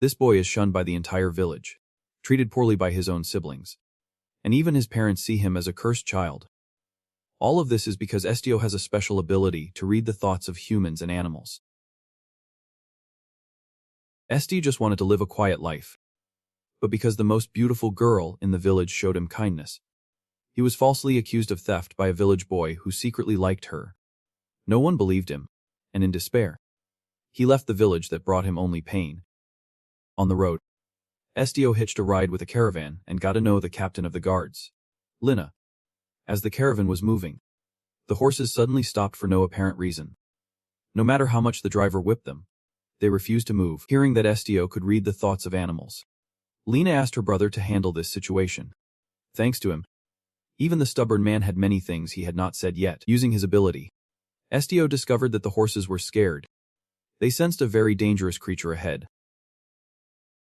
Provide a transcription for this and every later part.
This boy is shunned by the entire village, treated poorly by his own siblings, and even his parents see him as a cursed child. All of this is because Estio has a special ability to read the thoughts of humans and animals. Estio just wanted to live a quiet life, but because the most beautiful girl in the village showed him kindness, he was falsely accused of theft by a village boy who secretly liked her. No one believed him, and in despair, he left the village that brought him only pain. On the road, Estio hitched a ride with a caravan and got to know the captain of the guards, Lina. As the caravan was moving, the horses suddenly stopped for no apparent reason. No matter how much the driver whipped them, they refused to move. Hearing that Estio could read the thoughts of animals, Lina asked her brother to handle this situation. Thanks to him, even the stubborn man had many things he had not said yet. Using his ability, Estio discovered that the horses were scared. They sensed a very dangerous creature ahead.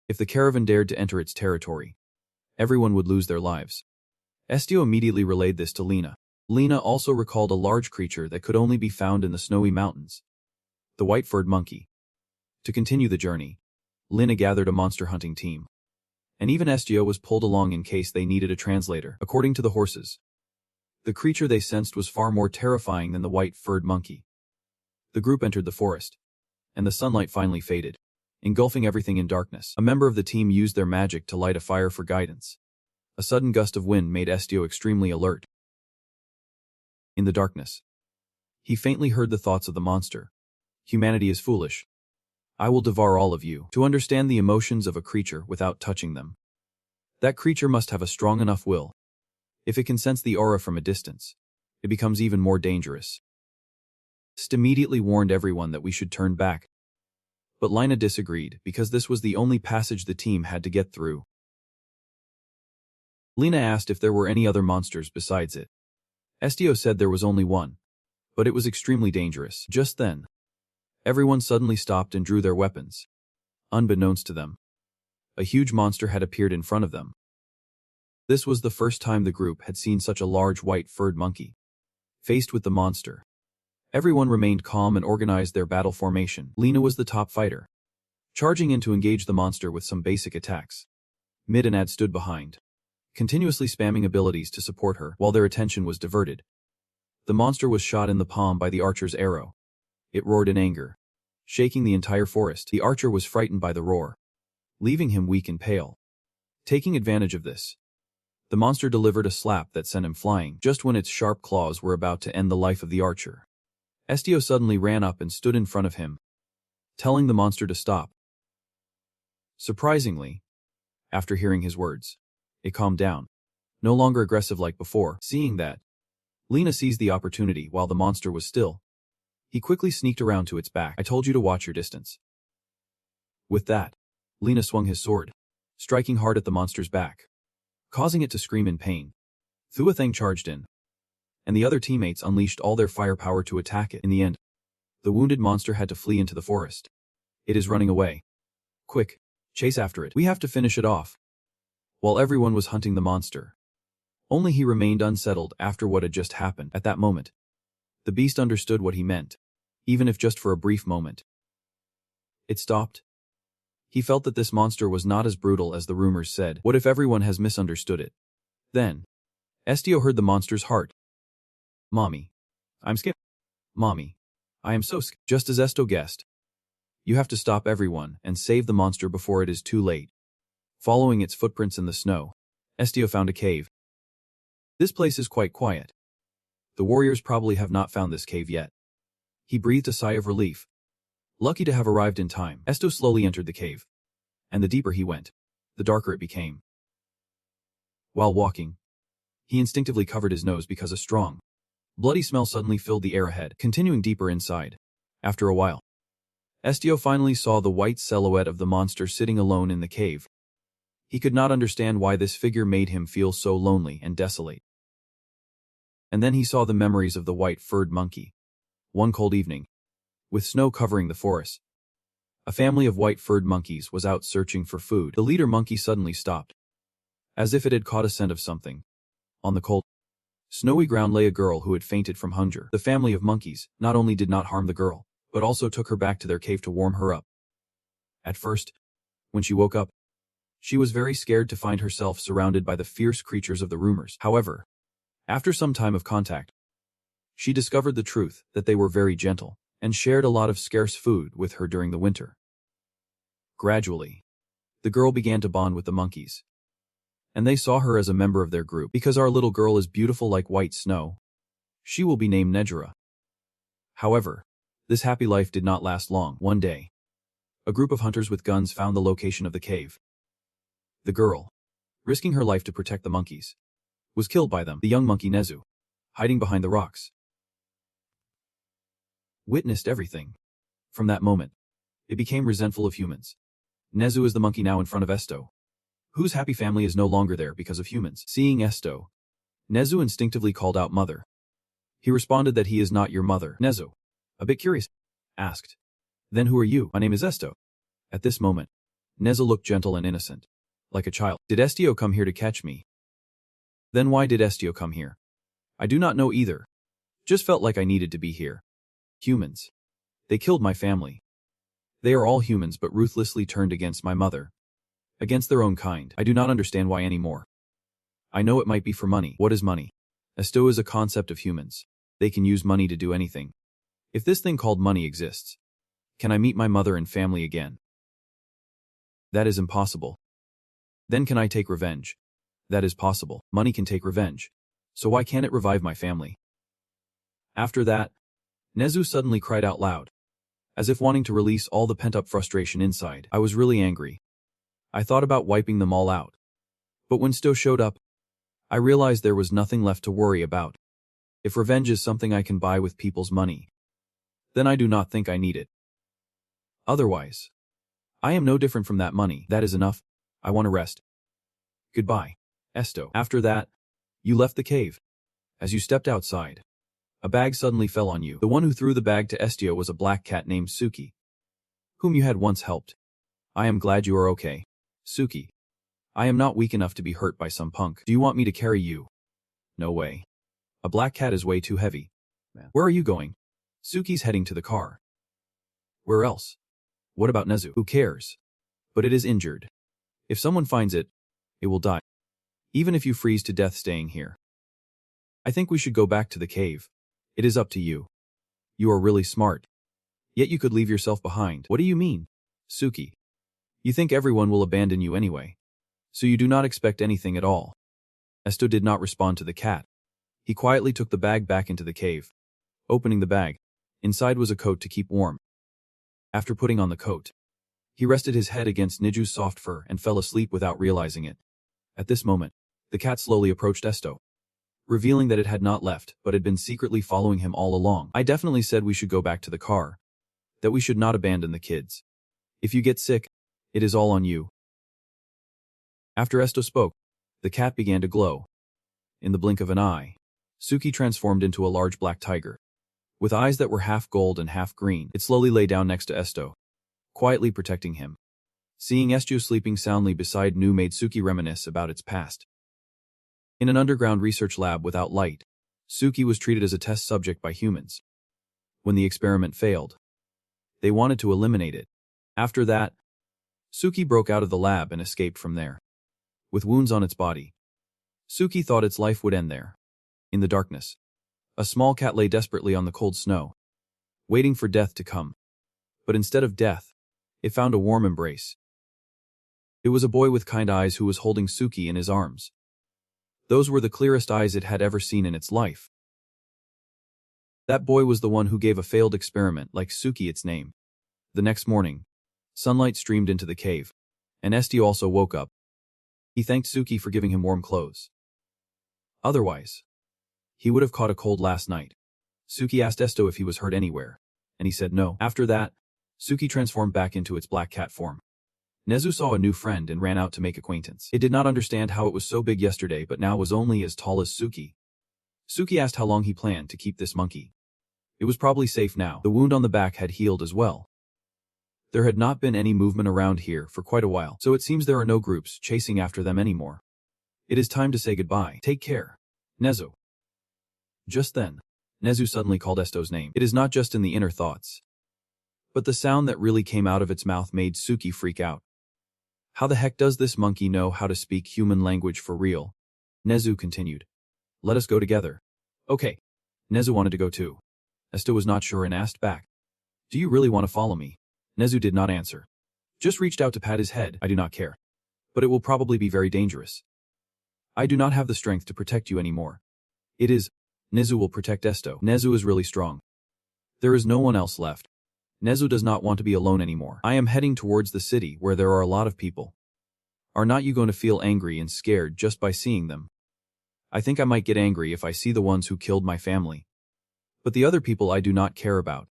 If the caravan dared to enter its territory, everyone would lose their lives. Estio immediately relayed this to Lina. Lina also recalled a large creature that could only be found in the snowy mountains, the white-furred monkey. To continue the journey, Lina gathered a monster hunting team, and even Estio was pulled along in case they needed a translator. According to the horses, the creature they sensed was far more terrifying than the white-furred monkey. The group entered the forest, and the sunlight finally faded, engulfing everything in darkness. A member of the team used their magic to light a fire for guidance. A sudden gust of wind made Estio extremely alert. In the darkness, he faintly heard the thoughts of the monster. Humanity is foolish. I will devour all of you. To understand the emotions of a creature without touching them, that creature must have a strong enough will. If it can sense the aura from a distance, it becomes even more dangerous. Est immediately warned everyone that we should turn back, but Lina disagreed because this was the only passage the team had to get through. Lina asked if there were any other monsters besides it. Estio said there was only one, but it was extremely dangerous. Just then, everyone suddenly stopped and drew their weapons. Unbeknownst to them, a huge monster had appeared in front of them. This was the first time the group had seen such a large white-furred monkey. Faced with the monster, everyone remained calm and organized their battle formation. Lina was the top fighter, charging in to engage the monster with some basic attacks. Mid and Ad stood behind, continuously spamming abilities to support her while their attention was diverted. The monster was shot in the palm by the archer's arrow. It roared in anger, shaking the entire forest. The archer was frightened by the roar, leaving him weak and pale. Taking advantage of this, the monster delivered a slap that sent him flying just when its sharp claws were about to end the life of the archer. Estio suddenly ran up and stood in front of him, telling the monster to stop. Surprisingly, after hearing his words, it calmed down, no longer aggressive like before. Seeing that, Lina seized the opportunity while the monster was still. He quickly sneaked around to its back. I told you to watch your distance. With that, Lina swung his sword, striking hard at the monster's back, causing it to scream in pain. Thuathang charged in, and the other teammates unleashed all their firepower to attack it. In the end, the wounded monster had to flee into the forest. It is running away. Quick, chase after it. We have to finish it off. While everyone was hunting the monster, only he remained unsettled after what had just happened. At that moment, the beast understood what he meant, even if just for a brief moment. It stopped. He felt that this monster was not as brutal as the rumors said. What if everyone has misunderstood it? Then, Estio heard the monster's heart. Mommy, I'm scared. Mommy, I am so scared. Just as Estio guessed, you have to stop everyone and save the monster before it is too late. Following its footprints in the snow, Estio found a cave. This place is quite quiet. The warriors probably have not found this cave yet. He breathed a sigh of relief. Lucky to have arrived in time. Estio slowly entered the cave, and the deeper he went, the darker it became. While walking, he instinctively covered his nose because a strong, bloody smell suddenly filled the air ahead. Continuing deeper inside, after a while, Estio finally saw the white silhouette of the monster sitting alone in the cave. He could not understand why this figure made him feel so lonely and desolate. And then he saw the memories of the white-furred monkey. One cold evening, with snow covering the forest, a family of white-furred monkeys was out searching for food. The leader monkey suddenly stopped, as if it had caught a scent of something. On the cold, snowy ground lay a girl who had fainted from hunger. The family of monkeys not only did not harm the girl, but also took her back to their cave to warm her up. At first, When she woke up, she was very scared to find herself surrounded by the fierce creatures of the rumors. However, after some time of contact, she discovered the truth that they were very gentle and shared a lot of scarce food with her during the winter. Gradually, the girl began to bond with the monkeys, and they saw her as a member of their group. Because our little girl is beautiful like white snow, she will be named Nejura. However, this happy life did not last long. One day, a group of hunters with guns found the location of the cave. The girl, risking her life to protect the monkeys, was killed by them. The young monkey Nezu, hiding behind the rocks, witnessed everything. From that moment, it became resentful of humans. Nezu is the monkey now in front of Estio, whose happy family is no longer there because of humans. Seeing Estio, Nezu instinctively called out mother. He responded that he is not your mother. Nezu, a bit curious, asked, "Then who are you?" "My name is Estio." At this moment, Nezu looked gentle and innocent, like a child. "Did Estio come here to catch me?" "Then why did Estio come here?" "I do not know either. Just felt like I needed to be here." "Humans. They killed my family. They are all humans but ruthlessly turned against my mother. Against their own kind. I do not understand why anymore. I know it might be for money." "What is money?" "Estio is a concept of humans. They can use money to do anything. If this thing called money exists, can I meet my mother and family again?" "That is impossible." "Then can I take revenge?" "That is possible. Money can take revenge. So why can't it revive my family?" After that, Nezu suddenly cried out loud, as if wanting to release all the pent-up frustration inside. "I was really angry. I thought about wiping them all out. But when Sto showed up, I realized there was nothing left to worry about. If revenge is something I can buy with people's money, then I do not think I need it. Otherwise, I am no different from that money. That is enough. I want to rest. Goodbye, Estio." "After that, you left the cave. As you stepped outside, a bag suddenly fell on you. The one who threw the bag to Estio was a black cat named Suki, whom you had once helped. I am glad you are okay, Suki. I am not weak enough to be hurt by some punk. Do you want me to carry you?" "No way. A black cat is way too heavy." "Where are you going?" "Suki's heading to the car." "Where else?" "What about Nezu?" "Who cares? But it is injured. If someone finds it, it will die. Even if you freeze to death staying here. I think we should go back to the cave. It is up to you. You are really smart. Yet you could leave yourself behind." "What do you mean?" "Suki, you think everyone will abandon you anyway. So you do not expect anything at all." Estio did not respond to the cat. He quietly took the bag back into the cave. Opening the bag, inside was a coat to keep warm. After putting on the coat, he rested his head against Neju's soft fur and fell asleep without realizing it. At this moment, the cat slowly approached Estio, revealing that it had not left but had been secretly following him all along. "I definitely said we should go back to the car. That we should not abandon the kids. If you get sick, it is all on you." After Estio spoke, the cat began to glow. In the blink of an eye, Suki transformed into a large black tiger. With eyes that were half gold and half green, it slowly lay down next to Estio, quietly protecting him. Seeing Estio sleeping soundly beside Nu made Suki reminisce about its past. In an underground research lab without light, Suki was treated as a test subject by humans. When the experiment failed, they wanted to eliminate it. After that, Suki broke out of the lab and escaped from there. With wounds on its body, Suki thought its life would end there. In the darkness, a small cat lay desperately on the cold snow, waiting for death to come. But instead of death, it found a warm embrace. It was a boy with kind eyes who was holding Suki in his arms. Those were the clearest eyes it had ever seen in its life. That boy was the one who gave a failed experiment like Suki its name. The next morning, sunlight streamed into the cave, and Estio also woke up. He thanked Suki for giving him warm clothes. Otherwise, he would have caught a cold last night. Suki asked Estio if he was hurt anywhere, and he said no. After that, Suki transformed back into its black cat form. Nezu saw a new friend and ran out to make acquaintance. It did not understand how it was so big yesterday but now was only as tall as Suki. Suki asked how long he planned to keep this monkey. It was probably safe now. The wound on the back had healed as well. There had not been any movement around here for quite a while, so it seems there are no groups chasing after them anymore. It is time to say goodbye. Take care, Nezu. Just then, Nezu suddenly called Estio's name. It is not just in the inner thoughts, but the sound that really came out of its mouth made Suki freak out. How the heck does this monkey know how to speak human language for real? Nezu continued. Let us go together. Okay. Nezu wanted to go too. Estio was not sure and asked back. Do you really want to follow me? Nezu did not answer. Just reached out to pat his head. I do not care. But it will probably be very dangerous. I do not have the strength to protect you anymore. It is. Nezu will protect Estio. Nezu is really strong. There is no one else left. Nezu does not want to be alone anymore. I am heading towards the city where there are a lot of people. Are not you going to feel angry and scared just by seeing them? I think I might get angry if I see the ones who killed my family. But the other people I do not care about.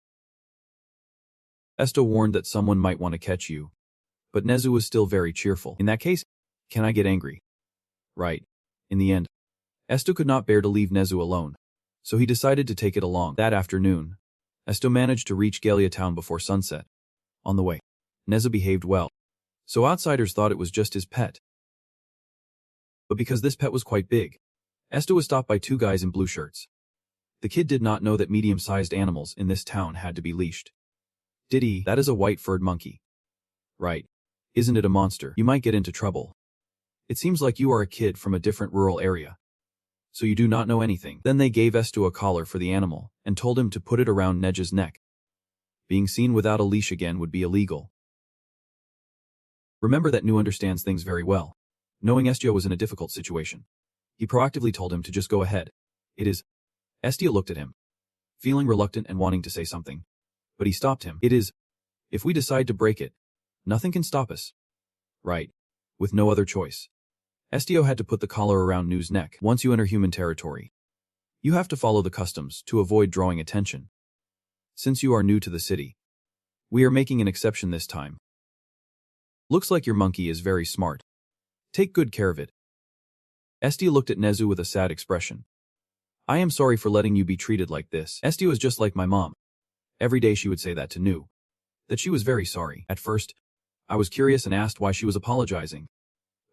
Estio warned that someone might want to catch you. But Nezu was still very cheerful. In that case, can I get angry? Right. In the end, Estio could not bear to leave Nezu alone, so he decided to take it along. That afternoon, Estio managed to reach Galia town before sunset. On the way, Nezu behaved well, so outsiders thought it was just his pet. But because this pet was quite big, Estio was stopped by two guys in blue shirts. The kid did not know that medium-sized animals in this town had to be leashed. Did he? That is a white-furred monkey. Right. Isn't it a monster? You might get into trouble. It seems like you are a kid from a different rural area. So you do not know anything. Then they gave Estio a collar for the animal and told him to put it around Neju's neck. Being seen without a leash again would be illegal. Remember that Nu understands things very well. Knowing Estio was in a difficult situation, he proactively told him to just go ahead. It is. Estio looked at him, feeling reluctant and wanting to say something. But he stopped him. It is. If we decide to break it, nothing can stop us. Right. With no other choice. Estio had to put the collar around Nu's neck. Once you enter human territory, you have to follow the customs to avoid drawing attention. Since you are new to the city, we are making an exception this time. Looks like your monkey is very smart. Take good care of it. Estio looked at Nezu with a sad expression. I am sorry for letting you be treated like this. Estio is just like my mom. Every day she would say that to Nu. That she was very sorry. At first, I was curious and asked why she was apologizing.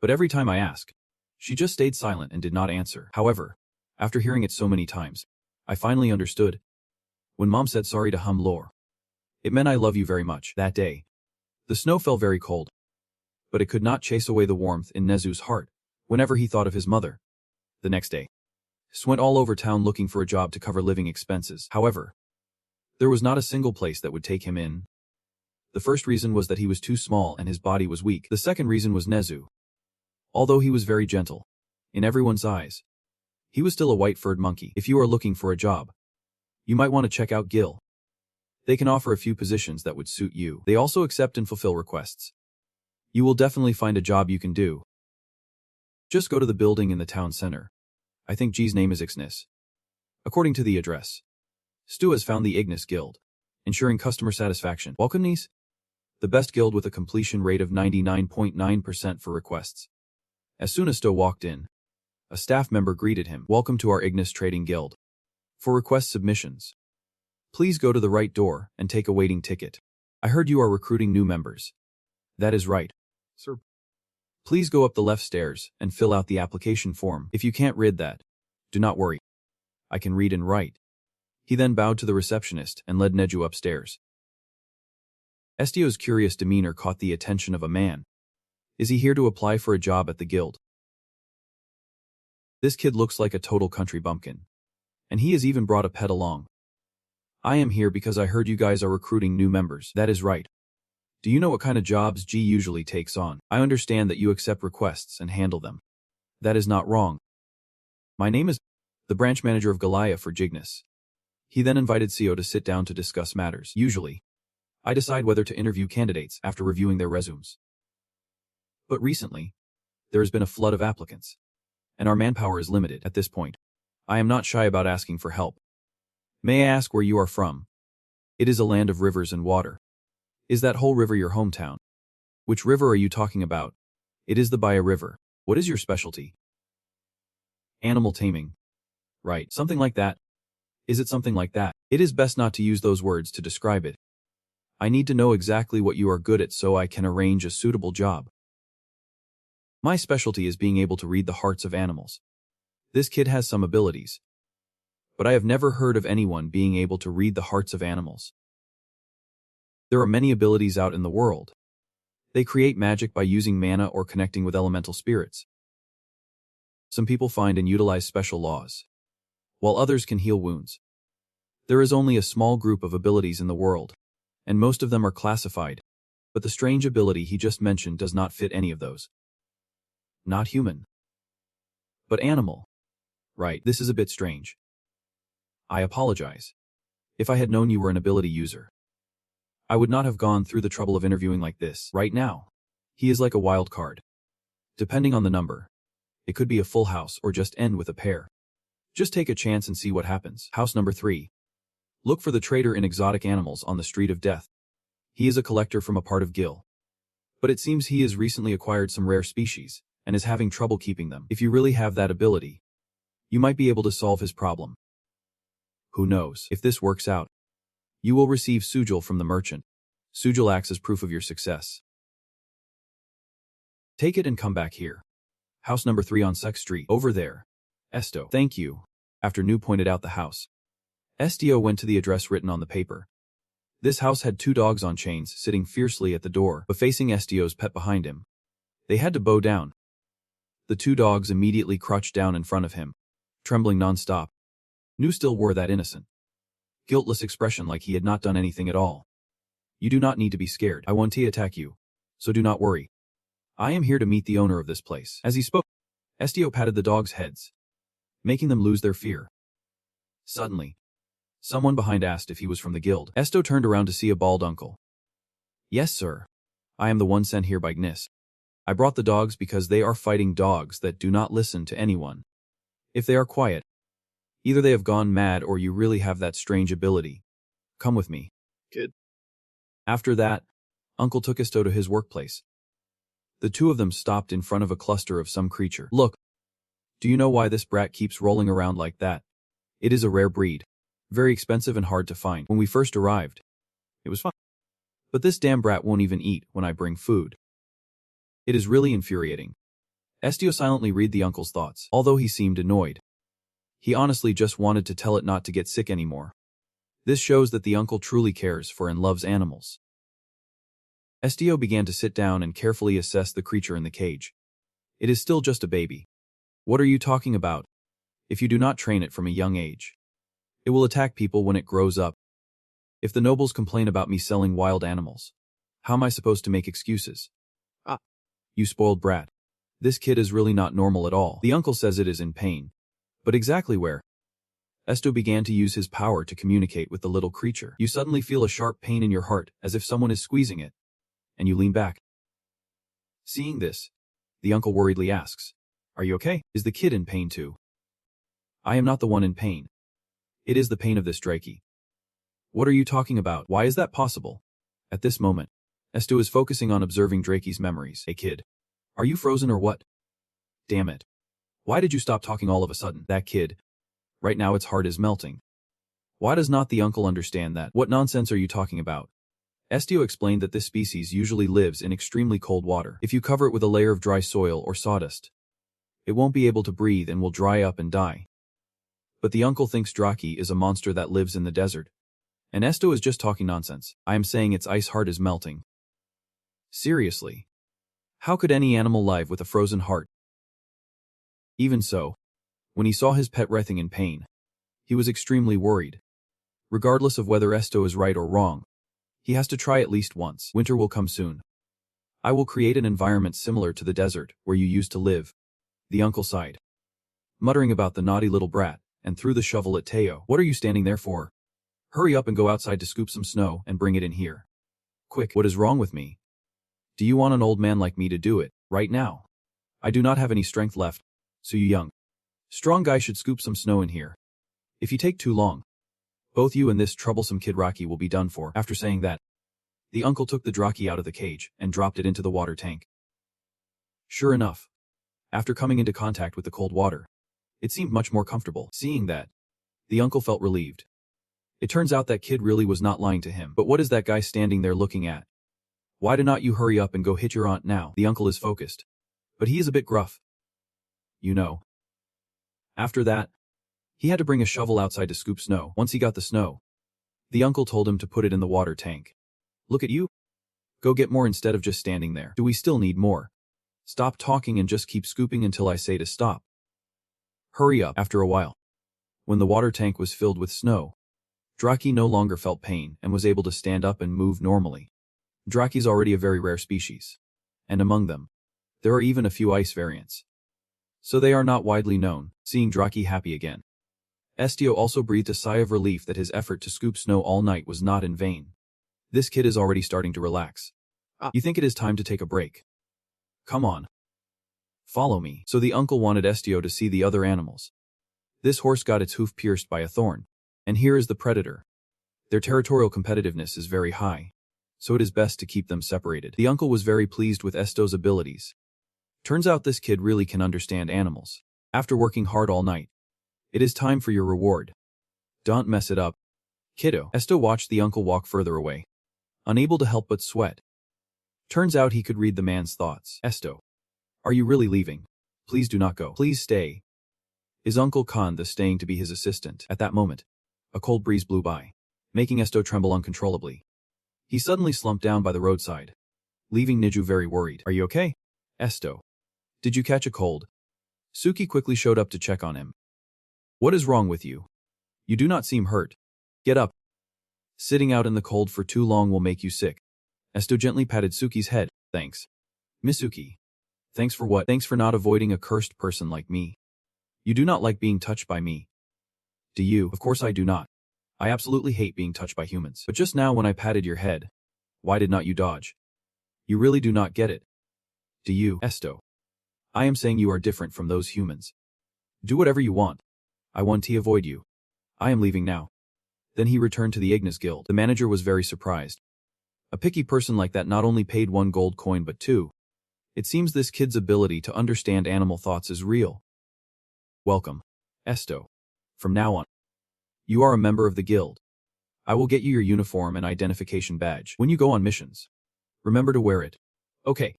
But every time I asked, she just stayed silent and did not answer. However, after hearing it so many times, I finally understood. When Mom said sorry to Lore, it meant I love you very much. That day, the snow fell very cold. But it could not chase away the warmth in Nezu's heart whenever he thought of his mother. The next day, Nezu went all over town looking for a job to cover living expenses. However, there was not a single place that would take him in. The first reason was that he was too small and his body was weak. The second reason was Nezu. Although he was very gentle, in everyone's eyes, he was still a white-furred monkey. If you are looking for a job, you might want to check out Gil. They can offer a few positions that would suit you. They also accept and fulfill requests. You will definitely find a job you can do. Just go to the building in the town center. I think G's name is Ignis. According to the address, Stu has found the Ignis Guild, ensuring customer satisfaction. Welcome, niece. The best guild with a completion rate of 99.9% for requests. As soon as Stu walked in, a staff member greeted him. Welcome to our Ignis Trading Guild. For request submissions, please go to the right door and take a waiting ticket. I heard you are recruiting new members. That is right, sir. Please go up the left stairs and fill out the application form. If you can't read that, do not worry. I can read and write. He then bowed to the receptionist and led Neju upstairs. Estio's curious demeanor caught the attention of a man. Is he here to apply for a job at the guild? This kid looks like a total country bumpkin. And he has even brought a pet along. I am here because I heard you guys are recruiting new members. That is right. Do you know what kind of jobs G usually takes on? I understand that you accept requests and handle them. That is not wrong. My name is the branch manager of Galia for Ignis. He then invited Estio to sit down to discuss matters. Usually, I decide whether to interview candidates after reviewing their resumes. But recently, there has been a flood of applicants, and our manpower is limited at this point. I am not shy about asking for help. May I ask where you are from? It is a land of rivers and water. Is that whole river your hometown? Which river are you talking about? It is the Baya River. What is your specialty? Animal taming. Right, something like that. Is it something like that? It is best not to use those words to describe it. I need to know exactly what you are good at so I can arrange a suitable job. My specialty is being able to read the hearts of animals. This kid has some abilities, but I have never heard of anyone being able to read the hearts of animals. There are many abilities out in the world. They create magic by using mana or connecting with elemental spirits. Some people find and utilize special laws, while others can heal wounds. There is only a small group of abilities in the world, and most of them are classified, but the strange ability he just mentioned does not fit any of those. Not human, but animal. Right, this is a bit strange. I apologize. If I had known you were an ability user, I would not have gone through the trouble of interviewing like this. Right now, he is like a wild card. Depending on the number, it could be a full house or just end with a pair. Just take a chance and see what happens. House number 3. Look for the trader in exotic animals on the Street of Death. He is a collector from a part of Gil, but it seems he has recently acquired some rare species and is having trouble keeping them. If you really have that ability, you might be able to solve his problem. Who knows? If this works out, you will receive Sujal from the merchant. Sujal acts as proof of your success. Take it and come back here. House number 3 on Sex Street. Over there. Estio. Thank you. After Nu pointed out the house, Estio went to the address written on the paper. This house had 2 dogs on chains sitting fiercely at the door, but facing Estio's pet behind him. They had to bow down. The 2 dogs immediately crouched down in front of him, trembling non-stop. Nu still wore that innocent, guiltless expression like he had not done anything at all. You do not need to be scared. I won't attack you, so do not worry. I am here to meet the owner of this place. As he spoke, Estio patted the dogs' heads, making them lose their fear. Suddenly, someone behind asked if he was from the guild. Estio turned around to see a bald uncle. Yes, sir. I am the one sent here by Ignis. I brought the dogs because they are fighting dogs that do not listen to anyone. If they are quiet, either they have gone mad or you really have that strange ability. Come with me. Kid. After that, Uncle took Estio to his workplace. The 2 of them stopped in front of a cluster of some creature. Look. Do you know why this brat keeps rolling around like that? It is a rare breed. Very expensive and hard to find. When we first arrived, it was fun. But this damn brat won't even eat when I bring food. It is really infuriating. Estio silently read the uncle's thoughts. Although he seemed annoyed, he honestly just wanted to tell it not to get sick anymore. This shows that the uncle truly cares for and loves animals. Estio began to sit down and carefully assess the creature in the cage. It is still just a baby. What are you talking about? If you do not train it from a young age, it will attack people when it grows up. If the nobles complain about me selling wild animals, how am I supposed to make excuses? Ah, you spoiled brat. This kid is really not normal at all. The uncle says it is in pain. But exactly where? Estio began to use his power to communicate with the little creature. You suddenly feel a sharp pain in your heart, as if someone is squeezing it, and you lean back. Seeing this, the uncle worriedly asks, Are you okay? Is the kid in pain too? I am not the one in pain. It is the pain of this Drakey. What are you talking about? Why is that possible? At this moment, Estio is focusing on observing Drakey's memories. Hey kid, are you frozen or what? Damn it. Why did you stop talking all of a sudden? That kid. Right now its heart is melting. Why does not the uncle understand that? What nonsense are you talking about? Estio explained that this species usually lives in extremely cold water. If you cover it with a layer of dry soil or sawdust, it won't be able to breathe and will dry up and die. But the uncle thinks Draki is a monster that lives in the desert. And Estio is just talking nonsense. I am saying its ice heart is melting. Seriously. How could any animal live with a frozen heart? Even so, when he saw his pet writhing in pain, he was extremely worried. Regardless of whether Estio is right or wrong, he has to try at least once. Winter will come soon. I will create an environment similar to the desert where you used to live. The uncle sighed, muttering about the naughty little brat, and threw the shovel at Teo. What are you standing there for? Hurry up and go outside to scoop some snow and bring it in here. Quick, what is wrong with me? Do you want an old man like me to do it, right now? I do not have any strength left, so you young, strong guy should scoop some snow in here. If you take too long, both you and this troublesome kid Rocky will be done for. After saying that, the uncle took the Draki out of the cage and dropped it into the water tank. Sure enough, after coming into contact with the cold water, it seemed much more comfortable. Seeing that, the uncle felt relieved. It turns out that kid really was not lying to him. But what is that guy standing there looking at? Why do not you hurry up and go hit your aunt now? The uncle is focused, but he is a bit gruff. You know. After that, he had to bring a shovel outside to scoop snow. Once he got the snow, the uncle told him to put it in the water tank. Look at you. Go get more instead of just standing there. Do we still need more? Stop talking and just keep scooping until I say to stop. Hurry up. After a while, when the water tank was filled with snow, Draki no longer felt pain and was able to stand up and move normally. Draki's already a very rare species, and among them, there are even a few ice variants. So they are not widely known. Seeing Draki happy again, Estio also breathed a sigh of relief that his effort to scoop snow all night was not in vain. This kid is already starting to relax. You think it is time to take a break? Come on. Follow me. So the uncle wanted Estio to see the other animals. This horse got its hoof pierced by a thorn. And here is the predator. Their territorial competitiveness is very high, so it is best to keep them separated. The uncle was very pleased with Estio's abilities. Turns out this kid really can understand animals. After working hard all night, it is time for your reward. Don't mess it up, kiddo. Estio watched the uncle walk further away, unable to help but sweat. Turns out he could read the man's thoughts. Estio, are you really leaving? Please do not go. Please stay. His uncle conned the staying to be his assistant. At that moment, a cold breeze blew by, making Estio tremble uncontrollably. He suddenly slumped down by the roadside, leaving Nezu very worried. Are you okay? Estio, did you catch a cold? Suki quickly showed up to check on him. What is wrong with you? You do not seem hurt. Get up. Sitting out in the cold for too long will make you sick. Estio gently patted Suki's head. Thanks. Miss Suki. Thanks for what? Thanks for not avoiding a cursed person like me. You do not like being touched by me. Do you? Of course I do not. I absolutely hate being touched by humans. But just now when I patted your head, why did not you dodge? You really do not get it. Do you? Estio, I am saying you are different from those humans. Do whatever you want. I want to avoid you. I am leaving now. Then he returned to the Ignis guild. The manager was very surprised. A picky person like that not only paid 1 gold coin but 2. It seems this kid's ability to understand animal thoughts is real. Welcome, Estio. From now on, you are a member of the guild. I will get you your uniform and identification badge. When you go on missions, remember to wear it. Okay.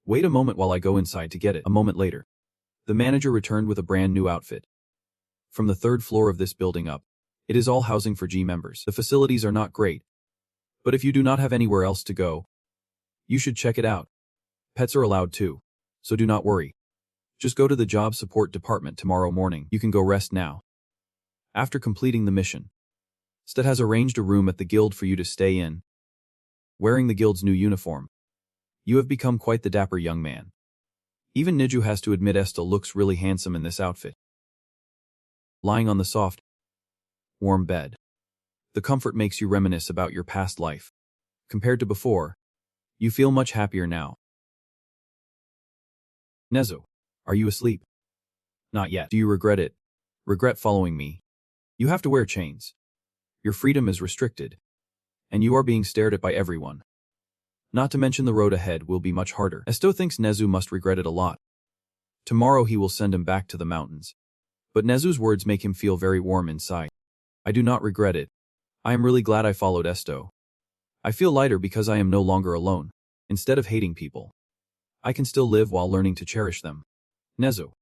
Wait a moment while I go inside to get it. A moment later, the manager returned with a brand new outfit. From the 3rd floor of this building up, it is all housing for G members. The facilities are not great, but if you do not have anywhere else to go, you should check it out. Pets are allowed too, so do not worry. Just go to the job support department tomorrow morning. You can go rest now. After completing the mission, Stet has arranged a room at the guild for you to stay in. Wearing the guild's new uniform, you have become quite the dapper young man. Even Nezu has to admit Estio looks really handsome in this outfit. Lying on the soft, warm bed, the comfort makes you reminisce about your past life. Compared to before, you feel much happier now. Nezu, are you asleep? Not yet. Do you regret it? Regret following me? You have to wear chains. Your freedom is restricted, and you are being stared at by everyone. Not to mention the road ahead will be much harder. Estio thinks Nezu must regret it a lot. Tomorrow he will send him back to the mountains. But Nezu's words make him feel very warm inside. I do not regret it. I am really glad I followed Estio. I feel lighter because I am no longer alone. Instead of hating people, I can still live while learning to cherish them. Nezu.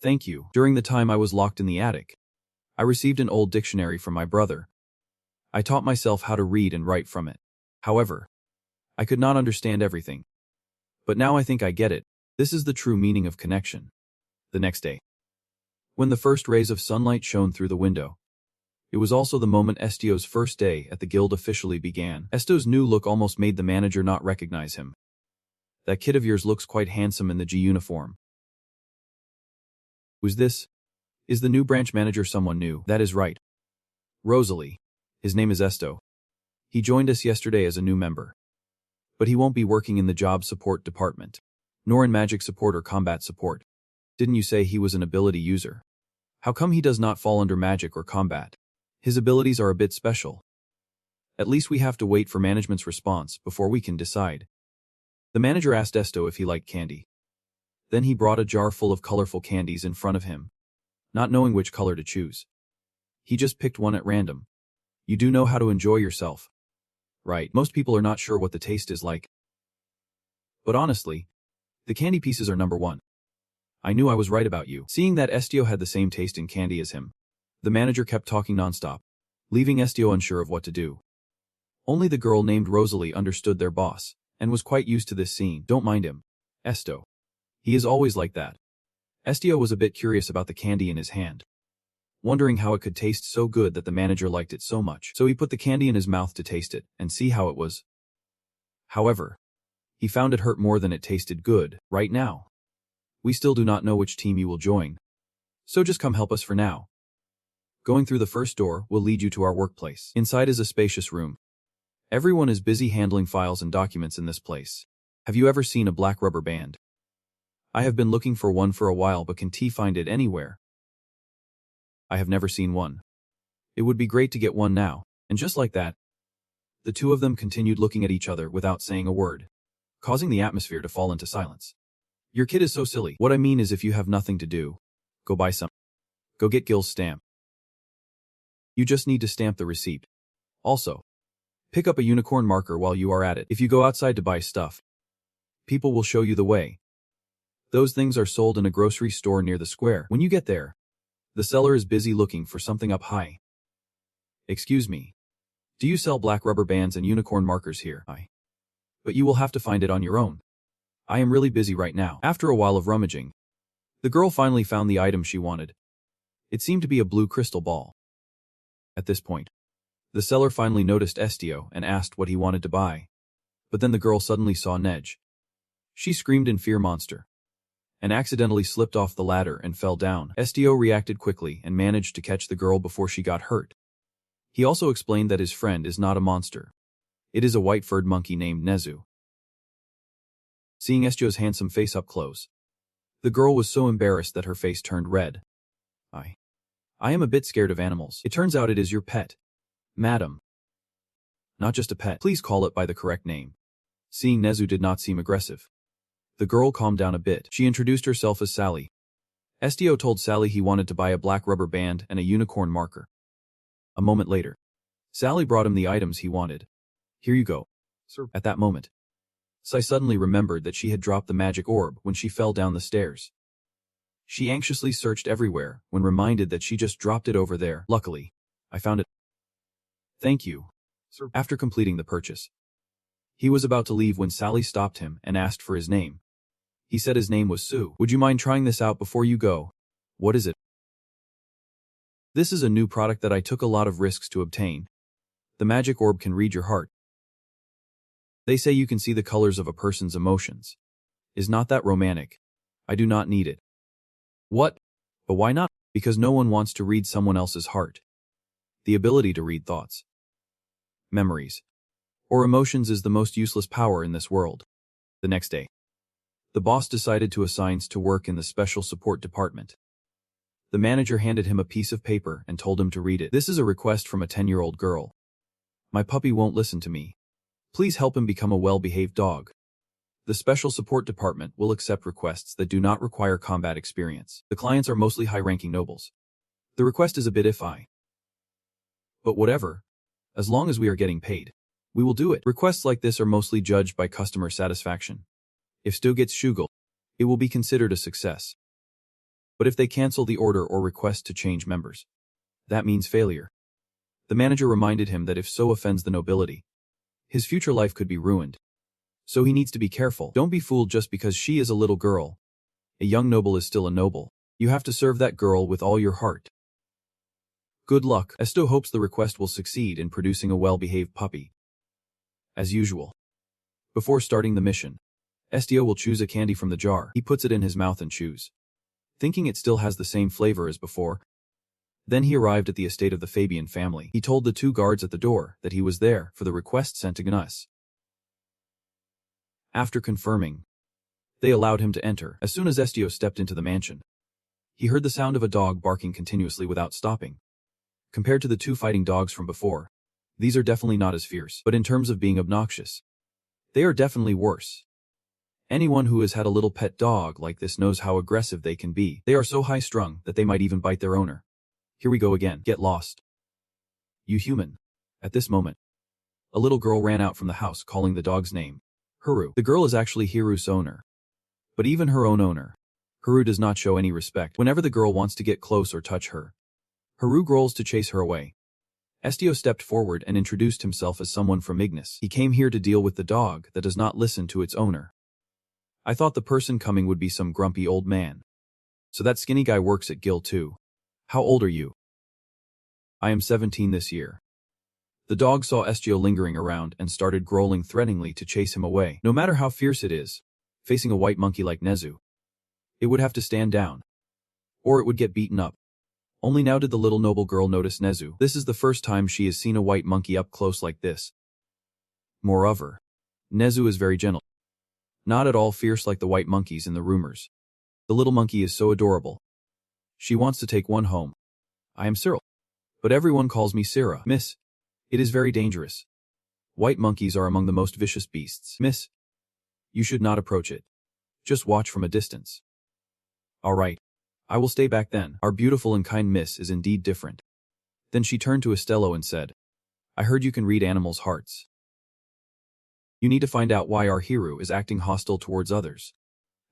Thank you. During the time I was locked in the attic, I received an old dictionary from my brother. I taught myself how to read and write from it. However, I could not understand everything. But now I think I get it. This is the true meaning of connection. The next day, when the first rays of sunlight shone through the window, it was also the moment Estio's first day at the guild officially began. Estio's new look almost made the manager not recognize him. That kid of yours looks quite handsome in the G uniform. Who's this? Is the new branch manager someone new? That is right. Rosalie. His name is Estio. He joined us yesterday as a new member. But he won't be working in the job support department, nor in magic support or combat support. Didn't you say he was an ability user? How come he does not fall under magic or combat? His abilities are a bit special. At least we have to wait for management's response before we can decide. The manager asked Estio if he liked candy. Then he brought a jar full of colorful candies in front of him, not knowing which color to choose. He just picked one at random. You do know how to enjoy yourself, right? Most people are not sure what the taste is like. But honestly, the candy pieces are number 1. I knew I was right about you. Seeing that Estio had the same taste in candy as him, the manager kept talking nonstop, leaving Estio unsure of what to do. Only the girl named Rosalie understood their boss, and was quite used to this scene. Don't mind him. Estio. He is always like that. Estio was a bit curious about the candy in his hand, wondering how it could taste so good that the manager liked it so much. So he put the candy in his mouth to taste it, and see how it was. However, he found it hurt more than it tasted good. Right now, we still do not know which team you will join, so just come help us for now. Going through the first door will lead you to our workplace. Inside is a spacious room. Everyone is busy handling files and documents in this place. Have you ever seen a black rubber band? I have been looking for one for a while but can't find it anywhere. I have never seen one. It would be great to get one now. And just like that, the two of them continued looking at each other without saying a word, causing the atmosphere to fall into silence. Your kid is so silly. What I mean is if you have nothing to do, go buy some. Go get Gil's stamp. You just need to stamp the receipt. Also, pick up a unicorn marker while you are at it. If you go outside to buy stuff, people will show you the way. Those things are sold in a grocery store near the square. When you get there, the seller is busy looking for something up high. Excuse me. Do you sell black rubber bands and unicorn markers here? But you will have to find it on your own. I am really busy right now. After a while of rummaging, the girl finally found the item she wanted. It seemed to be a blue crystal ball. At this point, the seller finally noticed Estio and asked what he wanted to buy. But then the girl suddenly saw Nezu. She screamed in fear monster, and accidentally slipped off the ladder and fell down. Estio reacted quickly and managed to catch the girl before she got hurt. He also explained that his friend is not a monster. It is a white-furred monkey named Nezu. Seeing Estio's handsome face up close, the girl was so embarrassed that her face turned red. I am a bit scared of animals. It turns out it is your pet, madam. Not just a pet. Please call it by the correct name. Seeing Nezu did not seem aggressive, the girl calmed down a bit. She introduced herself as Sally. Estio told Sally he wanted to buy a black rubber band and a unicorn marker. A moment later, Sally brought him the items he wanted. Here you go, sir. At that moment, Sai suddenly remembered that she had dropped the magic orb when she fell down the stairs. She anxiously searched everywhere when reminded that she just dropped it over there. Luckily, I found it. Thank you, sir. After completing the purchase, he was about to leave when Sally stopped him and asked for his name. He said his name was Sue. Would you mind trying this out before you go? What is it? This is a new product that I took a lot of risks to obtain. The magic orb can read your heart. They say you can see the colors of a person's emotions. Is not that romantic? I do not need it. What? But why not? Because no one wants to read someone else's heart. The ability to read thoughts, memories, or emotions is the most useless power in this world. The next day, the boss decided to assign to work in the special support department. The manager handed him a piece of paper and told him to read it. This is a request from a 10-year-old girl. My puppy won't listen to me. Please help him become a well-behaved dog. The special support department will accept requests that do not require combat experience. The clients are mostly high-ranking nobles. The request is a bit iffy. But whatever, as long as we are getting paid, we will do it. Requests like this are mostly judged by customer satisfaction. If Stu gets Shugal, it will be considered a success. But if they cancel the order or request to change members, that means failure. The manager reminded him that if so offends the nobility, his future life could be ruined. So he needs to be careful. Don't be fooled just because she is a little girl. A young noble is still a noble. You have to serve that girl with all your heart. Good luck. Estio hopes the request will succeed in producing a well-behaved puppy. As usual, before starting the mission, Estio will choose a candy from the jar. He puts it in his mouth and chews, thinking it still has the same flavor as before. Then he arrived at the estate of the Fabian family. He told the two guards at the door that he was there for the request sent to Ignis. After confirming, they allowed him to enter. As soon as Estio stepped into the mansion, he heard the sound of a dog barking continuously without stopping. Compared to the two fighting dogs from before, these are definitely not as fierce, but in terms of being obnoxious, they are definitely worse. Anyone who has had a little pet dog like this knows how aggressive they can be. They are so high-strung that they might even bite their owner. Here we go again. Get lost. You human. At this moment, a little girl ran out from the house calling the dog's name, Haru. The girl is actually Hiru's owner. But even her own owner, Haru, does not show any respect. Whenever the girl wants to get close or touch her, Haru growls to chase her away. Estio stepped forward and introduced himself as someone from Ignis. He came here to deal with the dog that does not listen to its owner. I thought the person coming would be some grumpy old man. So that skinny guy works at Guild too. How old are you? I am 17 this year. The dog saw Estio lingering around and started growling threateningly to chase him away. No matter how fierce it is, facing a white monkey like Nezu, it would have to stand down. Or it would get beaten up. Only now did the little noble girl notice Nezu. This is the first time she has seen a white monkey up close like this. Moreover, Nezu is very gentle. Not at all fierce like the white monkeys in the rumors. The little monkey is so adorable. She wants to take one home. I am Cyril. But everyone calls me Sarah. Miss. It is very dangerous. White monkeys are among the most vicious beasts. Miss. You should not approach it. Just watch from a distance. All right. I will stay back then. Our beautiful and kind miss is indeed different. Then she turned to Estio and said, I heard you can read animals' hearts. You need to find out why our hero is acting hostile towards others.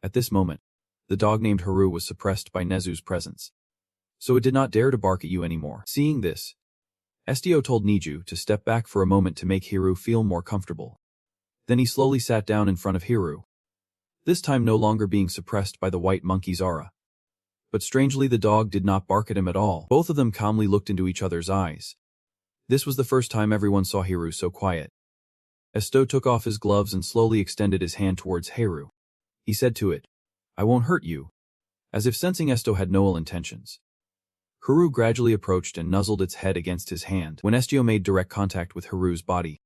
At this moment, the dog named Haru was suppressed by Nezu's presence. So it did not dare to bark at you anymore. Seeing this, Estio told Nezu to step back for a moment to make Haru feel more comfortable. Then he slowly sat down in front of Haru, this time no longer being suppressed by the white monkey's aura. But strangely the dog did not bark at him at all. Both of them calmly looked into each other's eyes. This was the first time everyone saw Haru so quiet. Estio took off his gloves and slowly extended his hand towards Haru. He said to it, I won't hurt you. As if sensing Estio had no ill intentions. Haru gradually approached and nuzzled its head against his hand. When Estio made direct contact with Haru's body,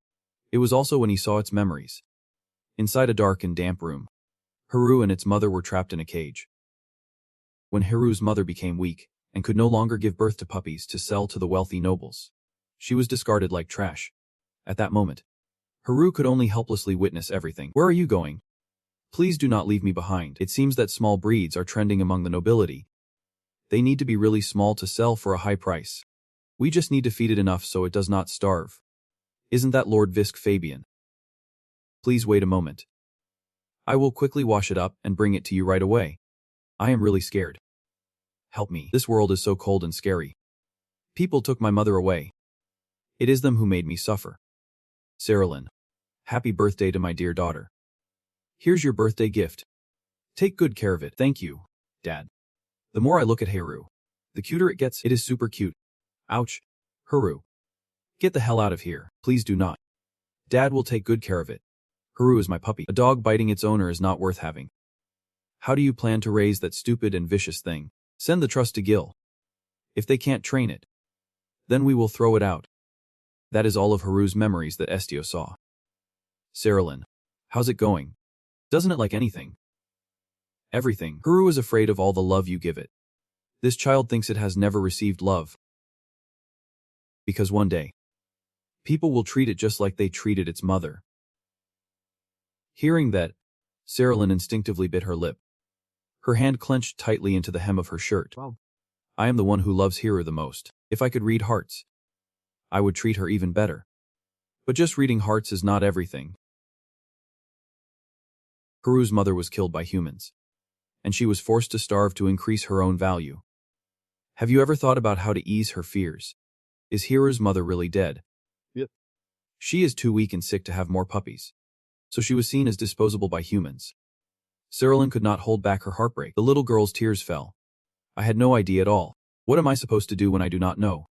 it was also when he saw its memories. Inside a dark and damp room, Haru and its mother were trapped in a cage. When Haru's mother became weak and could no longer give birth to puppies to sell to the wealthy nobles, she was discarded like trash. At that moment, Haru could only helplessly witness everything. Where are you going? Please do not leave me behind. It seems that small breeds are trending among the nobility. They need to be really small to sell for a high price. We just need to feed it enough so it does not starve. Isn't that Lord Visk Fabian? Please wait a moment. I will quickly wash it up and bring it to you right away. I am really scared. Help me. This world is so cold and scary. People took my mother away. It is them who made me suffer. Saralyn. Happy birthday to my dear daughter. Here's your birthday gift. Take good care of it. Thank you, Dad. The more I look at Haru, the cuter it gets. It is super cute. Ouch. Haru. Get the hell out of here. Please do not. Dad will take good care of it. Haru is my puppy. A dog biting its owner is not worth having. How do you plan to raise that stupid and vicious thing? Send the trust to Gil. If they can't train it, then we will throw it out. That is all of Haru's memories that Estio saw. Saralyn. How's it going? Doesn't it like anything? Everything. Haru is afraid of all the love you give it. This child thinks it has never received love. Because one day, people will treat it just like they treated its mother. Hearing that, Saralyn instinctively bit her lip. Her hand clenched tightly into the hem of her shirt. Wow. I am the one who loves Haru the most. If I could read hearts, I would treat her even better. But just reading hearts is not everything. Haru's mother was killed by humans, and she was forced to starve to increase her own value. Have you ever thought about how to ease her fears? Is Haru's mother really dead? Yep. She is too weak and sick to have more puppies, so she was seen as disposable by humans. Saralyn could not hold back her heartbreak. The little girl's tears fell. I had no idea at all. What am I supposed to do when I do not know?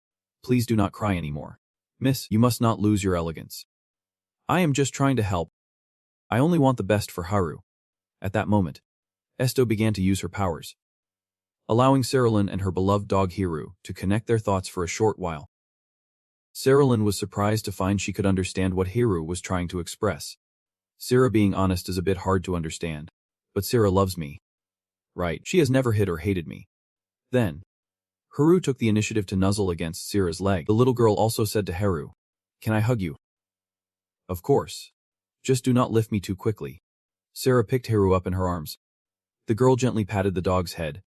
Please do not cry anymore. Miss, you must not lose your elegance. I am just trying to help. I only want the best for Haru. At that moment, Estio began to use her powers, allowing Saralyn and her beloved dog Haru to connect their thoughts for a short while. Saralyn was surprised to find she could understand what Haru was trying to express. Sarah being honest is a bit hard to understand, but Sarah loves me. Right, she has never hit or hated me. Then, Haru took the initiative to nuzzle against Sarah's leg. The little girl also said to Haru, "Can I hug you?" Of course. Just do not lift me too quickly. Sarah picked Haru up in her arms. The girl gently patted the dog's head,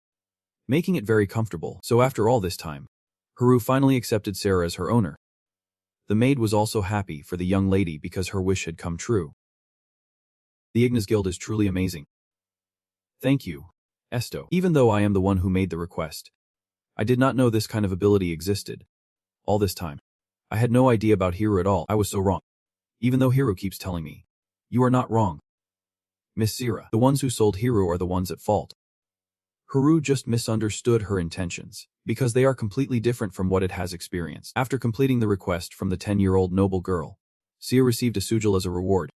making it very comfortable. So after all this time, Haru finally accepted Sarah as her owner. The maid was also happy for the young lady because her wish had come true. The Ignis Guild is truly amazing. Thank you, Estio. Even though I am the one who made the request, I did not know this kind of ability existed. All this time, I had no idea about Hiro at all. I was so wrong. Even though Hiro keeps telling me. You are not wrong. Miss Sira, the ones who sold Hiro are the ones at fault. Haru just misunderstood her intentions, because they are completely different from what it has experienced. After completing the request from the 10-year-old noble girl, Sia received a sujal as a reward.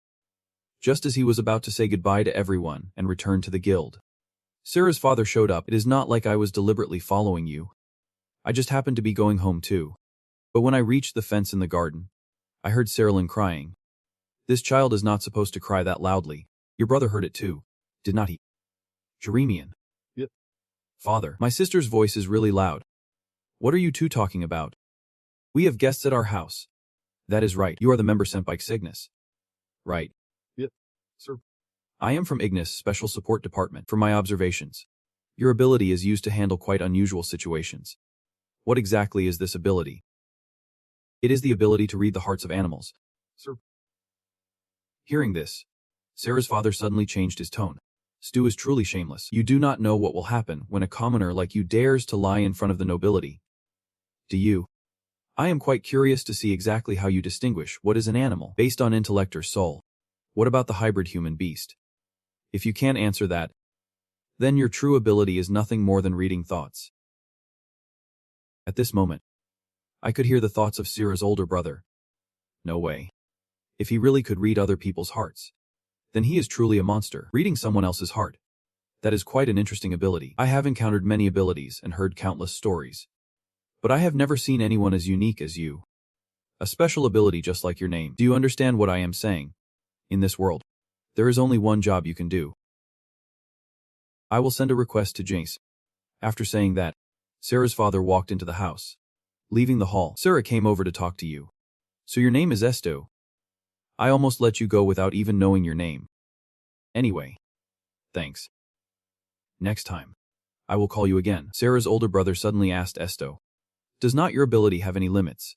Just as he was about to say goodbye to everyone and return to the guild, Sarah's father showed up. It is not like I was deliberately following you. I just happened to be going home too. But when I reached the fence in the garden, I heard Saralyn crying. This child is not supposed to cry that loudly. Your brother heard it too, did not he? Jeremian. Yep. Father, my sister's voice is really loud. What are you two talking about? We have guests at our house. That is right. You are the member sent by Ignis. Right. Yep, sir. I am from Ignis Special Support Department. From my observations, your ability is used to handle quite unusual situations. What exactly is this ability? It is the ability to read the hearts of animals. Sir. Hearing this, Sarah's father suddenly changed his tone. Stu is truly shameless. You do not know what will happen when a commoner like you dares to lie in front of the nobility. Do you? I am quite curious to see exactly how you distinguish what is an animal based on intellect or soul. What about the hybrid human beast? If you can't answer that, then your true ability is nothing more than reading thoughts. At this moment, I could hear the thoughts of Sira's older brother. No way. If he really could read other people's hearts, then he is truly a monster. Reading someone else's heart. That is quite an interesting ability. I have encountered many abilities and heard countless stories, but I have never seen anyone as unique as you. A special ability just like your name. Do you understand what I am saying? In this world, there is only one job you can do. I will send a request to Jace. After saying that, Sarah's father walked into the house. Leaving the hall, Sarah came over to talk to you. So your name is Estio. I almost let you go without even knowing your name. Anyway, thanks. Next time, I will call you again. Sarah's older brother suddenly asked Estio. Does not your ability have any limits?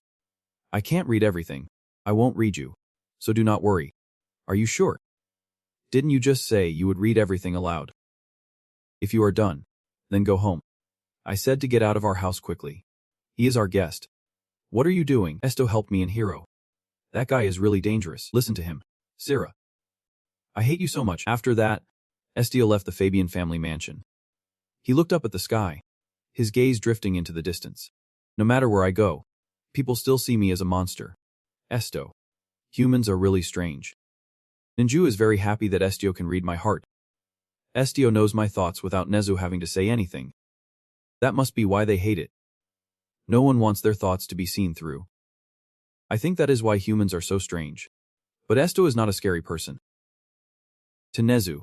I can't read everything. I won't read you. So do not worry. Are you sure? Didn't you just say you would read everything aloud? If you are done, then go home. I said to get out of our house quickly. He is our guest. What are you doing? Estio helped me in Hero. That guy is really dangerous. Listen to him. Sarah. I hate you so much. After that, Estio left the Fabian family mansion. He looked up at the sky, his gaze drifting into the distance. No matter where I go, people still see me as a monster. Estio. Humans are really strange. Nezu is very happy that Estio can read my heart. Estio knows my thoughts without Nezu having to say anything. That must be why they hate it. No one wants their thoughts to be seen through. I think that is why humans are so strange. But Estio is not a scary person. To Nezu.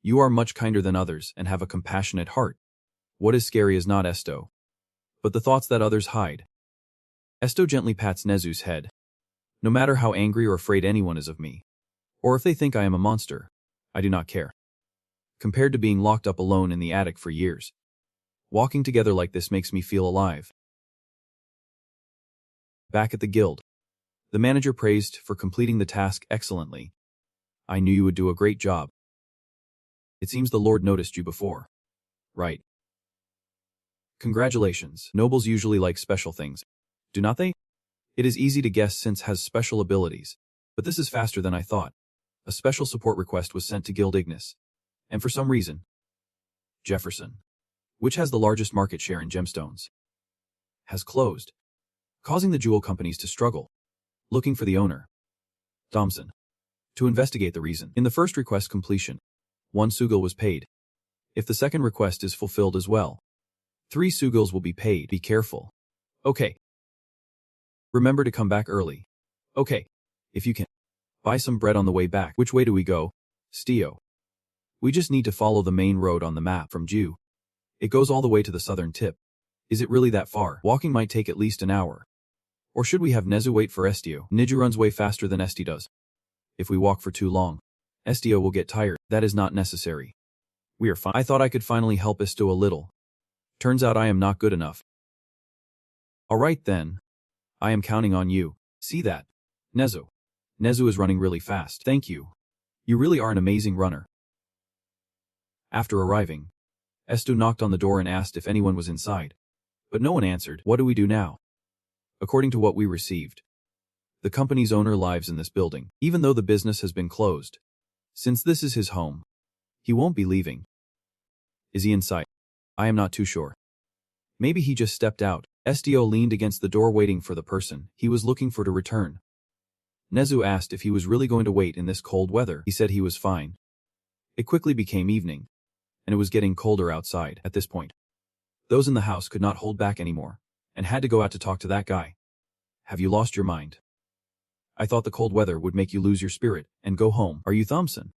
You are much kinder than others and have a compassionate heart. What is scary is not Estio, but the thoughts that others hide. Estio gently pats Nezu's head. No matter how angry or afraid anyone is of me, or if they think I am a monster, I do not care. Compared to being locked up alone in the attic for years, walking together like this makes me feel alive. Back at the guild, the manager praised for completing the task excellently. I knew you would do a great job. It seems the Lord noticed you before. Right. Congratulations. Nobles usually like special things, do not they? It is easy to guess since has special abilities, but this is faster than I thought. A special support request was sent to Guild Ignis, and for some reason, Jefferson, which has the largest market share in gemstones, has closed, causing the jewel companies to struggle, looking for the owner, Thompson, to investigate the reason. In the first request completion, 1 sugil was paid. If the second request is fulfilled as well, 3 sugils will be paid. Be careful. Okay. Remember to come back early. Okay. If you can. Buy some bread on the way back. Which way do we go? Estio. We just need to follow the main road on the map from Jew. It goes all the way to the southern tip. Is it really that far? Walking might take at least an hour. Or should we have Nezu wait for Estio? Nezu runs way faster than Estio does. If we walk for too long, Estio will get tired. That is not necessary. We are fine. I thought I could finally help Estio a little. Turns out I am not good enough. Alright then. I am counting on you. See that? Nezu. Nezu is running really fast. Thank you. You really are an amazing runner. After arriving, Estio knocked on the door and asked if anyone was inside. But no one answered. What do we do now? According to what we received, the company's owner lives in this building, even though the business has been closed. Since this is his home, he won't be leaving. Is he inside? I am not too sure. Maybe he just stepped out. Estio leaned against the door waiting for the person he was looking for to return. Nezu asked if he was really going to wait in this cold weather. He said he was fine. It quickly became evening, and it was getting colder outside at this point. Those in the house could not hold back anymore, and had to go out to talk to that guy. Have you lost your mind? I thought the cold weather would make you lose your spirit and go home. Are you Thompson,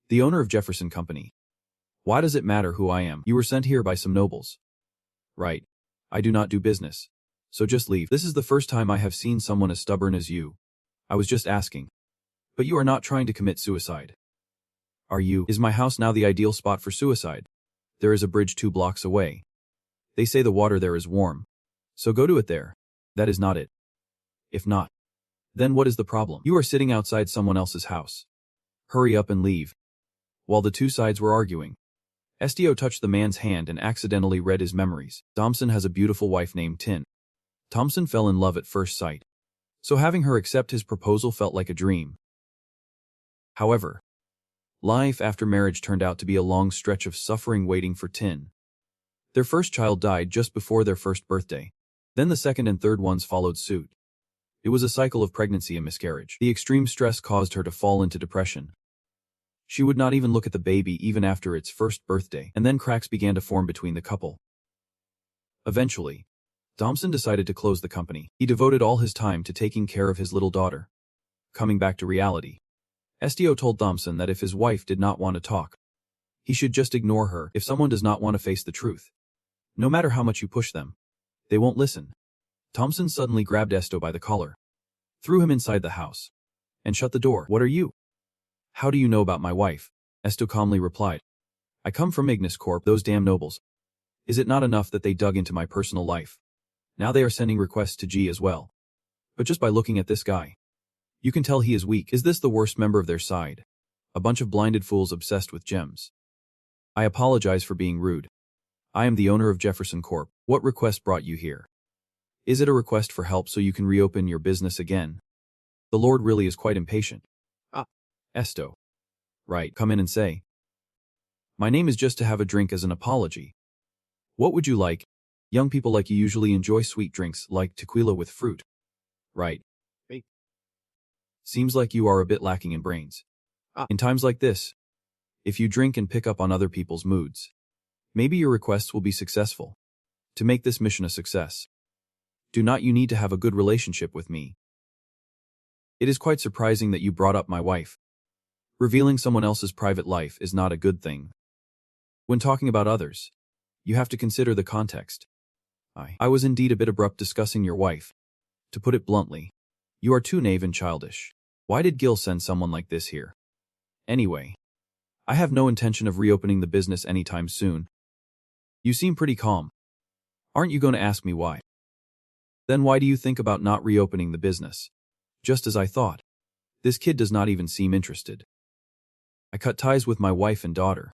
the owner of Jefferson Company? Why does it matter who I am? You were sent here by some nobles. Right. I do not do business. So just leave. This is the first time I have seen someone as stubborn as you. I was just asking. But you are not trying to commit suicide. Are you? Is my house now the ideal spot for suicide? There is a bridge 2 blocks away. They say the water there is warm. So go to it there. That is not it. If not, then what is the problem? You are sitting outside someone else's house. Hurry up and leave. While the two sides were arguing, Estio touched the man's hand and accidentally read his memories. Thompson has a beautiful wife named Tin. Thompson fell in love at first sight, so having her accept his proposal felt like a dream. However, life after marriage turned out to be a long stretch of suffering waiting for Tin. Their first child died just before their first birthday. Then the second and third ones followed suit. It was a cycle of pregnancy and miscarriage. The extreme stress caused her to fall into depression. She would not even look at the baby even after its first birthday, and then cracks began to form between the couple. Eventually, Thompson decided to close the company. He devoted all his time to taking care of his little daughter. Coming back to reality, Estio told Thompson that if his wife did not want to talk, he should just ignore her. If someone does not want to face the truth, no matter how much you push them, they won't listen. Thompson suddenly grabbed Estio by the collar, threw him inside the house, and shut the door. What are you? How do you know about my wife? Estio calmly replied. I come from Ignis Corp, those damn nobles. Is it not enough that they dug into my personal life? Now they are sending requests to G as well. But just by looking at this guy, you can tell he is weak. Is this the worst member of their side? A bunch of blinded fools obsessed with gems. I apologize for being rude. I am the owner of Jefferson Corp. What request brought you here? Is it a request for help so you can reopen your business again? The Lord really is quite impatient. Estio. Right, come in and say. My name is just to have a drink as an apology. What would you like? Young people like you usually enjoy sweet drinks like tequila with fruit. Right. Seems like you are a bit lacking in brains. In times like this, if you drink and pick up on other people's moods, maybe your requests will be successful. To make this mission a success, do not you need to have a good relationship with me? It is quite surprising that you brought up my wife. Revealing someone else's private life is not a good thing. When talking about others, you have to consider the context. I was indeed a bit abrupt discussing your wife. To put it bluntly, you are too naive and childish. Why did Gil send someone like this here? Anyway, I have no intention of reopening the business anytime soon. You seem pretty calm. Aren't you going to ask me why? Then why do you think about not reopening the business? Just as I thought. This kid does not even seem interested. I cut ties with my wife and daughter.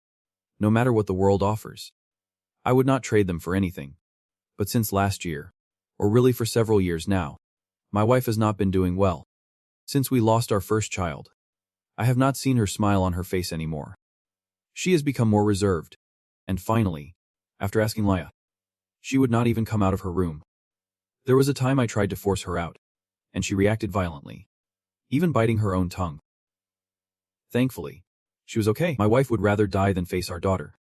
No matter what the world offers, I would not trade them for anything. But since last year, or really for several years now, my wife has not been doing well. Since we lost our first child, I have not seen her smile on her face anymore. She has become more reserved. And finally, after asking Laya, she would not even come out of her room. There was a time I tried to force her out, and she reacted violently, even biting her own tongue. Thankfully, she was okay. My wife would rather die than face our daughter.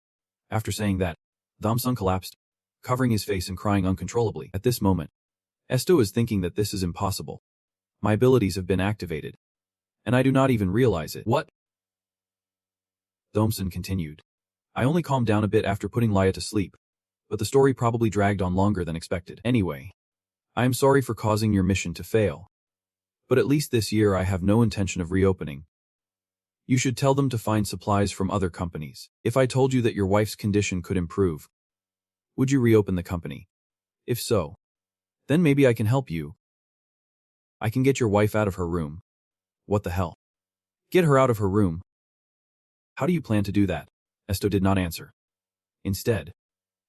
After saying that, Thompson collapsed, covering his face and crying uncontrollably. At this moment, Estio is thinking that this is impossible. My abilities have been activated, and I do not even realize it. What? Thompson continued. I only calmed down a bit after putting Laya to sleep, but the story probably dragged on longer than expected. Anyway, I am sorry for causing your mission to fail. But at least this year I have no intention of reopening. You should tell them to find supplies from other companies. If I told you that your wife's condition could improve, would you reopen the company? If so, then maybe I can help you. I can get your wife out of her room. What the hell? Get her out of her room? How do you plan to do that? Estio did not answer. Instead,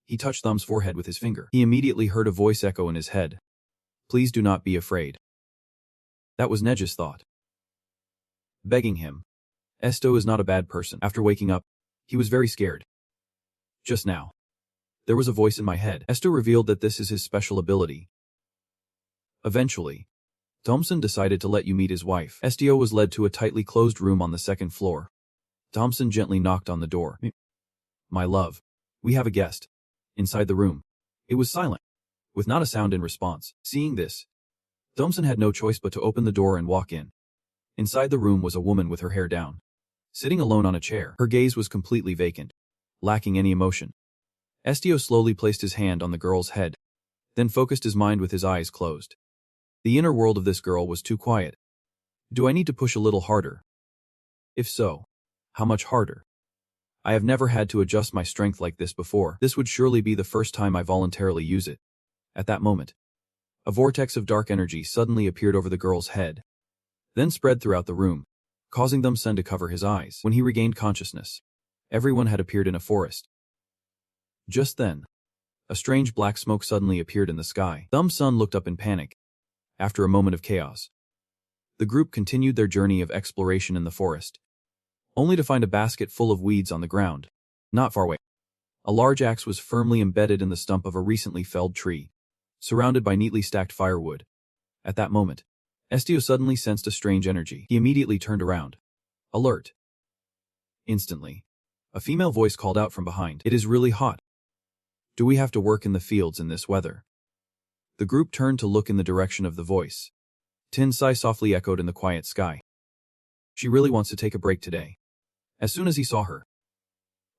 he touched Thumb's forehead with his finger. He immediately heard a voice echo in his head. Please do not be afraid. That was Neju's thought. Begging him. Estio is not a bad person. After waking up, he was very scared. Just now. There was a voice in my head. Estio revealed that this is his special ability. Eventually, Thompson decided to let you meet his wife. Estio was led to a tightly closed room on the second floor. Thompson gently knocked on the door. My love, we have a guest. Inside the room. It was silent, with not a sound in response. Seeing this, Thompson had no choice but to open the door and walk in. Inside the room was a woman with her hair down, sitting alone on a chair. Her gaze was completely vacant, lacking any emotion. Estio slowly placed his hand on the girl's head, then focused his mind with his eyes closed. The inner world of this girl was too quiet. Do I need to push a little harder? If so, how much harder? I have never had to adjust my strength like this before. This would surely be the first time I voluntarily use it. At that moment, a vortex of dark energy suddenly appeared over the girl's head, then spread throughout the room, causing Thompson to cover his eyes. When he regained consciousness, everyone had appeared in a forest. Just then, a strange black smoke suddenly appeared in the sky. Thompson looked up in panic. After a moment of chaos, the group continued their journey of exploration in the forest, only to find a basket full of weeds on the ground. Not far away, a large axe was firmly embedded in the stump of a recently felled tree, surrounded by neatly stacked firewood. At that moment, Estio suddenly sensed a strange energy. He immediately turned around. Alert! Instantly, a female voice called out from behind. It is really hot. Do we have to work in the fields in this weather? The group turned to look in the direction of the voice. Tin's sigh softly echoed in the quiet sky. She really wants to take a break today. As soon as he saw her,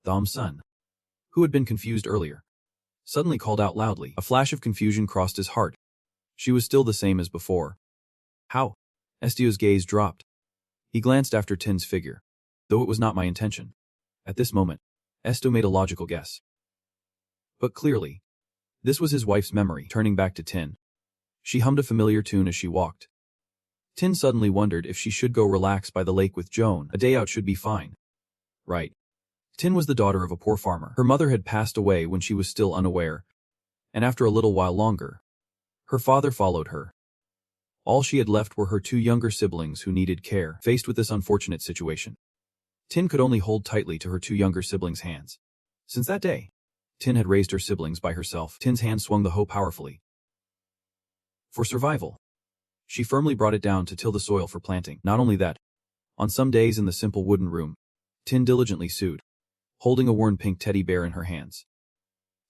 Thompson, who had been confused earlier, suddenly called out loudly. A flash of confusion crossed his heart. She was still the same as before. How? Estio's gaze dropped. He glanced after Tin's figure, though it was not my intention. At this moment, Estio made a logical guess. But clearly, this was his wife's memory. Turning back to Tin, she hummed a familiar tune as she walked. Tin suddenly wondered if she should go relax by the lake with Joan. A day out should be fine. Right. Tin was the daughter of a poor farmer. Her mother had passed away when she was still unaware, and after a little while longer, her father followed her. All she had left were her two younger siblings who needed care. Faced with this unfortunate situation, Tin could only hold tightly to her two younger siblings' hands. Since that day, Tin had raised her siblings by herself. Tin's hand swung the hoe powerfully. For survival, she firmly brought it down to till the soil for planting. Not only that, on some days in the simple wooden room, Tin diligently sewed, holding a worn pink teddy bear in her hands.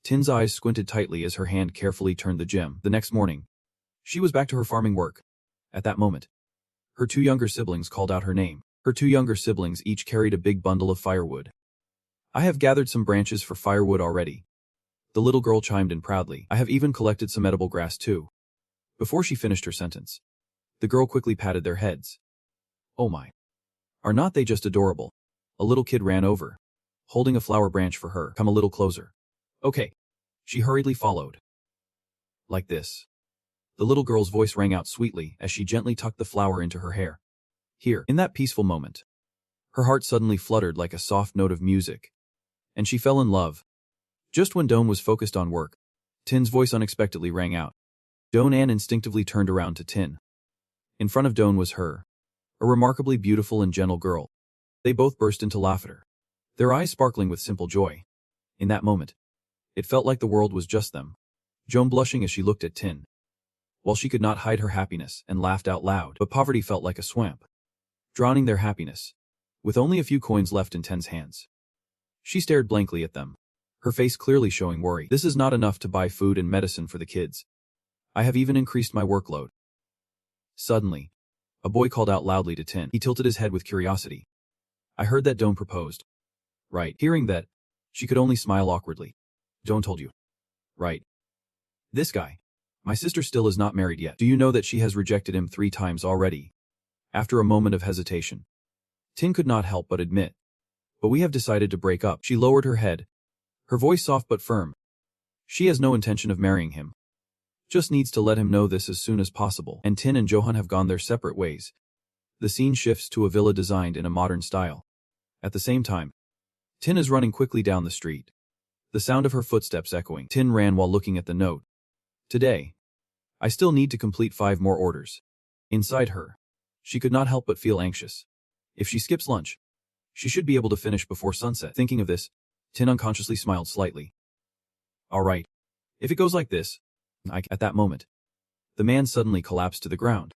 Tin's eyes squinted tightly as her hand carefully turned the gem. The next morning, she was back to her farming work. At that moment, her two younger siblings called out her name. Her two younger siblings each carried a big bundle of firewood. I have gathered some branches for firewood already. The little girl chimed in proudly. I have even collected some edible grass too. Before she finished her sentence, the girl quickly patted their heads. Oh my. Are not they just adorable? A little kid ran over, holding a flower branch for her. Come a little closer. Okay. She hurriedly followed. Like this. The little girl's voice rang out sweetly as she gently tucked the flower into her hair. Here, in that peaceful moment, her heart suddenly fluttered like a soft note of music, and she fell in love. Just when Doan was focused on work, Tin's voice unexpectedly rang out. Doan instinctively turned around to Tin. In front of Doan was her, a remarkably beautiful and gentle girl. They both burst into laughter, their eyes sparkling with simple joy. In that moment, it felt like the world was just them. Joan blushing as she looked at Tin, while she could not hide her happiness and laughed out loud. But poverty felt like a swamp, drowning their happiness, with only a few coins left in Tin's hands. She stared blankly at them, her face clearly showing worry. This is not enough to buy food and medicine for the kids. I have even increased my workload. Suddenly, a boy called out loudly to Tin. He tilted his head with curiosity. I heard that Doan proposed. Right. Hearing that, she could only smile awkwardly. Doan told you. Right. This guy. My sister still is not married yet. Do you know that she has rejected him 3 times already? After a moment of hesitation, Tin could not help but admit. But we have decided to break up. She lowered her head, her voice soft but firm. She has no intention of marrying him. Just needs to let him know this as soon as possible. And Tin and Johan have gone their separate ways. The scene shifts to a villa designed in a modern style. At the same time, Tin is running quickly down the street, the sound of her footsteps echoing. Tin ran while looking at the note. Today, I still need to complete 5 more orders. Inside her, she could not help but feel anxious. If she skips lunch, she should be able to finish before sunset. Thinking of this, Tin unconsciously smiled slightly. All right. If it goes like this, At that moment, the man suddenly collapsed to the ground.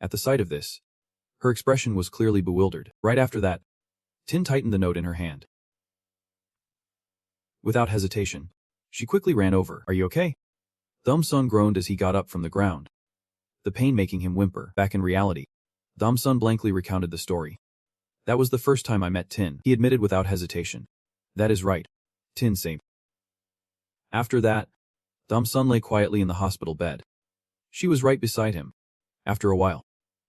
At the sight of this, her expression was clearly bewildered. Right after that, Tin tightened the note in her hand. Without hesitation, she quickly ran over. Are you okay? Thumb-sun groaned as he got up from the ground, the pain making him whimper. Back in reality, Thumb-sun blankly recounted the story. That was the first time I met Tin, he admitted without hesitation. That is right. Tin said. After that, Thumb-sun lay quietly in the hospital bed. She was right beside him. After a while,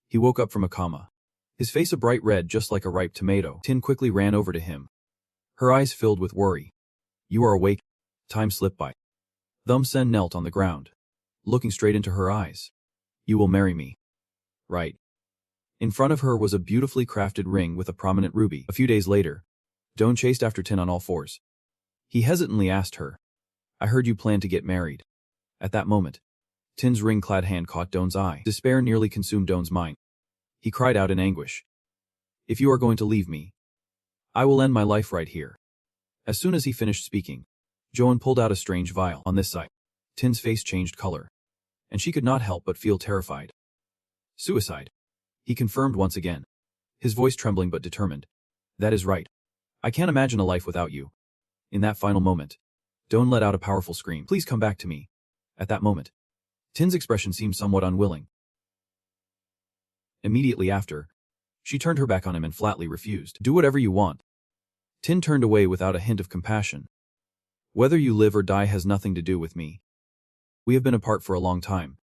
he woke up from a coma, his face a bright red just like a ripe tomato. Tin quickly ran over to him, her eyes filled with worry. You are awake. Time slipped by. Thumb-sun knelt on the ground, looking straight into her eyes. You will marry me. Right. In front of her was a beautifully crafted ring with a prominent ruby. A few days later, Don chased after Tin on all fours. He hesitantly asked her, I heard you plan to get married. At that moment, Tin's ring-clad hand caught Don's eye. Despair nearly consumed Don's mind. He cried out in anguish. If you are going to leave me, I will end my life right here. As soon as he finished speaking, Joan pulled out a strange vial. On this side, Tin's face changed color, and she could not help but feel terrified. Suicide. He confirmed once again, his voice trembling but determined. That is right. I can't imagine a life without you. In that final moment, Don let out a powerful scream. Please come back to me. At that moment, Tin's expression seemed somewhat unwilling. Immediately after, she turned her back on him and flatly refused. Do whatever you want. Tin turned away without a hint of compassion. Whether you live or die has nothing to do with me. We have been apart for a long time.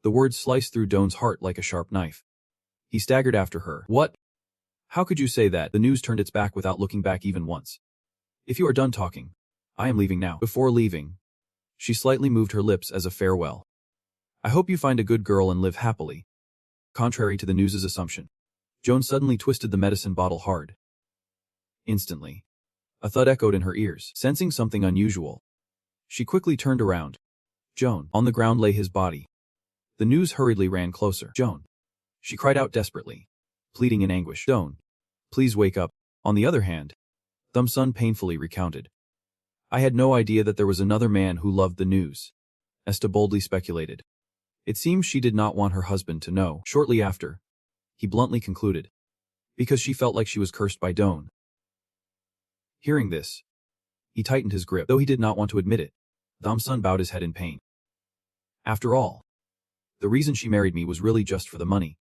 The words sliced through Don's heart like a sharp knife. He staggered after her. What? How could you say that? The news turned its back without looking back even once. If you are done talking, I am leaving now. Before leaving, she slightly moved her lips as a farewell. I hope you find a good girl and live happily. Contrary to the news's assumption, Joan suddenly twisted the medicine bottle hard. Instantly, a thud echoed in her ears. Sensing something unusual, she quickly turned around. Joan. On the ground lay his body. The news hurriedly ran closer. Joan. She cried out desperately, pleading in anguish. Joan, please wake up. On the other hand, Thumb-sun painfully recounted. I had no idea that there was another man who loved the news. Estio boldly speculated. It seems she did not want her husband to know. Shortly after, he bluntly concluded. Because she felt like she was cursed by Don. Hearing this, he tightened his grip. Though he did not want to admit it, Thumb-sun bowed his head in pain. After all, the reason she married me was really just for the money.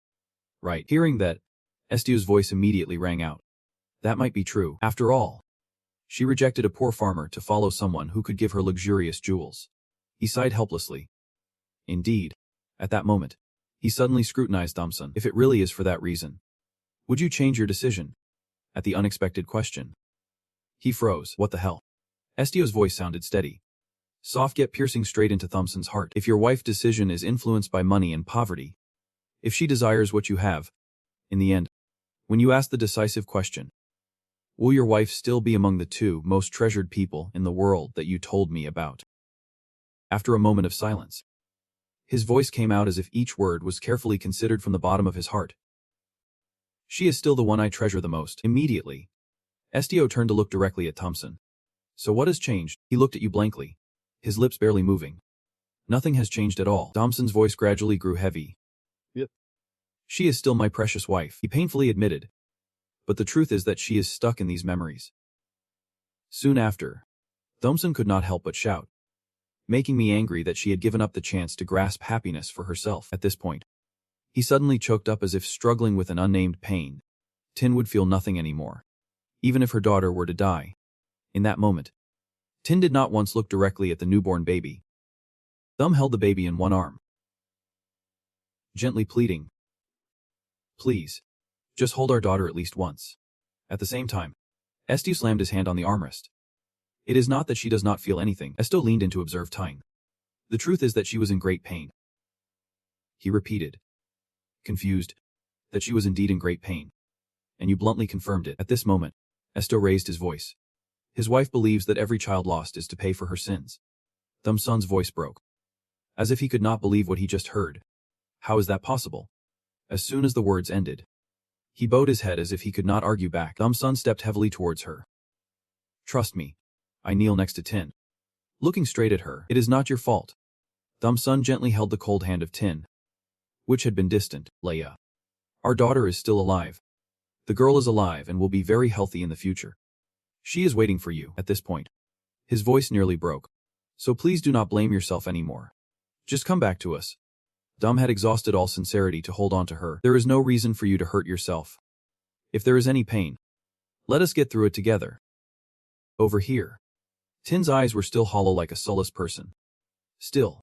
Right. Hearing that, Estio's voice immediately rang out. That might be true. After all, she rejected a poor farmer to follow someone who could give her luxurious jewels. He sighed helplessly. Indeed. At that moment, he suddenly scrutinized Thumb-sun. If it really is for that reason, would you change your decision? At the unexpected question, he froze. What the hell? Estio's voice sounded steady, soft yet piercing straight into Thumb-sun's heart. If your wife's decision is influenced by money and poverty, if she desires what you have, in the end, when you ask the decisive question, will your wife still be among the 2 most treasured people in the world that you told me about? After a moment of silence, his voice came out as if each word was carefully considered from the bottom of his heart. She is still the one I treasure the most. Immediately, Estio turned to look directly at Thumb-sun. So what has changed? He looked at you blankly, his lips barely moving. Nothing has changed at all. Thumb-sun's voice gradually grew heavy. Yep. She is still my precious wife, he painfully admitted. But the truth is that she is stuck in these memories. Soon after, Thumb-sun could not help but shout, making me angry that she had given up the chance to grasp happiness for herself. At this point, he suddenly choked up as if struggling with an unnamed pain. Tin would feel nothing anymore, even if her daughter were to die. In that moment, Tin did not once look directly at the newborn baby. Thumb held the baby in one arm, gently pleading, please, just hold our daughter at least once. At the same time, Estio slammed his hand on the armrest. It is not that she does not feel anything. Estio leaned in to observe Tyne. The truth is that she was in great pain. He repeated, confused, that she was indeed in great pain. And you bluntly confirmed it. At this moment, Estio raised his voice. His wife believes that every child lost is to pay for her sins. Thumb-sun's voice broke. as if he could not believe what he just heard. How is that possible? As soon as the words ended, he bowed his head as if he could not argue back. Sun stepped heavily towards her. Trust me. I kneel next to Tin. Looking straight at her, it is not your fault. Sun gently held the cold hand of Tin, which had been distant. Leia. Our daughter is still alive. The girl is alive and will be very healthy in the future. She is waiting for you. At this point, his voice nearly broke. So please do not blame yourself anymore. Just come back to us. Had exhausted all sincerity to hold on to her. There is no reason for you to hurt yourself. If there is any pain, let us get through it together. Over here. Tin's eyes were still hollow like a soulless person. Still,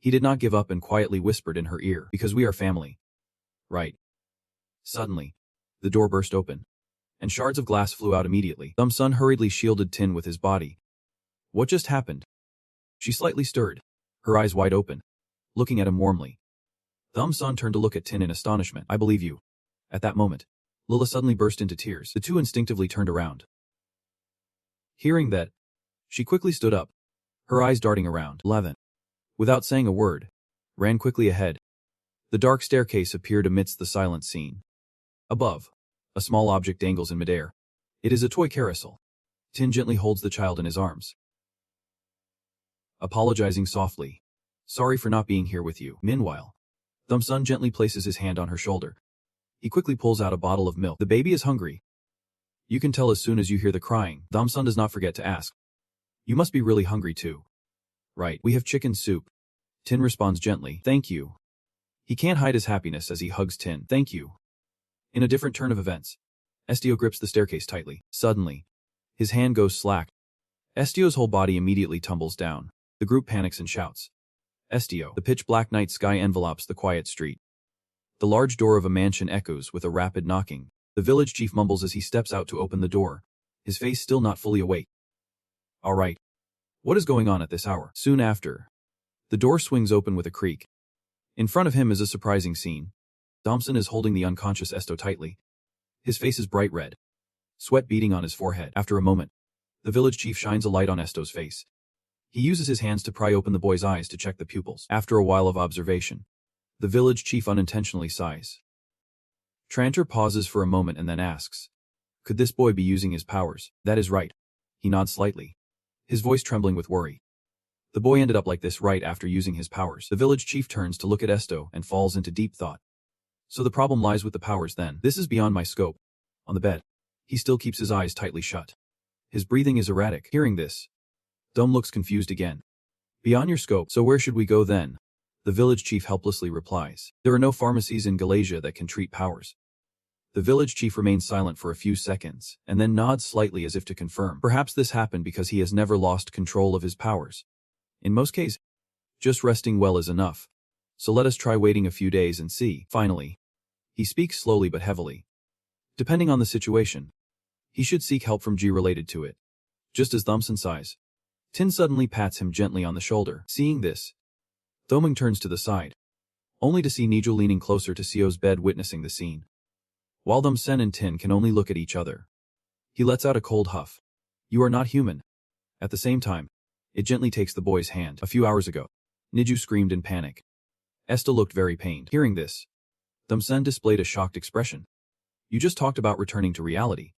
he did not give up and quietly whispered in her ear, because we are family. Right. Suddenly, the door burst open, and shards of glass flew out immediately. Sun hurriedly shielded Tin with his body. What just happened? She slightly stirred, her eyes wide open, looking at him warmly. Sun turned to look at Tin in astonishment. I believe you. At that moment, Lila suddenly burst into tears. The two instinctively turned around. Hearing that, she quickly stood up, her eyes darting around. 11. Without saying a word, ran quickly ahead. The dark staircase appeared amidst the silent scene. Above, a small object dangles in midair. It is a toy carousel. Tin gently holds the child in his arms, apologizing softly. Sorry for not being here with you. Meanwhile, Sun gently places his hand on her shoulder. He quickly pulls out a bottle of milk. The baby is hungry. You can tell as soon as you hear the crying. Sun does not forget to ask. You must be really hungry too. Right, we have chicken soup. Tin responds gently. Thank you. He can't hide his happiness as he hugs Tin. Thank you. In a different turn of events, Estio grips the staircase tightly. Suddenly, his hand goes slack. Estio's whole body immediately tumbles down. The group panics and shouts. Estio. The pitch-black night sky envelopes the quiet street. The large door of a mansion echoes with a rapid knocking. The village chief mumbles as he steps out to open the door, his face still not fully awake. All right. What is going on at this hour? Soon after, the door swings open with a creak. In front of him is a surprising scene. Sun is holding the unconscious Estio tightly. His face is bright red, sweat beading on his forehead. After a moment, the village chief shines a light on Estio's face. He uses his hands to pry open the boy's eyes to check the pupils. After a while of observation, the village chief unintentionally sighs. Tranter pauses for a moment and then asks, could this boy be using his powers? That is right. He nods slightly, his voice trembling with worry. The boy ended up like this right after using his powers. The village chief turns to look at Estio and falls into deep thought. So the problem lies with the powers then. This is beyond my scope. On the bed, he still keeps his eyes tightly shut. His breathing is erratic. Hearing this, Dome looks confused again. Beyond your scope, so where should we go then? The village chief helplessly replies. There are no pharmacies in Galatia that can treat powers. The village chief remains silent for a few seconds, and then nods slightly as if to confirm. Perhaps this happened because he has never lost control of his powers. In most cases, just resting well is enough. So let us try waiting a few days and see. Finally, he speaks slowly but heavily. Depending on the situation, he should seek help from G related to it. Just as Sun sighs, Tin suddenly pats him gently on the shoulder. Seeing this, Thoming turns to the side, only to see Nezu leaning closer to Sio's bed witnessing the scene. While Sen and Tin can only look at each other, he lets out a cold huff. You are not human. At the same time, it gently takes the boy's hand. A few hours ago, Nezu screamed in panic. Estio looked very pained. Hearing this, Sen displayed a shocked expression. You just talked about returning to reality.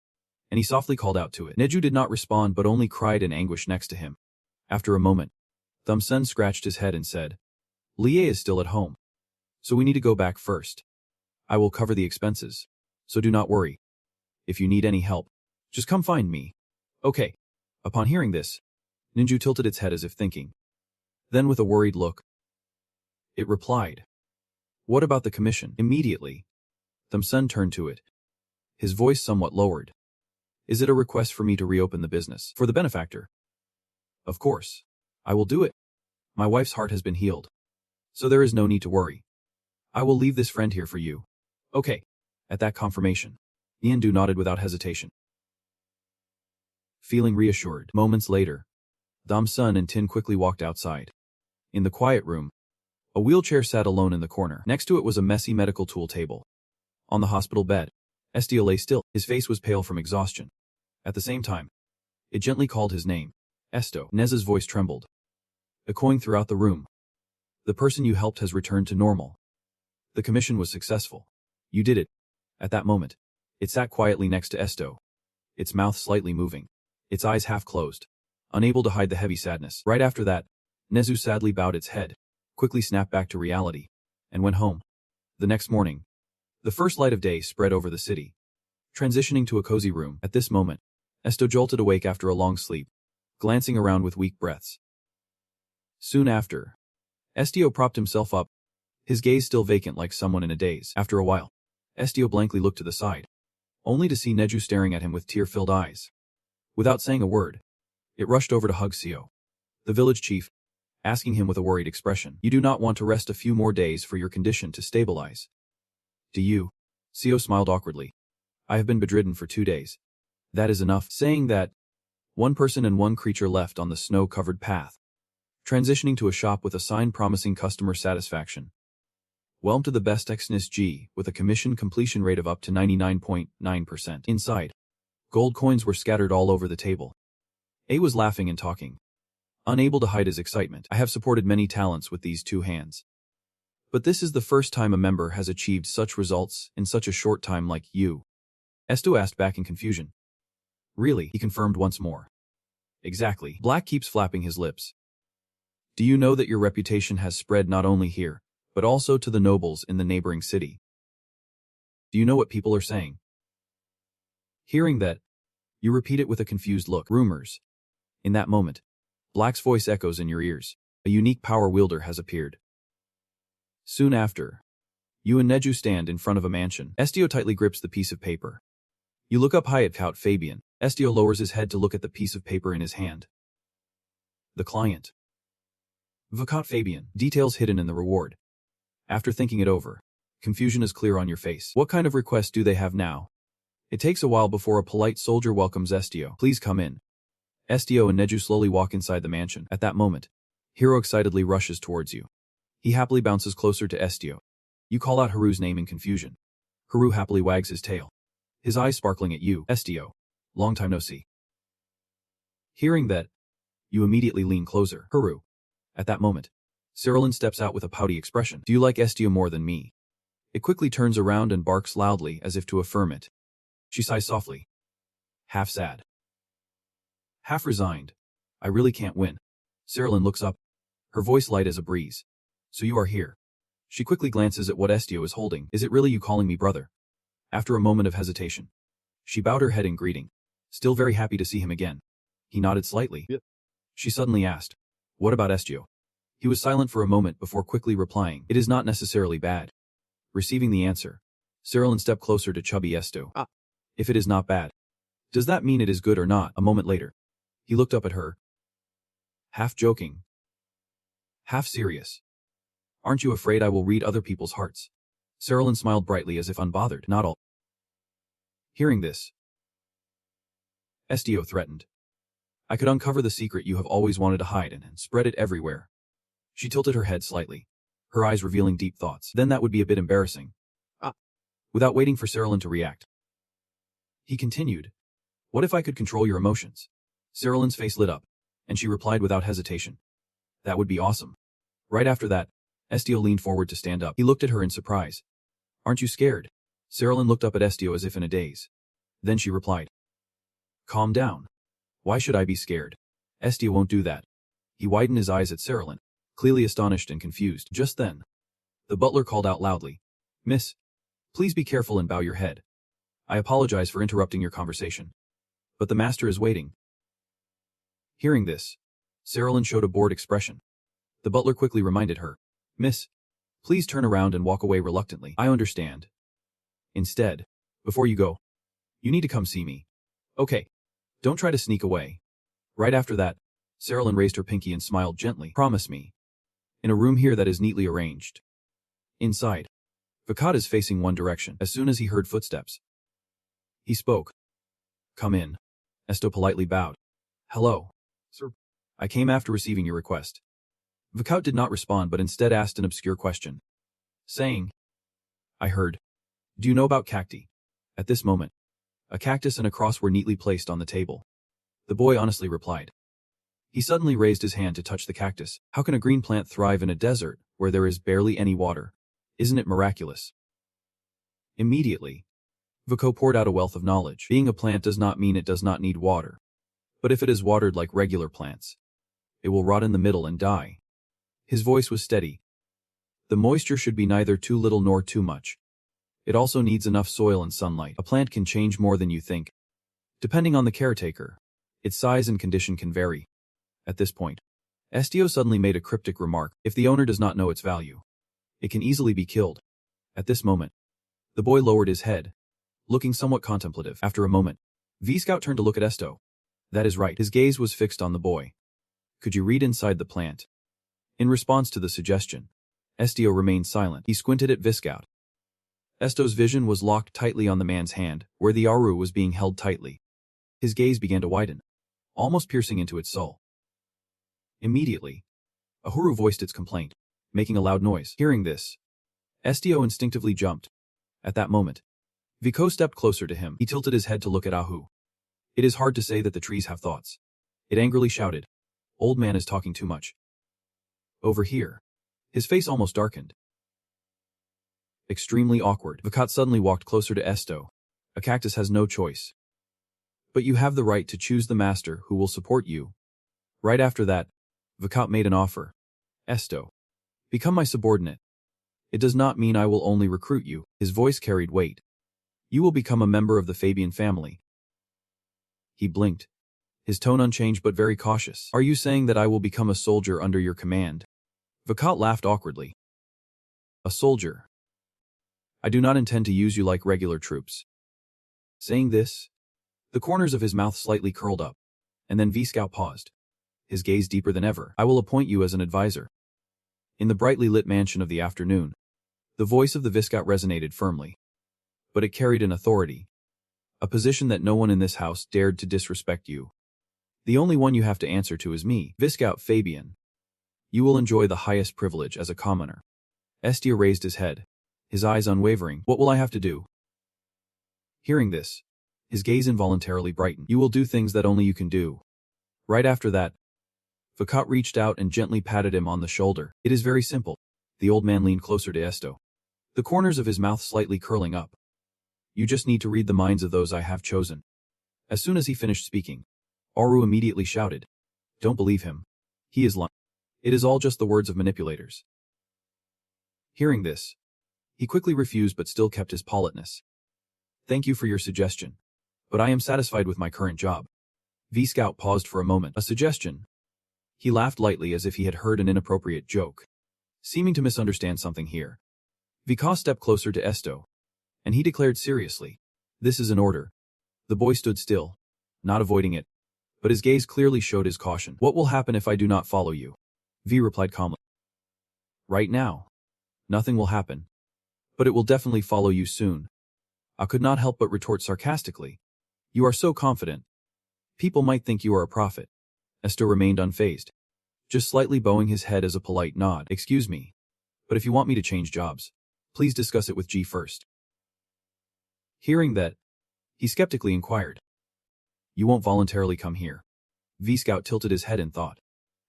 And he softly called out to it. Nezu did not respond but only cried in anguish next to him. After a moment, Sen scratched his head and said, Lie is still at home. So we need to go back first. I will cover the expenses. So do not worry. If you need any help, just come find me. Okay. Upon hearing this, Nezu tilted its head as if thinking. Then with a worried look, it replied. What about the commission? Immediately, Sen turned to it, his voice somewhat lowered. Is it a request for me to reopen the business? For the benefactor? Of course. I will do it. My wife's heart has been healed. So there is no need to worry. I will leave this friend here for you. Okay. At that confirmation, Iandu nodded without hesitation. Feeling reassured, moments later, Sun and Tin quickly walked outside. In the quiet room, a wheelchair sat alone in the corner. Next to it was a messy medical tool table. On the hospital bed, Estio lay still. His face was pale from exhaustion. At the same time, it gently called his name. Estio. Nezu's voice trembled, echoing throughout the room. The person you helped has returned to normal. The commission was successful. You did it. At that moment, it sat quietly next to Estio, its mouth slightly moving, its eyes half closed, unable to hide the heavy sadness. Right after that, Nezu sadly bowed its head, quickly snapped back to reality, and went home. The next morning, the first light of day spread over the city. Transitioning to a cozy room, at this moment, Estio jolted awake after a long sleep, glancing around with weak breaths. Soon after, Estio propped himself up, his gaze still vacant like someone in a daze. After a while, Estio blankly looked to the side, only to see Nezu staring at him with tear-filled eyes. Without saying a word, it rushed over to hug Sio, the village chief, asking him with a worried expression, "You do not want to rest a few more days for your condition to stabilize, do you?" Sio smiled awkwardly. "I have been bedridden for 2 days. That is enough." Saying that, one person and one creature left on the snow-covered path, transitioning to a shop with a sign promising customer satisfaction. Welcome to the best Ignis G, with a commission completion rate of up to 99.9%. Inside, gold coins were scattered all over the table. A was laughing and talking, unable to hide his excitement. "I have supported many talents with these 2 hands. But this is the first time a member has achieved such results in such a short time like you." Estio asked back in confusion. "Really?" he confirmed once more. "Exactly." Black keeps flapping his lips. "Do you know that your reputation has spread not only here, but also to the nobles in the neighboring city? Do you know what people are saying?" Hearing that, you repeat it with a confused look. "Rumors." In that moment, Black's voice echoes in your ears. A unique power wielder has appeared. Soon after, you and Nezu stand in front of a mansion. Estio tightly grips the piece of paper. You look up high at Count Fabian. Estio lowers his head to look at the piece of paper in his hand. The client. Count Fabian. Details hidden in the reward. After thinking it over, confusion is clear on your face. What kind of request do they have now? It takes a while before a polite soldier welcomes Estio. "Please come in." Estio and Nezu slowly walk inside the mansion. At that moment, Hiro excitedly rushes towards you. He happily bounces closer to Estio. You call out Haru's name in confusion. Haru happily wags his tail, his eyes sparkling at you. "Estio, long time no see." Hearing that, you immediately lean closer. "Haru." At that moment, Cerulean steps out with a pouty expression. "Do you like Estio more than me?" It quickly turns around and barks loudly as if to affirm it. She sighs softly, half sad, half resigned. "I really can't win." Cerulean looks up, her voice light as a breeze. "So you are here." She quickly glances at what Estio is holding. "Is it really you calling me brother?" After a moment of hesitation, she bowed her head in greeting, still very happy to see him again. He nodded slightly. "Yep." She suddenly asked, "What about Estio?" He was silent for a moment before quickly replying, "It is not necessarily bad." Receiving the answer, Cerulean stepped closer to chubby Estio. "If it is not bad, does that mean it is good or not?" A moment later, he looked up at her, half joking, half serious. "Aren't you afraid I will read other people's hearts?" Cerulean smiled brightly as if unbothered. "Not all." Hearing this, Estio threatened, "I could uncover the secret you have always wanted to hide and spread it everywhere." She tilted her head slightly, her eyes revealing deep thoughts. "Then that would be a bit embarrassing." Without waiting for Cerulean to react, he continued, "What if I could control your emotions?" Cerulean's face lit up, and she replied without hesitation, "That would be awesome." Right after that, Estio leaned forward to stand up. He looked at her in surprise. "Aren't you scared?" Cerulean looked up at Estio as if in a daze. Then she replied, "Calm down. Why should I be scared? Estio won't do that." He widened his eyes at Cerulean, clearly astonished and confused. Just then, the butler called out loudly, "Miss, please be careful and bow your head. I apologize for interrupting your conversation, but the master is waiting." Hearing this, Cerulean showed a bored expression. The butler quickly reminded her, "Miss, please turn around and walk away reluctantly." "I understand. Instead, before you go, you need to come see me. Okay, don't try to sneak away." Right after that, Cerulean raised her pinky and smiled gently. "Promise me." In a room here that is neatly arranged. Inside, Vakat is facing one direction. As soon as he heard footsteps, he spoke. "Come in." Estio politely bowed. "Hello, sir. I came after receiving your request." Vakat did not respond but instead asked an obscure question, saying, "I heard. Do you know about cacti?" At this moment, a cactus and a cross were neatly placed on the table. The boy honestly replied. He suddenly raised his hand to touch the cactus. "How can a green plant thrive in a desert where there is barely any water. Isn't it miraculous? Immediately, Vico poured out a wealth of knowledge. Being a plant does not mean it does not need water. But if it is watered like regular plants, it will rot in the middle and die. His voice was steady. The moisture should be neither too little nor too much. It also needs enough soil and sunlight. A plant can change more than you think. Depending on the caretaker, its size and condition can vary. At this point, Estio suddenly made a cryptic remark. If the owner does not know its value, it can easily be killed. At this moment, the boy lowered his head, looking somewhat contemplative. After a moment, V-Scout turned to look at Estio. That is right. His gaze was fixed on the boy. Could you read inside the plant? In response to the suggestion, Estio remained silent. He squinted at V-Scout. Estio's vision was locked tightly on the man's hand, where the Aru was being held tightly. His gaze began to widen, almost piercing into its soul. Immediately, Ahuru voiced its complaint, making a loud noise. Hearing this, Estio instinctively jumped. At that moment, Vico stepped closer to him. He tilted his head to look at Ahu. It is hard to say that the trees have thoughts. It angrily shouted. Old man is talking too much. Over here. His face almost darkened. Extremely awkward. Vicat suddenly walked closer to Estio. A cactus has no choice. But you have the right to choose the master who will support you. Right after that, Vicat made an offer. Estio, become my subordinate. It does not mean I will only recruit you. His voice carried weight. You will become a member of the Fabian family. He blinked, his tone unchanged but very cautious. Are you saying that I will become a soldier under your command? Vicat laughed awkwardly. A soldier. I do not intend to use you like regular troops. Saying this, the corners of his mouth slightly curled up, and then V-Scout paused, his gaze deeper than ever. I will appoint you as an advisor. In the brightly lit mansion of the afternoon, the voice of the Viscout resonated firmly. But it carried an authority. A position that no one in this house dared to disrespect you. The only one you have to answer to is me, Viscout Fabian. You will enjoy the highest privilege as a commoner. Estio raised his head, his eyes unwavering. What will I have to do? Hearing this, his gaze involuntarily brightened. You will do things that only you can do. Right after that, Vicat reached out and gently patted him on the shoulder. It is very simple. The old man leaned closer to Estio, the corners of his mouth slightly curling up. You just need to read the minds of those I have chosen. As soon as he finished speaking, Aru immediately shouted. Don't believe him. He is lying. It is all just the words of manipulators. Hearing this, he quickly refused but still kept his politeness. Thank you for your suggestion, but I am satisfied with my current job. V-Scout paused for a moment. A suggestion? He laughed lightly as if he had heard an inappropriate joke, seeming to misunderstand something here. Vicat stepped closer to Estio, and he declared seriously, this is an order. The boy stood still, not avoiding it, but his gaze clearly showed his caution. What will happen if I do not follow you? V replied calmly. Right now, nothing will happen, but it will definitely follow you soon. I could not help but retort sarcastically. You are so confident. People might think you are a prophet. Estio remained unfazed, just slightly bowing his head as a polite nod. Excuse me, but if you want me to change jobs, please discuss it with G first. Hearing that, he skeptically inquired. You won't voluntarily come here. V-Scout tilted his head in thought.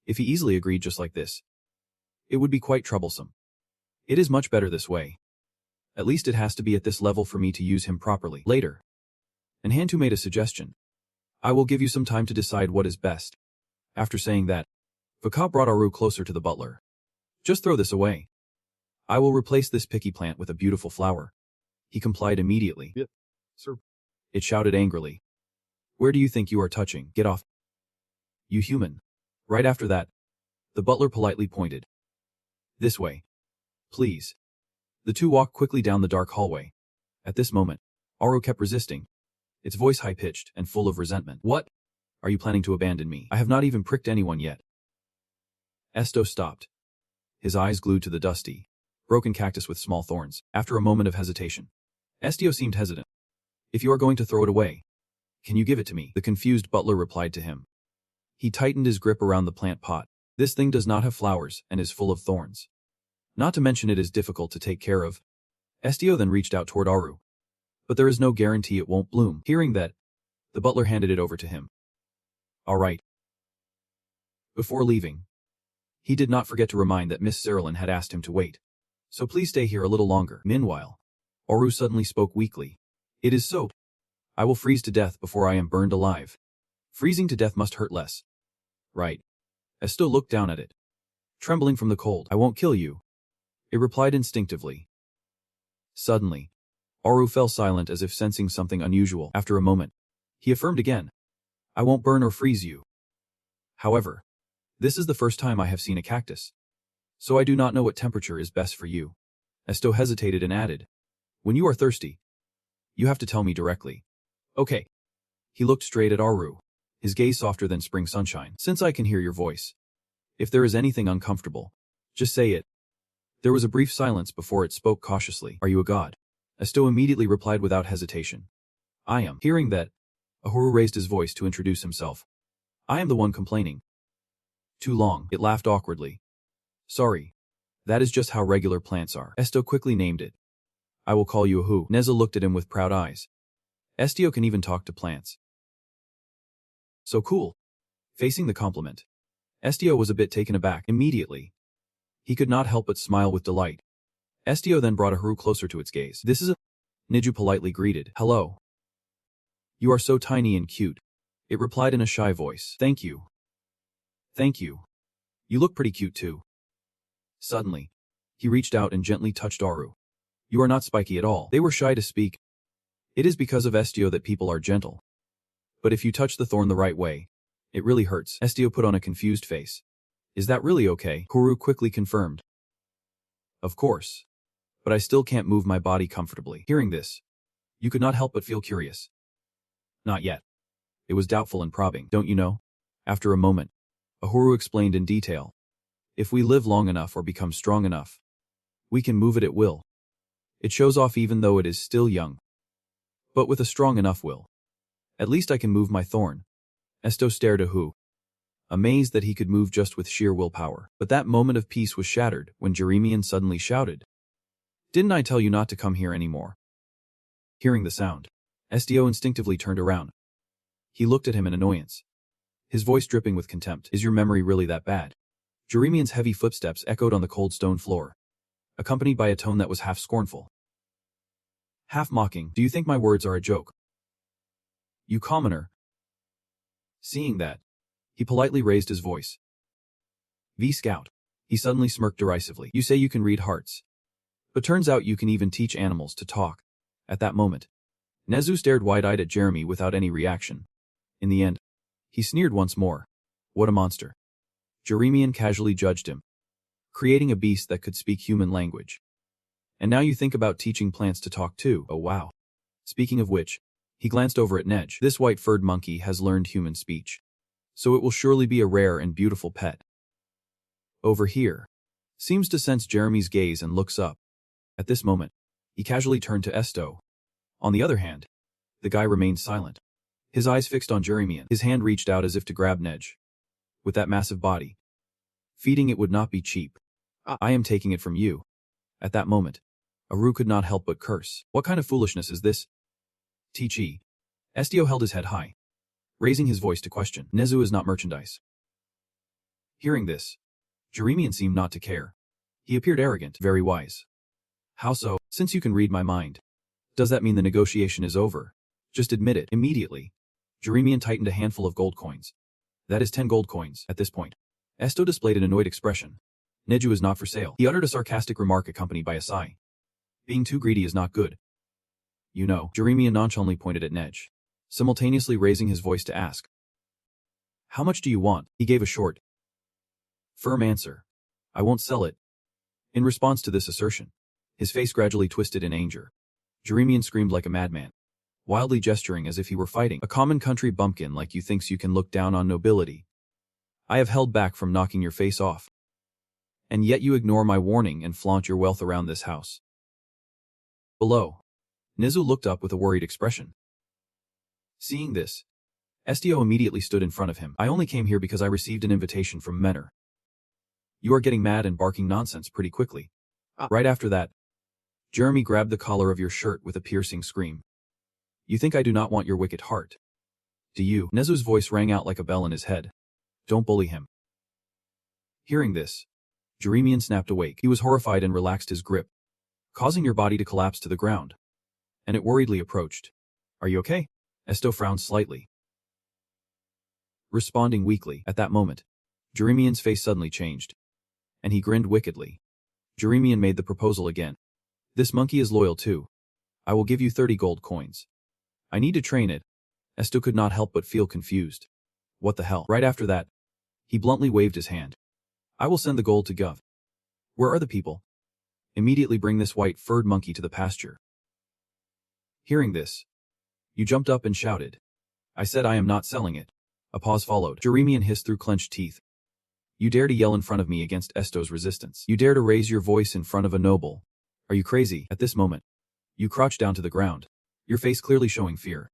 If he easily agreed just like this, it would be quite troublesome. It is much better this way. At least it has to be at this level for me to use him properly. Later, and Hantu made a suggestion. I will give you some time to decide what is best. After saying that, Vicat brought Aru closer to the butler. Just throw this away. I will replace this picky plant with a beautiful flower. He complied immediately. Yep, sir. It shouted angrily. Where do you think you are touching? Get off. You human. Right after that, the butler politely pointed. This way. Please. The two walked quickly down the dark hallway. At this moment, Aru kept resisting, its voice high-pitched and full of resentment. What? Are you planning to abandon me? I have not even pricked anyone yet. Estio stopped, his eyes glued to the dusty, broken cactus with small thorns. After a moment of hesitation, Estio seemed hesitant. If you are going to throw it away, can you give it to me? The confused butler replied to him. He tightened his grip around the plant pot. This thing does not have flowers and is full of thorns. Not to mention it is difficult to take care of. Estio then reached out toward Aru. But there is no guarantee it won't bloom. Hearing that, the butler handed it over to him. All right. Before leaving, He did not forget to remind that Miss Cerulean had asked him to wait. So please stay here a little longer. Meanwhile, Oru suddenly spoke weakly. It is so. I will freeze to death before I am burned alive. Freezing to death must hurt less. Right. Estio looked down at it. Trembling from the cold. I won't kill you. It replied instinctively. Suddenly, Oru fell silent as if sensing something unusual. After a moment, he affirmed again. I won't burn or freeze you. However, this is the first time I have seen a cactus. So I do not know what temperature is best for you. Estio hesitated and added. When you are thirsty, you have to tell me directly. Okay. He looked straight at Oru, his gaze softer than spring sunshine. Since I can hear your voice, if there is anything uncomfortable, just say it. There was a brief silence before it spoke cautiously. Are you a god? Estio immediately replied without hesitation. I am. Hearing that, Oru raised his voice to introduce himself. I am the one complaining. Too long. It laughed awkwardly. Sorry. That is just how regular plants are. Estio quickly named it. I will call you Ahu. Nezu looked at him with proud eyes. Estio can even talk to plants. So cool. Facing the compliment, Estio was a bit taken aback immediately. He could not help but smile with delight. Estio then brought Ahu closer to its gaze. This is a... Nezu politely greeted. Hello. You are so tiny and cute. It replied in a shy voice. Thank you. Thank you. You look pretty cute too. Suddenly, he reached out and gently touched Oru. You are not spiky at all. They were shy to speak. It is because of Estio that people are gentle. But if you touch the thorn the right way, it really hurts. Estio put on a confused face. Is that really okay? Oru quickly confirmed. Of course. But I still can't move my body comfortably. Hearing this, you could not help but feel curious. Not yet. It was doubtful and probing. Don't you know? After a moment, Oru explained in detail. If we live long enough or become strong enough, we can move it at will. It shows off even though it is still young. But with a strong enough will. At least I can move my thorn. Estio stared at Ahu, amazed that he could move just with sheer willpower. But that moment of peace was shattered when Jeremian suddenly shouted. Didn't I tell you not to come here anymore? Hearing the sound, Estio instinctively turned around. He looked at him in annoyance, his voice dripping with contempt. Is your memory really that bad? Jeremian's heavy footsteps echoed on the cold stone floor, accompanied by a tone that was half scornful, half mocking. Do you think my words are a joke? You commoner. Seeing that, he politely raised his voice. V-Scout. He suddenly smirked derisively. You say you can read hearts. But turns out you can even teach animals to talk. At that moment, Nezu stared wide-eyed at Jeremy without any reaction. In the end, he sneered once more. What a monster. Jeremian casually judged him, creating a beast that could speak human language. And now you think about teaching plants to talk too. Oh wow. Speaking of which, he glanced over at Neju. This white-furred monkey has learned human speech, so it will surely be a rare and beautiful pet. Over here. Seems to sense Jeremy's gaze and looks up. At this moment, he casually turned to Estio. On the other hand, the guy remained silent, his eyes fixed on Jeremian. His hand reached out as if to grab Neju. With that massive body, feeding it would not be cheap. I am taking it from you. At that moment, Aru could not help but curse. What kind of foolishness is this? Teach. Estio held his head high, raising his voice to question. Nezu is not merchandise. Hearing this, Jeremian seemed not to care. He appeared arrogant. Very wise. How so? Since you can read my mind, does that mean the negotiation is over? Just admit it. Immediately, Jeremian tightened a handful of gold coins. That is 10 gold coins. At this point, Estio displayed an annoyed expression. Neju is not for sale. He uttered a sarcastic remark accompanied by a sigh. Being too greedy is not good. You know. Jeremian nonchalantly pointed at Neju, simultaneously raising his voice to ask. How much do you want? He gave a short, firm answer. I won't sell it. In response to this assertion, his face gradually twisted in anger. Jeremian screamed like a madman, wildly gesturing as if he were fighting a common country bumpkin like you thinks you can look down on nobility. I have held back from knocking your face off. And yet you ignore my warning and flaunt your wealth around this house. Below, Nezu looked up with a worried expression. Seeing this, Estio immediately stood in front of him. I only came here because I received an invitation from Menor. You are getting mad and barking nonsense pretty quickly. Right after that, Jeremy grabbed the collar of your shirt with a piercing scream. You think I do not want your wicked heart? Do you? Nezu's voice rang out like a bell in his head. Don't bully him. Hearing this, Jeremian snapped awake. He was horrified and relaxed his grip, causing your body to collapse to the ground. And it worriedly approached. Are you okay? Estio frowned slightly, responding weakly. At that moment, Jeremian's face suddenly changed, and he grinned wickedly. Jeremian made the proposal again. This monkey is loyal too. I will give you 30 gold coins. I need to train it. Estio could not help but feel confused. What the hell? Right after that, he bluntly waved his hand. I will send the gold to Gov. Where are the people? Immediately bring this white-furred monkey to the pasture. Hearing this, you jumped up and shouted. I said I am not selling it. A pause followed. Jeremian hissed through clenched teeth. You dare to yell in front of me against Estio's resistance. You dare to raise your voice in front of a noble. Are you crazy? At this moment, you crouched down to the ground, your face clearly showing fear.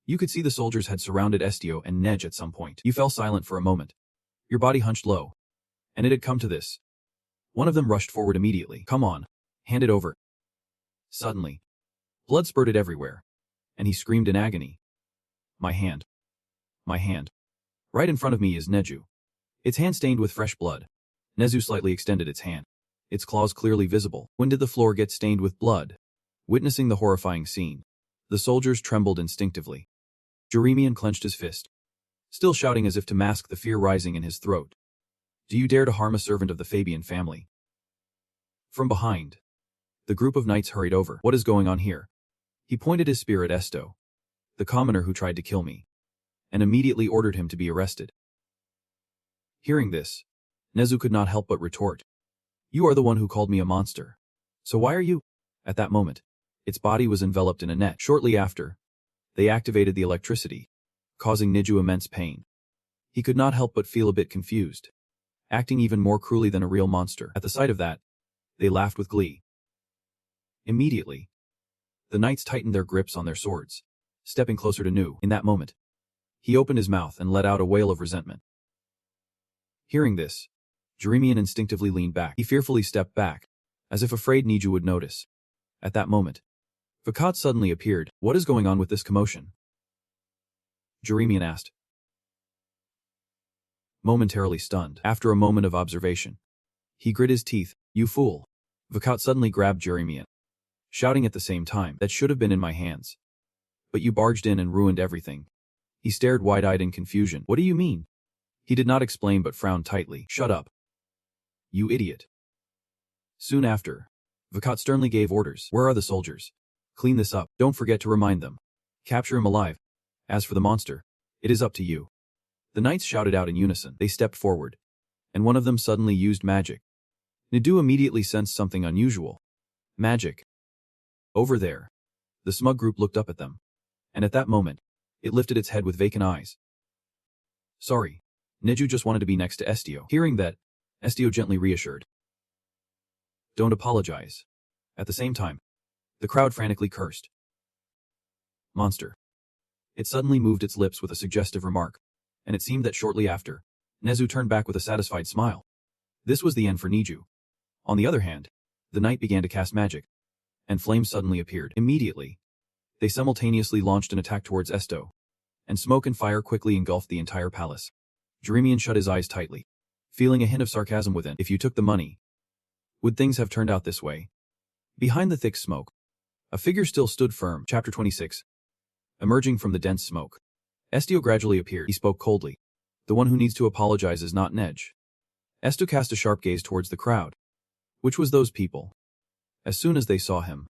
You could see the soldiers had surrounded Estio and Nezu at some point. You fell silent for a moment. Your body hunched low. And it had come to this. One of them rushed forward immediately. Come on. Hand it over. Suddenly, blood spurted everywhere, and he screamed in agony. My hand. My hand. Right in front of me is Nezu. Its hand stained with fresh blood. Nezu slightly extended its hand, its claws clearly visible. When did the floor get stained with blood? Witnessing the horrifying scene, the soldiers trembled instinctively. Jeremian clenched his fist, still shouting as if to mask the fear rising in his throat. Do you dare to harm a servant of the Fabian family? From behind, the group of knights hurried over. What is going on here? He pointed his spear at Estio, the commoner who tried to kill me, and immediately ordered him to be arrested. Hearing this, Nezu could not help but retort. You are the one who called me a monster. So why are you? At that moment, its body was enveloped in a net. Shortly after, they activated the electricity, causing Nezu immense pain. He could not help but feel a bit confused, acting even more cruelly than a real monster. At the sight of that, they laughed with glee. Immediately, the knights tightened their grips on their swords, stepping closer to Nezu. In that moment, he opened his mouth and let out a wail of resentment. Hearing this, Jeremian instinctively leaned back. He fearfully stepped back, as if afraid Nezu would notice. At that moment, Vakat suddenly appeared. What is going on with this commotion? Jeremian asked, momentarily stunned. After a moment of observation, he grit his teeth. You fool. Vakat suddenly grabbed Jeremian, shouting at the same time, that should have been in my hands. But you barged in and ruined everything. He stared wide-eyed in confusion. What do you mean? He did not explain but frowned tightly. Shut up. You idiot. Soon after, Vakat sternly gave orders. Where are the soldiers? Clean this up. Don't forget to remind them. Capture him alive. As for the monster, it is up to you. The knights shouted out in unison. They stepped forward, and one of them suddenly used magic. Nezu immediately sensed something unusual. Magic. Over there. The smug group looked up at them, and at that moment, it lifted its head with vacant eyes. Sorry. Nezu just wanted to be next to Estio. Hearing that, Estio gently reassured. Don't apologize. At the same time, the crowd frantically cursed. Monster. It suddenly moved its lips with a suggestive remark, and it seemed that shortly after, Nezu turned back with a satisfied smile. This was the end for Nezu. On the other hand, the knight began to cast magic, and flames suddenly appeared. Immediately, they simultaneously launched an attack towards Estio, and smoke and fire quickly engulfed the entire palace. Jeremian shut his eyes tightly, feeling a hint of sarcasm within. If you took the money, would things have turned out this way? Behind the thick smoke, a figure still stood firm. Chapter 26. Emerging from the dense smoke, Estio gradually appeared. He spoke coldly. The one who needs to apologize is not Nezu. Estio cast a sharp gaze towards the crowd. Which was those people? As soon as they saw him,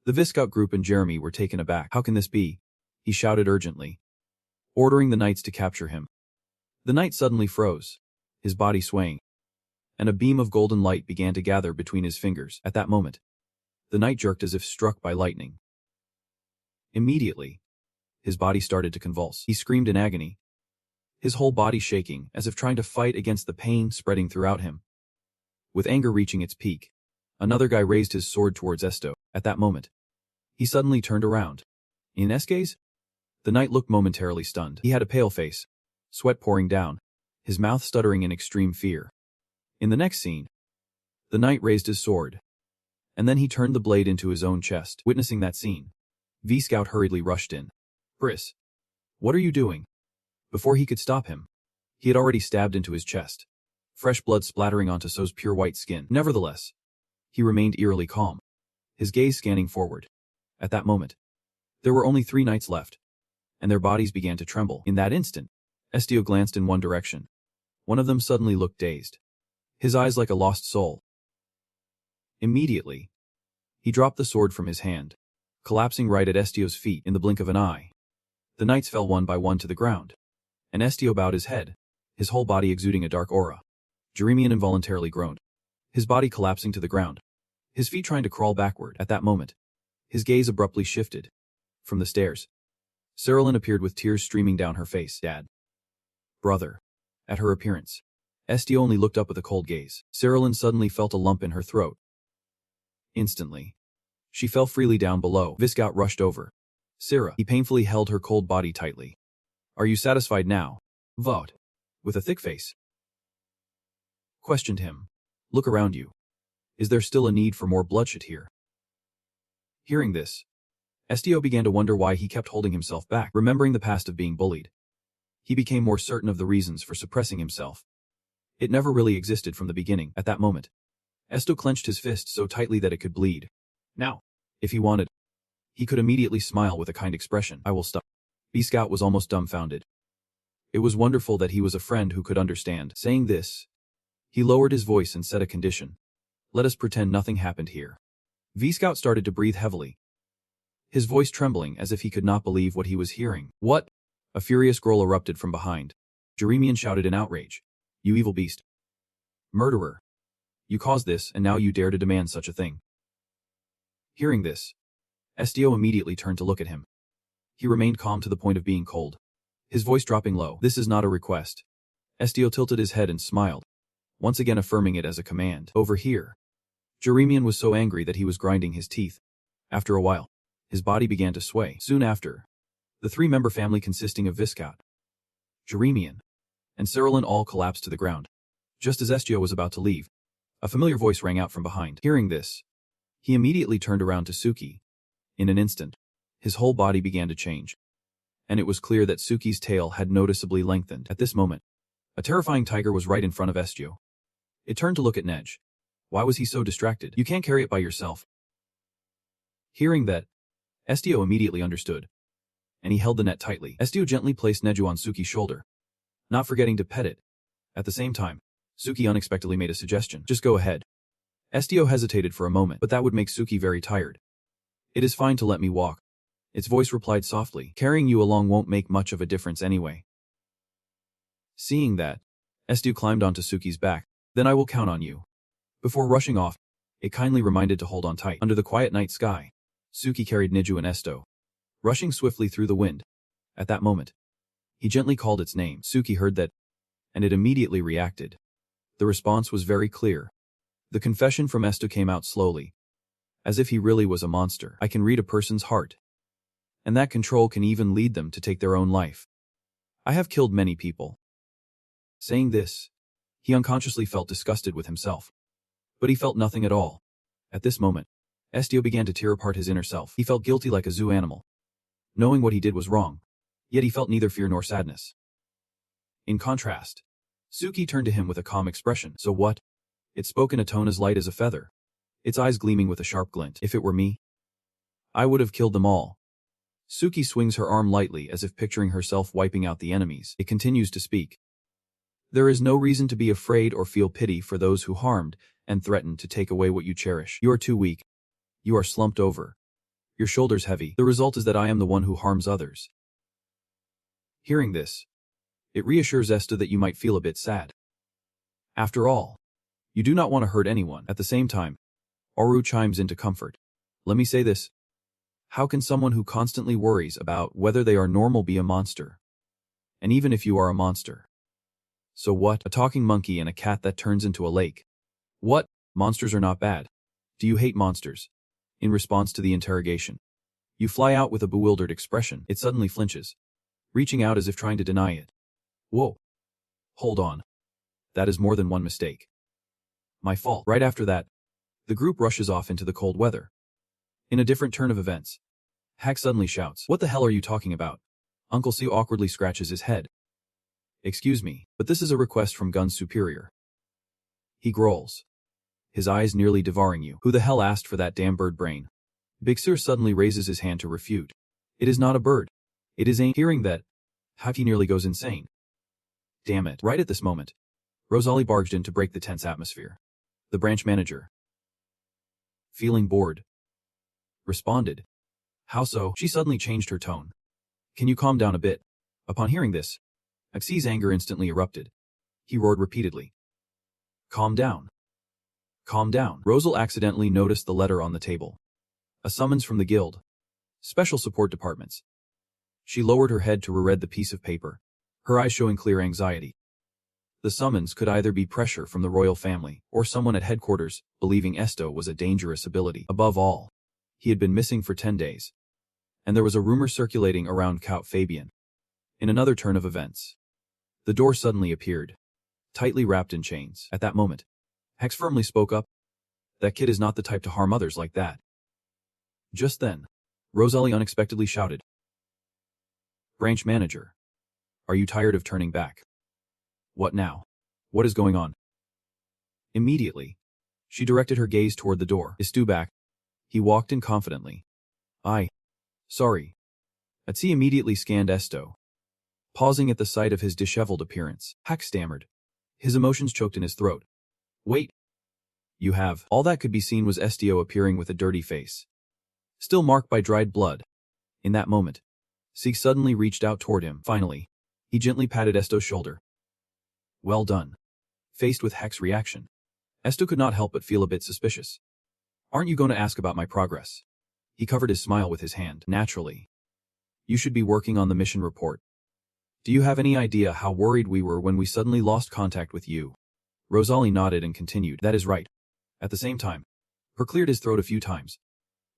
the Viscout group and Jeremy were taken aback. How can this be? He shouted urgently, ordering the knights to capture him. The knight suddenly froze, his body swaying, and a beam of golden light began to gather between his fingers. At that moment, the knight jerked as if struck by lightning. Immediately, his body started to convulse. He screamed in agony, his whole body shaking as if trying to fight against the pain spreading throughout him. With anger reaching its peak, another guy raised his sword towards Estio. At that moment, he suddenly turned around. In Esques? The knight looked momentarily stunned. He had a pale face, sweat pouring down, his mouth stuttering in extreme fear. In the next scene, the knight raised his sword, and then he turned the blade into his own chest. Witnessing that scene, V-Scout hurriedly rushed in. Briss, what are you doing? Before he could stop him, he had already stabbed into his chest, fresh blood splattering onto So's pure white skin. Nevertheless, he remained eerily calm, his gaze scanning forward. At that moment, there were only 3 knights left, and their bodies began to tremble. In that instant, Estio glanced in one direction. One of them suddenly looked dazed, his eyes like a lost soul. Immediately, he dropped the sword from his hand, collapsing right at Estio's feet in the blink of an eye. The knights fell one by one to the ground, and Estio bowed his head, his whole body exuding a dark aura. Jeremian involuntarily groaned, his body collapsing to the ground, his feet trying to crawl backward. At that moment, his gaze abruptly shifted. From the stairs, Cerilyn appeared with tears streaming down her face. Dad. Brother. At her appearance, Estio only looked up with a cold gaze. Cerilyn suddenly felt a lump in her throat. Instantly, she fell freely down below. Viscout rushed over. Syrah. He painfully held her cold body tightly. Are you satisfied now? Vought, with a thick face, questioned him. Look around you. Is there still a need for more bloodshed here? Hearing this, Estio began to wonder why he kept holding himself back. Remembering the past of being bullied, he became more certain of the reasons for suppressing himself. It never really existed from the beginning. At that moment, Estio clenched his fist so tightly that it could bleed. Now, if he wanted, he could immediately smile with a kind expression. I will stop. B-Scout was almost dumbfounded. It was wonderful that he was a friend who could understand. Saying this, he lowered his voice and set a condition. Let us pretend nothing happened here. V-Scout started to breathe heavily, his voice trembling as if he could not believe what he was hearing. What? A furious growl erupted from behind. Jeremian shouted in outrage. You evil beast. Murderer. You caused this, and now you dare to demand such a thing. Hearing this, Estio immediately turned to look at him. He remained calm to the point of being cold, his voice dropping low. This is not a request. Estio tilted his head and smiled, once again affirming it as a command. Over here. Jeremian was so angry that he was grinding his teeth. After a while, his body began to sway. Soon after, the 3-member family consisting of Viscout, Jeremian, and Cerilyn all collapsed to the ground. Just as Estio was about to leave, a familiar voice rang out from behind. Hearing this, he immediately turned around to Suki. In an instant, his whole body began to change, and it was clear that Suki's tail had noticeably lengthened. At this moment, a terrifying tiger was right in front of Estio. It turned to look at Nej. Why was he so distracted? You can't carry it by yourself. Hearing that, Estio immediately understood, and he held the net tightly. Estio gently placed Neju on Suki's shoulder, not forgetting to pet it. At the same time, Suki unexpectedly made a suggestion. Just go ahead. Estio hesitated for a moment, but that would make Suki very tired. It is fine to let me walk. Its voice replied softly. Carrying you along won't make much of a difference anyway. Seeing that, Estio climbed onto Suki's back. Then I will count on you. Before rushing off, it kindly reminded to hold on tight. Under the quiet night sky, Suki carried Neju and Estio, rushing swiftly through the wind. At that moment, he gently called its name. Suki heard that, and it immediately reacted. The response was very clear. The confession from Estio came out slowly, as if he really was a monster. I can read a person's heart, and that control can even lead them to take their own life. I have killed many people. Saying this, he unconsciously felt disgusted with himself. But he felt nothing at all. At this moment, Estio began to tear apart his inner self. He felt guilty like a zoo animal, knowing what he did was wrong, yet he felt neither fear nor sadness. In contrast, Suki turned to him with a calm expression. So what? It spoke in a tone as light as a feather, its eyes gleaming with a sharp glint. If it were me, I would have killed them all. Suki swings her arm lightly as if picturing herself wiping out the enemies. It continues to speak. There is no reason to be afraid or feel pity for those who harmed and threatened to take away what you cherish. You are too weak. You are slumped over. Your shoulders heavy. The result is that I am the one who harms others. Hearing this, it reassures Estio that you might feel a bit sad. After all, you do not want to hurt anyone. At the same time, Oru chimes in to comfort. Let me say this. How can someone who constantly worries about whether they are normal be a monster? And even if you are a monster, so what? A talking monkey and a cat that turns into a lake. What? Monsters are not bad. Do you hate monsters? In response to the interrogation, you fly out with a bewildered expression. It suddenly flinches, reaching out as if trying to deny it. Whoa. Hold on. That is more than one mistake. My fault. Right after that, the group rushes off into the cold weather. In a different turn of events, Hack suddenly shouts, "What the hell are you talking about?" Uncle C awkwardly scratches his head. Excuse me, but this is a request from Gun's superior. He growls, his eyes nearly devouring you. Who the hell asked for that damn bird brain? Big Sir suddenly raises his hand to refute. It is not a bird. It is a— Hearing that, Happy nearly goes insane. Damn it. Right at this moment, Rosalie barged in to break the tense atmosphere. The branch manager, feeling bored, responded. How so? She suddenly changed her tone. Can you calm down a bit? Upon hearing this, X's anger instantly erupted. He roared repeatedly. Calm down. Calm down. Rosal accidentally noticed the letter on the table. A summons from the guild. Special support departments. She lowered her head to reread the piece of paper, her eyes showing clear anxiety. The summons could either be pressure from the royal family or someone at headquarters believing Estio was a dangerous ability. Above all, he had been missing for 10 days. And there was a rumor circulating around Count Fabian. In another turn of events, the door suddenly appeared, tightly wrapped in chains. At that moment, Hex firmly spoke up. That kid is not the type to harm others like that. Just then, Rosalie unexpectedly shouted. Branch manager. Are you tired of turning back? What now? What is going on? Immediately, she directed her gaze toward the door. Is Stu back? He walked in confidently. Sorry. Atsi immediately scanned Estio, pausing at the sight of his disheveled appearance. Hack stammered. His emotions choked in his throat. Wait. You have— All that could be seen was Estio appearing with a dirty face, still marked by dried blood. In that moment, Sieg suddenly reached out toward him. Finally, he gently patted Estio's shoulder. Well done. Faced with Heck's reaction, Estio could not help but feel a bit suspicious. Aren't you going to ask about my progress? He covered his smile with his hand. Naturally. You should be working on the mission report. Do you have any idea how worried we were when we suddenly lost contact with you? Rosalie nodded and continued. That is right. At the same time, her cleared his throat a few times,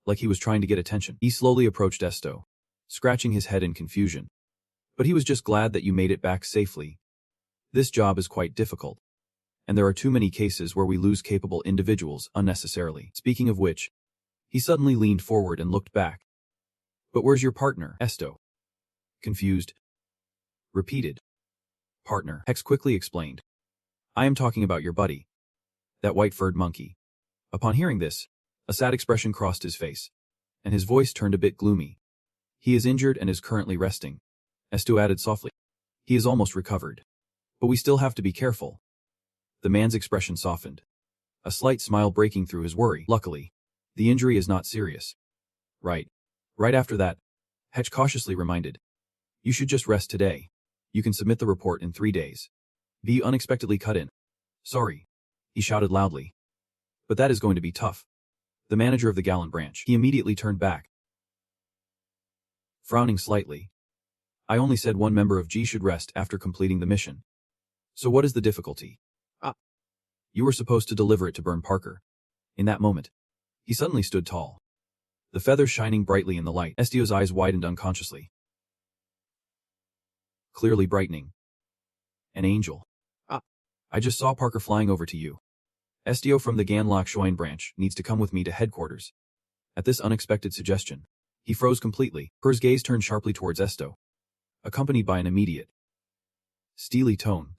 like he was trying to get attention. He slowly approached Estio, scratching his head in confusion. But he was just glad that you made it back safely. This job is quite difficult, and there are too many cases where we lose capable individuals unnecessarily. Speaking of which, he suddenly leaned forward and looked back. But where's your partner? Estio, confused, repeated. Partner, Hex quickly explained. I am talking about your buddy, that white-furred monkey. Upon hearing this, a sad expression crossed his face, and his voice turned a bit gloomy. He is injured and is currently resting. Estio added softly. He is almost recovered. But we still have to be careful. The man's expression softened, a slight smile breaking through his worry. Luckily, the injury is not serious. Right. Right after that, Hetch cautiously reminded. You should just rest today. You can submit the report in 3 days. V unexpectedly cut in. Sorry. He shouted loudly. But that is going to be tough. The manager of the Gallant branch. He immediately turned back, frowning slightly. I only said one member of G should rest after completing the mission. So what is the difficulty? You were supposed to deliver it to Burn Parker. In that moment, he suddenly stood tall, the feathers shining brightly in the light. Estio's eyes widened unconsciously, clearly brightening. An angel. I just saw Parker flying over to you. Estio from the Ganlok Shuin branch needs to come with me to headquarters. At this unexpected suggestion, he froze completely. His gaze turned sharply towards Estio, accompanied by an immediate, steely tone.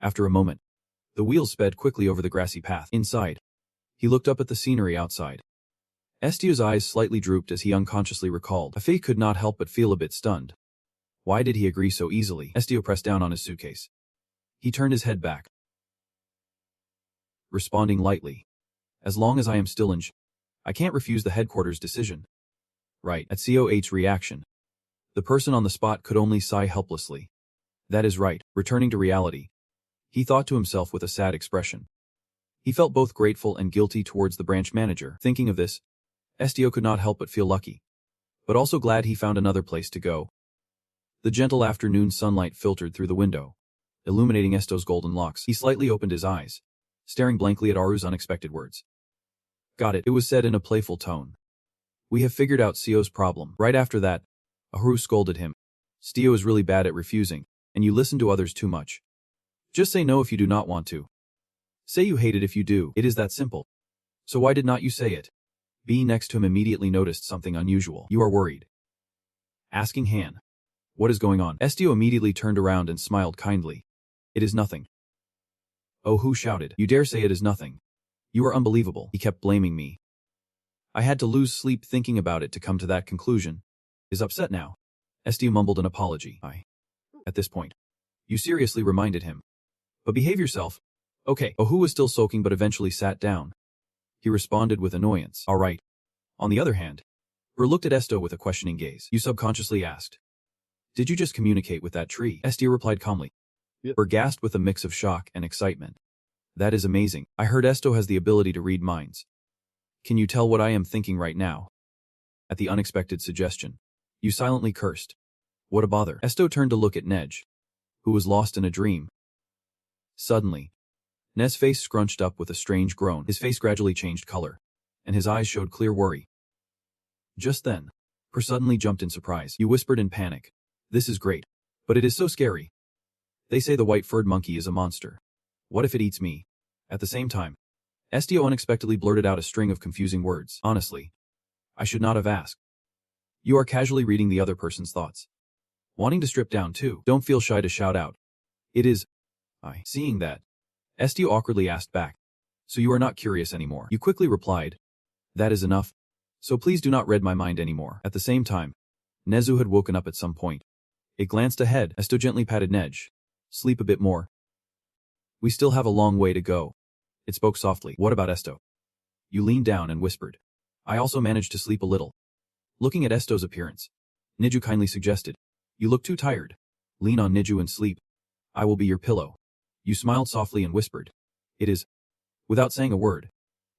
After a moment, the wheels sped quickly over the grassy path. Inside, he looked up at the scenery outside. Estio's eyes slightly drooped as he unconsciously recalled. Afei could not help but feel a bit stunned. Why did he agree so easily? Estio pressed down on his suitcase. He turned his head back, responding lightly. As long as I am still in I can't refuse the headquarters decision. Right. At COH's reaction, the person on the spot could only sigh helplessly. That is right. Returning to reality, he thought to himself with a sad expression. He felt both grateful and guilty towards the branch manager. Thinking of this, Estio could not help but feel lucky, but also glad he found another place to go. The gentle afternoon sunlight filtered through the window, illuminating Estio's golden locks. He slightly opened his eyes, staring blankly at Aru's unexpected words. Got it, it was said in a playful tone. We have figured out Sio's problem. Right after that, Aru scolded him. Stio is really bad at refusing, and you listen to others too much. Just say no if you do not want to. Say you hate it if you do. It is that simple. So why did not you say it? B next to him immediately noticed something unusual. You are worried. Asking Han. What is going on? Estio immediately turned around and smiled kindly. It is nothing. Oh, who shouted? You dare say it is nothing. You are unbelievable. He kept blaming me. I had to lose sleep thinking about it to come to that conclusion. Is upset now. Estio mumbled an apology. At this point. You seriously reminded him. But behave yourself. Okay. Ohu was still sulking but eventually sat down. He responded with annoyance. All right. On the other hand, Ur looked at Estio with a questioning gaze. You subconsciously asked. Did you just communicate with that tree? Estio replied calmly. Yep. Ur gasped with a mix of shock and excitement. That is amazing. I heard Estio has the ability to read minds. Can you tell what I am thinking right now? At the unexpected suggestion, you silently cursed. What a bother. Estio turned to look at Nej, who was lost in a dream. Suddenly, Nez's face scrunched up with a strange groan. His face gradually changed color, and his eyes showed clear worry. Just then, Ur suddenly jumped in surprise. You whispered in panic. This is great, but it is so scary. They say the white-furred monkey is a monster. What if it eats me? At the same time, Estio unexpectedly blurted out a string of confusing words. Honestly, I should not have asked. You are casually reading the other person's thoughts. Wanting to strip down too. Don't feel shy to shout out. It is. Seeing that, Estio awkwardly asked back. So you are not curious anymore. You quickly replied. That is enough. So please do not read my mind anymore. At the same time, Nezu had woken up at some point. It glanced ahead. Estio gently patted Nej. Sleep a bit more. We still have a long way to go. It spoke softly. What about Estio? You leaned down and whispered. I also managed to sleep a little. Looking at Estio's appearance, Neju kindly suggested. You look too tired. Lean on Neju and sleep. I will be your pillow. You smiled softly and whispered. It is. Without saying a word,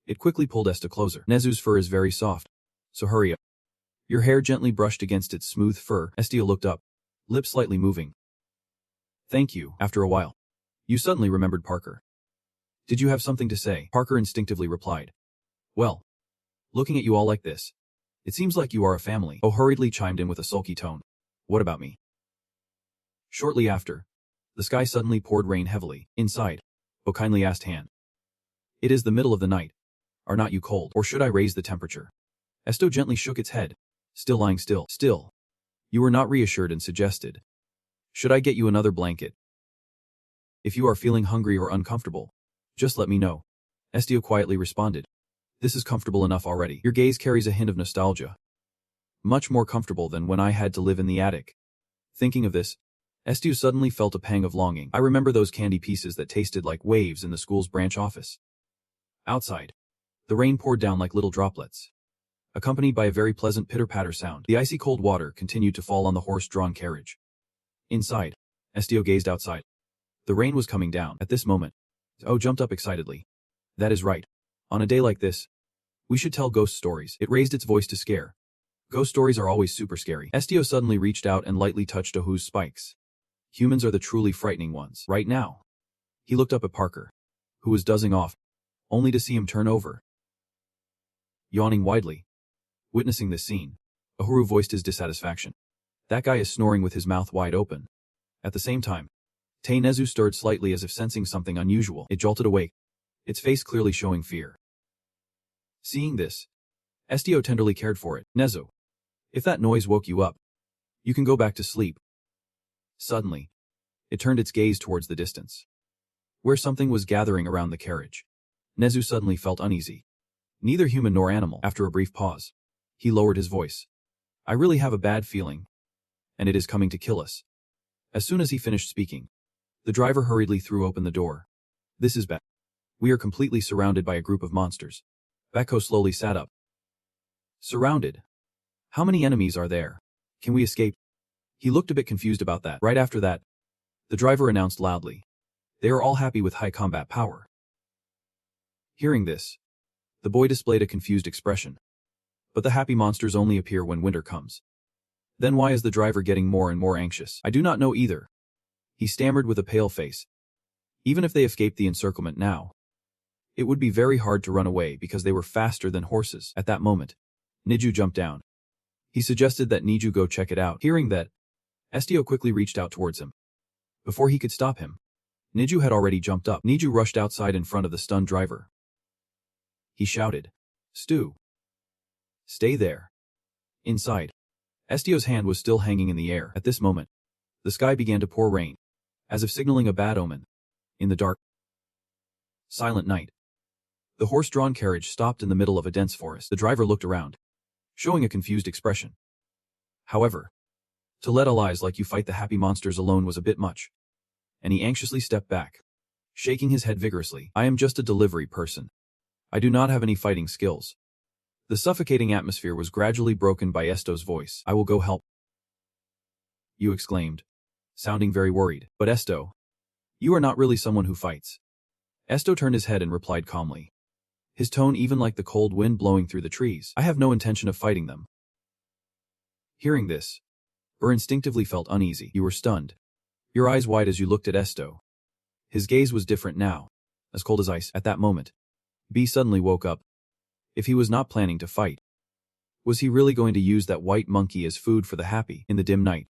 it quickly pulled Estio closer. Nezu's fur is very soft, so hurry up. Your hair gently brushed against its smooth fur. Estio looked up, lips slightly moving. Thank you. After a while, you suddenly remembered Parker. Did you have something to say? Parker instinctively replied. Well, looking at you all like this, it seems like you are a family. Oh hurriedly chimed in with a sulky tone. What about me? Shortly after, the sky suddenly poured rain heavily. Inside, Bo kindly asked Han. It is the middle of the night. Are not you cold? Or should I raise the temperature? Estio gently shook its head, still lying still. Still. You were not reassured and suggested. Should I get you another blanket? If you are feeling hungry or uncomfortable, just let me know. Estio quietly responded. This is comfortable enough already. Your gaze carries a hint of nostalgia. Much more comfortable than when I had to live in the attic. Thinking of this, Estio suddenly felt a pang of longing. I remember those candy pieces that tasted like waves in the school's branch office. Outside, the rain poured down like little droplets, accompanied by a very pleasant pitter-patter sound. The icy cold water continued to fall on the horse-drawn carriage. Inside, Estio gazed outside. The rain was coming down. At this moment, Oh jumped up excitedly. That is right. On a day like this, we should tell ghost stories. It raised its voice to scare. Ghost stories are always super scary. Estio suddenly reached out and lightly touched Ohu's spikes. Humans are the truly frightening ones. Right now. He looked up at Parker, who was dozing off, only to see him turn over, yawning widely. Witnessing this scene, Uhuru voiced his dissatisfaction. That guy is snoring with his mouth wide open. At the same time, Nezu stirred slightly as if sensing something unusual. It jolted awake, its face clearly showing fear. Seeing this, Estio tenderly cared for it. Nezu, if that noise woke you up, you can go back to sleep. Suddenly, it turned its gaze towards the distance, where something was gathering around the carriage. Nezu suddenly felt uneasy. Neither human nor animal. After a brief pause, he lowered his voice. I really have a bad feeling, and it is coming to kill us. As soon as he finished speaking, the driver hurriedly threw open the door. This is bad. We are completely surrounded by a group of monsters. Bako slowly sat up. Surrounded? How many enemies are there? Can we escape? He looked a bit confused about that. Right after that, the driver announced loudly. They are all happy with high combat power. Hearing this, the boy displayed a confused expression. But the happy monsters only appear when winter comes. Then why is the driver getting more and more anxious? I do not know either. He stammered with a pale face. Even if they escaped the encirclement now, it would be very hard to run away because they were faster than horses. At that moment, Neju jumped down. He suggested that Neju go check it out. Hearing that, Estio quickly reached out towards him. Before he could stop him, Neju had already jumped up. Neju rushed outside in front of the stunned driver. He shouted, Stu! Stay there. Inside, Estio's hand was still hanging in the air. At this moment, the sky began to pour rain, as if signaling a bad omen. In the dark, Silent night. The horse-drawn carriage stopped in the middle of a dense forest. The driver looked around, showing a confused expression. However, to let allies like you fight the happy monsters alone was a bit much, and he anxiously stepped back, shaking his head vigorously. I am just a delivery person. I do not have any fighting skills. The suffocating atmosphere was gradually broken by Estio's voice. I will go help, you exclaimed, sounding very worried. But Estio, you are not really someone who fights. Estio turned his head and replied calmly, his tone even like the cold wind blowing through the trees. I have no intention of fighting them. Hearing this, Burr instinctively felt uneasy. You were stunned, your eyes wide as you looked at Estio. His gaze was different now, as cold as ice. At that moment, B suddenly woke up. If he was not planning to fight, was he really going to use that white monkey as food for the happy? In the dim night,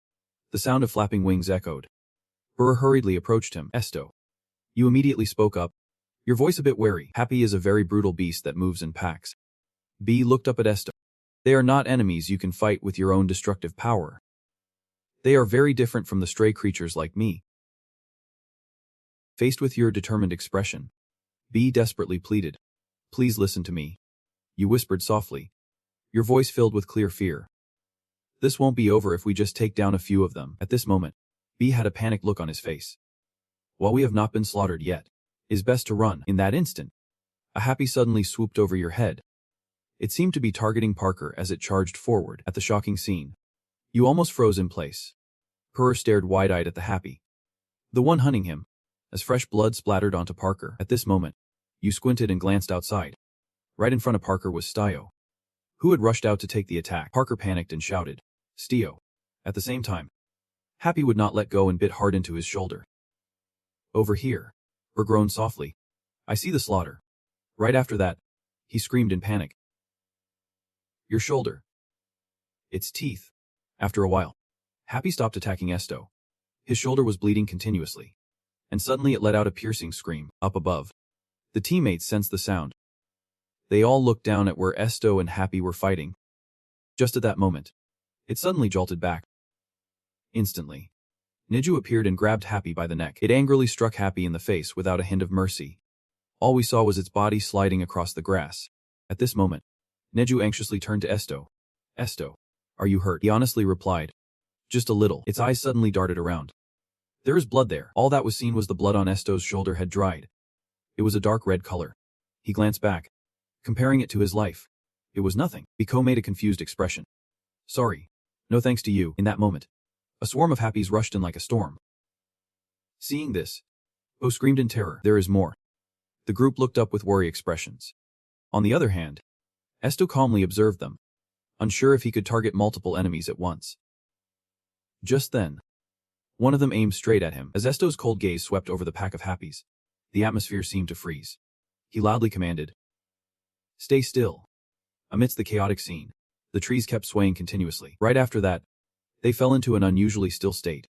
the sound of flapping wings echoed. Burr hurriedly approached him. Estio, you immediately spoke up, your voice a bit wary. Happy is a very brutal beast that moves in packs. B looked up at Estio. They are not enemies you can fight with your own destructive power. They are very different from the stray creatures like me. Faced with your determined expression, B desperately pleaded. Please listen to me. You whispered softly, your voice filled with clear fear. This won't be over if we just take down a few of them. At this moment, B had a panicked look on his face. While we have not been slaughtered yet, it is best to run. In that instant, a happy suddenly swooped over your head. It seemed to be targeting Parker as it charged forward. At the shocking scene, you almost froze in place. Burr stared wide-eyed at the happy, the one hunting him, as fresh blood splattered onto Parker. At this moment, you squinted and glanced outside. Right in front of Parker was Estio, who had rushed out to take the attack. Parker panicked and shouted, Estio. At the same time, Happy would not let go and bit hard into his shoulder. Over here, Burr groaned softly. I see the slaughter. Right after that, he screamed in panic. Your shoulder. Its teeth. After a while, Happy stopped attacking Estio. His shoulder was bleeding continuously, and suddenly it let out a piercing scream. Up above, the teammates sensed the sound. They all looked down at where Estio and Happy were fighting. Just at that moment, it suddenly jolted back. Instantly, Nezu appeared and grabbed Happy by the neck. It angrily struck Happy in the face without a hint of mercy. All we saw was its body sliding across the grass. At this moment, Nezu anxiously turned to Estio. Estio, are you hurt? He honestly replied, just a little. Its eyes suddenly darted around. There is blood there. All that was seen was the blood on Estio's shoulder had dried. It was a dark red color. He glanced back, comparing it to his life. It was nothing. Biko made a confused expression. Sorry. No thanks to you. In that moment, a swarm of happies rushed in like a storm. Seeing this, Bo screamed in terror. There is more. The group looked up with worry expressions. On the other hand, Estio calmly observed them, unsure if he could target multiple enemies at once. Just then, one of them aimed straight at him. As Estio's cold gaze swept over the pack of happies, the atmosphere seemed to freeze. He loudly commanded, Stay still. Amidst the chaotic scene, the trees kept swaying continuously. Right after that, they fell into an unusually still state.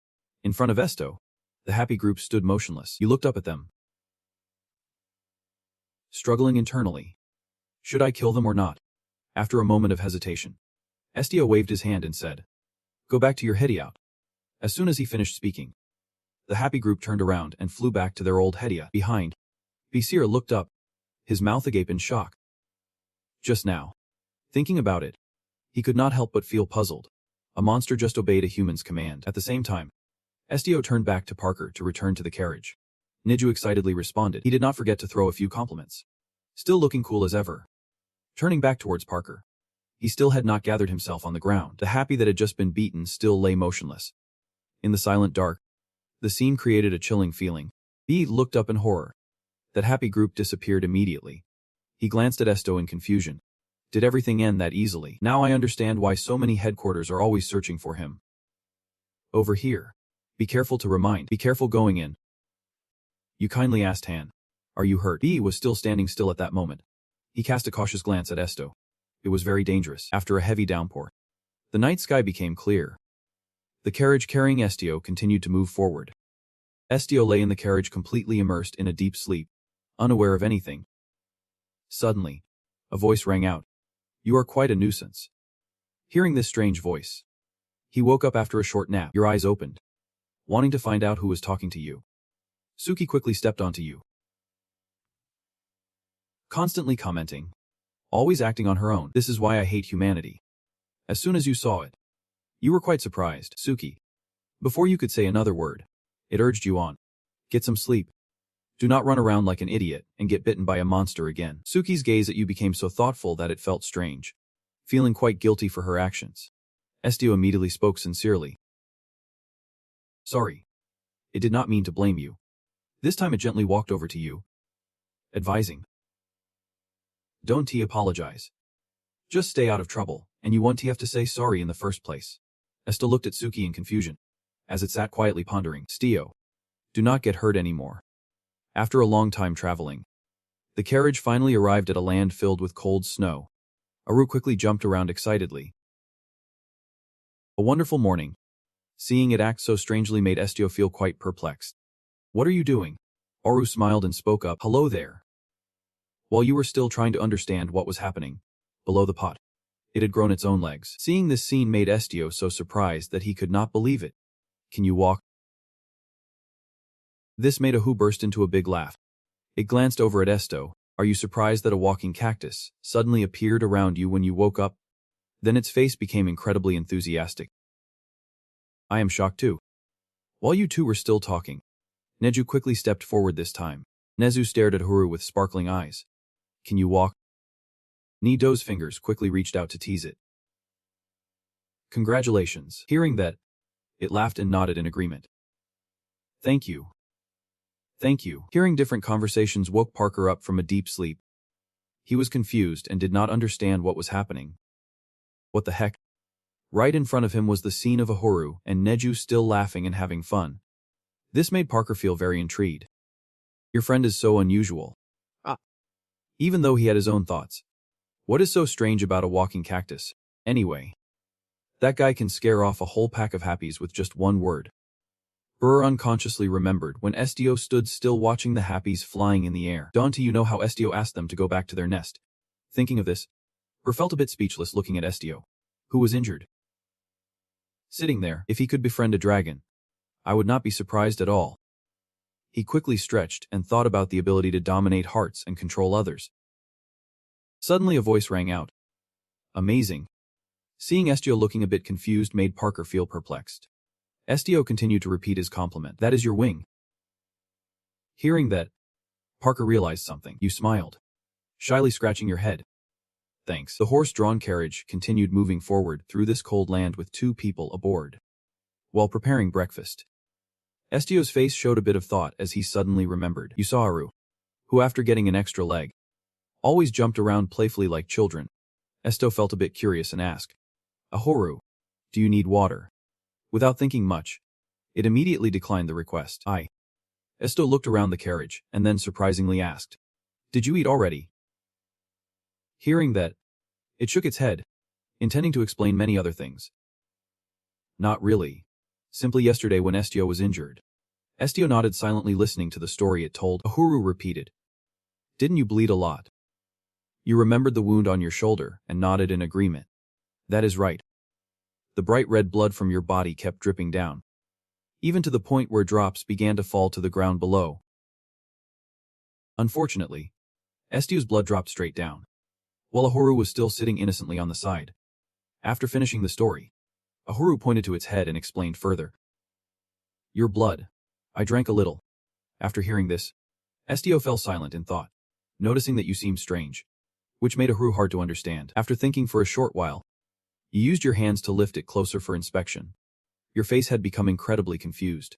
In front of Estio, the happy group stood motionless. You looked up at them, struggling internally. Should I kill them or not? After a moment of hesitation, Estio waved his hand and said, Go back to your hideout. As soon as he finished speaking, the happy group turned around and flew back to their old hideout. Behind, Visir looked up, his mouth agape in shock. Just now, thinking about it, he could not help but feel puzzled. A monster just obeyed a human's command. At the same time, Estio turned back to Parker to return to the carriage. Nezu excitedly responded. He did not forget to throw a few compliments. Still looking cool as ever. Turning back towards Parker, he still had not gathered himself on the ground. The happy that had just been beaten still lay motionless. In the silent dark, the scene created a chilling feeling. B looked up in horror. That happy group disappeared immediately. He glanced at Estio in confusion. Did everything end that easily? Now I understand why so many headquarters are always searching for him. Over here. Be careful to remind. Be careful going in. You kindly asked Han. Are you hurt? B was still standing still at that moment. He cast a cautious glance at Estio. It was very dangerous. After a heavy downpour, the night sky became clear. The carriage carrying Estio continued to move forward. Estio lay in the carriage completely immersed in a deep sleep, unaware of anything. Suddenly, a voice rang out. You are quite a nuisance. Hearing this strange voice, he woke up after a short nap. Your eyes opened, wanting to find out who was talking to you. Suki quickly stepped onto you. Constantly commenting. Always acting on her own. This is why I hate humanity. As soon as you saw it, you were quite surprised, Suki. Before you could say another word, it urged you on. Get some sleep. Do not run around like an idiot and get bitten by a monster again. Suki's gaze at you became so thoughtful that it felt strange. Feeling quite guilty for her actions, Estio immediately spoke sincerely. Sorry. It did not mean to blame you. This time it gently walked over to you, advising. Don't apologize. Just stay out of trouble, and you won't have to say sorry in the first place. Estio looked at Suki in confusion, as it sat quietly pondering. Estio, do not get hurt anymore. After a long time traveling, the carriage finally arrived at a land filled with cold snow. Aru quickly jumped around excitedly. A wonderful morning. Seeing it act so strangely made Estio feel quite perplexed. What are you doing? Aru smiled and spoke up. Hello there. While you were still trying to understand what was happening, below the pot, it had grown its own legs. Seeing this scene made Estio so surprised that he could not believe it. Can you walk? This made Ahu burst into a big laugh. It glanced over at Estio. Are you surprised that a walking cactus suddenly appeared around you when you woke up? Then its face became incredibly enthusiastic. I am shocked too. While you two were still talking, Nezu quickly stepped forward this time. Nezu stared at Huru with sparkling eyes. Can you walk? Nido's fingers quickly reached out to tease it. Congratulations. Hearing that, it laughed and nodded in agreement. Thank you. Thank you. Hearing different conversations woke Parker up from a deep sleep. He was confused and did not understand what was happening. What the heck? Right in front of him was the scene of Ahuru and Nezu still laughing and having fun. This made Parker feel very intrigued. Your friend is so unusual. Even though he had his own thoughts. What is so strange about a walking cactus, anyway? That guy can scare off a whole pack of happies with just one word. Burr unconsciously remembered when Estio stood still watching the happies flying in the air. Don't you know how Estio asked them to go back to their nest? Thinking of this, Burr felt a bit speechless looking at Estio, who was injured. Sitting there, if he could befriend a dragon, I would not be surprised at all. He quickly stretched and thought about the ability to dominate hearts and control others. Suddenly a voice rang out. Amazing. Seeing Estio looking a bit confused made Parker feel perplexed. Estio continued to repeat his compliment. That is your wing. Hearing that, Parker realized something. You smiled, shyly scratching your head. Thanks. The horse-drawn carriage continued moving forward through this cold land with two people aboard. While preparing breakfast, Estio's face showed a bit of thought as he suddenly remembered. You saw Aru, who after getting an extra leg, always jumped around playfully like children. Estio felt a bit curious and asked, Ahuru, do you need water? Without thinking much, it immediately declined the request. Estio looked around the carriage and then surprisingly asked, Did you eat already? Hearing that, it shook its head, intending to explain many other things. Not really. Simply yesterday when Estio was injured. Estio nodded silently listening to the story it told. Ahuru repeated. Didn't you bleed a lot? You remembered the wound on your shoulder and nodded in agreement. That is right. The bright red blood from your body kept dripping down, even to the point where drops began to fall to the ground below. Unfortunately, Estio's blood dropped straight down, while Ahuru was still sitting innocently on the side. After finishing the story, Ahuru pointed to its head and explained further. Your blood. I drank a little. After hearing this, Estio fell silent in thought, noticing that you seemed strange, which made Ahuru hard to understand. After thinking for a short while, you used your hands to lift it closer for inspection. Your face had become incredibly confused.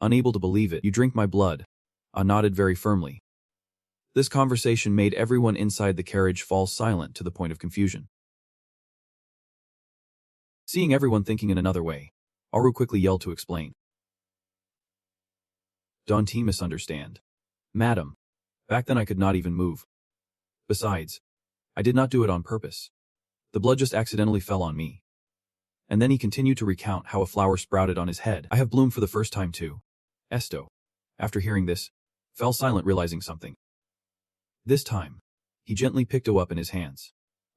Unable to believe it, you drink my blood. I nodded very firmly. This conversation made everyone inside the carriage fall silent to the point of confusion. Seeing everyone thinking in another way, Aru quickly yelled to explain. Don't misunderstand. Madam, back then I could not even move. Besides, I did not do it on purpose. The blood just accidentally fell on me. And then he continued to recount how a flower sprouted on his head. I have bloomed for the first time too. Estio, after hearing this, fell silent realizing something. This time, he gently picked Ow up in his hands,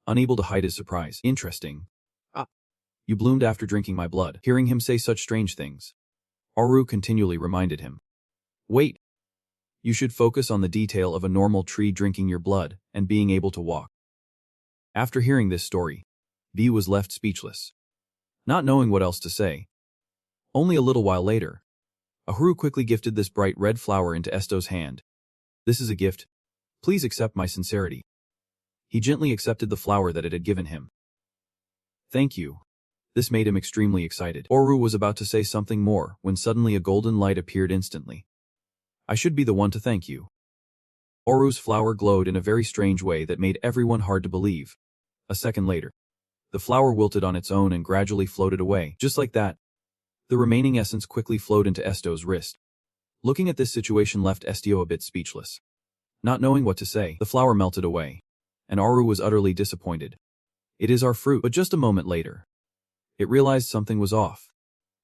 unable to hide his surprise. Interesting. You bloomed after drinking my blood. Hearing him say such strange things, Aru continually reminded him. Wait. You should focus on the detail of a normal tree drinking your blood and being able to walk. After hearing this story, V was left speechless, not knowing what else to say. Only a little while later, Ahuru quickly gifted this bright red flower into Estio's hand. This is a gift. Please accept my sincerity. He gently accepted the flower that it had given him. Thank you. This made him extremely excited. Oru was about to say something more when suddenly a golden light appeared instantly. I should be the one to thank you. Oru's flower glowed in a very strange way that made everyone hard to believe. A second later, the flower wilted on its own and gradually floated away. Just like that, the remaining essence quickly flowed into Estio's wrist. Looking at this situation left Estio a bit speechless. Not knowing what to say, the flower melted away, and Oru was utterly disappointed. It is our fruit. But just a moment later, it realized something was off.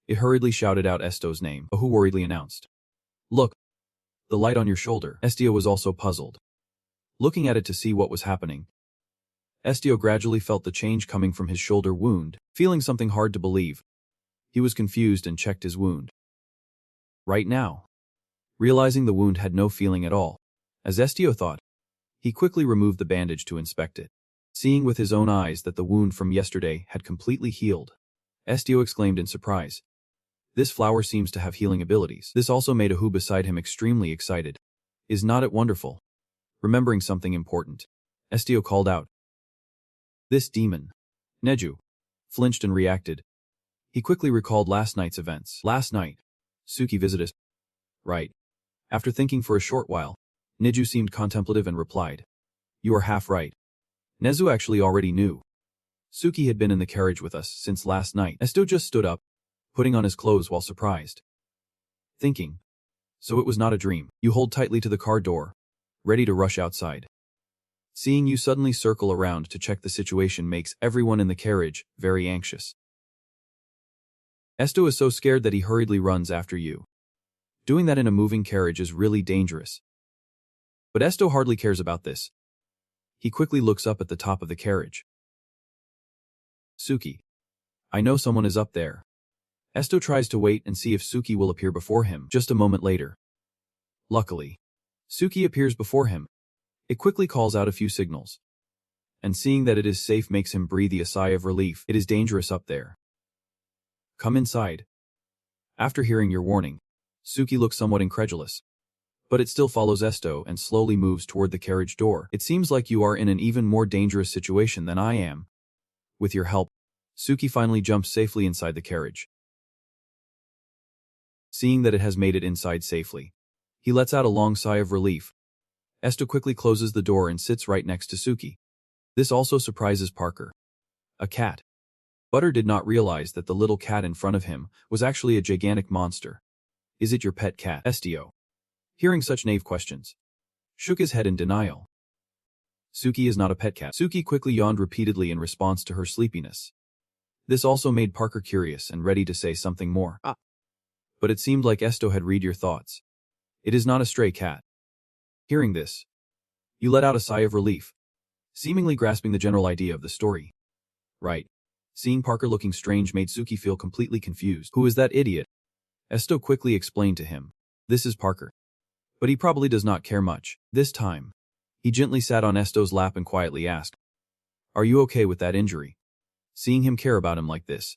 It hurriedly shouted out Estio's name. Ahu worriedly announced. Look, the light on your shoulder. Estio was also puzzled, looking at it to see what was happening. Estio gradually felt the change coming from his shoulder wound, feeling something hard to believe. He was confused and checked his wound. Right now, realizing the wound had no feeling at all, as Estio thought, he quickly removed the bandage to inspect it. Seeing with his own eyes that the wound from yesterday had completely healed, Estio exclaimed in surprise. This flower seems to have healing abilities. This also made Ahu beside him extremely excited. Is not it wonderful? Remembering something important, Estio called out. This demon, Nezu, flinched and reacted. He quickly recalled last night's events. Last night, Suki visited us. Right. After thinking for a short while, Nezu seemed contemplative and replied. You are half right. Nezu actually already knew. Suki had been in the carriage with us since last night. Estio just stood up, putting on his clothes while surprised. Thinking. So it was not a dream. You hold tightly to the car door, ready to rush outside. Seeing you suddenly circle around to check the situation makes everyone in the carriage very anxious. Estio is so scared that he hurriedly runs after you. Doing that in a moving carriage is really dangerous. But Estio hardly cares about this. He quickly looks up at the top of the carriage. Suki. I know someone is up there. Estio tries to wait and see if Suki will appear before him just a moment later. Luckily, Suki appears before him. It quickly calls out a few signals. And seeing that it is safe makes him breathe a sigh of relief. It is dangerous up there. Come inside. After hearing your warning, Suki looks somewhat incredulous. But it still follows Estio and slowly moves toward the carriage door. It seems like you are in an even more dangerous situation than I am. With your help, Suki finally jumps safely inside the carriage. Seeing that it has made it inside safely, he lets out a long sigh of relief. Estio quickly closes the door and sits right next to Suki. This also surprises Parker. A cat. Butter did not realize that the little cat in front of him was actually a gigantic monster. Is it your pet cat? Estio, hearing such naive questions, shook his head in denial. Suki is not a pet cat. Suki quickly yawned repeatedly in response to her sleepiness. This also made Parker curious and ready to say something more. But it seemed like Estio had read your thoughts. It is not a stray cat. Hearing this, you let out a sigh of relief, seemingly grasping the general idea of the story. Right. Seeing Parker looking strange made Suki feel completely confused. Who is that idiot? Estio quickly explained to him. This is Parker. But he probably does not care much. This time, he gently sat on Estio's lap and quietly asked, Are you okay with that injury? Seeing him care about him like this,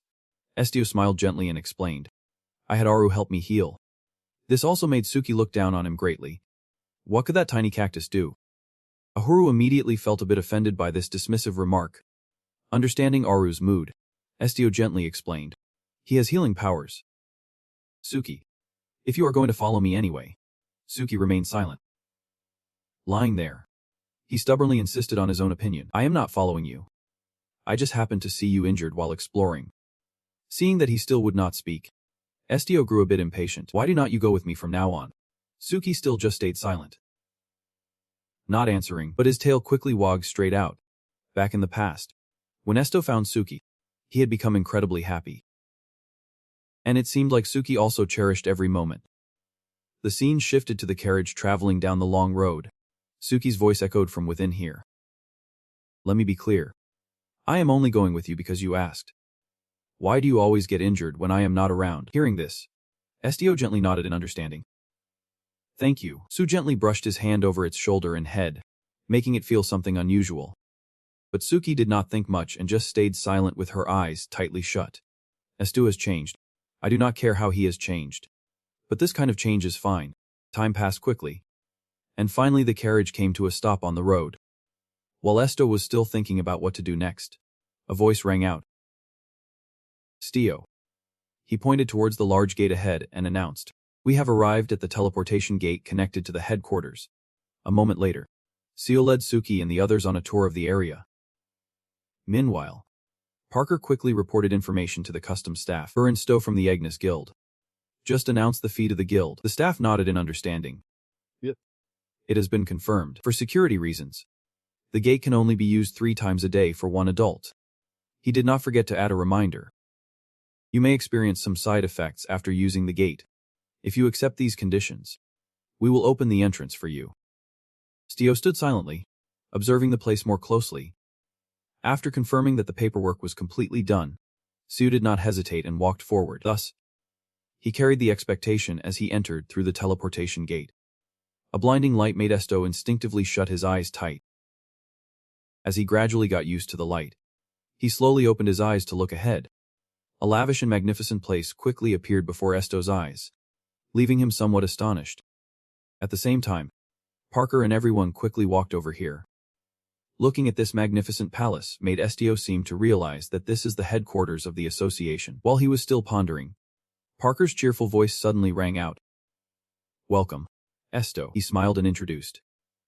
Estio smiled gently and explained, I had Aru help me heal. This also made Suki look down on him greatly. What could that tiny cactus do? Ahuru immediately felt a bit offended by this dismissive remark. Understanding Aru's mood, Estio gently explained. He has healing powers. Suki. If you are going to follow me anyway. Suki remained silent. Lying there, he stubbornly insisted on his own opinion. I am not following you. I just happened to see you injured while exploring. Seeing that he still would not speak, Estio grew a bit impatient. Why do not you go with me from now on? Suki still just stayed silent. Not answering, but his tail quickly wagged straight out. Back in the past, when Estio found Suki, he had become incredibly happy. And it seemed like Suki also cherished every moment. The scene shifted to the carriage traveling down the long road. Suki's voice echoed from within here. Let me be clear. I am only going with you because you asked. Why do you always get injured when I am not around? Hearing this, Estio gently nodded in understanding. Thank you. Su gently brushed his hand over its shoulder and head, making it feel something unusual. But Suki did not think much and just stayed silent with her eyes tightly shut. Estio has changed. I do not care how he has changed. But this kind of change is fine. Time passed quickly. And finally the carriage came to a stop on the road. While Estio was still thinking about what to do next, a voice rang out. Estio. He pointed towards the large gate ahead and announced, "We have arrived at the teleportation gate connected to the headquarters." A moment later, Estio led Suki and the others on a tour of the area. Meanwhile, Parker quickly reported information to the customs staff. Her and Stowe from the Ignis Guild. Just announced the fee to the guild. The staff nodded in understanding. Yep. It has been confirmed. For security reasons, the gate can only be used 3 times a day for one adult. He did not forget to add a reminder. You may experience some side effects after using the gate. If you accept these conditions, we will open the entrance for you. Estio stood silently, observing the place more closely. After confirming that the paperwork was completely done, Estio did not hesitate and walked forward. Thus, he carried the expectation as he entered through the teleportation gate. A blinding light made Estio instinctively shut his eyes tight. As he gradually got used to the light, he slowly opened his eyes to look ahead. A lavish and magnificent place quickly appeared before Estio's eyes, leaving him somewhat astonished. At the same time, Parker and everyone quickly walked over here. Looking at this magnificent palace made Estio seem to realize that this is the headquarters of the association. While he was still pondering, Parker's cheerful voice suddenly rang out. "Welcome, Estio," he smiled and introduced.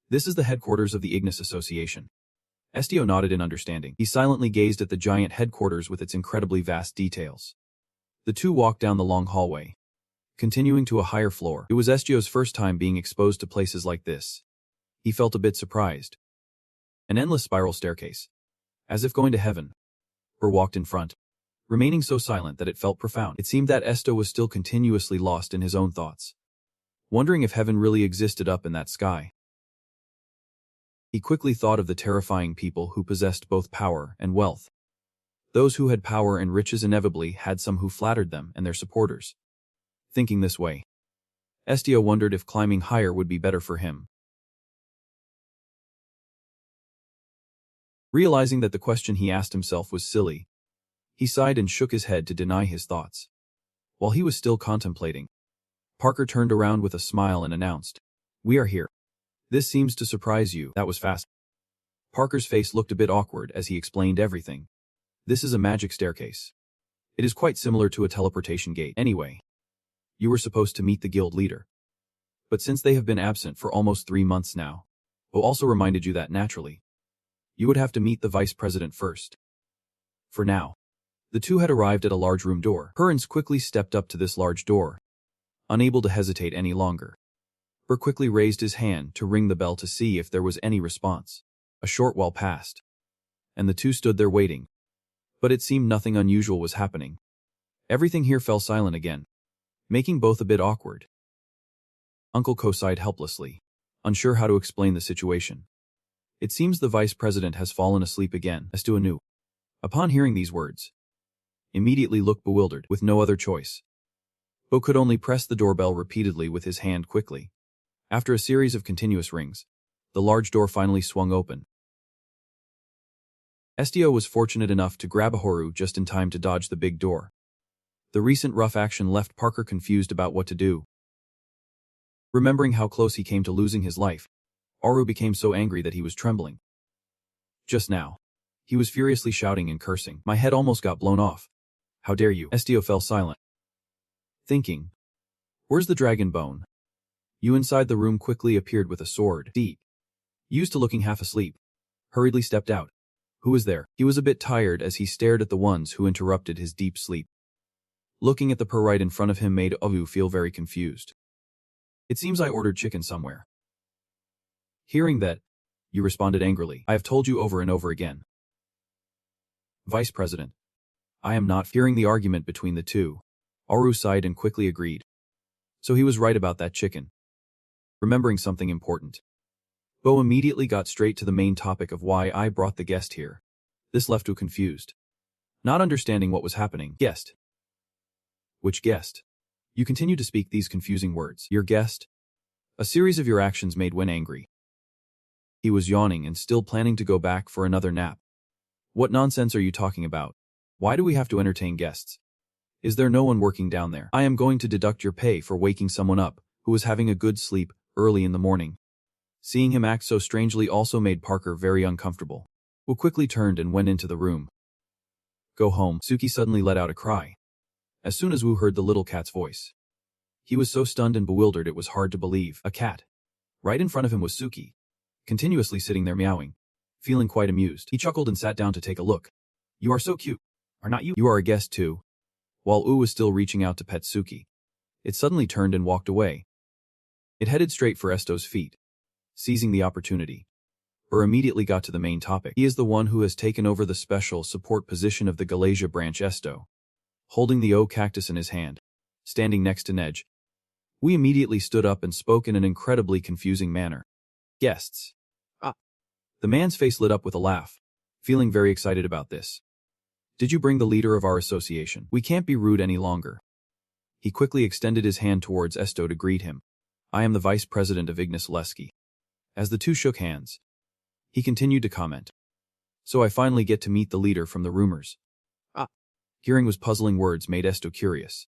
"This is the headquarters of the Ignis Association." Estio nodded in understanding. He silently gazed at the giant headquarters with its incredibly vast details. The two walked down the long hallway, continuing to a higher floor. It was Estio's first time being exposed to places like this. He felt a bit surprised. An endless spiral staircase, as if going to heaven. Burr walked in front, remaining so silent that it felt profound. It seemed that Estio was still continuously lost in his own thoughts, wondering if heaven really existed up in that sky. He quickly thought of the terrifying people who possessed both power and wealth. Those who had power and riches inevitably had some who flattered them and their supporters. Thinking this way, Estio wondered if climbing higher would be better for him. Realizing that the question he asked himself was silly, he sighed and shook his head to deny his thoughts. While he was still contemplating, Parker turned around with a smile and announced, "We are here. This seems to surprise you." That was fast. Parker's face looked a bit awkward as he explained everything. "This is a magic staircase. It is quite similar to a teleportation gate. Anyway, you were supposed to meet the guild leader. But since they have been absent for almost 3 months now, Bo also reminded you that naturally, you would have to meet the vice president first." For now, the two had arrived at a large room door. Perrins quickly stepped up to this large door, unable to hesitate any longer. Burr quickly raised his hand to ring the bell to see if there was any response. A short while passed, and the two stood there waiting. But it seemed nothing unusual was happening. Everything here fell silent again, making both a bit awkward. Uncle Ko sighed helplessly, unsure how to explain the situation. "It seems the vice president has fallen asleep again." Estio knew. Upon hearing these words, immediately looked bewildered, with no other choice. Bo could only press the doorbell repeatedly with his hand quickly. After a series of continuous rings, the large door finally swung open. Estio was fortunate enough to grab a Horu just in time to dodge the big door. The recent rough action left Parker confused about what to do. Remembering how close he came to losing his life, Aru became so angry that he was trembling. Just now, he was furiously shouting and cursing. "My head almost got blown off. How dare you?" Estio fell silent, thinking, "Where's the dragon bone?" You inside the room quickly appeared with a sword. Deep, used to looking half asleep, hurriedly stepped out. Who was there? He was a bit tired as he stared at the ones who interrupted his deep sleep. Looking at the per right in front of him made Avu feel very confused. "It seems I ordered chicken somewhere." Hearing that, you responded angrily. "I have told you over and over again." "Vice President, I am not." Hearing the argument between the two, Aru sighed and quickly agreed. So he was right about that chicken. Remembering something important, Bo immediately got straight to the main topic of why I brought the guest here. This left U confused, not understanding what was happening. "Guest? Which guest?" You continue to speak these confusing words. "Your guest?" A series of your actions made when angry. He was yawning and still planning to go back for another nap. What nonsense are you talking about? Why do we have to entertain guests? Is there no one working down there? I am going to deduct your pay for waking someone up who was having a good sleep early in the morning. Seeing him act so strangely also made Parker very uncomfortable, who quickly turned and went into the room. Go home. Suki suddenly let out a cry as soon as Wu heard the little cat's voice. He was so stunned and bewildered it was hard to believe. A cat. Right in front of him was Suki, continuously sitting there meowing, feeling quite amused. He chuckled and sat down to take a look. You are so cute. Are not you? You are a guest too. While Wu was still reaching out to pet Suki, it suddenly turned and walked away. It headed straight for Estio's feet, seizing the opportunity. Burr immediately got to the main topic. He is the one who has taken over the special support position of the Galia branch. Estio, holding the cactus in his hand, standing next to Nej. We immediately stood up and spoke in an incredibly confusing manner. Guests. The man's face lit up with a laugh, feeling very excited about this. Did you bring the leader of our association? We can't be rude any longer. He quickly extended his hand towards Estio to greet him. I am the vice president of Ignis. As the two shook hands, he continued to comment. So I finally get to meet the leader from the rumors. Hearing was puzzling words made Estio curious.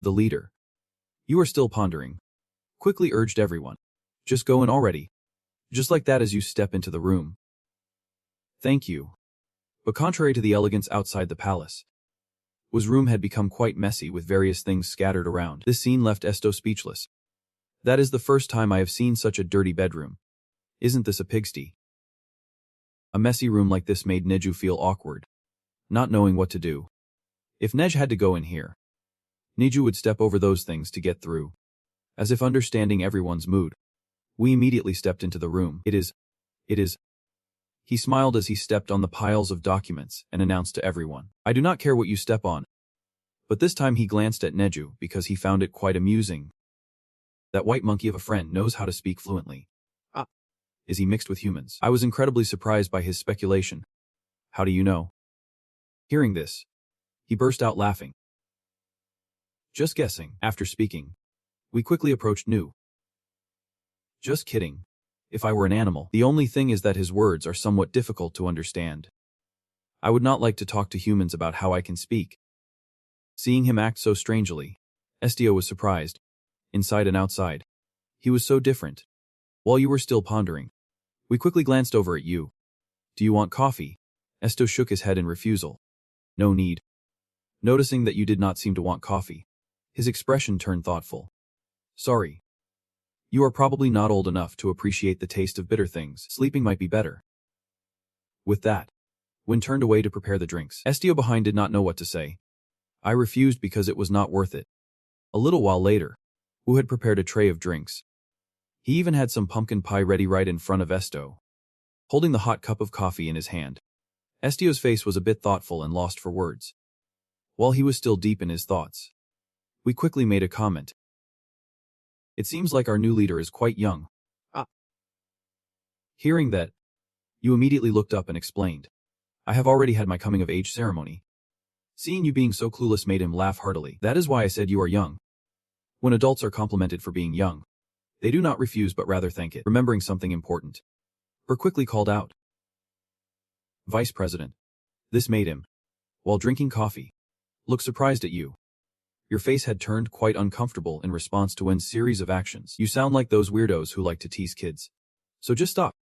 The leader. You are still pondering. Quickly urged everyone. Just go in already. Just like that as you step into the room. Thank you. But contrary to the elegance outside the palace, Wu's room had become quite messy with various things scattered around. This scene left Estio speechless. That is the first time I have seen such a dirty bedroom. Isn't this a pigsty? A messy room like this made Nezu feel awkward, not knowing what to do. If Nej had to go in here, Nezu would step over those things to get through. As if understanding everyone's mood, we immediately stepped into the room. It is. He smiled as he stepped on the piles of documents and announced to everyone, I do not care what you step on. But this time he glanced at Nezu because he found it quite amusing. That white monkey of a friend knows how to speak fluently. Is he mixed with humans? I was incredibly surprised by his speculation. How do you know? Hearing this, he burst out laughing. Just guessing. After speaking, we quickly approached Nu. Just kidding. If I were an animal. The only thing is that his words are somewhat difficult to understand. I would not like to talk to humans about how I can speak. Seeing him act so strangely, Estio was surprised. Inside and outside, he was so different. While you were still pondering, we quickly glanced over at you. Do you want coffee? Estio shook his head in refusal. No need. Noticing that you did not seem to want coffee, his expression turned thoughtful. Sorry. You are probably not old enough to appreciate the taste of bitter things. Sleeping might be better. With that, Win turned away to prepare the drinks. Estio behind did not know what to say. I refused because it was not worth it. A little while later, Wu had prepared a tray of drinks. He even had some pumpkin pie ready right in front of Estio, holding the hot cup of coffee in his hand. Estio's face was a bit thoughtful and lost for words. While he was still deep in his thoughts, we quickly made a comment. It seems like our new leader is quite young. Hearing that, you immediately looked up and explained. I have already had my coming-of-age ceremony. Seeing you being so clueless made him laugh heartily. That is why I said you are young. When adults are complimented for being young, they do not refuse but rather thank it. Remembering something important, Burr quickly called out. Vice President. This made him, while drinking coffee, look surprised at you. Your face had turned quite uncomfortable in response to Wen's series of actions. You sound like those weirdos who like to tease kids. So just stop.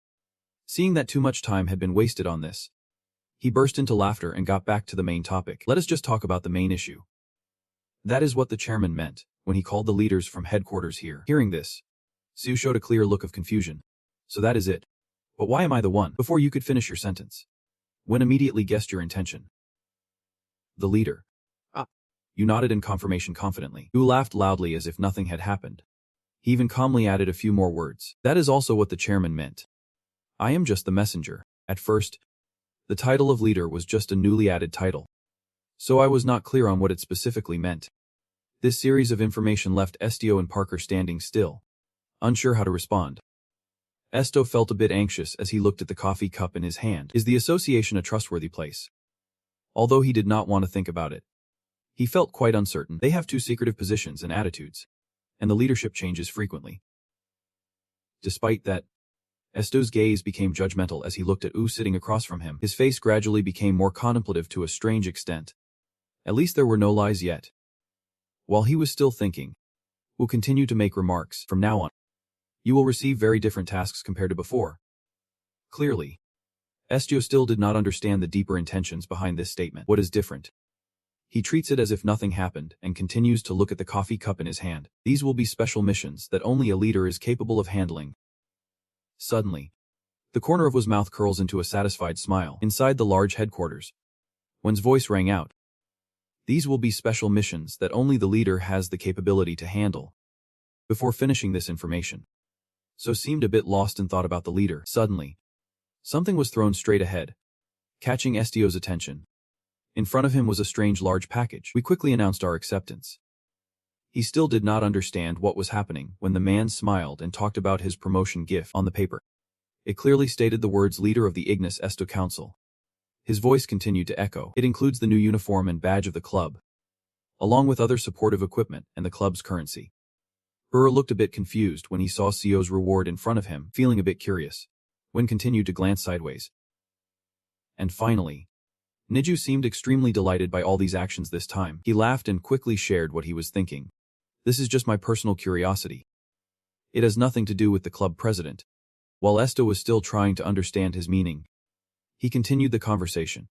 Seeing that too much time had been wasted on this, he burst into laughter and got back to the main topic. Let us just talk about the main issue. That is what the chairman meant when he called the leaders from headquarters here. Hearing this, Siu showed a clear look of confusion. So that is it. But why am I the one? Before you could finish your sentence, Wen immediately guessed your intention. The leader. You nodded in confirmation confidently. Wu laughed loudly as if nothing had happened. He even calmly added a few more words. That is also what the chairman meant. I am just the messenger. At first, the title of leader was just a newly added title. So I was not clear on what it specifically meant. This series of information left Estio and Parker standing still, unsure how to respond. Estio felt a bit anxious as he looked at the coffee cup in his hand. Is the association a trustworthy place? Although he did not want to think about it, he felt quite uncertain. They have too secretive positions and attitudes, and the leadership changes frequently. Despite that, Estio's gaze became judgmental as he looked at Wu sitting across from him. His face gradually became more contemplative to a strange extent. At least there were no lies yet. While he was still thinking, Wu continued to make remarks. From now on, you will receive very different tasks compared to before. Clearly, Estio still did not understand the deeper intentions behind this statement. What is different? He treats it as if nothing happened and continues to look at the coffee cup in his hand. These will be special missions that only a leader is capable of handling. Suddenly, the corner of Wu's mouth curls into a satisfied smile. Inside the large headquarters, Wen's voice rang out. These will be special missions that only the leader has the capability to handle. Before finishing this information, So seemed a bit lost in thought about the leader. Suddenly, something was thrown straight ahead, catching Estio's attention. In front of him was a strange large package. We quickly announced our acceptance. He still did not understand what was happening when the man smiled and talked about his promotion gift on the paper. It clearly stated the words leader of the Ignis Estio Council. His voice continued to echo. It includes the new uniform and badge of the club, along with other supportive equipment and the club's currency. Burr looked a bit confused when he saw Sio's reward in front of him, feeling a bit curious. Wen continued to glance sideways. And finally, Nezu seemed extremely delighted by all these actions this time. He laughed and quickly shared what he was thinking. This is just my personal curiosity. It has nothing to do with the club president. While Estio was still trying to understand his meaning, he continued the conversation.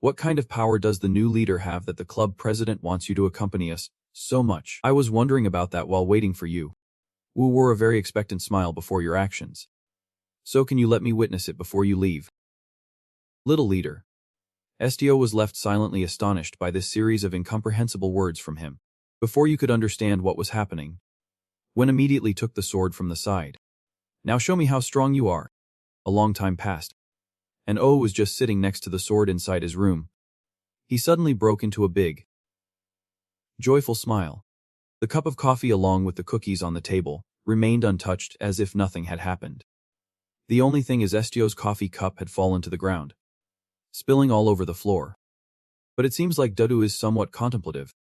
What kind of power does the new leader have that the club president wants you to accompany us so much? I was wondering about that while waiting for you. Wu wore a very expectant smile before your actions. So can you let me witness it before you leave? Little leader. Estio was left silently astonished by this series of incomprehensible words from him. Before you could understand what was happening, Wen immediately took the sword from the side. Now show me how strong you are. A long time passed, and O was just sitting next to the sword inside his room. He suddenly broke into a big, joyful smile. The cup of coffee along with the cookies on the table remained untouched as if nothing had happened. The only thing is Estio's coffee cup had fallen to the ground, spilling all over the floor. But it seems like Dudu is somewhat contemplative.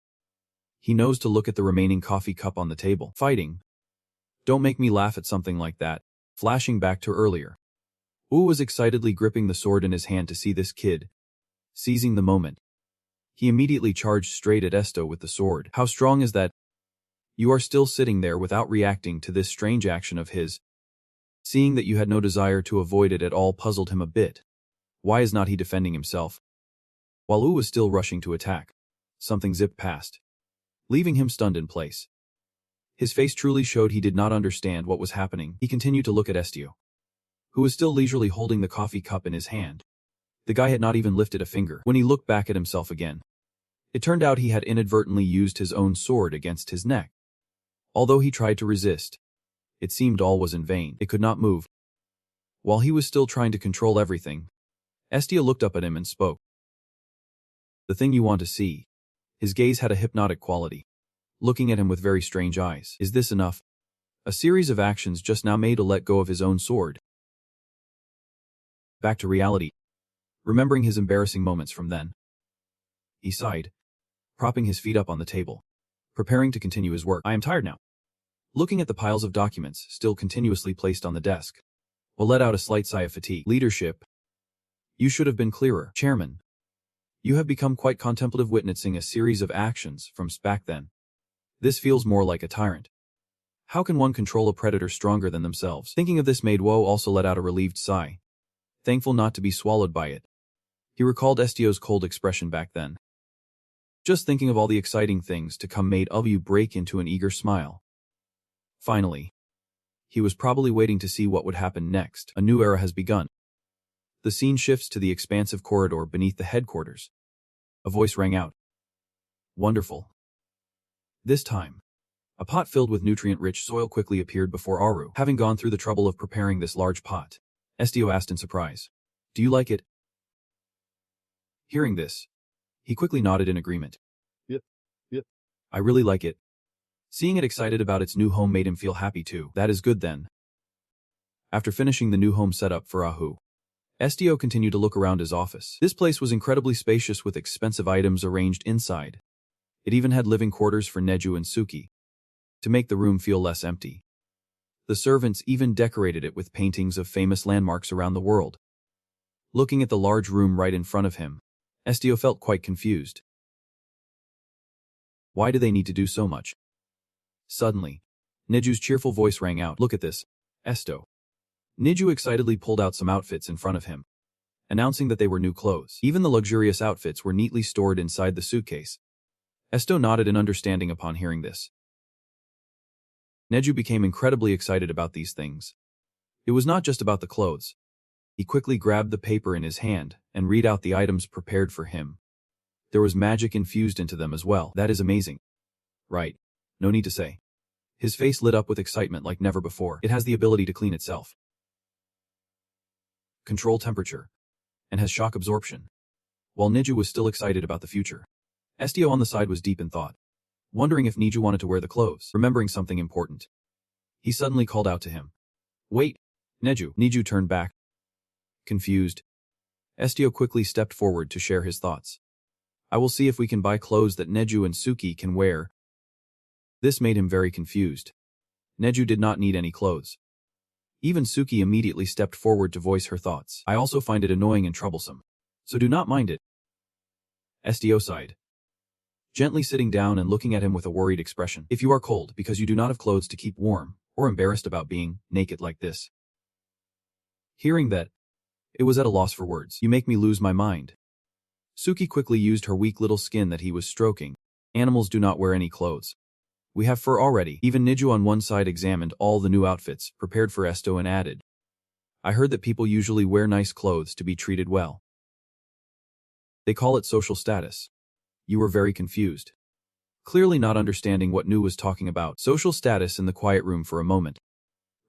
He knows to look at the remaining coffee cup on the table. Fighting. Don't make me laugh at something like that. Flashing back to earlier. Wu was excitedly gripping the sword in his hand to see this kid. Seizing the moment, he immediately charged straight at Estio with the sword. How strong is that? You are still sitting there without reacting to this strange action of his. Seeing that you had no desire to avoid it at all puzzled him a bit. Why is not he defending himself? While Wu was still rushing to attack, something zipped past, leaving him stunned in place. His face truly showed he did not understand what was happening. He continued to look at Estio, who was still leisurely holding the coffee cup in his hand. The guy had not even lifted a finger. When he looked back at himself again, it turned out he had inadvertently used his own sword against his neck. Although he tried to resist, it seemed all was in vain. It could not move. While he was still trying to control everything, Estio looked up at him and spoke. The thing you want to see. His gaze had a hypnotic quality, looking at him with very strange eyes. Is this enough? A series of actions just now made to let go of his own sword. Back to reality. Remembering his embarrassing moments from then, he sighed, propping his feet up on the table, preparing to continue his work. I am tired now. Looking at the piles of documents still continuously placed on the desk, Will let out a slight sigh of fatigue. Leadership. You should have been clearer. Chairman. You have become quite contemplative witnessing a series of actions from back then. This feels more like a tyrant. How can one control a predator stronger than themselves? Thinking of this made Woe also let out a relieved sigh, thankful not to be swallowed by it. He recalled Estio's cold expression back then. Just thinking of all the exciting things to come made Wu break into an eager smile. Finally, he was probably waiting to see what would happen next. A new era has begun. The scene shifts to the expansive corridor beneath the headquarters. A voice rang out. Wonderful. This time, a pot filled with nutrient-rich soil quickly appeared before Aru. Having gone through the trouble of preparing this large pot, Estio asked in surprise, "Do you like it?" Hearing this, he quickly nodded in agreement. Yep. I really like it. Seeing it excited about its new home made him feel happy too. That is good then. After finishing the new home setup for Ahu, Estio continued to look around his office. This place was incredibly spacious with expensive items arranged inside. It even had living quarters for Nezu and Suki, to make the room feel less empty. The servants even decorated it with paintings of famous landmarks around the world. Looking at the large room right in front of him, Estio felt quite confused. Why do they need to do so much? Suddenly, Neju's cheerful voice rang out. Look at this, Estio. Neju excitedly pulled out some outfits in front of him, announcing that they were new clothes. Even the luxurious outfits were neatly stored inside the suitcase. Estio nodded in understanding upon hearing this. Neju became incredibly excited about these things. It was not just about the clothes. He quickly grabbed the paper in his hand and read out the items prepared for him. There was magic infused into them as well. That is amazing. Right. No need to say. His face lit up with excitement like never before. It has the ability to clean itself, control temperature, and has shock absorption. While Neju was still excited about the future, Estio on the side was deep in thought, wondering if Neju wanted to wear the clothes. Remembering something important, he suddenly called out to him. Wait, Neju. Neju turned back, confused. Estio quickly stepped forward to share his thoughts. I will see if we can buy clothes that Neju and Suki can wear. This made him very confused. Neju did not need any clothes. Even Suki immediately stepped forward to voice her thoughts. I also find it annoying and troublesome, so do not mind it. Estio sighed, gently sitting down and looking at him with a worried expression. If you are cold because you do not have clothes to keep warm, or embarrassed about being naked like this. Hearing that, it was at a loss for words. You make me lose my mind. Suki quickly used her weak little skin that he was stroking. Animals do not wear any clothes. We have fur already. Even Neju on one side examined all the new outfits prepared for Estio and added. I heard that people usually wear nice clothes to be treated well. They call it social status. You were very confused, clearly not understanding what Nu was talking about. Social status in the quiet room for a moment.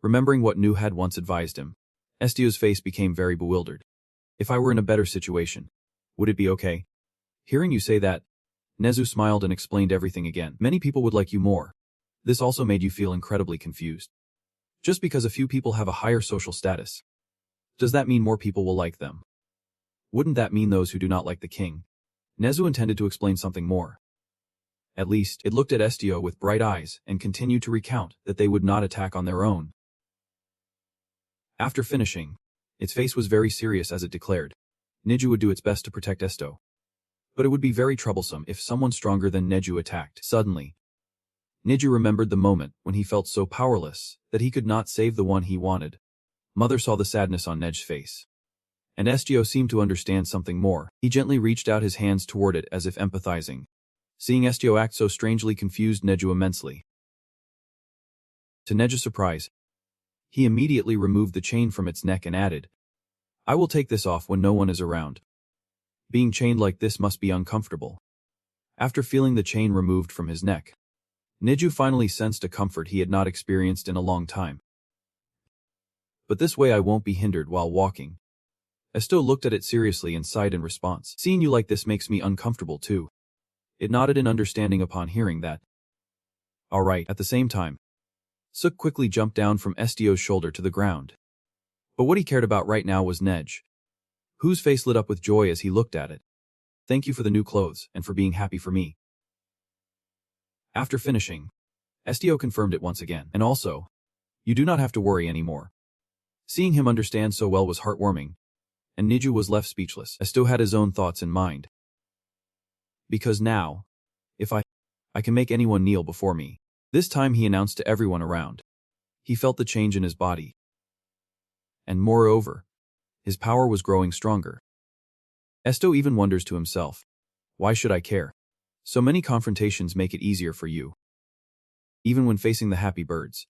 Remembering what Nu had once advised him, Estio's face became very bewildered. If I were in a better situation, would it be okay? Hearing you say that, Nezu smiled and explained everything again. Many people would like you more. This also made you feel incredibly confused. Just because a few people have a higher social status, does that mean more people will like them? Wouldn't that mean those who do not like the king? Nezu intended to explain something more. At least, it looked at Estio with bright eyes and continued to recount that they would not attack on their own. After finishing, its face was very serious as it declared. Neju would do its best to protect Estio. But it would be very troublesome if someone stronger than Neju attacked. Suddenly, Neju remembered the moment when he felt so powerless that he could not save the one he wanted. Mother saw the sadness on Neju's face, and Estio seemed to understand something more. He gently reached out his hands toward it as if empathizing. Seeing Estio act so strangely confused Neju immensely. To Neju's surprise, he immediately removed the chain from its neck and added, I will take this off when no one is around. Being chained like this must be uncomfortable. After feeling the chain removed from his neck, Neju finally sensed a comfort he had not experienced in a long time. But this way I won't be hindered while walking. Estio looked at it seriously and sighed in response. Seeing you like this makes me uncomfortable too. It nodded in understanding upon hearing that. Alright. At the same time, Suk quickly jumped down from Estio's shoulder to the ground. But what he cared about right now was Nej, whose face lit up with joy as he looked at it. Thank you for the new clothes and for being happy for me. After finishing, Estio confirmed it once again. And also, you do not have to worry anymore. Seeing him understand so well was heartwarming, and Neju was left speechless. Estio had his own thoughts in mind. Because now, if I can make anyone kneel before me. This time he announced to everyone around. He felt the change in his body. And moreover, his power was growing stronger. Estio even wonders to himself, why should I care? So many confrontations make it easier for you. Even when facing the happy birds,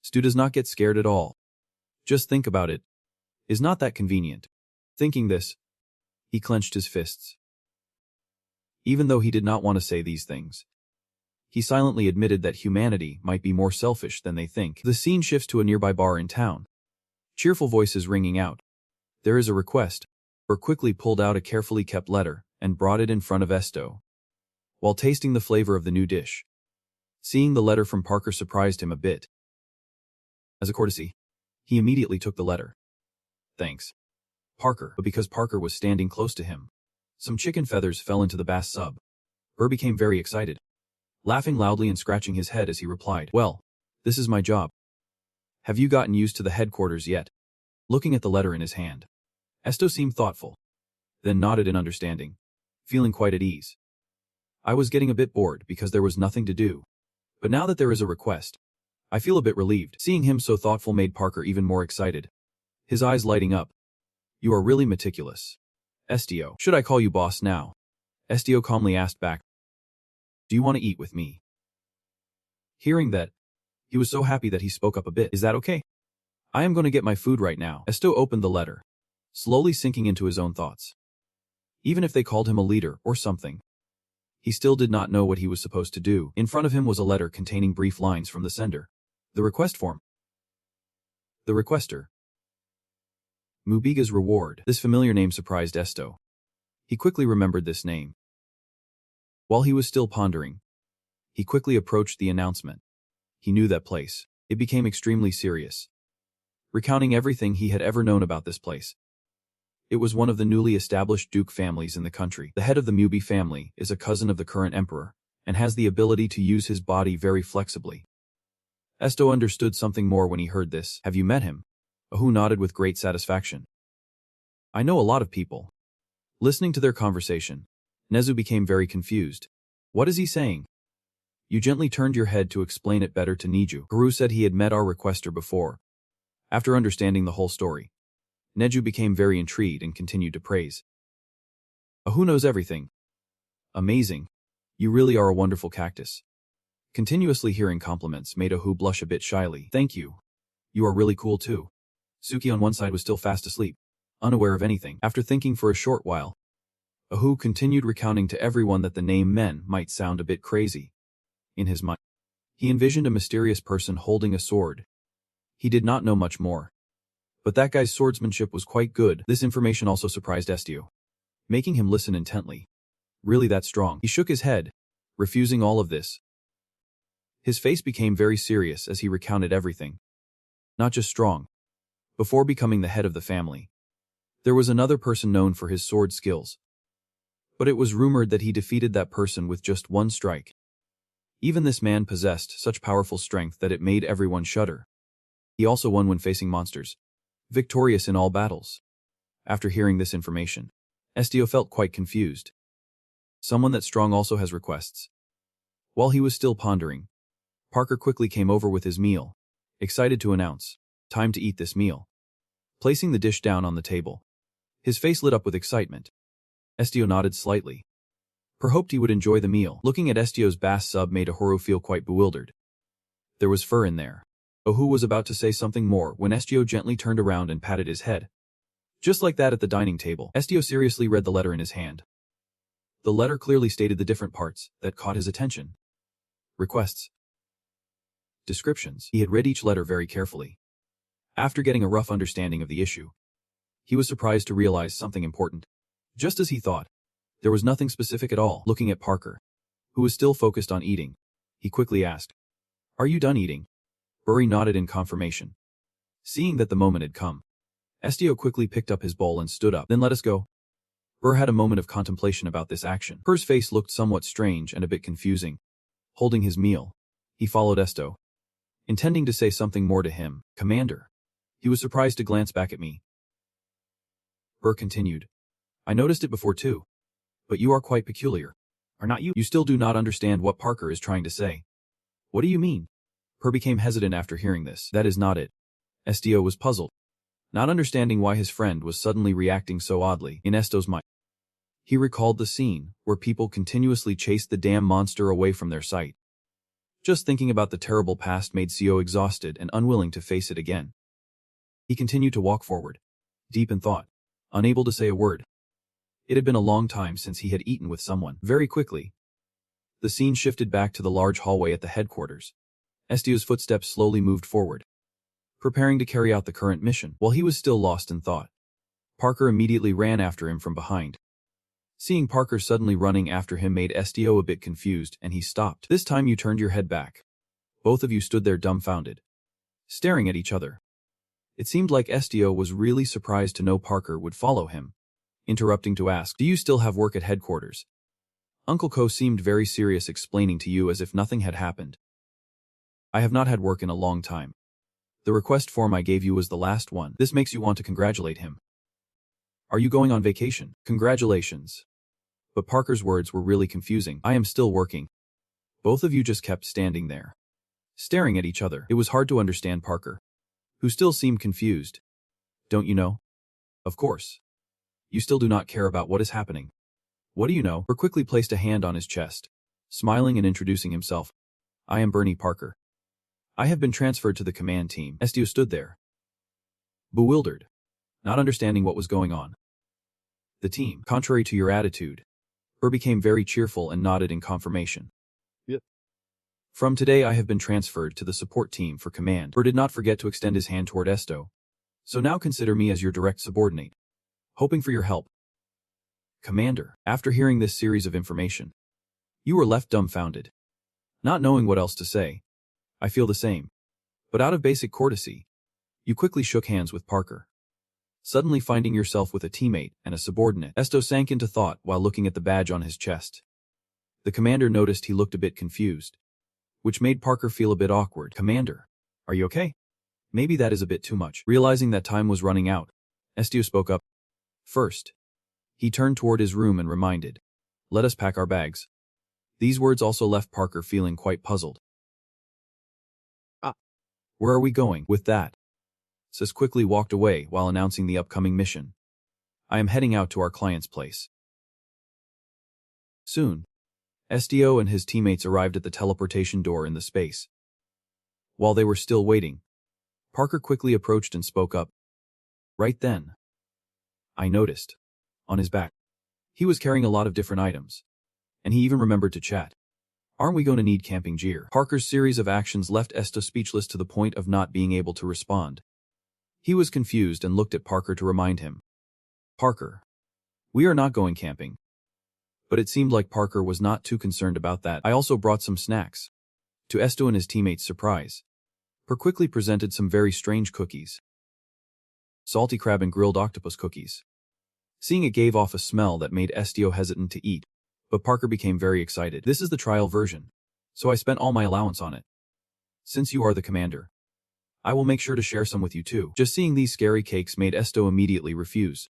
Stu does not get scared at all. Just think about it. Is not that convenient? Thinking this, he clenched his fists. Even though he did not want to say these things, he silently admitted that humanity might be more selfish than they think. The scene shifts to a nearby bar in town. Cheerful voices ringing out. There is a request. Burr quickly pulled out a carefully kept letter and brought it in front of Estio, while tasting the flavor of the new dish. Seeing the letter from Parker surprised him a bit. As a courtesy, he immediately took the letter. Thanks, Parker. But because Parker was standing close to him, some chicken feathers fell into the bath sub. Burr became very excited, laughing loudly and scratching his head as he replied, well, this is my job. Have you gotten used to the headquarters yet? Looking at the letter in his hand, Estio seemed thoughtful, then nodded in understanding, feeling quite at ease. I was getting a bit bored because there was nothing to do, but now that there is a request, I feel a bit relieved. Seeing him so thoughtful made Parker even more excited, his eyes lighting up. You are really meticulous. Estio, should I call you boss now? Estio calmly asked back. Do you want to eat with me? Hearing that, he was so happy that he spoke up a bit. Is that okay? I am going to get my food right now. Estio opened the letter, slowly sinking into his own thoughts. Even if they called him a leader or something, he still did not know what he was supposed to do. In front of him was a letter containing brief lines from the sender. The request form. The requester. Mubiga's reward. This familiar name surprised Estio. He quickly remembered this name. While he was still pondering, he quickly approached the announcement. He knew that place. It became extremely serious, recounting everything he had ever known about this place. It was one of the newly established duke families in the country. The head of the Mubi family is a cousin of the current emperor, and has the ability to use his body very flexibly. Estio understood something more when he heard this. Have you met him? Ahu nodded with great satisfaction. I know a lot of people. Listening to their conversation, Nezu became very confused. What is he saying? You gently turned your head to explain it better to Neju. Guru said he had met our requester before. After understanding the whole story, Neju became very intrigued and continued to praise. Ahu knows everything. Amazing. You really are a wonderful cactus. Continuously hearing compliments made Ahu blush a bit shyly. Thank you. You are really cool too. Suki on one side was still fast asleep, unaware of anything. After thinking for a short while, Ahu continued recounting to everyone that the name Men might sound a bit crazy. In his mind, he envisioned a mysterious person holding a sword. He did not know much more, but that guy's swordsmanship was quite good. This information also surprised Estio, making him listen intently. Really that strong? He shook his head, refusing all of this. His face became very serious as he recounted everything. Not just strong. Before becoming the head of the family, there was another person known for his sword skills. But it was rumored that he defeated that person with just one strike. Even this man possessed such powerful strength that it made everyone shudder. He also won when facing monsters, victorious in all battles. After hearing this information, Estio felt quite confused. Someone that strong also has requests. While he was still pondering, Parker quickly came over with his meal, excited to announce, time to eat this meal. Placing the dish down on the table, his face lit up with excitement. Estio nodded slightly. Per hoped he would enjoy the meal. Looking at Estio's bass sub made Ahuru feel quite bewildered. There was fur in there. Ahu was about to say something more when Estio gently turned around and patted his head. Just like that at the dining table, Estio seriously read the letter in his hand. The letter clearly stated the different parts that caught his attention. Requests. Descriptions. He had read each letter very carefully. After getting a rough understanding of the issue, he was surprised to realize something important. Just as he thought, there was nothing specific at all. Looking at Parker, who was still focused on eating, he quickly asked, Are you done eating? Burry nodded in confirmation. Seeing that the moment had come, Estio quickly picked up his bowl and stood up. Then let us go. Burr had a moment of contemplation about this action. Burr's face looked somewhat strange and a bit confusing. Holding his meal, he followed Estio, intending to say something more to him. Commander. He was surprised to glance back at me. Burr continued. I noticed it before too. But you are quite peculiar. Are not you? You still do not understand what Parker is trying to say. What do you mean? Burr became hesitant after hearing this. That is not it. Estio was puzzled, not understanding why his friend was suddenly reacting so oddly. In Estio's mind, he recalled the scene where people continuously chased the damn monster away from their sight. Just thinking about the terrible past made Estio exhausted and unwilling to face it again. He continued to walk forward, deep in thought, unable to say a word. It had been a long time since he had eaten with someone. Very quickly, the scene shifted back to the large hallway at the headquarters. Estio's footsteps slowly moved forward, preparing to carry out the current mission. While he was still lost in thought, Parker immediately ran after him from behind. Seeing Parker suddenly running after him made Estio a bit confused, and he stopped. This time you turned your head back. Both of you stood there dumbfounded, staring at each other. It seemed like Estio was really surprised to know Parker would follow him, interrupting to ask, Do you still have work at headquarters? Uncle Ko seemed very serious, explaining to you as if nothing had happened. I have not had work in a long time. The request form I gave you was the last one. This makes you want to congratulate him. Are you going on vacation? Congratulations. But Parker's words were really confusing. I am still working. Both of you just kept standing there, staring at each other. It was hard to understand Parker, who still seemed confused. Don't you know? Of course. You still do not care about what is happening. What do you know? Parker quickly placed a hand on his chest, smiling and introducing himself. I am Bernie Parker. I have been transferred to the command team. Estio stood there, bewildered, not understanding what was going on. The team, contrary to your attitude. Parker became very cheerful and nodded in confirmation. Yep. From today I have been transferred to the support team for command. Parker did not forget to extend his hand toward Estio. So now consider me as your direct subordinate. Hoping for your help. Commander, after hearing this series of information, you were left dumbfounded. Not knowing what else to say. I feel the same. But out of basic courtesy, you quickly shook hands with Parker. Suddenly finding yourself with a teammate and a subordinate, Estio sank into thought while looking at the badge on his chest. The commander noticed he looked a bit confused, which made Parker feel a bit awkward. Commander, are you okay? Maybe that is a bit too much. Realizing that time was running out, Estio spoke up. First, he turned toward his room and reminded, let us pack our bags. These words also left Parker feeling quite puzzled. Where are we going? With that, Sis quickly walked away while announcing the upcoming mission. I am heading out to our client's place. Soon, Estio and his teammates arrived at the teleportation door in the space. While they were still waiting, Parker quickly approached and spoke up. Right then, I noticed, on his back, he was carrying a lot of different items, and he even remembered to chat. Aren't we going to need camping gear? Parker's series of actions left Estio speechless to the point of not being able to respond. He was confused and looked at Parker to remind him. Parker, we are not going camping. But it seemed like Parker was not too concerned about that. I also brought some snacks. To Estio and his teammates' surprise, Parker quickly presented some very strange cookies. Salty crab and grilled octopus cookies. Seeing it gave off a smell that made Estio hesitant to eat, but Parker became very excited. This is the trial version, so I spent all my allowance on it. Since you are the commander, I will make sure to share some with you too. Just seeing these scary cakes made Estio immediately refuse.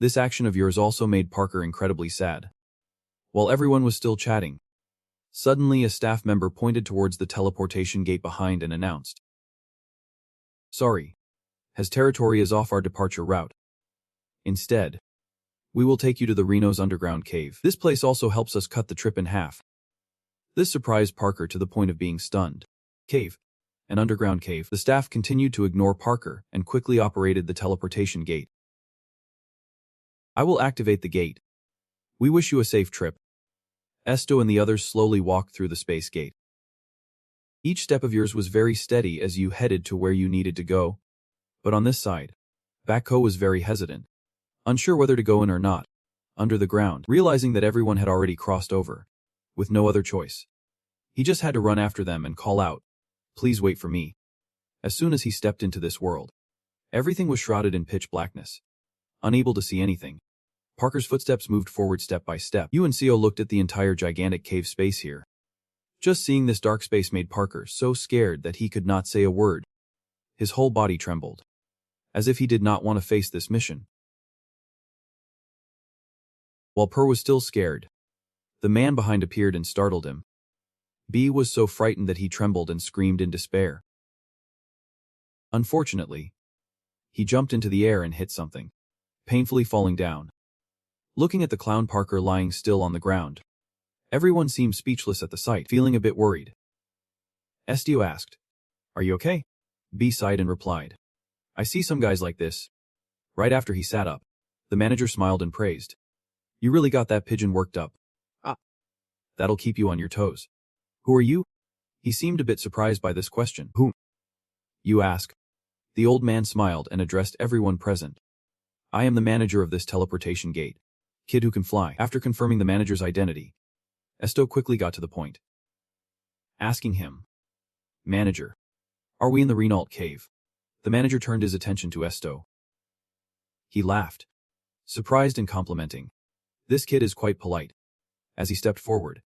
This action of yours also made Parker incredibly sad. While everyone was still chatting, suddenly a staff member pointed towards the teleportation gate behind and announced, sorry, his territory is off our departure route. Instead, we will take you to the Reno's underground cave. This place also helps us cut the trip in half. This surprised Parker to the point of being stunned. Cave. An underground cave. The staff continued to ignore Parker and quickly operated the teleportation gate. I will activate the gate. We wish you a safe trip. Estio and the others slowly walked through the space gate. Each step of yours was very steady as you headed to where you needed to go. But on this side, Bakko was very hesitant, unsure whether to go in or not. Under the ground, realizing that everyone had already crossed over, with no other choice, he just had to run after them and call out, please wait for me. As soon as he stepped into this world, everything was shrouded in pitch blackness. Unable to see anything, Parker's footsteps moved forward step by step. Unco looked at the entire gigantic cave space here. Just seeing this dark space made Parker so scared that he could not say a word. His whole body trembled, as if he did not want to face this mission. While Per was still scared, the man behind appeared and startled him. B was so frightened that he trembled and screamed in despair. Unfortunately, he jumped into the air and hit something, painfully falling down. Looking at the clown Parker lying still on the ground, everyone seemed speechless at the sight, feeling a bit worried. Estio asked, are you okay? B sighed and replied, I see some guys like this. Right after he sat up, the manager smiled and praised, you really got that pigeon worked up. That'll keep you on your toes. Who are you? He seemed a bit surprised by this question. Who? You ask. The old man smiled and addressed everyone present. I am the manager of this teleportation gate. Kid who can fly. After confirming the manager's identity, Estio quickly got to the point, asking him, Manager, are we in the Renault cave? The manager turned his attention to Estio. He laughed, surprised and complimenting. This kid is quite polite. As he stepped forward,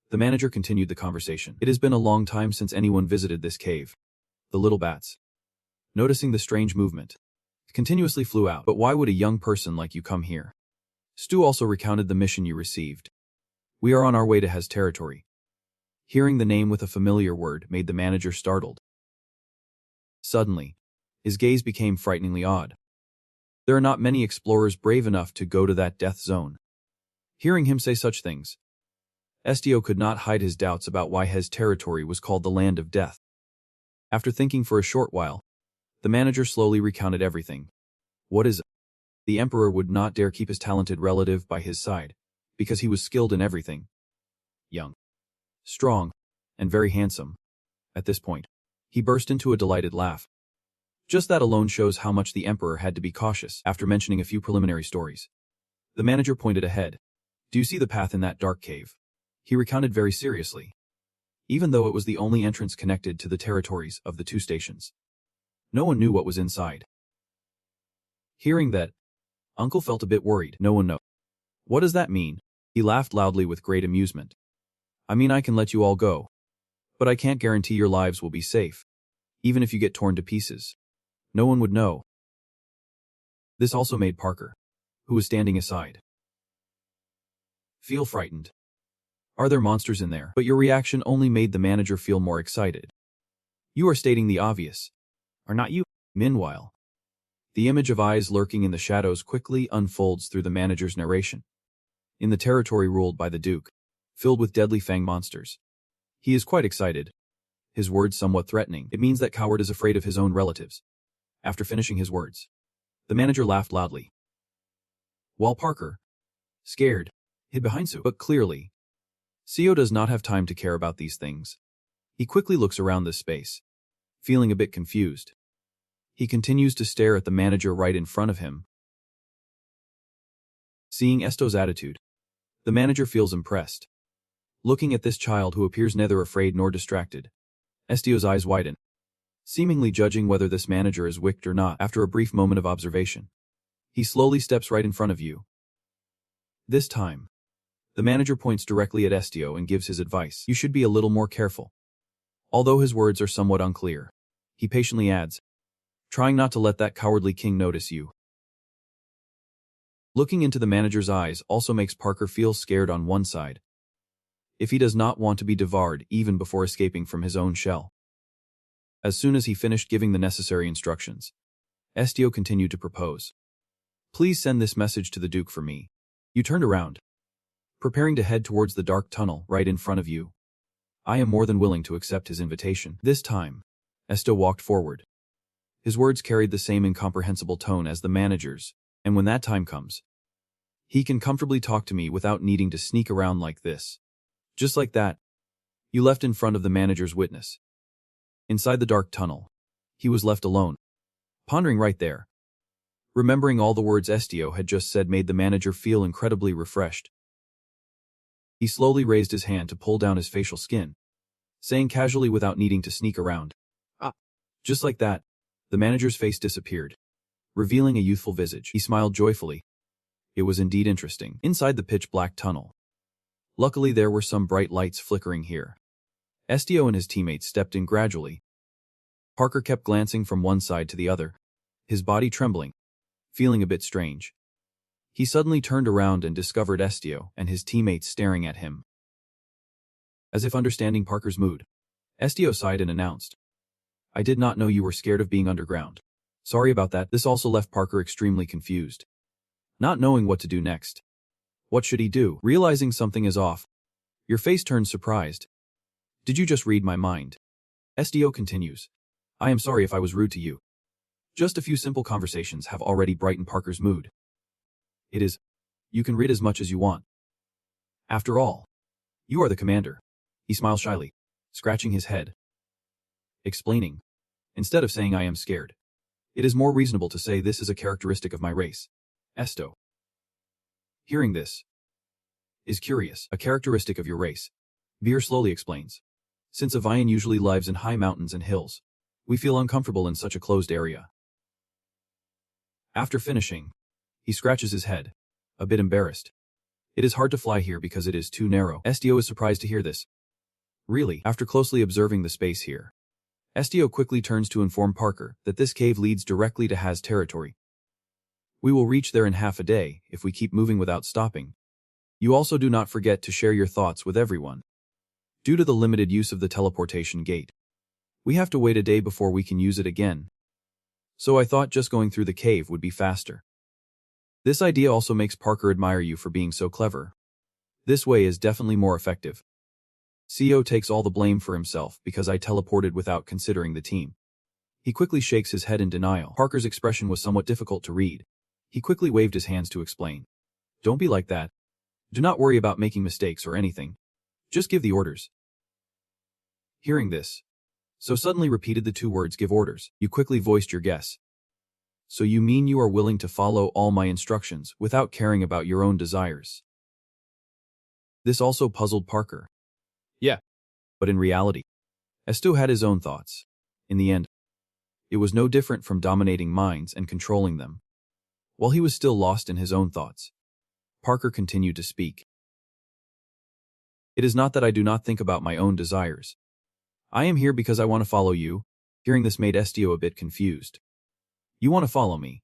The manager continued the conversation. It has been a long time since anyone visited this cave. The little bats, noticing the strange movement, continuously flew out. But why would a young person like you come here? Stu also recounted the mission you received. We are on our way to Hez territory. Hearing the name with a familiar word made the manager startled. Suddenly, his gaze became frighteningly odd. There are not many explorers brave enough to go to that death zone. Hearing him say such things, Estio could not hide his doubts about why Hez territory was called the Land of Death. After thinking for a short while, the manager slowly recounted everything. What is it? The emperor would not dare keep his talented relative by his side, because he was skilled in everything. Young, strong, and very handsome. At this point, he burst into a delighted laugh. Just that alone shows how much the emperor had to be cautious. After mentioning a few preliminary stories, the manager pointed ahead. Do you see the path in that dark cave? He recounted very seriously, even though it was the only entrance connected to the territories of the two stations. No one knew what was inside. Hearing that, Uncle felt a bit worried. No one knows. What does that mean? He laughed loudly with great amusement. I mean, I can let you all go, but I can't guarantee your lives will be safe. Even if you get torn to pieces, no one would know. This also made Parker, who was standing aside, feel frightened. Are there monsters in there? But your reaction only made the manager feel more excited. You are stating the obvious, are not you? Meanwhile, the image of eyes lurking in the shadows quickly unfolds through the manager's narration. In the territory ruled by the Duke, filled with deadly fang monsters. He is quite excited, his words somewhat threatening. It means that coward is afraid of his own relatives. After finishing his words, the manager laughed loudly, while Parker, scared, hid behind Sue. But clearly, Seo does not have time to care about these things. He quickly looks around this space, feeling a bit confused. He continues to stare at the manager right in front of him. Seeing Estio's attitude, the manager feels impressed. Looking at this child who appears neither afraid nor distracted, Estio's eyes widen, seemingly judging whether this manager is wicked or not. After a brief moment of observation, he slowly steps right in front of you. This time, the manager points directly at Estio and gives his advice. You should be a little more careful. Although his words are somewhat unclear, he patiently adds, trying not to let that cowardly king notice you. Looking into the manager's eyes also makes Parker feel scared on one side, if he does not want to be devoured even before escaping from his own shell. As soon as he finished giving the necessary instructions, Estio continued to propose. Please send this message to the Duke for me. You turned around, preparing to head towards the dark tunnel right in front of you. I am more than willing to accept his invitation. This time, Estio walked forward. His words carried the same incomprehensible tone as the manager's, and when that time comes, he can comfortably talk to me without needing to sneak around like this. Just like that, you left in front of the manager's witness. Inside the dark tunnel, he was left alone, pondering right there. Remembering all the words Estio had just said made the manager feel incredibly refreshed. He slowly raised his hand to pull down his facial skin, saying casually without needing to sneak around. Ah! Just like that, the manager's face disappeared, revealing a youthful visage. He smiled joyfully. It was indeed interesting. Inside the pitch-black tunnel, luckily there were some bright lights flickering here. Estio and his teammates stepped in gradually. Parker kept glancing from one side to the other, his body trembling, feeling a bit strange. He suddenly turned around and discovered Estio and his teammates staring at him. As if understanding Parker's mood, Estio sighed and announced, I did not know you were scared of being underground. Sorry about that. This also left Parker extremely confused, not knowing what to do next. What should he do? Realizing something is off, your face turns surprised. Did you just read my mind? Estio continues. I am sorry if I was rude to you. Just a few simple conversations have already brightened Parker's mood. It is. You can read as much as you want. After all, you are the commander. He smiles shyly, scratching his head, explaining. Instead of saying I am scared, it is more reasonable to say this is a characteristic of my race. Estio, hearing this, is curious. A characteristic of your race, Veer slowly explains. Since Avian usually lives in high mountains and hills, we feel uncomfortable in such a closed area. After finishing, he scratches his head, a bit embarrassed. It is hard to fly here because it is too narrow. Estio is surprised to hear this. Really? After closely observing the space here, Estio quickly turns to inform Parker that this cave leads directly to Has territory. We will reach there in half a day if we keep moving without stopping. You also do not forget to share your thoughts with everyone. Due to the limited use of the teleportation gate, we have to wait a day before we can use it again. So I thought just going through the cave would be faster. This idea also makes Parker admire you for being so clever. This way is definitely more effective. CEO takes all the blame for himself because I teleported without considering the team. He quickly shakes his head in denial. Parker's expression was somewhat difficult to read. He quickly waved his hands to explain. Don't be like that. Do not worry about making mistakes or anything. Just give the orders. Hearing this, So suddenly repeated the two words give orders. You quickly voiced your guess. So you mean you are willing to follow all my instructions without caring about your own desires? This also puzzled Parker. Yeah. But in reality, Estio had his own thoughts. In the end, it was no different from dominating minds and controlling them. While he was still lost in his own thoughts, Parker continued to speak. It is not that I do not think about my own desires. I am here because I want to follow you. Hearing this made Estio a bit confused. You want to follow me?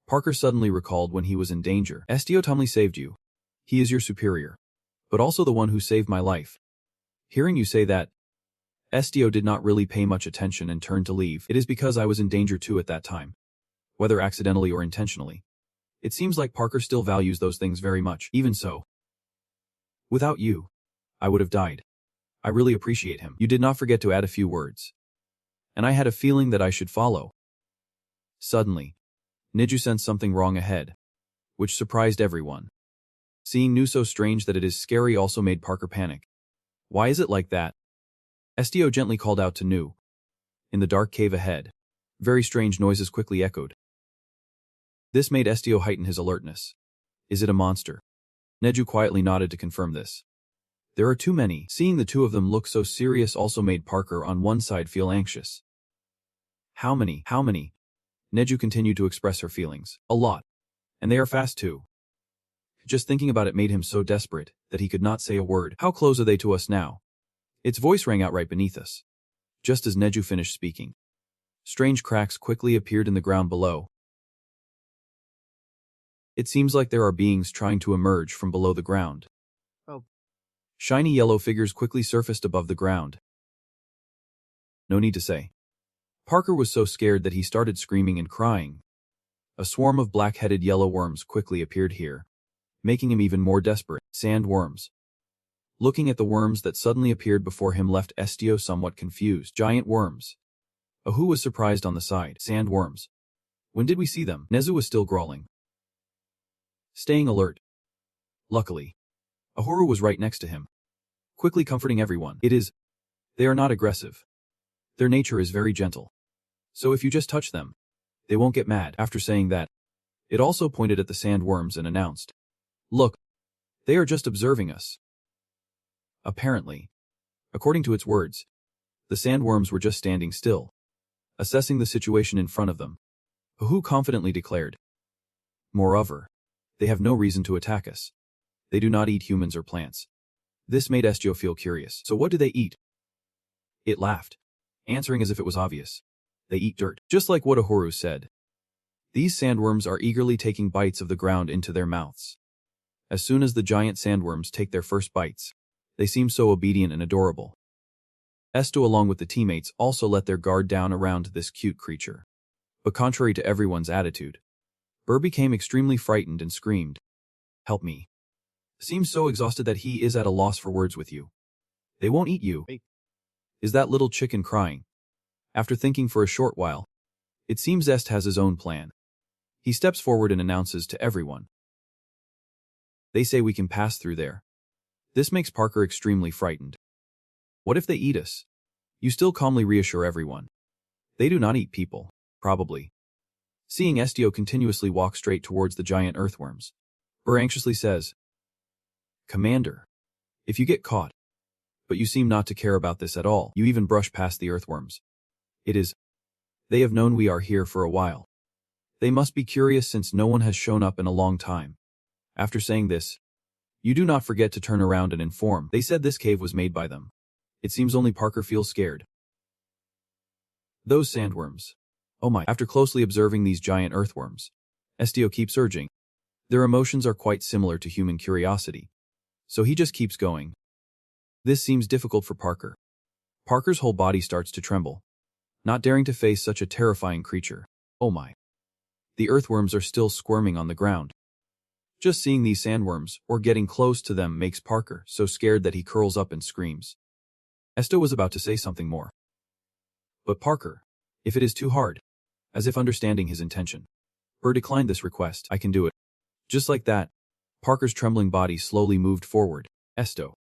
Parker suddenly recalled when he was in danger. Estio Tumley saved you. He is your superior, but also the one who saved my life. Hearing you say that, Estio did not really pay much attention and turned to leave. It is because I was in danger too at that time, whether accidentally or intentionally. It seems like Parker still values those things very much. Even so, without you, I would have died. I really appreciate him. You did not forget to add a few words. And I had a feeling that I should follow. Suddenly, Nezu sensed something wrong ahead, which surprised everyone. Seeing Nezu so strange that it is scary also made Parker panic. Why is it like that? Estio gently called out to Nezu. In the dark cave ahead, very strange noises quickly echoed. This made Estio heighten his alertness. Is it a monster? Nezu quietly nodded to confirm this. There are too many. Seeing the two of them look so serious also made Parker on one side feel anxious. How many? How many? Nezu continued to express her feelings. A lot. And they are fast too. Just thinking about it made him so desperate that he could not say a word. How close are they to us now? Its voice rang out right beneath us. Just as Nezu finished speaking, strange cracks quickly appeared in the ground below. It seems like there are beings trying to emerge from below the ground. Oh. Shiny yellow figures quickly surfaced above the ground. No need to say. Parker was so scared that he started screaming and crying. A swarm of black-headed yellow worms quickly appeared here, making him even more desperate. Sandworms. Looking at the worms that suddenly appeared before him left Estio somewhat confused. Giant worms. Ahu was surprised on the side. Sandworms. When did we see them? Nezu was still growling, staying alert. Luckily, Ahuru was right next to him, quickly comforting everyone. They are not aggressive. Their nature is very gentle. So if you just touch them, they won't get mad. After saying that, it also pointed at the sandworms and announced, look, they are just observing us. Apparently, according to its words, the sandworms were just standing still, assessing the situation in front of them. Ahu confidently declared. Moreover, they have no reason to attack us. They do not eat humans or plants. This made Estio feel curious. So what do they eat? It laughed, answering as if it was obvious. They eat dirt, just like what Ahuru said. These sandworms are eagerly taking bites of the ground into their mouths. As soon as the giant sandworms take their first bites, they seem so obedient and adorable. Estio along with the teammates also let their guard down around this cute creature. But contrary to everyone's attitude, Burr became extremely frightened and screamed, help me. Seems so exhausted that he is at a loss for words with you. They won't eat you. Is that little chicken crying? After thinking for a short while, it seems Est has his own plan. He steps forward and announces to everyone. They say we can pass through there. This makes Parker extremely frightened. What if they eat us? You still calmly reassure everyone. They do not eat people, probably. Seeing Estio continuously walk straight towards the giant earthworms, Burr anxiously says, Commander, if you get caught, but you seem not to care about this at all, you even brush past the earthworms. They have known we are here for a while. They must be curious since no one has shown up in a long time. After saying this, You do not forget to turn around and inform. They said this cave was made by them. It seems only Parker feels scared. Those sandworms. Oh my. After closely observing these giant earthworms, Estio keeps urging. Their emotions are quite similar to human curiosity. So he just keeps going. This seems difficult for Parker. Parker's whole body starts to tremble, not daring to face such a terrifying creature. Oh my. The earthworms are still squirming on the ground. Just seeing these sandworms, or getting close to them, makes Parker so scared that he curls up and screams. Estio was about to say something more. But Parker, if it is too hard, as if understanding his intention, declined this request. I can do it. Just like that, Parker's trembling body slowly moved forward. Estio,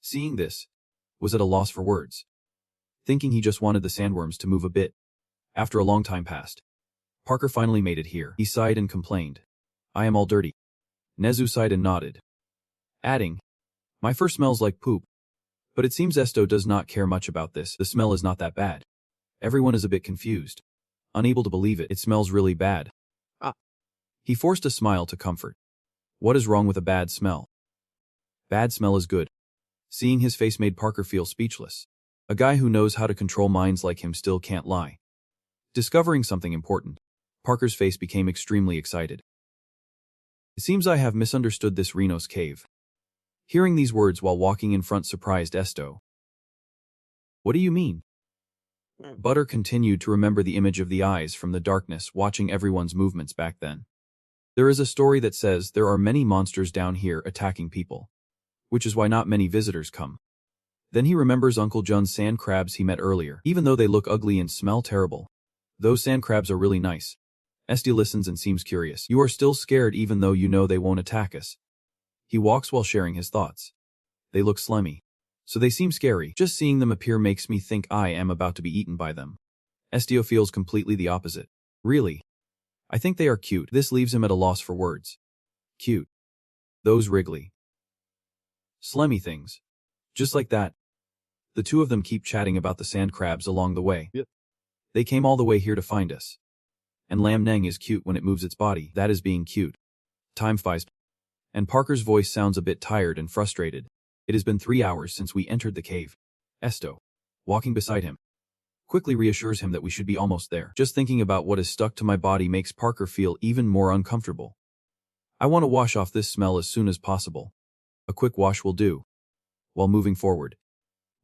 seeing this, was at a loss for words. Thinking he just wanted the sandworms to move a bit. After a long time passed, Parker finally made it here. He sighed and complained. I am all dirty. Nezu sighed and nodded, adding, my fur smells like poop. But it seems Estio does not care much about this. The smell is not that bad. Everyone is a bit confused, unable to believe it. It smells really bad. He forced a smile to comfort. What is wrong with a bad smell? Bad smell is good. Seeing his face made Parker feel speechless. A guy who knows how to control minds like him still can't lie. Discovering something important, Parker's face became extremely excited. It seems I have misunderstood this Reno's cave. Hearing these words while walking in front surprised Estio. What do you mean? Butter continued to remember the image of the eyes from the darkness watching everyone's movements back then. There is a story that says there are many monsters down here attacking people, which is why not many visitors come. Then he remembers Uncle John's sand crabs he met earlier. Even though they look ugly and smell terrible, those sand crabs are really nice. Estio listens and seems curious. You are still scared even though you know they won't attack us. He walks while sharing his thoughts. They look slimy, so they seem scary. Just seeing them appear makes me think I am about to be eaten by them. Estio feels completely the opposite. Really? I think they are cute. This leaves him at a loss for words. Cute. Those wriggly, slimy things. Just like that. The two of them keep chatting about the sand crabs along the way. Yep. They came all the way here to find us. And Lam Neng is cute when it moves its body. That is being cute. Time flies. And Parker's voice sounds a bit tired and frustrated. It has been 3 hours since we entered the cave. Estio, walking beside him, quickly reassures him that we should be almost there. Just thinking about what is stuck to my body makes Parker feel even more uncomfortable. I want to wash off this smell as soon as possible. A quick wash will do. While moving forward,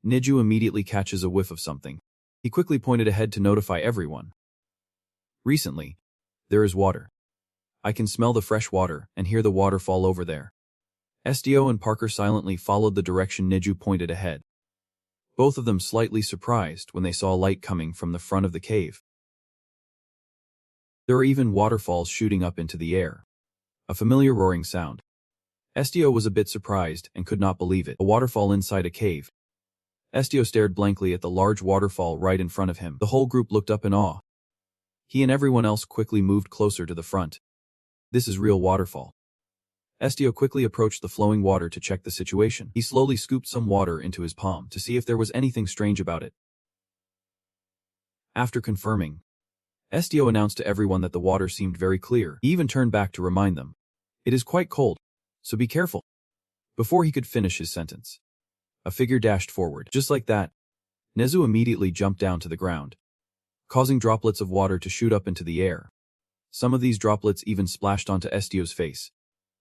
Nezu immediately catches a whiff of something. He quickly pointed ahead to notify everyone. Recently, there is water. I can smell the fresh water and hear the waterfall over there. Estio and Parker silently followed the direction Nezu pointed ahead. Both of them slightly surprised when they saw light coming from the front of the cave. There are even waterfalls shooting up into the air. A familiar roaring sound. Estio was a bit surprised and could not believe it. A waterfall inside a cave. Estio stared blankly at the large waterfall right in front of him. The whole group looked up in awe. He and everyone else quickly moved closer to the front. This is real waterfall. Estio quickly approached the flowing water to check the situation. He slowly scooped some water into his palm to see if there was anything strange about it. After confirming, Estio announced to everyone that the water seemed very clear. He even turned back to remind them. It is quite cold, so be careful. Before he could finish his sentence, a figure dashed forward. Just like that, Nezu immediately jumped down to the ground, causing droplets of water to shoot up into the air. Some of these droplets even splashed onto Estio's face,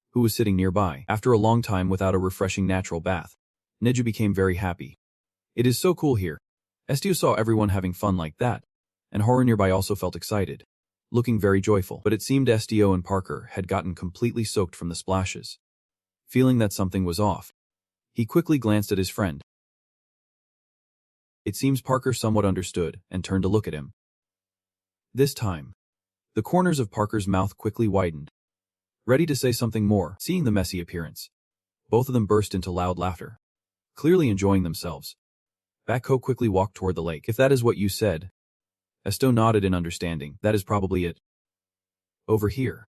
who was sitting nearby. After a long time without a refreshing natural bath, Nezu became very happy. It is so cool here. Estio saw everyone having fun like that, and Horror nearby also felt excited, looking very joyful. But it seemed Estio and Parker had gotten completely soaked from the splashes. Feeling that something was off, he quickly glanced at his friend. It seems Parker somewhat understood and turned to look at him. This time, the corners of Parker's mouth quickly widened, ready to say something more. Seeing the messy appearance, both of them burst into loud laughter, clearly enjoying themselves. Bakko quickly walked toward the lake. If that is what you said. Estio nodded in understanding. That is probably it. Over here.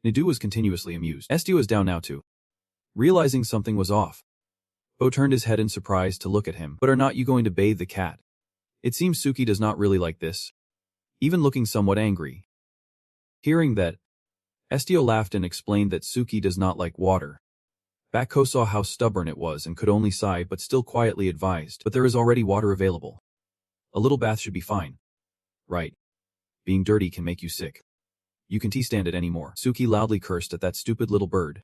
Nezu was continuously amused. Estio is down now too. Realizing something was off, Bo turned his head in surprise to look at him. But are not you going to bathe the cat? It seems Suki does not really like this. Even looking somewhat angry. Hearing that, Estio laughed and explained that Suki does not like water. Bakko saw how stubborn it was and could only sigh but still quietly advised, "But there is already water available. A little bath should be fine. Right. Being dirty can make you sick. You can't stand it anymore." Suki loudly cursed at that stupid little bird.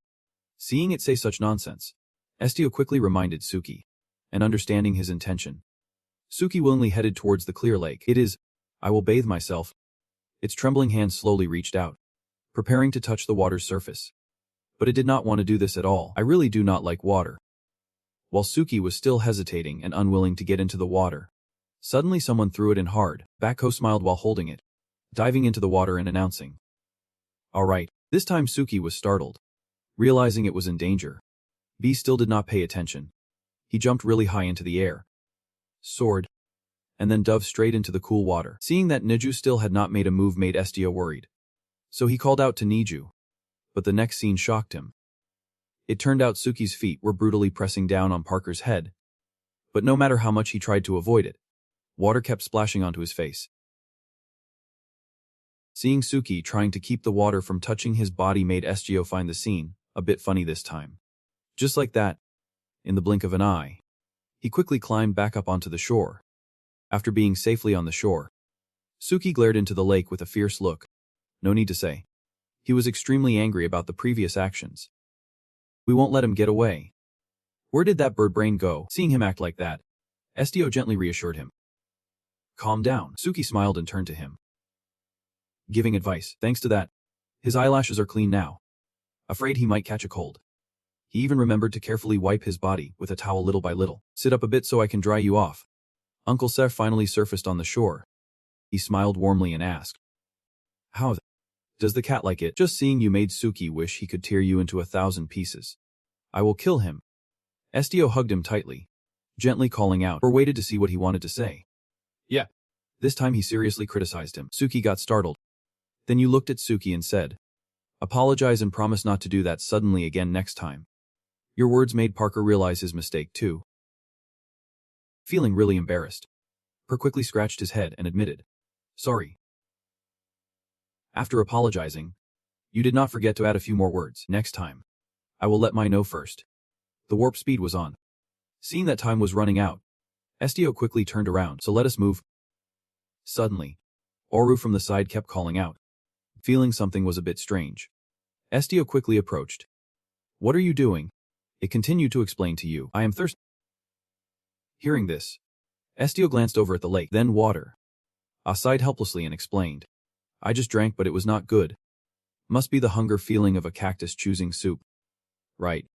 Seeing it say such nonsense, Estio quickly reminded Suki, and understanding his intention, Suki willingly headed towards the clear lake. I will bathe myself." Its trembling hand slowly reached out, preparing to touch the water's surface. But it did not want to do this at all. "I really do not like water." While Suki was still hesitating and unwilling to get into the water, suddenly someone threw it in hard. Bakko smiled while holding it, diving into the water and announcing, "All right." This time Suki was startled, realizing it was in danger. B still did not pay attention. He jumped really high into the air, soared, and then dove straight into the cool water. Seeing that Nezu still had not made a move made Estio worried. So he called out to Nezu, but the next scene shocked him. It turned out Suki's feet were brutally pressing down on Parker's head, but no matter how much he tried to avoid it, water kept splashing onto his face. Seeing Suki trying to keep the water from touching his body made Estio find the scene a bit funny this time. Just like that, in the blink of an eye, he quickly climbed back up onto the shore. After being safely on the shore, Suki glared into the lake with a fierce look. No need to say, he was extremely angry about the previous actions. "We won't let him get away. Where did that bird brain go?" Seeing him act like that, Estio gently reassured him. "Calm down." Suki smiled and turned to him, giving advice. Thanks to that, his eyelashes are clean now. Afraid he might catch a cold. He even remembered to carefully wipe his body with a towel little by little. "Sit up a bit so I can dry you off." Uncle Seth finally surfaced on the shore. He smiled warmly and asked, "How does the cat like it?" "Just seeing you made Suki wish he could tear you into 1,000 pieces. I will kill him." Estio hugged him tightly, gently calling out, or waited to see what he wanted to say. "Yeah." This time he seriously criticized him. Suki got startled. Then you looked at Suki and said, "Apologize and promise not to do that suddenly again next time." Your words made Parker realize his mistake too. Feeling really embarrassed, Parker quickly scratched his head and admitted, "Sorry." After apologizing, you did not forget to add a few more words. "Next time, I will let know first." The warp speed was on. Seeing that time was running out, Estio quickly turned around. "So let us move." Suddenly, Oru from the side kept calling out. Feeling something was a bit strange, Estio quickly approached. "What are you doing?" It continued to explain to you. "I am thirsty." Hearing this, Estio glanced over at the lake, then water. Sighed helplessly and explained, "I just drank but it was not good. Must be the hunger feeling of a cactus choosing soup." "Right."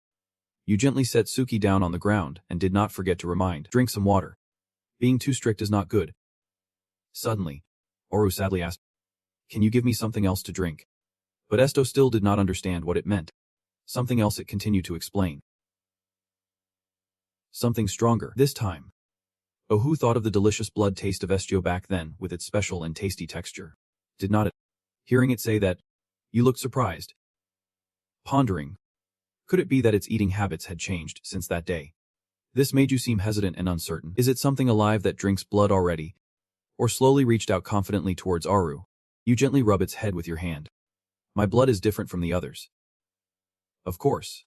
You gently set Suki down on the ground and did not forget to remind, "Drink some water. Being too strict is not good." Suddenly, Oru sadly asked, "Can you give me something else to drink?" But Estio still did not understand what it meant. Something else it continued to explain. Something stronger this time. Oh, who thought of the delicious blood taste of Estio back then with its special and tasty texture? Did not it? Hearing it say that, you looked surprised. Pondering, could it be that its eating habits had changed since that day? This made you seem hesitant and uncertain. Is it something alive that drinks blood already? Or slowly reached out confidently towards Aru. You gently rub its head with your hand. "My blood is different from the others." Of course.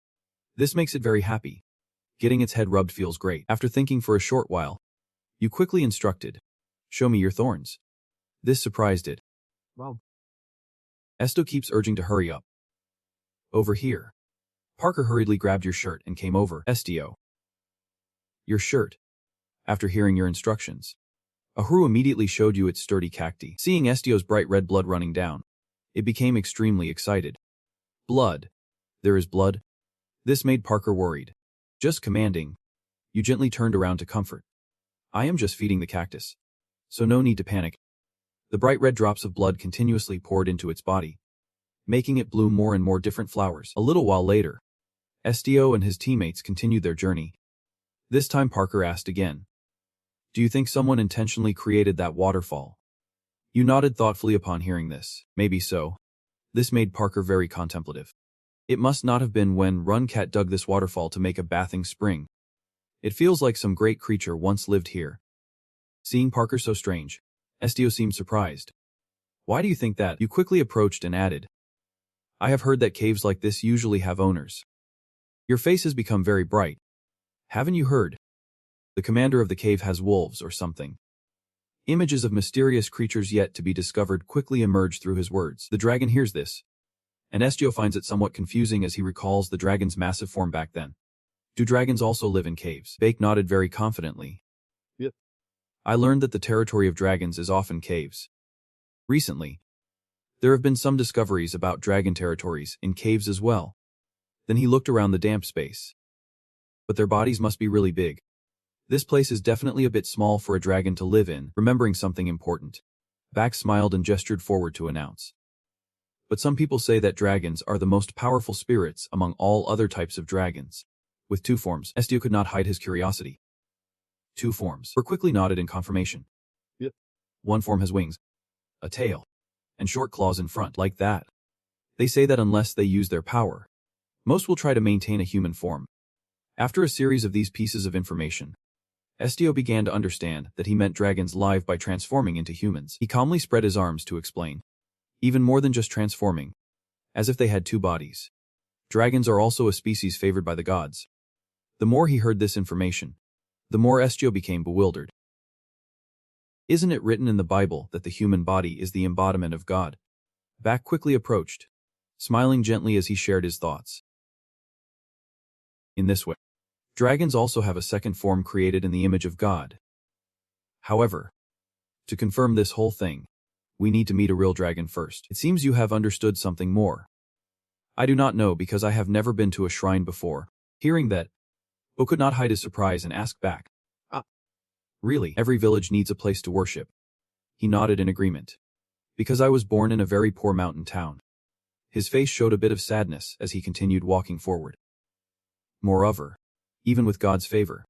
This makes it very happy. Getting its head rubbed feels great. After thinking for a short while, you quickly instructed, "Show me your thorns." This surprised it. Wow. Estio keeps urging to hurry up. "Over here." Parker hurriedly grabbed your shirt and came over. "Estio." "Your shirt." After hearing your instructions, Ahuru immediately showed you its sturdy cacti. Seeing Estio's bright red blood running down, it became extremely excited. "Blood. There is blood?" This made Parker worried. Just commanding, you gently turned around to comfort. "I am just feeding the cactus, so no need to panic." The bright red drops of blood continuously poured into its body, making it bloom more and more different flowers. A little while later, Estio and his teammates continued their journey. This time Parker asked again, "Do you think someone intentionally created that waterfall?" You nodded thoughtfully upon hearing this. Maybe so. This made Parker very contemplative. It must not have been when Runcat dug this waterfall to make a bathing spring. It feels like some great creature once lived here. Seeing Parker so strange, Estio seemed surprised. "Why do you think that?" You quickly approached and added, "I have heard that caves like this usually have owners." Your face has become very bright. Haven't you heard? The commander of the cave has wolves or something. Images of mysterious creatures yet to be discovered quickly emerge through his words. The dragon hears this, and Estio finds it somewhat confusing as he recalls the dragon's massive form back then. Do dragons also live in caves? Bake nodded very confidently. Yep. I learned that the territory of dragons is often caves. Recently, there have been some discoveries about dragon territories in caves as well. Then he looked around the damp space. But their bodies must be really big. This place is definitely a bit small for a dragon to live in, remembering something important. Bak smiled and gestured forward to announce. But some people say that dragons are the most powerful spirits among all other types of dragons. With 2 forms, Estio could not hide his curiosity. 2 forms were quickly nodded in confirmation. Yep. 1 form has wings, a tail, and short claws in front, like that. They say that unless they use their power, most will try to maintain a human form. After a series of these pieces of information, Estio began to understand that he meant dragons live by transforming into humans. He calmly spread his arms to explain. Even more than just transforming, as if they had 2 bodies. Dragons are also a species favored by the gods. The more he heard this information, the more Estio became bewildered. Isn't it written in the Bible that the human body is the embodiment of God? Bak quickly approached, smiling gently as he shared his thoughts. In this way, dragons also have a second form created in the image of God. However, to confirm this whole thing, we need to meet a real dragon first. It seems you have understood something more. I do not know because I have never been to a shrine before. Hearing that, Bo could not hide his surprise and asked back. Really, every village needs a place to worship. He nodded in agreement. Because I was born in a very poor mountain town. His face showed a bit of sadness as he continued walking forward. Moreover, even with God's favor,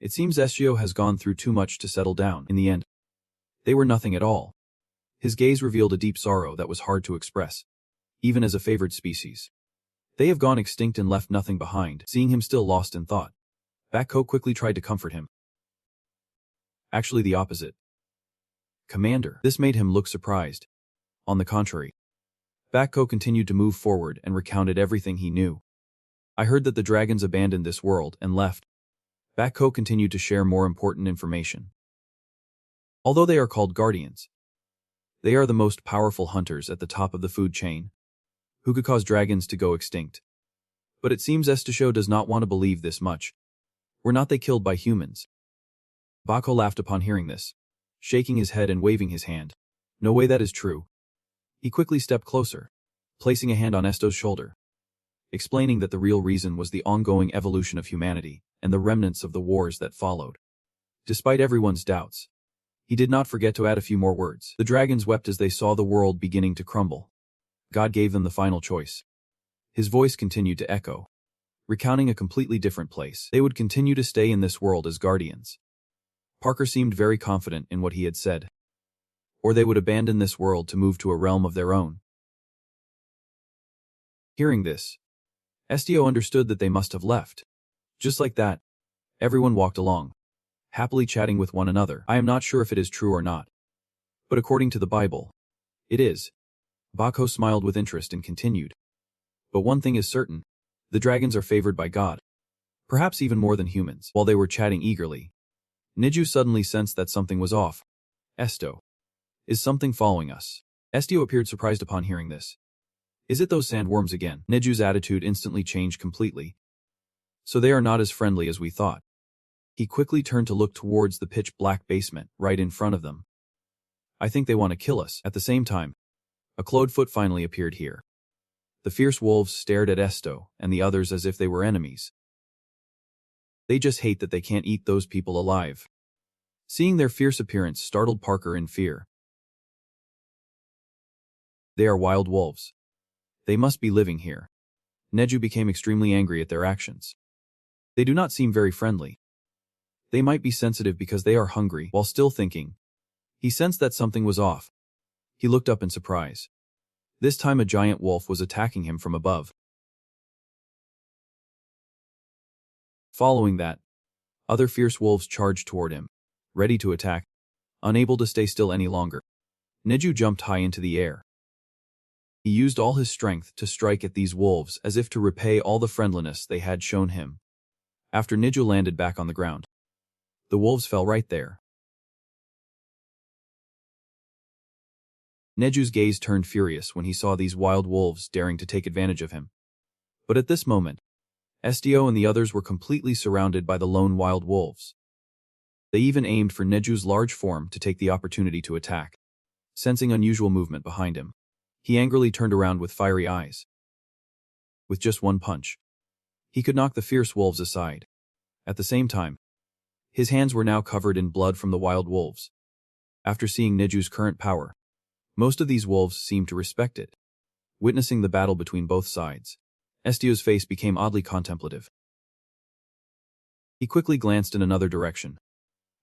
it seems Estio has gone through too much to settle down. In the end, they were nothing at all. His gaze revealed a deep sorrow that was hard to express, even as a favored species. They have gone extinct and left nothing behind. Seeing him still lost in thought, Bakko quickly tried to comfort him. Actually the opposite. Commander. This made him look surprised. On the contrary, Bakko continued to move forward and recounted everything he knew. I heard that the dragons abandoned this world and left. Bakko continued to share more important information. Although they are called guardians, they are the most powerful hunters at the top of the food chain, who could cause dragons to go extinct. But it seems Estio does not want to believe this much. Were not they killed by humans? Bakko laughed upon hearing this, shaking his head and waving his hand. No way that is true. He quickly stepped closer, placing a hand on Estio's shoulder, explaining that the real reason was the ongoing evolution of humanity and the remnants of the wars that followed. Despite everyone's doubts, he did not forget to add a few more words. The dragons wept as they saw the world beginning to crumble. God gave them the final choice. His voice continued to echo, recounting a completely different place. They would continue to stay in this world as guardians. Parker seemed very confident in what he had said. Or they would abandon this world to move to a realm of their own. Hearing this, Estio understood that they must have left. Just like that, everyone walked along, happily chatting with one another. I am not sure if it is true or not, but according to the Bible, it is. Bakko smiled with interest and continued. But one thing is certain, the dragons are favored by God. Perhaps even more than humans. While they were chatting eagerly, Nezu suddenly sensed that something was off. Estio. Is something following us? Estio appeared surprised upon hearing this. Is it those sandworms again? Neju's attitude instantly changed completely. So they are not as friendly as we thought. He quickly turned to look towards the pitch-black basement right in front of them. I think they want to kill us. At the same time, a clawed foot finally appeared here. The fierce wolves stared at Estio and the others as if they were enemies. They just hate that they can't eat those people alive. Seeing their fierce appearance startled Parker in fear. They are wild wolves. They must be living here. Nezu became extremely angry at their actions. They do not seem very friendly. They might be sensitive because they are hungry. While still thinking, he sensed that something was off. He looked up in surprise. This time a giant wolf was attacking him from above. Following that, other fierce wolves charged toward him, ready to attack, unable to stay still any longer. Nezu jumped high into the air. He used all his strength to strike at these wolves as if to repay all the friendliness they had shown him. After Nezu landed back on the ground, the wolves fell right there. Nezu's gaze turned furious when he saw these wild wolves daring to take advantage of him. But at this moment, Estio and the others were completely surrounded by the lone wild wolves. They even aimed for Nezu's large form to take the opportunity to attack. Sensing unusual movement behind him, he angrily turned around with fiery eyes. With just one punch, he could knock the fierce wolves aside. At the same time, his hands were now covered in blood from the wild wolves. After seeing Nezu's current power, most of these wolves seemed to respect it. Witnessing the battle between both sides, Estio's face became oddly contemplative. He quickly glanced in another direction.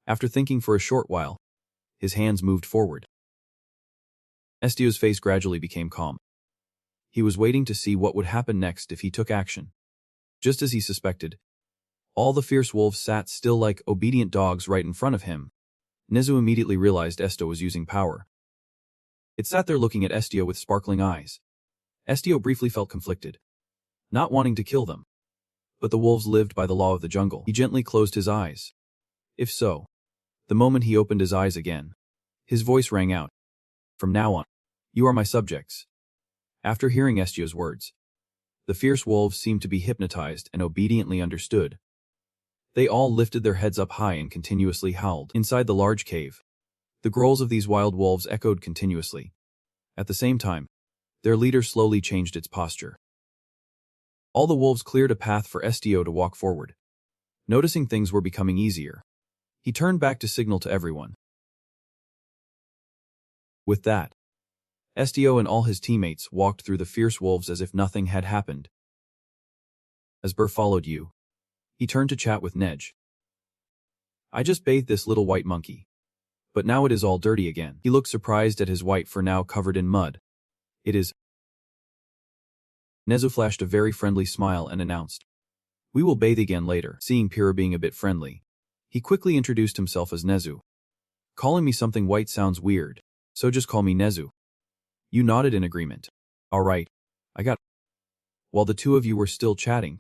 After thinking for a short while, his hands moved forward. Estio's face gradually became calm. He was waiting to see what would happen next if he took action. Just as he suspected, all the fierce wolves sat still like obedient dogs right in front of him. Nezu immediately realized Estio was using power. It sat there looking at Estio with sparkling eyes. Estio briefly felt conflicted, not wanting to kill them. But the wolves lived by the law of the jungle. He gently closed his eyes. If so, the moment he opened his eyes again, his voice rang out. From now on, you are my subjects. After hearing Estio's words, the fierce wolves seemed to be hypnotized and obediently understood. They all lifted their heads up high and continuously howled. Inside the large cave, the growls of these wild wolves echoed continuously. At the same time, their leader slowly changed its posture. All the wolves cleared a path for Estio to walk forward. Noticing things were becoming easier, he turned back to signal to everyone. With that, Estio and all his teammates walked through the fierce wolves as if nothing had happened. As Burr followed you, he turned to chat with Nej. I just bathed this little white monkey, but now it is all dirty again. He looked surprised at his white fur now covered in mud. It is. Nezu flashed a very friendly smile and announced, we will bathe again later. Seeing Pyrrha being a bit friendly, he quickly introduced himself as Nezu. Calling me something white sounds weird, so just call me Nezu. You nodded in agreement. All right, I got it. While the two of you were still chatting,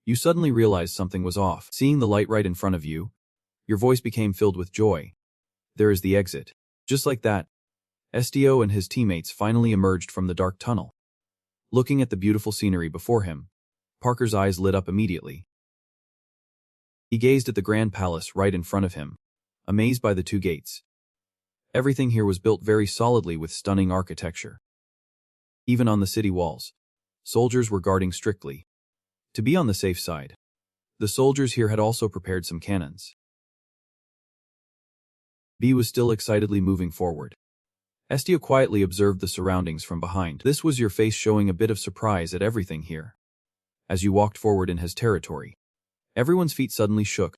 you suddenly realized something was off. Seeing the light right in front of you, your voice became filled with joy. There is the exit. Just like that, Estio and his teammates finally emerged from the dark tunnel. Looking at the beautiful scenery before him, Parker's eyes lit up immediately. He gazed at the grand palace right in front of him, amazed by the two gates. Everything here was built very solidly with stunning architecture. Even on the city walls, soldiers were guarding strictly. To be on the safe side, the soldiers here had also prepared some cannons. B was still excitedly moving forward. Estio quietly observed the surroundings from behind. This was your face showing a bit of surprise at everything here. As you walked forward in his territory, everyone's feet suddenly shook.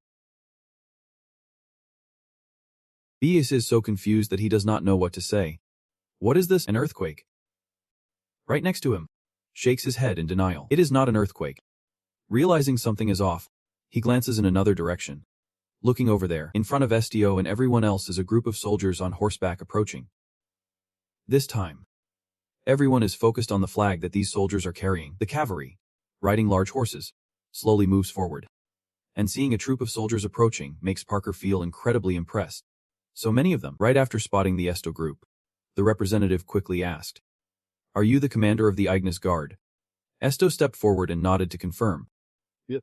B is so confused that he does not know what to say. What is this, an earthquake? Right next to him, shakes his head in denial. It is not an earthquake. Realizing something is off, he glances in another direction. Looking over there, in front of Estio and everyone else is a group of soldiers on horseback approaching. This time, everyone is focused on the flag that these soldiers are carrying. The cavalry, riding large horses, slowly moves forward. And seeing a troop of soldiers approaching makes Parker feel incredibly impressed. So many of them. Right after spotting the Estio group, the representative quickly asked, are you the commander of the Ignis Guard? Estio stepped forward and nodded to confirm. Yep.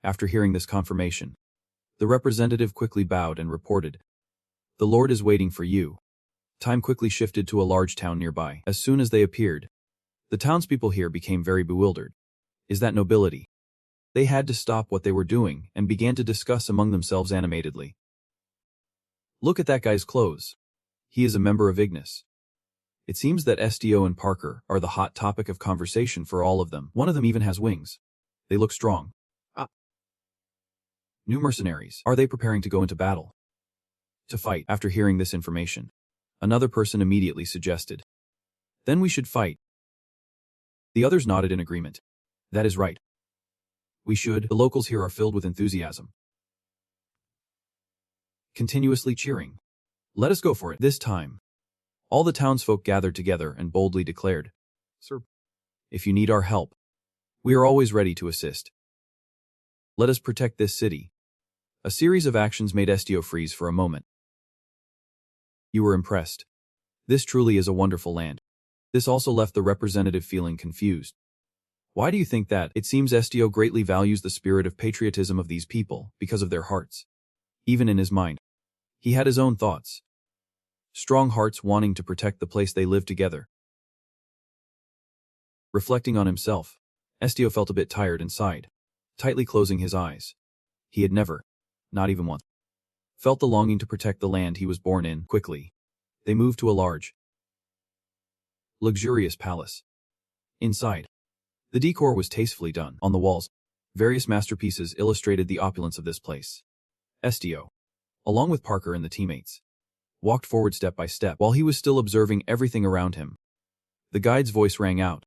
After hearing this confirmation, the representative quickly bowed and reported, the Lord is waiting for you. Time quickly shifted to a large town nearby. As soon as they appeared, the townspeople here became very bewildered. Is that nobility? They had to stop what they were doing and began to discuss among themselves animatedly. Look at that guy's clothes. He is a member of Ignis. It seems that Estio and Parker are the hot topic of conversation for all of them. One of them even has wings. They look strong. New mercenaries. Are they preparing to go into battle? To fight. After hearing this information, another person immediately suggested, then we should fight. The others nodded in agreement. That is right. We should. The locals here are filled with enthusiasm, continuously cheering. Let us go for it. This time, all the townsfolk gathered together and boldly declared, Sir, if you need our help, we are always ready to assist. Let us protect this city. A series of actions made Estio freeze for a moment. You were impressed. This truly is a wonderful land. This also left the representative feeling confused. Why do you think that? It seems Estio greatly values the spirit of patriotism of these people because of their hearts. Even in his mind, he had his own thoughts. Strong hearts wanting to protect the place they live together. Reflecting on himself, Estio felt a bit tired and sighed, tightly closing his eyes. He had never, not even once, felt the longing to protect the land he was born in. Quickly, they moved to a large, luxurious palace. Inside, the decor was tastefully done. On the walls, various masterpieces illustrated the opulence of this place. Estio, along with Parker and the teammates, walked forward step by step while he was still observing everything around him. The guide's voice rang out.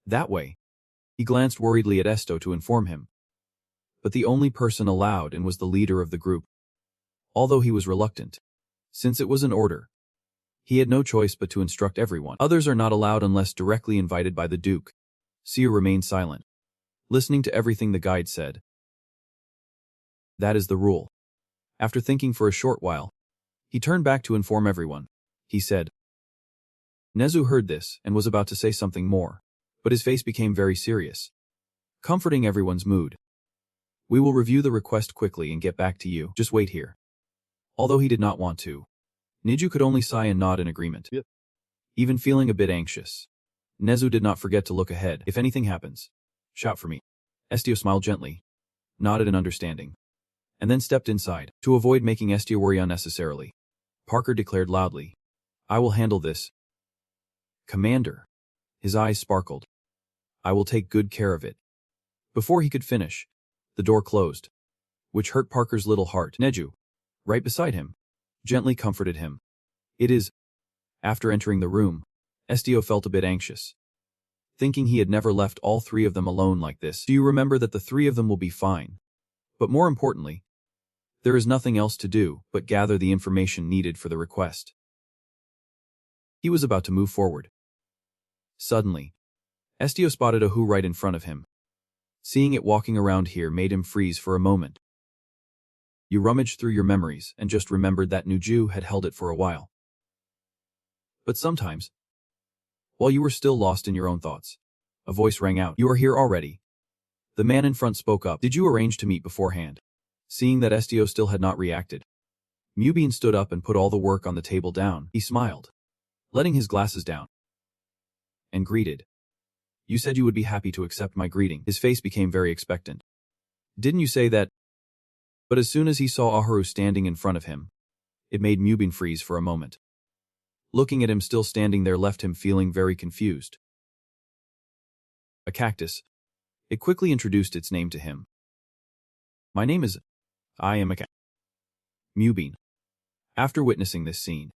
That way. He glanced worriedly at Estio to inform him. But the only person allowed in was the leader of the group. Although he was reluctant, since it was an order, he had no choice but to instruct everyone. Others are not allowed unless directly invited by the Duke. Sia remained silent, listening to everything the guide said. That is the rule. After thinking for a short while, he turned back to inform everyone. He said. Nezu heard this and was about to say something more, but his face became very serious, comforting everyone's mood. We will review the request quickly and get back to you. Just wait here. Although he did not want to, Nezu could only sigh and nod in agreement. Yep. Even feeling a bit anxious, Nezu did not forget to look ahead. If anything happens, shout for me. Estio smiled gently, nodded in understanding, and then stepped inside. To avoid making Estio worry unnecessarily, Parker declared loudly, I will handle this. Commander. His eyes sparkled. I will take good care of it. Before he could finish, the door closed, which hurt Parker's little heart. Nezu, right beside him, gently comforted him. It is. After entering the room, Estio felt a bit anxious, thinking he had never left all three of them alone like this. Do you remember that the three of them will be fine? But more importantly, there is nothing else to do but gather the information needed for the request. He was about to move forward. Suddenly, Estio spotted a who right in front of him. Seeing it walking around here made him freeze for a moment. You rummaged through your memories and just remembered that Nezu had held it for a while. But sometimes, while you were still lost in your own thoughts, a voice rang out. You are here already. The man in front spoke up. Did you arrange to meet beforehand? Seeing that Estio still had not reacted, Mubin stood up and put all the work on the table down. He smiled, letting his glasses down, and greeted. You said you would be happy to accept my greeting. His face became very expectant. Didn't you say that? But as soon as he saw Aharu standing in front of him, it made Mubin freeze for a moment. Looking at him still standing there left him feeling very confused. A cactus. It quickly introduced its name to him. My name is... I am a cactus. Mubin, after witnessing this scene,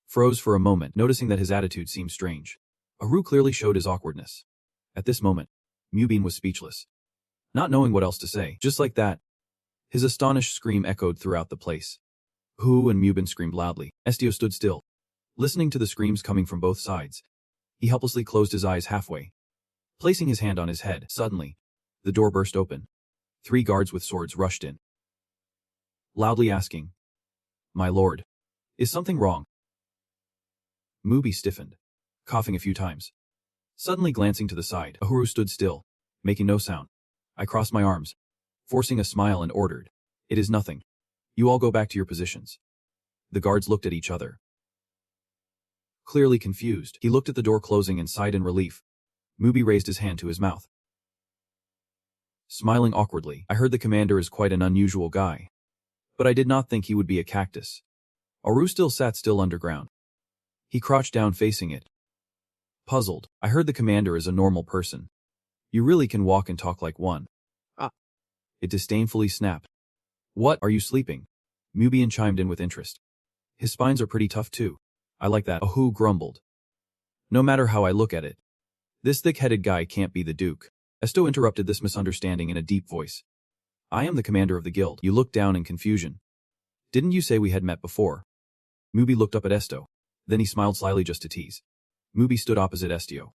froze for a moment, noticing that his attitude seemed strange. Aharu clearly showed his awkwardness. At this moment, Mubin was speechless, not knowing what else to say. Just like that, his astonished scream echoed throughout the place. Who and Mubin screamed loudly. Estio stood still, listening to the screams coming from both sides. He helplessly closed his eyes halfway, placing his hand on his head. Suddenly, the door burst open. 3 guards with swords rushed in, loudly asking, My lord, is something wrong? Mubi stiffened, coughing a few times. Suddenly glancing to the side, Aharu stood still, making no sound. I crossed my arms, forcing a smile and ordered, It is nothing. You all go back to your positions. The guards looked at each other. Clearly confused, he looked at the door closing and sighed in relief. Mubi raised his hand to his mouth. Smiling awkwardly, I heard the commander is quite an unusual guy. But I did not think he would be a cactus. Aharu still sat still underground. He crouched down facing it. Puzzled, I heard the commander is a normal person. You really can walk and talk like one. Ah. It disdainfully snapped. What, are you sleeping? Mubian chimed in with interest. His spines are pretty tough too. I like that. Aharu grumbled. No matter how I look at it, this thick-headed guy can't be the Duke. Estio interrupted this misunderstanding in a deep voice. I am the commander of the guild. You looked down in confusion. Didn't you say we had met before? Mubi looked up at Estio. Then he smiled slyly just to tease. Mubi stood opposite Estio,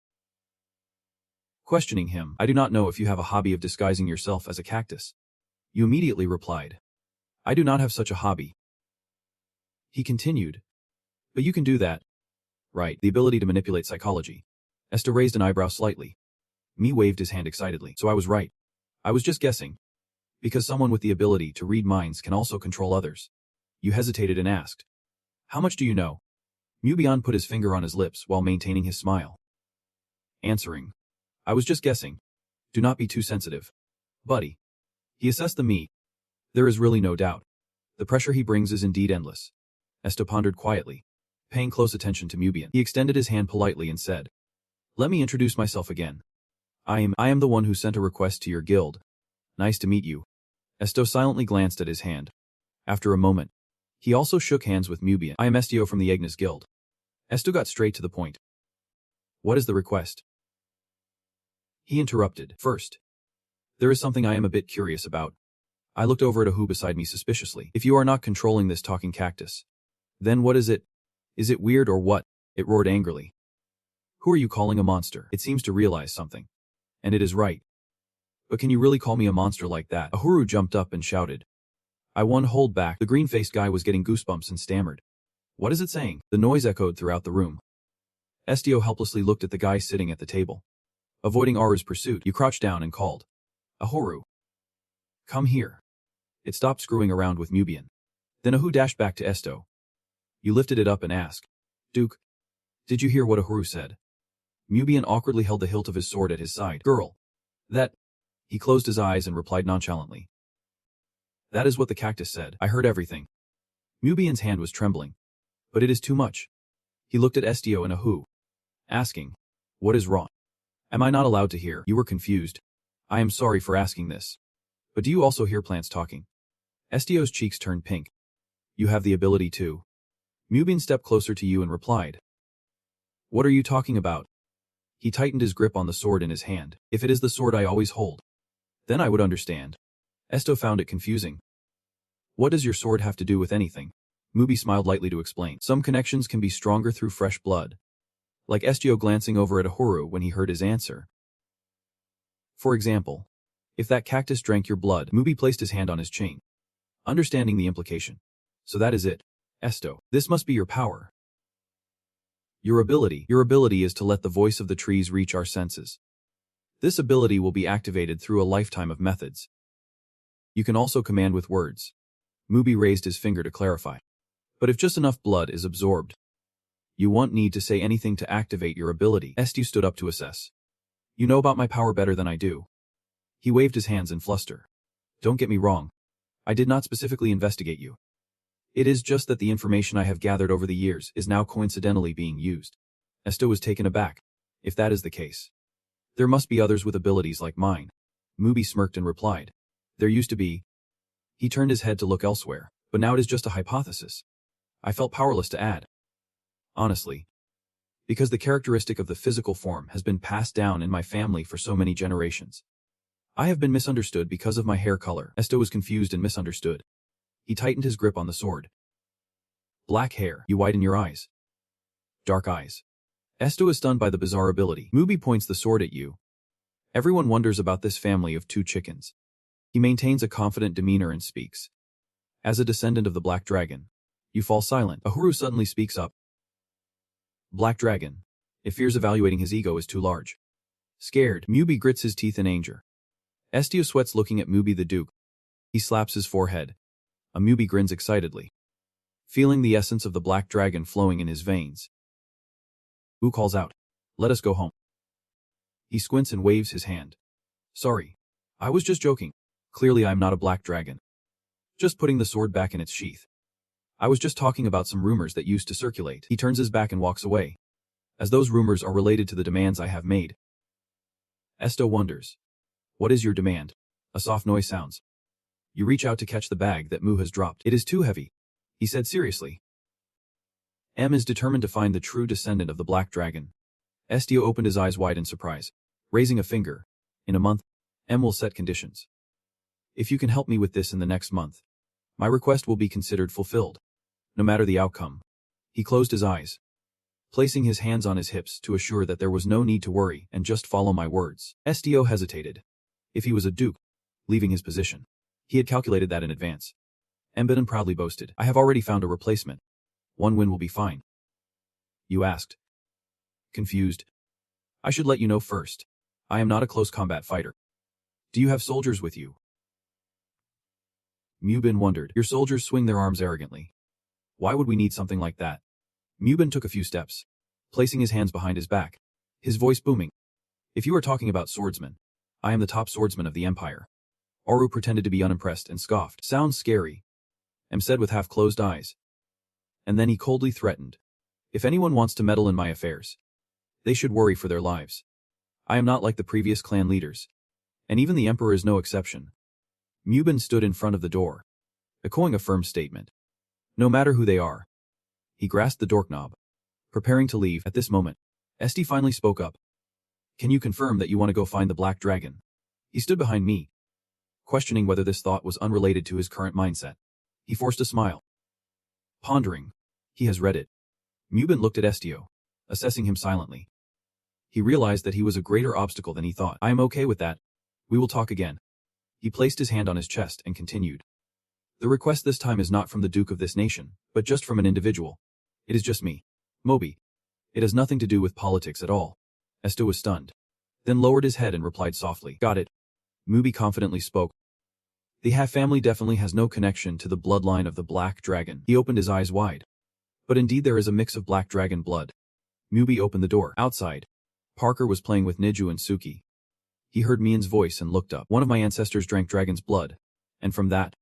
Questioning him, I do not know if you have a hobby of disguising yourself as a cactus. You immediately replied, I do not have such a hobby. He continued, but you can do that. Right, the ability to manipulate psychology. Estio raised an eyebrow slightly. Me waved his hand excitedly, so I was right. I was just guessing. Because someone with the ability to read minds can also control others. You hesitated and asked, how much do you know? Mubian put his finger on his lips while maintaining his smile. Answering, I was just guessing. Do not be too sensitive. Buddy. He assessed the me. There is really no doubt. The pressure he brings is indeed endless. Estio pondered quietly, paying close attention to Mubian. He extended his hand politely and said, let me introduce myself again. I am the one who sent a request to your guild. Nice to meet you. Estio silently glanced at his hand. After a moment, he also shook hands with Mubian. I am Estio from the Ignis guild. Estio got straight to the point. What is the request? He interrupted. First, there is something I am a bit curious about. I looked over at Ahu beside me suspiciously. If you are not controlling this talking cactus, then what is it? Is it weird or what? It roared angrily. Who are you calling a monster? It seems to realize something. And it is right. But can you really call me a monster like that? Ahuru jumped up and shouted. I won't hold back. The green-faced guy was getting goosebumps and stammered. What is it saying? The noise echoed throughout the room. Estio helplessly looked at the guy sitting at the table. Avoiding Aru's pursuit, you crouched down and called. Ahuru. Come here. It stopped screwing around with Mubian. Then Ahu dashed back to Estio. You lifted it up and asked. Duke, did you hear what Ahuru said? Mubian awkwardly held the hilt of his sword at his side. Girl. That. He closed his eyes and replied nonchalantly. That is what the cactus said. I heard everything. Mubian's hand was trembling. But it is too much. He looked at Estio and Ahu, asking, what is wrong? Am I not allowed to hear? You were confused. I am sorry for asking this. But do you also hear plants talking? Estio's cheeks turned pink. You have the ability to. Mubian stepped closer to you and replied. What are you talking about? He tightened his grip on the sword in his hand. If it is the sword I always hold, then I would understand. Estio found it confusing. What does your sword have to do with anything? Mubi smiled lightly to explain. Some connections can be stronger through fresh blood. Like Estio glancing over at Ahuru when he heard his answer. For example, if that cactus drank your blood, Mubi placed his hand on his chain, understanding the implication. So that is it. Estio, this must be your power. Your ability is to let the voice of the trees reach our senses. This ability will be activated through a lifetime of methods. You can also command with words. Mubi raised his finger to clarify. But if just enough blood is absorbed, you won't need to say anything to activate your ability. Estio stood up to assess. You know about my power better than I do. He waved his hands in fluster. Don't get me wrong. I did not specifically investigate you. It is just that the information I have gathered over the years is now coincidentally being used. Estio was taken aback. If that is the case, there must be others with abilities like mine. Mubi smirked and replied. There used to be. He turned his head to look elsewhere, but now it is just a hypothesis. I felt powerless to add. Honestly. Because the characteristic of the physical form has been passed down in my family for so many generations. I have been misunderstood because of my hair color. Estio was confused and misunderstood. He tightened his grip on the sword. Black hair. You widen your eyes. Dark eyes. Estio is stunned by the bizarre ability. Mubi points the sword at you. Everyone wonders about this family of two chickens. He maintains a confident demeanor and speaks. As a descendant of the Black Dragon, you fall silent. Ahuru suddenly speaks up. Black Dragon. It fears evaluating his ego is too large. Scared, Mubi grits his teeth in anger. Estio sweats looking at Mubi the Duke. He slaps his forehead. Mubi grins excitedly, feeling the essence of the Black Dragon flowing in his veins. Wu calls out, let us go home. He squints and waves his hand. Sorry. I was just joking. Clearly I am not a Black Dragon. Just putting the sword back in its sheath. I was just talking about some rumors that used to circulate. He turns his back and walks away, as those rumors are related to the demands I have made. Estio wonders. What is your demand? A soft noise sounds. You reach out to catch the bag that Mu has dropped. It is too heavy, he said seriously. M is determined to find the true descendant of the Black Dragon. Estio opened his eyes wide in surprise, raising a finger. In a month, M will set conditions. If you can help me with this in the next month, my request will be considered fulfilled, no matter the outcome. He closed his eyes, placing his hands on his hips to assure that there was no need to worry and just follow my words. Estio hesitated. If he was a duke, leaving his position, he had calculated that in advance. Embedon proudly boasted, I have already found a replacement. 1 win will be fine. You asked. Confused. I should let you know first. I am not a close combat fighter. Do you have soldiers with you? Mubin wondered. Your soldiers swing their arms arrogantly. Why would we need something like that? Mubin took a few steps, placing his hands behind his back, his voice booming. If you are talking about swordsmen, I am the top swordsman of the Empire. Aru pretended to be unimpressed and scoffed. Sounds scary. M said with half-closed eyes. And then he coldly threatened. If anyone wants to meddle in my affairs, they should worry for their lives. I am not like the previous clan leaders. And even the Emperor is no exception. Mubin stood in front of the door, echoing a firm statement. No matter who they are. He grasped the doorknob, preparing to leave. At this moment, Esti finally spoke up. Can you confirm that you want to go find the Black Dragon? He stood behind me, questioning whether this thought was unrelated to his current mindset. He forced a smile. Pondering. He has read it. Mubin looked at Estio, assessing him silently. He realized that he was a greater obstacle than he thought. I am okay with that. We will talk again. He placed his hand on his chest and continued. The request this time is not from the Duke of this nation, but just from an individual. It is just me. Moby. It has nothing to do with politics at all. Estio was stunned, then lowered his head and replied softly. Got it. Moby confidently spoke. The Half family definitely has no connection to the bloodline of the Black Dragon. He opened his eyes wide. But indeed there is a mix of Black Dragon blood. Moby opened the door. Outside, Parker was playing with Nezu and Suki. He heard Mian's voice and looked up. One of my ancestors drank dragon's blood, and from that,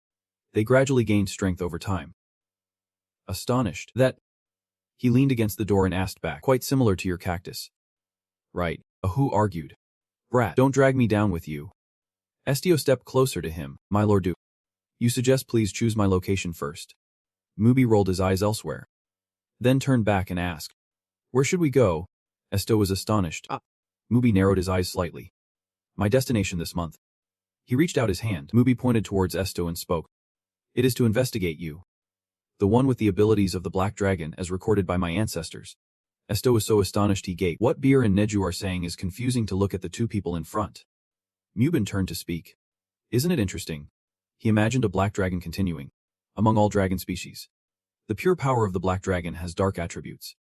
they gradually gained strength over time. Astonished that, he leaned against the door and asked back, quite similar to your cactus. Right, Ahu argued. Brat, don't drag me down with you. Estio stepped closer to him. My lord Duke. You suggest please choose my location first. Mubi rolled his eyes elsewhere, then turned back and asked, where should we go? Estio was astonished. Mubi narrowed his eyes slightly. My destination this month. He reached out his hand. Mubi pointed towards Estio and spoke. It is to investigate you. The one with the abilities of the Black Dragon as recorded by my ancestors. Estio was so astonished he gaped. What Beer and Neju are saying is confusing to look at the two people in front. Mubin turned to speak. Isn't it interesting? He imagined a black dragon continuing. Among all dragon species, the pure power of the black dragon has dark attributes.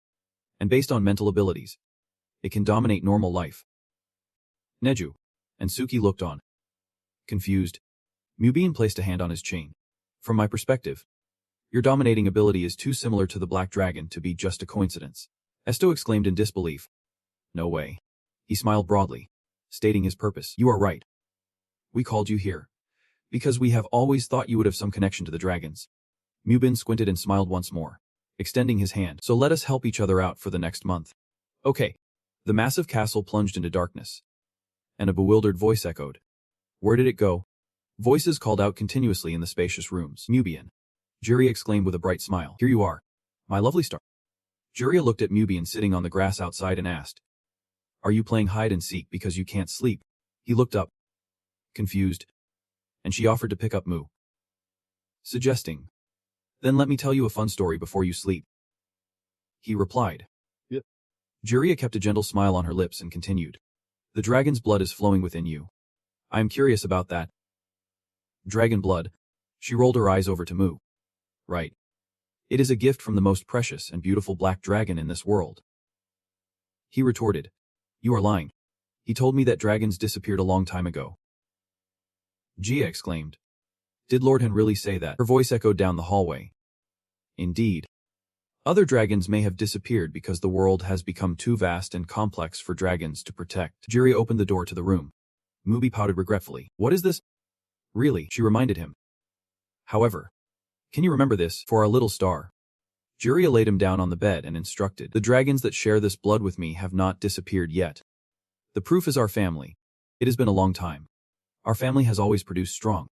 And based on mental abilities, it can dominate normal life. Neju and Suki looked on. Confused, Mubin placed a hand on his chain. From my perspective, your dominating ability is too similar to the black dragon to be just a coincidence. Estio exclaimed in disbelief. No way. He smiled broadly, stating his purpose. You are right. We called you here because we have always thought you would have some connection to the dragons. Mubin squinted and smiled once more, extending his hand. So let us help each other out for the next month. Okay. The massive castle plunged into darkness, and a bewildered voice echoed. Where did it go? Voices called out continuously in the spacious rooms. Mubian. Juria exclaimed with a bright smile. Here you are, my lovely star. Juria looked at Mubian sitting on the grass outside and asked, are you playing hide and seek because you can't sleep? He looked up, confused, and she offered to pick up Mu, suggesting, then let me tell you a fun story before you sleep. He replied. Yep. Juria kept a gentle smile on her lips and continued. The dragon's blood is flowing within you. I am curious about that. Dragon blood. She rolled her eyes over to Mu. Right. It is a gift from the most precious and beautiful black dragon in this world. He retorted. You are lying. He told me that dragons disappeared a long time ago. Gia exclaimed. Did Lord Han really say that? Her voice echoed down the hallway. Indeed. Other dragons may have disappeared because the world has become too vast and complex for dragons to protect. Jiri opened the door to the room. Mubi pouted regretfully. What is this? Really, she reminded him. However, can you remember this for our little star? Juria laid him down on the bed and instructed. The dragons that share this blood with me have not disappeared yet. The proof is our family. It has been a long time. Our family has always produced strong,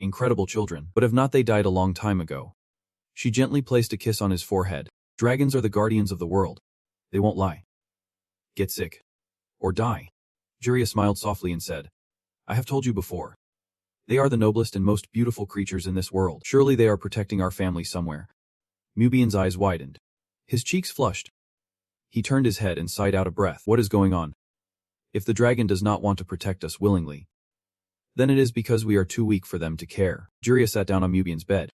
incredible children, but have not they died a long time ago? She gently placed a kiss on his forehead. Dragons are the guardians of the world. They won't lie, get sick, or die. Juria smiled softly and said, I have told you before. They are the noblest and most beautiful creatures in this world. Surely they are protecting our family somewhere. Mubian's eyes widened. His cheeks flushed. He turned his head and sighed out a breath. What is going on? If the dragon does not want to protect us willingly, then it is because we are too weak for them to care. Jiraiya sat down on Mubian's bed.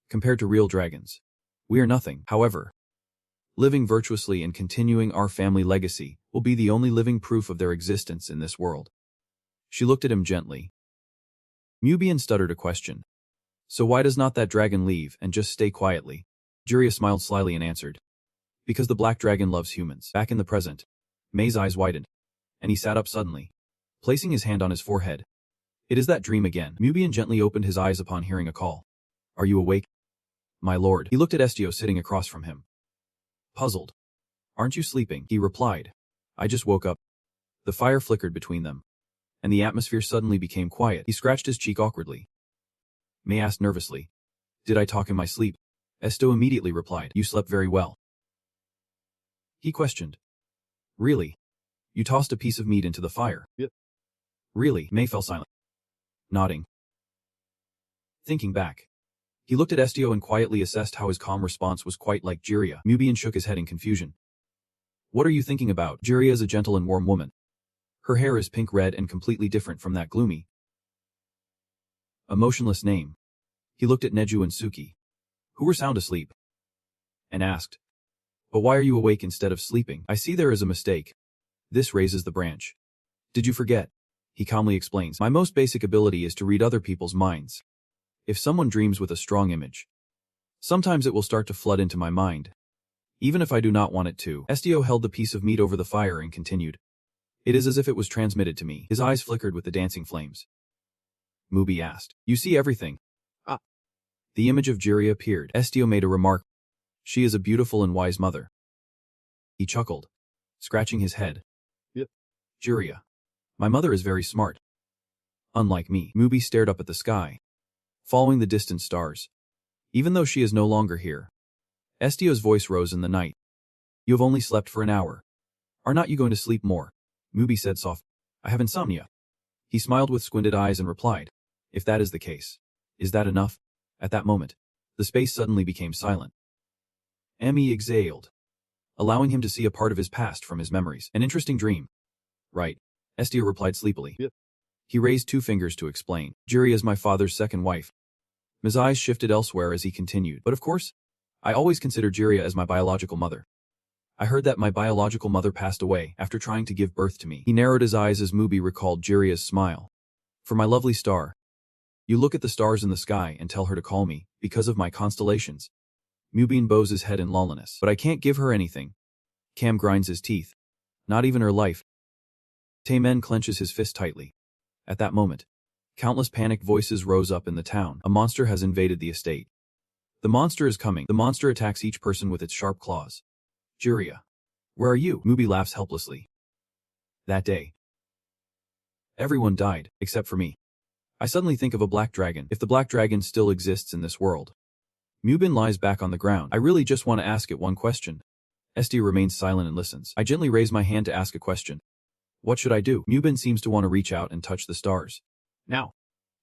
Compared to real dragons, we are nothing. However, living virtuously and continuing our family legacy will be the only living proof of their existence in this world. She looked at him gently. Mubian stuttered a question. So why does not that dragon leave and just stay quietly? Jiraiya smiled slyly and answered. Because the black dragon loves humans. Back in the present, Mei's eyes widened, and he sat up suddenly, placing his hand on his forehead. It is that dream again. Mubian gently opened his eyes upon hearing a call. Are you awake? My lord. He looked at Estio sitting across from him. Puzzled. Aren't you sleeping? He replied. I just woke up. The fire flickered between them, and the atmosphere suddenly became quiet. He scratched his cheek awkwardly. Mei asked nervously. Did I talk in my sleep? Estio immediately replied. You slept very well. He questioned. Really? You tossed a piece of meat into the fire? Yep. Really? Mei fell silent. Nodding. Thinking back, he looked at Estio and quietly assessed how his calm response was quite like Jiraiya. Mubian shook his head in confusion. What are you thinking about? Jiraiya is a gentle and warm woman. Her hair is pink-red and completely different from that gloomy, emotionless name. He looked at Nezu and Suki, who were sound asleep, and asked, But why are you awake instead of sleeping? I see there is a mistake. This raises the branch. Did you forget? He calmly explains. My most basic ability is to read other people's minds. If someone dreams with a strong image, sometimes it will start to flood into my mind, even if I do not want it to. Estio held the piece of meat over the fire and continued. It is as if it was transmitted to me. His eyes flickered with the dancing flames. Mubi asked, You see everything? Ah. The image of Jiraiya appeared. Estio made a remark. She is a beautiful and wise mother. He chuckled, scratching his head. Yep. Jiraiya. My mother is very smart. Unlike me. Mubi stared up at the sky, following the distant stars. Even though she is no longer here. Estio's voice rose in the night. You have only slept for an hour. Are not you going to sleep more? Mubi said softly. I have insomnia. He smiled with squinted eyes and replied. If that is the case, is that enough? At that moment, the space suddenly became silent. Emi exhaled, allowing him to see a part of his past from his memories. An interesting dream. Right. Estio replied sleepily. Yep. He raised 2 fingers to explain. Jiraiya is my father's second wife. His eyes shifted elsewhere as he continued. But of course, I always consider Jiraiya as my biological mother. I heard that my biological mother passed away after trying to give birth to me. He narrowed his eyes as Mubi recalled Jiraiya's smile. For my lovely star. You look at the stars in the sky and tell her to call me, because of my constellations. Mubian bows his head in lawlessness. But I can't give her anything. Cam grinds his teeth. Not even her life. Taemen clenches his fist tightly. At that moment, countless panicked voices rose up in the town. A monster has invaded the estate. The monster is coming. The monster attacks each person with its sharp claws. Jiraiya. Where are you? Mubi laughs helplessly. That day, everyone died, except for me. I suddenly think of a black dragon. If the black dragon still exists in this world. Mubin lies back on the ground. I really just want to ask it one question. Estio remains silent and listens. I gently raise my hand to ask a question. What should I do? Mubin seems to want to reach out and touch the stars. Now.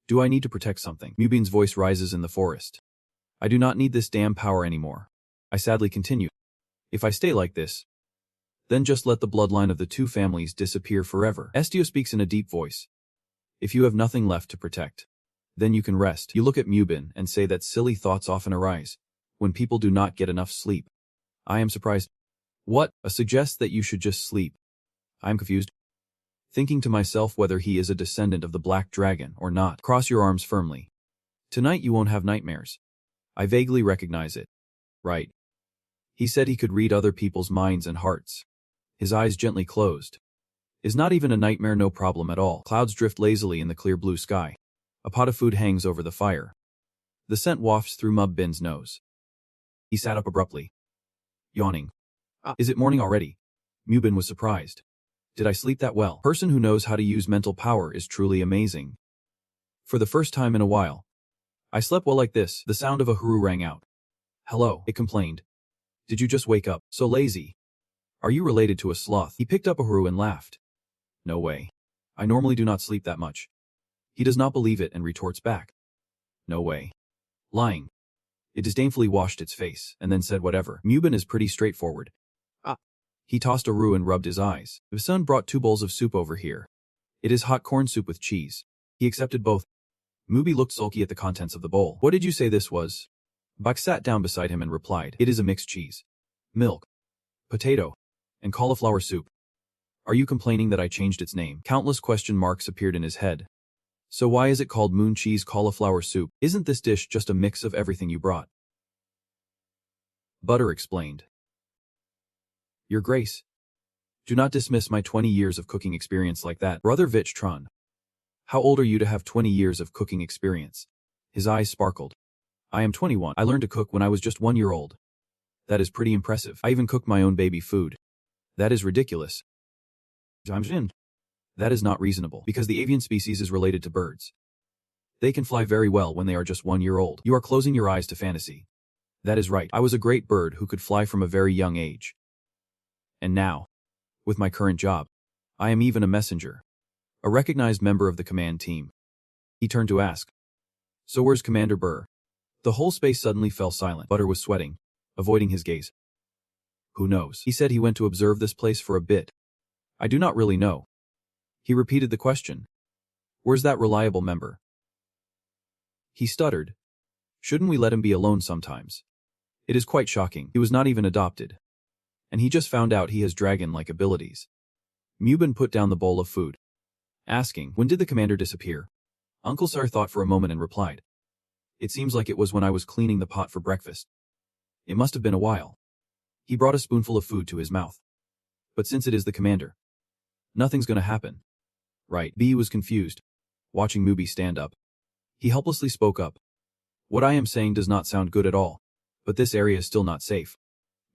Do I need to protect something? Mubin's voice rises in the forest. I do not need this damn power anymore. I sadly continue. If I stay like this, then just let the bloodline of the 2 families disappear forever. Estio speaks in a deep voice. If you have nothing left to protect, then you can rest. You look at Mubin and say that silly thoughts often arise when people do not get enough sleep. I am surprised. What? Suggests that you should just sleep. I am confused, thinking to myself whether he is a descendant of the black dragon or not. Cross your arms firmly. Tonight you won't have nightmares. I vaguely recognize it. Right. He said he could read other people's minds and hearts. His eyes gently closed. Is not even a nightmare no problem at all. Clouds drift lazily in the clear blue sky. A pot of food hangs over the fire. The scent wafts through Mubin's nose. He sat up abruptly, yawning. Is it morning already? Mubin was surprised. Did I sleep that well? Person who knows how to use mental power is truly amazing. For the first time in a while, I slept well like this. The sound of a huru rang out. Hello, it complained. Did you just wake up? So lazy. Are you related to a sloth? He picked up a huru and laughed. No way. I normally do not sleep that much. He does not believe it and retorts back. No way. Lying. It disdainfully washed its face, and then said whatever. Mubin is pretty straightforward. Ah. He tossed a roux and rubbed his eyes. The son brought 2 bowls of soup over here. It is hot corn soup with cheese. He accepted both. Mubi looked sulky at the contents of the bowl. What did you say this was? Bak sat down beside him and replied, it is a mixed cheese, milk, potato, and cauliflower soup. Are you complaining that I changed its name? Countless question marks appeared in his head. So why is it called moon cheese cauliflower soup? Isn't this dish just a mix of everything you brought? Butter explained. Your Grace, do not dismiss my 20 years of cooking experience like that. Brother Vich Tron. How old are you to have 20 years of cooking experience? His eyes sparkled. I am 21. I learned to cook when I was just 1 year old. That is pretty impressive. I even cooked my own baby food. That is ridiculous. That is not reasonable, because the avian species is related to birds. They can fly very well when they are just 1 year old. You are closing your eyes to fantasy. That is right. I was a great bird who could fly from a very young age. And now, with my current job, I am even a messenger. A recognized member of the command team. He turned to ask, so where's Commander Burr? The whole space suddenly fell silent. Butter was sweating, avoiding his gaze. Who knows? He said he went to observe this place for a bit. I do not really know. He repeated the question. Where's that reliable member? He stuttered. Shouldn't we let him be alone sometimes? It is quite shocking. He was not even adopted. And he just found out he has dragon-like abilities. Mubin put down the bowl of food, asking, when did the commander disappear? Uncle Sar thought for a moment and replied, it seems like it was when I was cleaning the pot for breakfast. It must have been a while. He brought a spoonful of food to his mouth. But since it is the commander, nothing's gonna happen. Right. B was confused, watching Mubi stand up. He helplessly spoke up. What I am saying does not sound good at all, but this area is still not safe.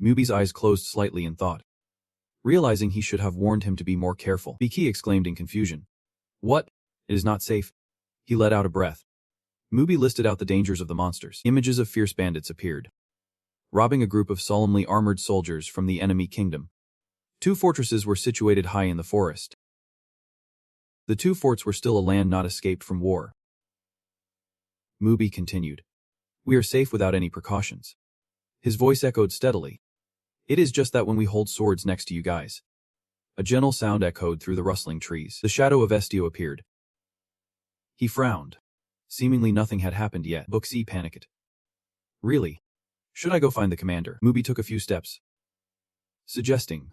Mubi's eyes closed slightly in thought. Realizing he should have warned him to be more careful, Biki exclaimed in confusion. What? It is not safe. He let out a breath. Mubi listed out the dangers of the monsters. Images of fierce bandits appeared, robbing a group of solemnly armored soldiers from the enemy kingdom. 2 fortresses were situated high in the forest. The 2 forts were still a land not escaped from war. Mubi continued. We are safe without any precautions. His voice echoed steadily. It is just that when we hold swords next to you guys. A gentle sound echoed through the rustling trees. The shadow of Estio appeared. He frowned. Seemingly nothing had happened yet. Buxi panicked. Really? Should I go find the commander? Mubi took a few steps, suggesting.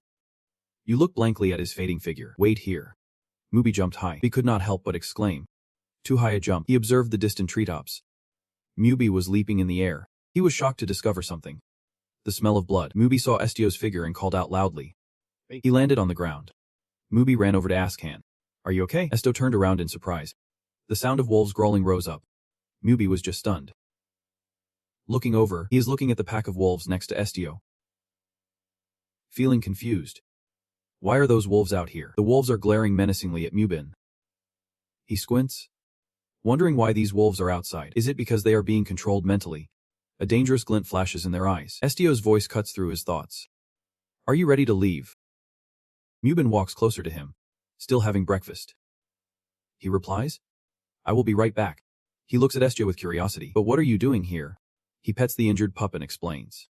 You look blankly at his fading figure. Wait here. Mubi jumped high. He could not help but exclaim. Too high a jump. He observed the distant treetops. Mubi was leaping in the air. He was shocked to discover something. The smell of blood. Mubi saw Estio's figure and called out loudly. He landed on the ground. Mubi ran over to ask Han. Are you okay? Estio turned around in surprise. The sound of wolves growling rose up. Mubi was just stunned. Looking over, he is looking at the pack of wolves next to Estio. Feeling confused. Why are those wolves out here? The wolves are glaring menacingly at Mubin. He squints, wondering why these wolves are outside. Is it because they are being controlled mentally? A dangerous glint flashes in their eyes. Estio's voice cuts through his thoughts. Are you ready to leave? Mubin walks closer to him, still having breakfast. He replies, I will be right back. He looks at Estio with curiosity. But what are you doing here? He pets the injured pup and explains.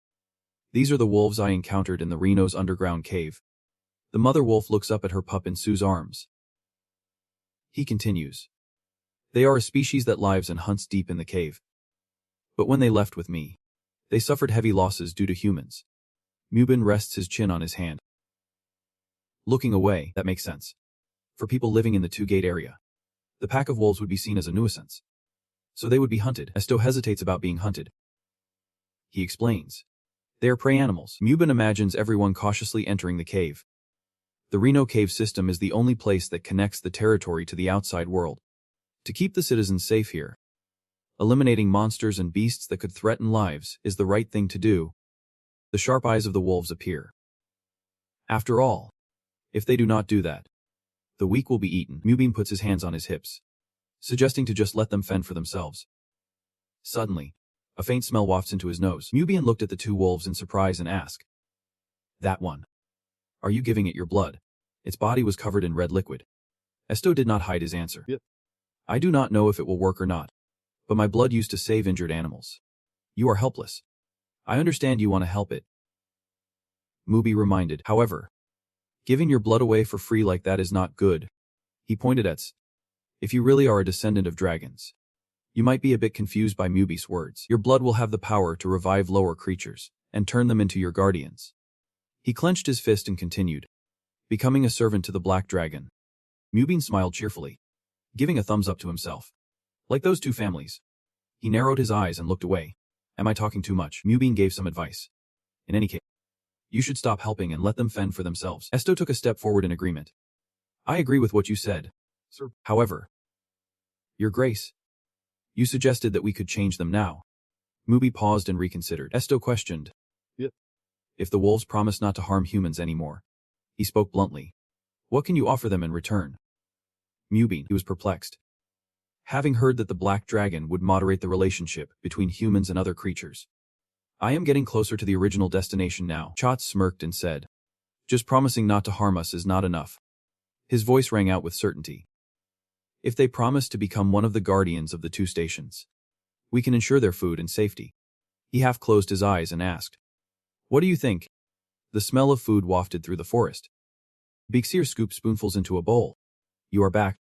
These are the wolves I encountered in the Reno's underground cave. The mother wolf looks up at her pup in Sue's arms. He continues. They are a species that lives and hunts deep in the cave. But when they left with me, they suffered heavy losses due to humans. Mubin rests his chin on his hand. Looking away, that makes sense. For people living in the 2-gate area, the pack of wolves would be seen as a nuisance. So they would be hunted. Estio hesitates about being hunted. He explains. They are prey animals. Mubin imagines everyone cautiously entering the cave. The Reno cave system is the only place that connects the territory to the outside world. To keep the citizens safe here, eliminating monsters and beasts that could threaten lives is the right thing to do. The sharp eyes of the wolves appear. After all, if they do not do that, the weak will be eaten. Mubin puts his hands on his hips, suggesting to just let them fend for themselves. Suddenly, a faint smell wafts into his nose. Mubin looked at the 2 wolves in surprise and asked, That one. Are you giving it your blood? Its body was covered in red liquid. Estio did not hide his answer. Yep. I do not know if it will work or not, but my blood used to save injured animals. You are helpless. I understand you want to help it. Mubi reminded, however. Giving your blood away for free like that is not good. He pointed at S. If you really are a descendant of dragons. You might be a bit confused by Mubi's words. Your blood will have the power to revive lower creatures, and turn them into your guardians. He clenched his fist and continued. Becoming a servant to the Black Dragon. Mubin smiled cheerfully, giving a thumbs up to himself. Like those two families. He narrowed his eyes and looked away. Am I talking too much? Mubin gave some advice. In any case, you should stop helping and let them fend for themselves. Estio took a step forward in agreement. I agree with what you said, sir. However, Your Grace, you suggested that we could change them now. Mubi paused and reconsidered. Estio questioned. Yep. If the wolves promise not to harm humans anymore. He spoke bluntly. What can you offer them in return? Mubin, he was perplexed. Having heard that the Black Dragon would moderate the relationship between humans and other creatures. I am getting closer to the original destination now. Chot smirked and said. Just promising not to harm us is not enough. His voice rang out with certainty. If they promise to become one of the guardians of the two stations, we can ensure their food and safety. He half closed his eyes and asked. What do you think? The smell of food wafted through the forest. Bixir scooped spoonfuls into a bowl. You are back.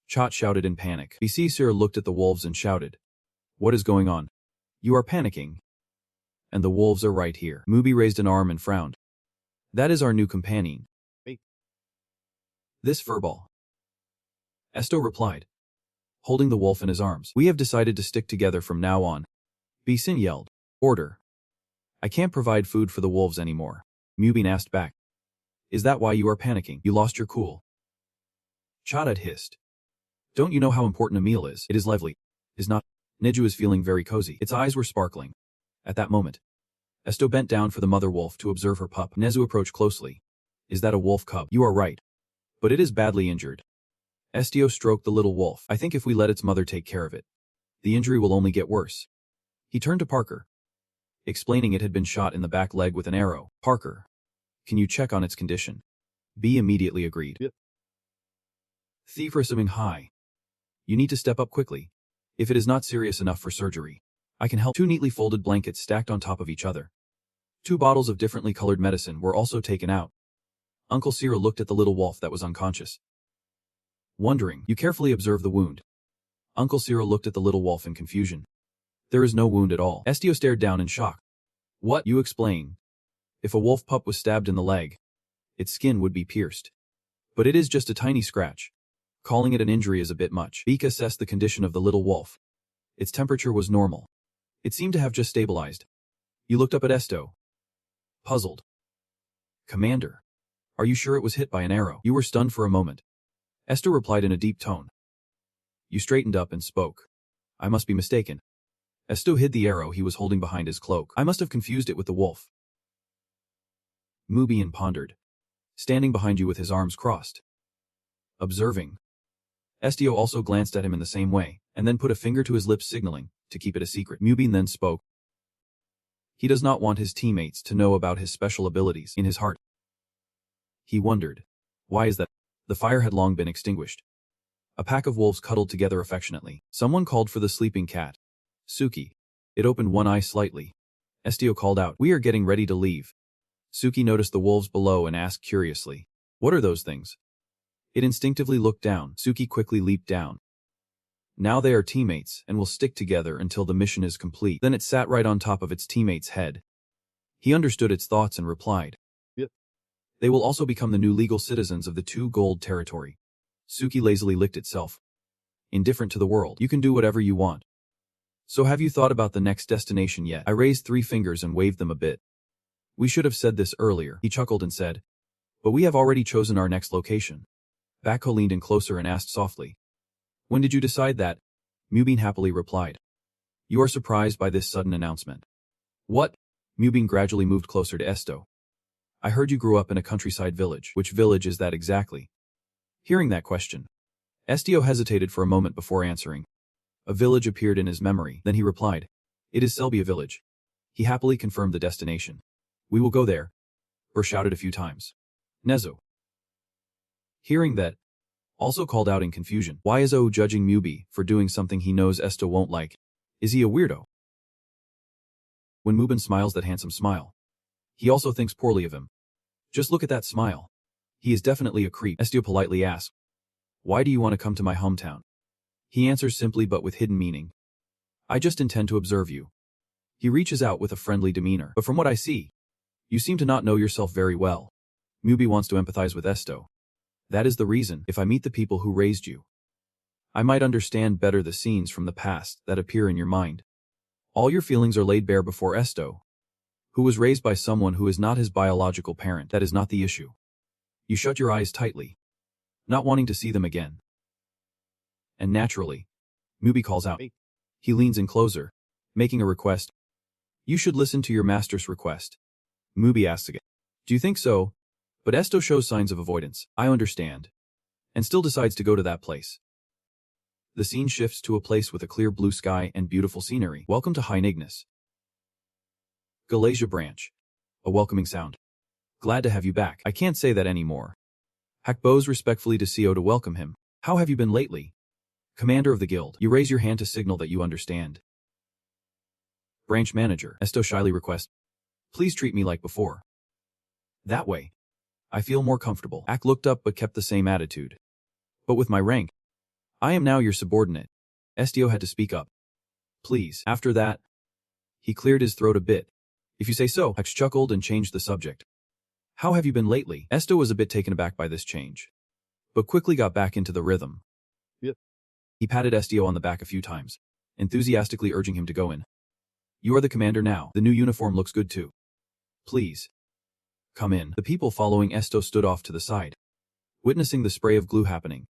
Chot shouted in panic. Bixir looked at the wolves and shouted. What is going on? You are panicking. And the wolves are right here. Mubi raised an arm and frowned. That is our new companion. Wait. This furball. Estio replied, holding the wolf in his arms. We have decided to stick together from now on. Bixin yelled. Order. I can't provide food for the wolves anymore. Mubin asked back. Is that why you are panicking? You lost your cool. Chot hissed. Don't you know how important a meal is? It is lively. Is not. Nezu is feeling very cozy. Its eyes were sparkling. At that moment, Estio bent down for the mother wolf to observe her pup. Nezu approached closely. Is that a wolf cub? You are right. But it is badly injured. Estio stroked the little wolf. I think if we let its mother take care of it, the injury will only get worse. He turned to Parker, explaining it had been shot in the back leg with an arrow. Parker, can you check on its condition? B immediately agreed. Yep. Thief assuming high. You need to step up quickly. If it is not serious enough for surgery, I can help. 2 neatly folded blankets stacked on top of each other. 2 bottles of differently colored medicine were also taken out. Uncle Cyril looked at the little wolf that was unconscious. Wondering, you carefully observe the wound. Uncle Cyril looked at the little wolf in confusion. There is no wound at all. Estio stared down in shock. What? You explain. If a wolf pup was stabbed in the leg, its skin would be pierced. But it is just a tiny scratch. Calling it an injury is a bit much. Beak assessed the condition of the little wolf. Its temperature was normal. It seemed to have just stabilized. You looked up at Estio. Puzzled. Commander. Are you sure it was hit by an arrow? You were stunned for a moment. Estio replied in a deep tone. You straightened up and spoke. I must be mistaken. Estio hid the arrow he was holding behind his cloak. I must have confused it with the wolf. Mubin pondered, standing behind you with his arms crossed. Observing. Estio also glanced at him in the same way, and then put a finger to his lips signaling to keep it a secret. Mubin then spoke. He does not want his teammates to know about his special abilities. In his heart, he wondered. Why is that? The fire had long been extinguished. A pack of wolves cuddled together affectionately. Someone called for the sleeping cat. Suki. It opened one eye slightly. Estio called out, we are getting ready to leave. Suki noticed the wolves below and asked curiously, what are those things? It instinctively looked down. Suki quickly leaped down. Now they are teammates and will stick together until the mission is complete. Then it sat right on top of its teammate's head. He understood its thoughts and replied, yep. They will also become the new legal citizens of the 2 gold territory. Suki lazily licked itself. Indifferent to the world, you can do whatever you want. So have you thought about the next destination yet? I raised 3 fingers and waved them a bit. We should have said this earlier, he chuckled and said. But we have already chosen our next location. Bako leaned in closer and asked softly. When did you decide that? Mubin happily replied. You are surprised by this sudden announcement. What? Mubin gradually moved closer to Estio. I heard you grew up in a countryside village. Which village is that exactly? Hearing that question, Estio hesitated for a moment before answering. A village appeared in his memory, then he replied. It is Selbia village. He happily confirmed the destination. We will go there. Burr shouted a few times. Nezu. Hearing that, also called out in confusion. Why is O judging Mubi for doing something he knows Estio won't like? Is he a weirdo? When Mubin smiles that handsome smile, he also thinks poorly of him. Just look at that smile. He is definitely a creep. Estio politely asks, "Why do you want to come to my hometown?" He answers simply but with hidden meaning, "I just intend to observe you." He reaches out with a friendly demeanor. "But from what I see, you seem to not know yourself very well." Mubi wants to empathize with Estio. "That is the reason. If I meet the people who raised you, I might understand better the scenes from the past that appear in your mind. All your feelings are laid bare before Estio, who was raised by someone who is not his biological parent. That is not the issue. You shut your eyes tightly, not wanting to see them again. And naturally, Mubi calls out. He leans in closer, making a request. "You should listen to your master's request." Mubi asks again, "Do you think so?" But Estio shows signs of avoidance. "I understand," and still decides to go to that place. The scene shifts to a place with a clear blue sky and beautiful scenery. Welcome to Ignis. Galia branch. A welcoming sound. "Glad to have you back." "I can't say that anymore." Hak bows respectfully to Seo to welcome him. "How have you been lately?" "Commander of the guild." You raise your hand to signal that you understand. Branch manager. Estio shyly requests, "Please treat me like before. That way, I feel more comfortable." Ak looked up but kept the same attitude. "But with my rank, I am now your subordinate." Estio had to speak up. "Please." After that, he cleared his throat a bit. "If you say so." Ak chuckled and changed the subject. "How have you been lately?" Estio was a bit taken aback by this change, but quickly got back into the rhythm. Yep. He patted Estio on the back a few times, enthusiastically urging him to go in. "You are the commander now. The new uniform looks good too. Please come in." The people following Estio stood off to the side, witnessing the spray of glue happening.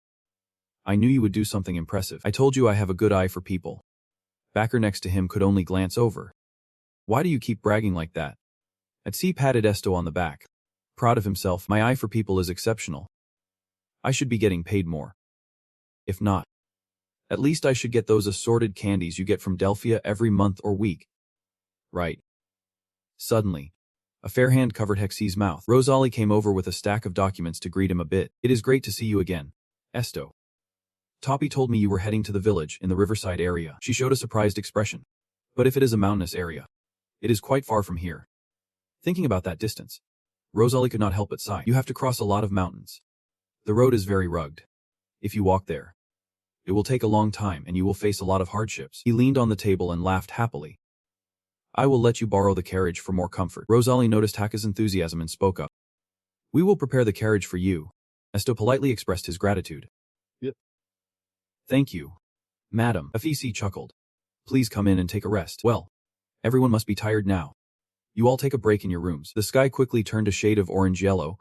"I knew you would do something impressive. I told you I have a good eye for people." Backer next to him could only glance over. "Why do you keep bragging like that?" Atsi patted Estio on the back, proud of himself. "My eye for people is exceptional. I should be getting paid more. If not, at least I should get those assorted candies you get from Delphia every month or week. Right." Suddenly, a fair hand covered Hexi's mouth. Rosalie came over with a stack of documents to greet him a bit. "It is great to see you again, Estio. Toppy told me you were heading to the village in the riverside area." She showed a surprised expression. "But if it is a mountainous area, it is quite far from here." Thinking about that distance, Rosalie could not help but sigh. "You have to cross a lot of mountains. The road is very rugged. If you walk there, it will take a long time and you will face a lot of hardships." He leaned on the table and laughed happily. "I will let you borrow the carriage for more comfort." Rosalie noticed Haka's enthusiasm and spoke up. "We will prepare the carriage for you." Estio politely expressed his gratitude. Yep. "Thank you, madam." Afisi chuckled. "Please come in and take a rest." "Well, everyone must be tired now. You all take a break in your rooms." The sky quickly turned a shade of orange-yellow.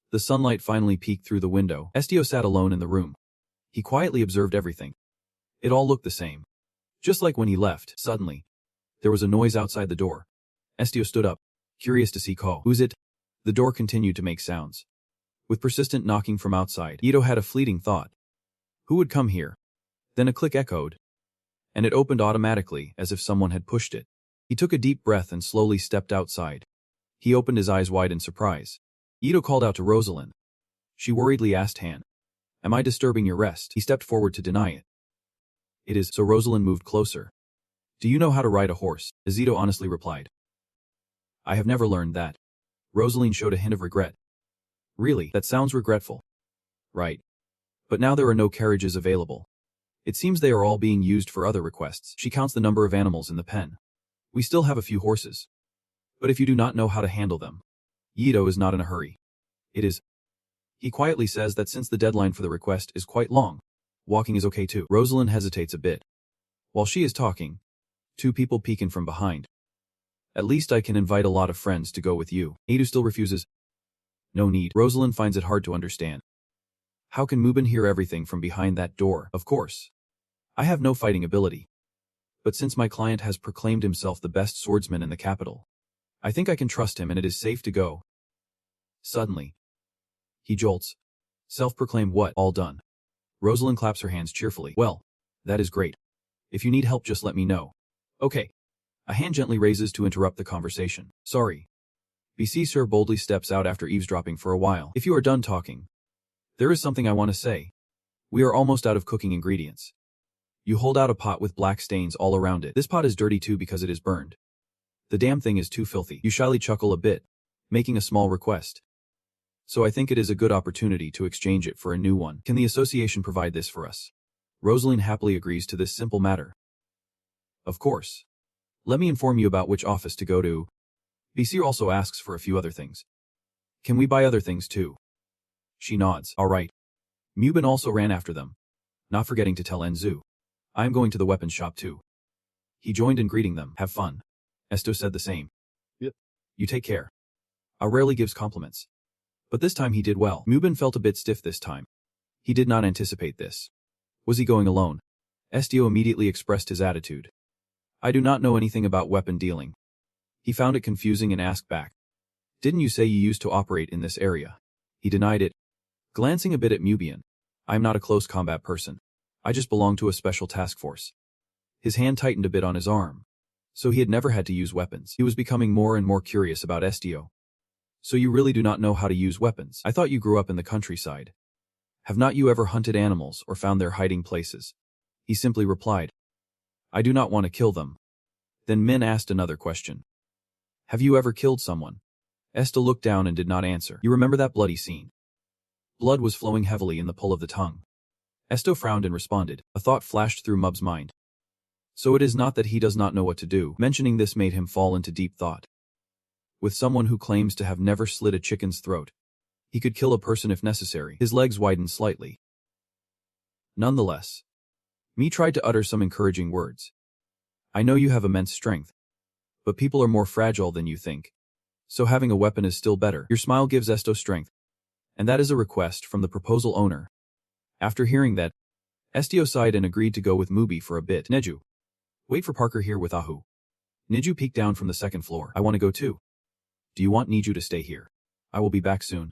The sunlight finally peeked through the window. Estio sat alone in the room. He quietly observed everything. It all looked the same, just like when he left. Suddenly, there was a noise outside the door. Estio stood up, curious to see Ko. "Who's it?" The door continued to make sounds, with persistent knocking from outside. Ito had a fleeting thought. Who would come here? Then a click echoed, and it opened automatically as if someone had pushed it. He took a deep breath and slowly stepped outside. He opened his eyes wide in surprise. Ito called out to Rosalind. She worriedly asked Han, "Am I disturbing your rest?" He stepped forward to deny it. "It is." So Rosalind moved closer. "Do you know how to ride a horse?" Azito honestly replied. "I have never learned that." Rosalind showed a hint of regret. "Really? That sounds regretful." "Right. But now there are no carriages available. It seems they are all being used for other requests." She counts the number of animals in the pen. "We still have a few horses. But if you do not know how to handle them, Yido is not in a hurry. It is." He quietly says that since the deadline for the request is quite long, walking is okay too. Rosalind hesitates a bit. While she is talking, two people peek in from behind. "At least I can invite a lot of friends to go with you." Adu still refuses. "No need." Rosalind finds it hard to understand. How can Mubin hear everything from behind that door? Of course. I have no fighting ability. But since my client has proclaimed himself the best swordsman in the capital, I think I can trust him and it is safe to go. Suddenly, he jolts. Self-proclaimed what? All done. Rosalind claps her hands cheerfully. "Well, that is great. If you need help just let me know." "Okay." A hand gently raises to interrupt the conversation. "Sorry." BC Sir boldly steps out after eavesdropping for a while. "If you are done talking, there is something I want to say. We are almost out of cooking ingredients." You hold out a pot with black stains all around it. "This pot is dirty too because it is burned. The damn thing is too filthy. You shyly chuckle a bit, making a small request. So I think it is a good opportunity to exchange it for a new one. Can the association provide this for us? Rosaline happily agrees to this simple matter. Of course. Let me inform you about which office to go to. BC also asks for a few other things. Can we buy other things too? She nods. All right. Mubin also ran after them, not forgetting to tell Nezu. I am going to the weapons shop too. He joined in greeting them. Have fun. Estio said the same. Yep. You take care. I rarely gives compliments. But this time he did well. Mubin felt a bit stiff this time. He did not anticipate this. Was he going alone? Estio immediately expressed his attitude. I do not know anything about weapon dealing. He found it confusing and asked back. Didn't you say you used to operate in this area? He denied it. Glancing a bit at Mubian. I am not a close combat person. I just belong to a special task force. His hand tightened a bit on his arm. So he had never had to use weapons. He was becoming more and more curious about Estio. So you really do not know how to use weapons? I thought you grew up in the countryside. Have not you ever hunted animals or found their hiding places? He simply replied. I do not want to kill them. Then Min asked another question. Have you ever killed someone? Estio looked down and did not answer. You remember that bloody scene? Blood was flowing heavily in the pull of the tongue. Estio frowned and responded. A thought flashed through Mub's mind. So it is not that he does not know what to do. Mentioning this made him fall into deep thought. With someone who claims to have never slit a chicken's throat, he could kill a person if necessary. His legs widened slightly. Nonetheless, Mi tried to utter some encouraging words. I know you have immense strength, but people are more fragile than you think. So having a weapon is still better. Your smile gives Estio strength. And that is a request from the proposal owner. After hearing that, Estio sighed and agreed to go with Mubi for a bit. Nezu. Wait for Parker here with Ahu. Nezu peeked down from the second floor. I want to go too. Do you want Nezu to stay here? I will be back soon.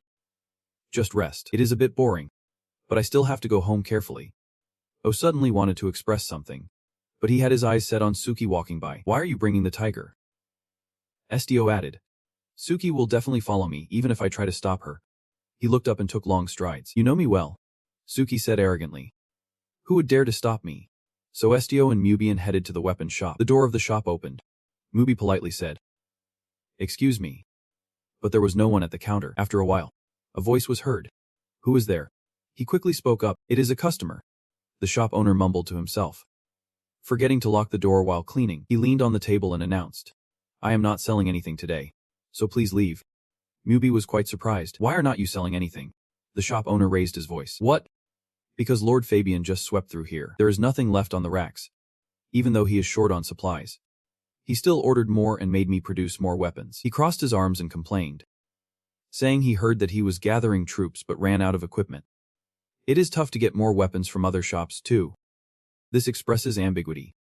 Just rest. It is a bit boring. But I still have to go home carefully. O suddenly wanted to express something. But he had his eyes set on Suki walking by. Why are you bringing the tiger? Estio added. Suki will definitely follow me even if I try to stop her. He looked up and took long strides. You know me well. Suki said arrogantly. Who would dare to stop me? So Estio and Mubian headed to the weapons shop. The door of the shop opened. Mubi politely said. Excuse me. But there was no one at the counter. After a while, a voice was heard. Who is there? He quickly spoke up. It is a customer. The shop owner mumbled to himself. Forgetting to lock the door while cleaning, he leaned on the table and announced. I am not selling anything today. So please leave. Mubi was quite surprised. Why are not you selling anything? The shop owner raised his voice. What? Because Lord Fabian just swept through here. There is nothing left on the racks. Even though he is short on supplies. He still ordered more and made me produce more weapons. He crossed his arms and complained, saying he heard that he was gathering troops but ran out of equipment. It is tough to get more weapons from other shops too. This expresses ambiguity.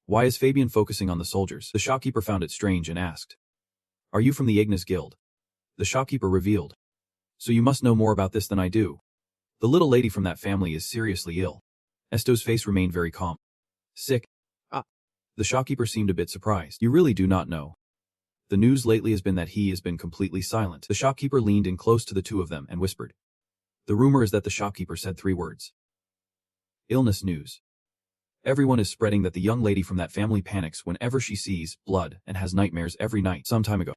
Why is Fabian focusing on the soldiers? The shopkeeper found it strange and asked. Are you from the Ignis guild? The shopkeeper revealed. So you must know more about this than I do. The little lady from that family is seriously ill. Estio's face remained very calm. Sick. The shopkeeper seemed a bit surprised. You really do not know. The news lately has been that he has been completely silent. The shopkeeper leaned in close to the two of them and whispered. The rumor is that the shopkeeper said 3 words. Illness news. Everyone is spreading that the young lady from that family panics whenever she sees blood and has nightmares every night. Some time ago,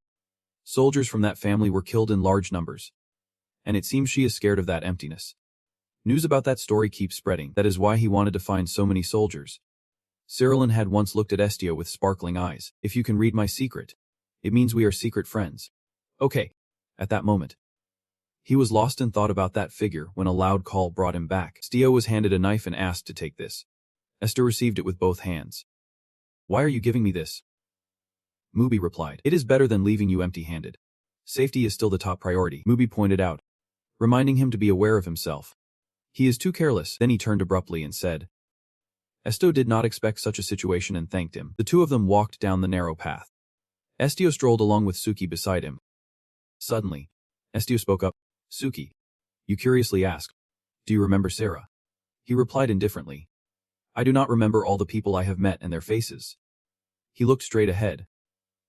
soldiers from that family were killed in large numbers. And it seems she is scared of that emptiness. News about that story keeps spreading. That is why he wanted to find so many soldiers. Cyrilin had once looked at Estio with sparkling eyes. If you can read my secret, it means we are secret friends. Okay. At that moment, he was lost in thought about that figure when a loud call brought him back. Estio was handed a knife and asked to take this. Estio received it with both hands. Why are you giving me this? Mubi replied. It is better than leaving you empty-handed. Safety is still the top priority, Mubi pointed out, reminding him to be aware of himself. He is too careless. Then he turned abruptly and said. Estio did not expect such a situation and thanked him. The two of them walked down the narrow path. Estio strolled along with Suki beside him. Suddenly, Estio spoke up. Suki. You curiously asked. Do you remember Sarah? He replied indifferently. I do not remember all the people I have met and their faces. He looked straight ahead.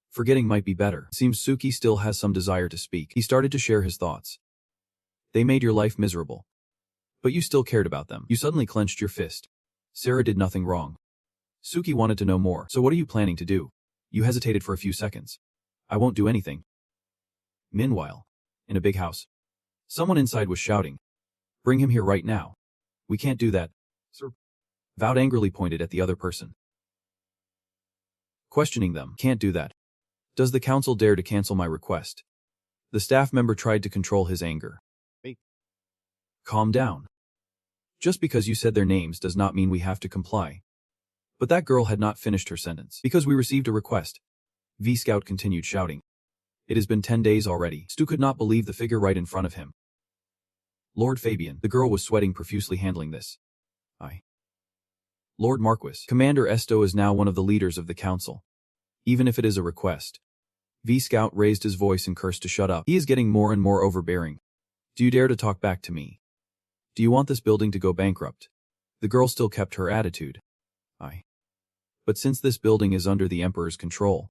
Forgetting might be better. Seems Suki still has some desire to speak. He started to share his thoughts. They made your life miserable. But you still cared about them. You suddenly clenched your fist. Sarah did nothing wrong. Suki wanted to know more. So what are you planning to do? You hesitated for a few seconds. I won't do anything. Meanwhile, in a big house, someone inside was shouting. Bring him here right now. We can't do that, sir. Vought angrily pointed at the other person. Questioning them, can't do that. Does the council dare to cancel my request? The staff member tried to control his anger. Hey. Calm down. Just because you said their names does not mean we have to comply. But that girl had not finished her sentence. Because we received a request. V-Scout continued shouting. It has been 10 days already. Stu could not believe the figure right in front of him. Lord Fabian, the girl was sweating profusely handling this. Lord Marquis, Commander Estio is now one of the leaders of the council. Even if it is a request. V-Scout raised his voice and cursed to shut up. He is getting more and more overbearing. Do you dare to talk back to me? Do you want this building to go bankrupt? The girl still kept her attitude. But since this building is under the Emperor's control,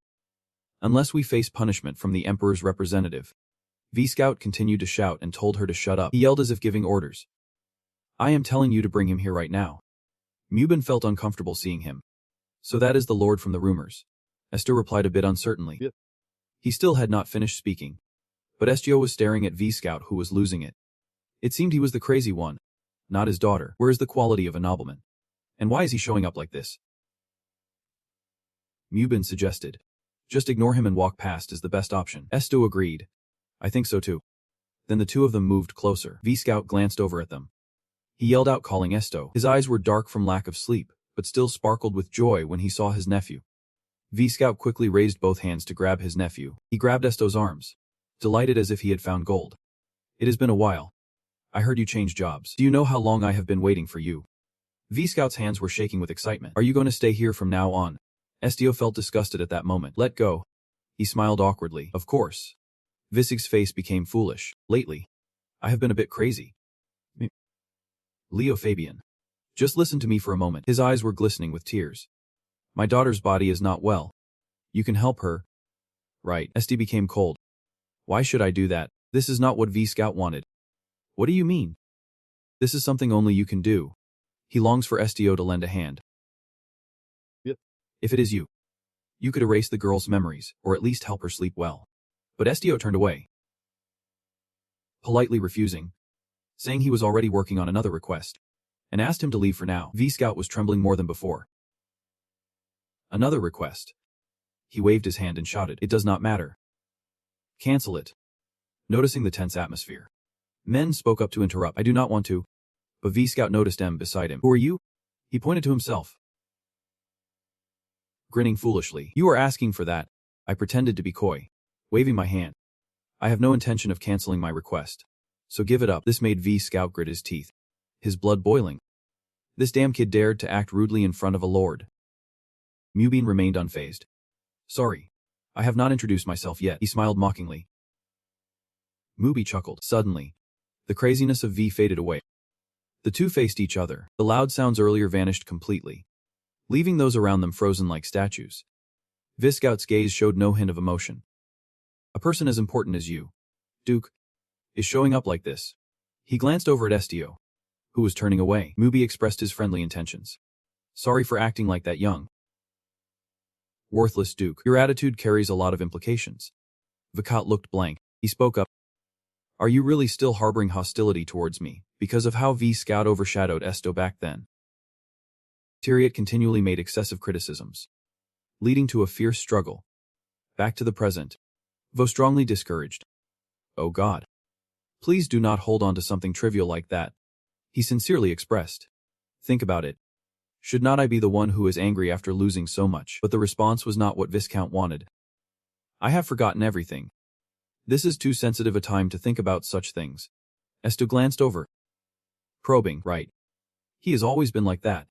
unless we face punishment from the Emperor's representative, V-Scout continued to shout and told her to shut up. He yelled as if giving orders. I am telling you to bring him here right now. Mubin felt uncomfortable seeing him. So that is the lord from the rumors. Estio replied a bit uncertainly. Yep. He still had not finished speaking. But Estio was staring at V-Scout, who was losing it. It seemed he was the crazy one, not his daughter. Where is the quality of a nobleman? And why is he showing up like this? Mubin suggested. Just ignore him and walk past is the best option. Estio agreed. I think so too. Then the two of them moved closer. V-Scout glanced over at them. He yelled out calling Estio. His eyes were dark from lack of sleep, but still sparkled with joy when he saw his nephew. V-Scout quickly raised both hands to grab his nephew. He grabbed Estio's arms, delighted as if he had found gold. It has been a while. I heard you changed jobs. Do you know how long I have been waiting for you? V-Scout's hands were shaking with excitement. Are you going to stay here from now on? Estio felt disgusted at that moment. Let go. He smiled awkwardly. Of course. Visig's face became foolish. Lately, I have been a bit crazy. Leo Fabian. Just listen to me for a moment. His eyes were glistening with tears. My daughter's body is not well. You can help her. Right. Esti became cold. Why should I do that? This is not what V-Scout wanted. What do you mean? This is something only you can do. He longs for Estio to lend a hand. Yep. If it is you, you could erase the girl's memories, or at least help her sleep well. But Estio turned away, politely refusing, saying he was already working on another request, and asked him to leave for now. V-Scout was trembling more than before. Another request. He waved his hand and shouted, it does not matter. Cancel it. Noticing the tense atmosphere, men spoke up to interrupt. I do not want to. But V-Scout noticed M beside him. Who are you? He pointed to himself. Grinning foolishly. You are asking for that. I pretended to be coy, waving my hand. I have no intention of canceling my request. So give it up. This made V-Scout grit his teeth, his blood boiling. This damn kid dared to act rudely in front of a lord. Mubin remained unfazed. Sorry. I have not introduced myself yet. He smiled mockingly. Mubi chuckled. Suddenly, the craziness of V faded away. The two faced each other. The loud sounds earlier vanished completely, leaving those around them frozen like statues. V-Scout's gaze showed no hint of emotion. A person as important as you, Duke, is showing up like this. He glanced over at Estio, who was turning away. Mubi expressed his friendly intentions. Sorry for acting like that young, worthless Duke. Your attitude carries a lot of implications. Vikat looked blank. He spoke up. Are you really still harboring hostility towards me because of how V-Scout overshadowed Estio back then? Tyriot continually made excessive criticisms, leading to a fierce struggle. Back to the present. Vo strongly discouraged. Oh God. Please do not hold on to something trivial like that. He sincerely expressed. Think about it. Should not I be the one who is angry after losing so much? But the response was not what Viscount wanted. I have forgotten everything. This is too sensitive a time to think about such things. Estio glanced over. Probing, right. He has always been like that.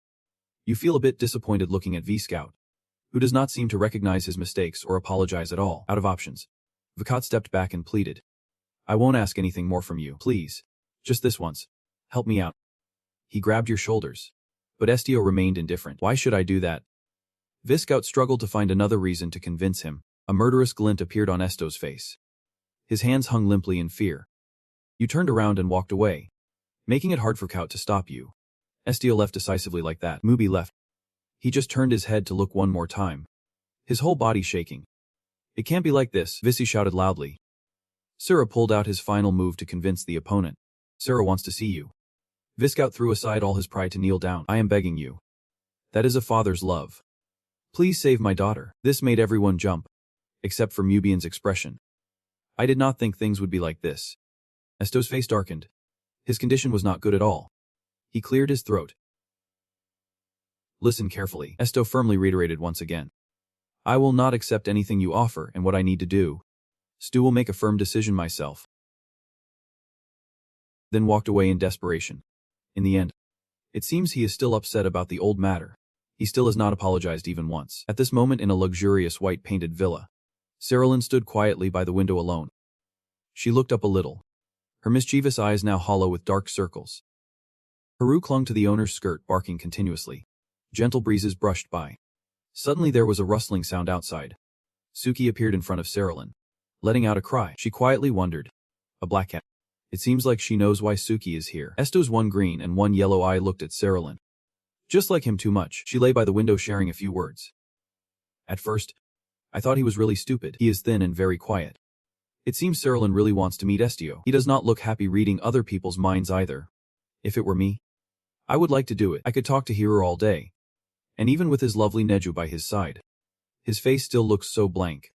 You feel a bit disappointed looking at V-Scout, who does not seem to recognize his mistakes or apologize at all. Out of options, Vikat stepped back and pleaded. I won't ask anything more from you, please. Just this once. Help me out. He grabbed your shoulders. But Estio remained indifferent. Why should I do that? V-Scout struggled to find another reason to convince him. A murderous glint appeared on Estio's face. His hands hung limply in fear. You turned around and walked away, making it hard for Kaut to stop you. Estio left decisively like that. Mubi left. He just turned his head to look one more time. his whole body shaking. It can't be like this, Visi shouted loudly. Sura pulled out his final move to convince the opponent. Sura wants to see you. Viscout threw aside all his pride to kneel down. I am begging you. That is a father's love. Please save my daughter. This made everyone jump, except for Mubian's expression. I did not think things would be like this. Estio's face darkened. His condition was not good at all. He cleared his throat. Listen carefully, Estio firmly reiterated once again. I will not accept anything you offer and what I need to do. Stu will make a firm decision myself. Then walked away in desperation. In the end, it seems he is still upset about the old matter. He still has not apologized even once. At this moment in a luxurious white-painted villa, Cerilyn stood quietly by the window alone. She looked up a little, her mischievous eyes now hollow with dark circles. Haru clung to the owner's skirt, barking continuously. Gentle breezes brushed by. Suddenly there was a rustling sound outside. Suki appeared in front of Cerilyn, letting out a cry. She quietly wondered. A black cat. It seems like she knows why Suki is here. Estio's one green and one yellow eye looked at Cerilyn. Just like him too much, she lay by the window sharing a few words. At first, I thought he was really stupid. He is thin and very quiet. It seems Cerilyn really wants to meet Estio. He does not look happy reading other people's minds either. If it were me, I would like to do it. I could talk to Hiro all day. And even with his lovely Nezu by his side. His face still looks so blank.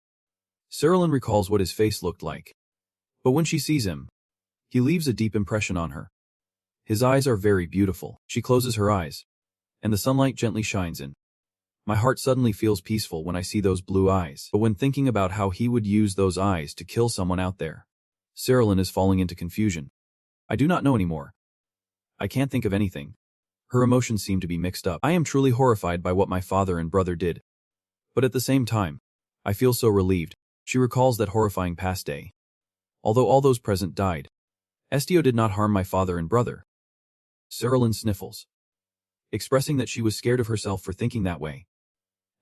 Cerilyn recalls what his face looked like. But when she sees him, he leaves a deep impression on her. His eyes are very beautiful. She closes her eyes, and the sunlight gently shines in. My heart suddenly feels peaceful when I see those blue eyes. But when thinking about how he would use those eyes to kill someone out there, Cerilyn is falling into confusion. I do not know anymore. I can't think of anything. Her emotions seem to be mixed up. I am truly horrified by what my father and brother did. But at the same time, I feel so relieved. She recalls that horrifying past day. Although all those present died, Estio did not harm my father and brother. Cerilyn sniffles, expressing that she was scared of herself for thinking that way.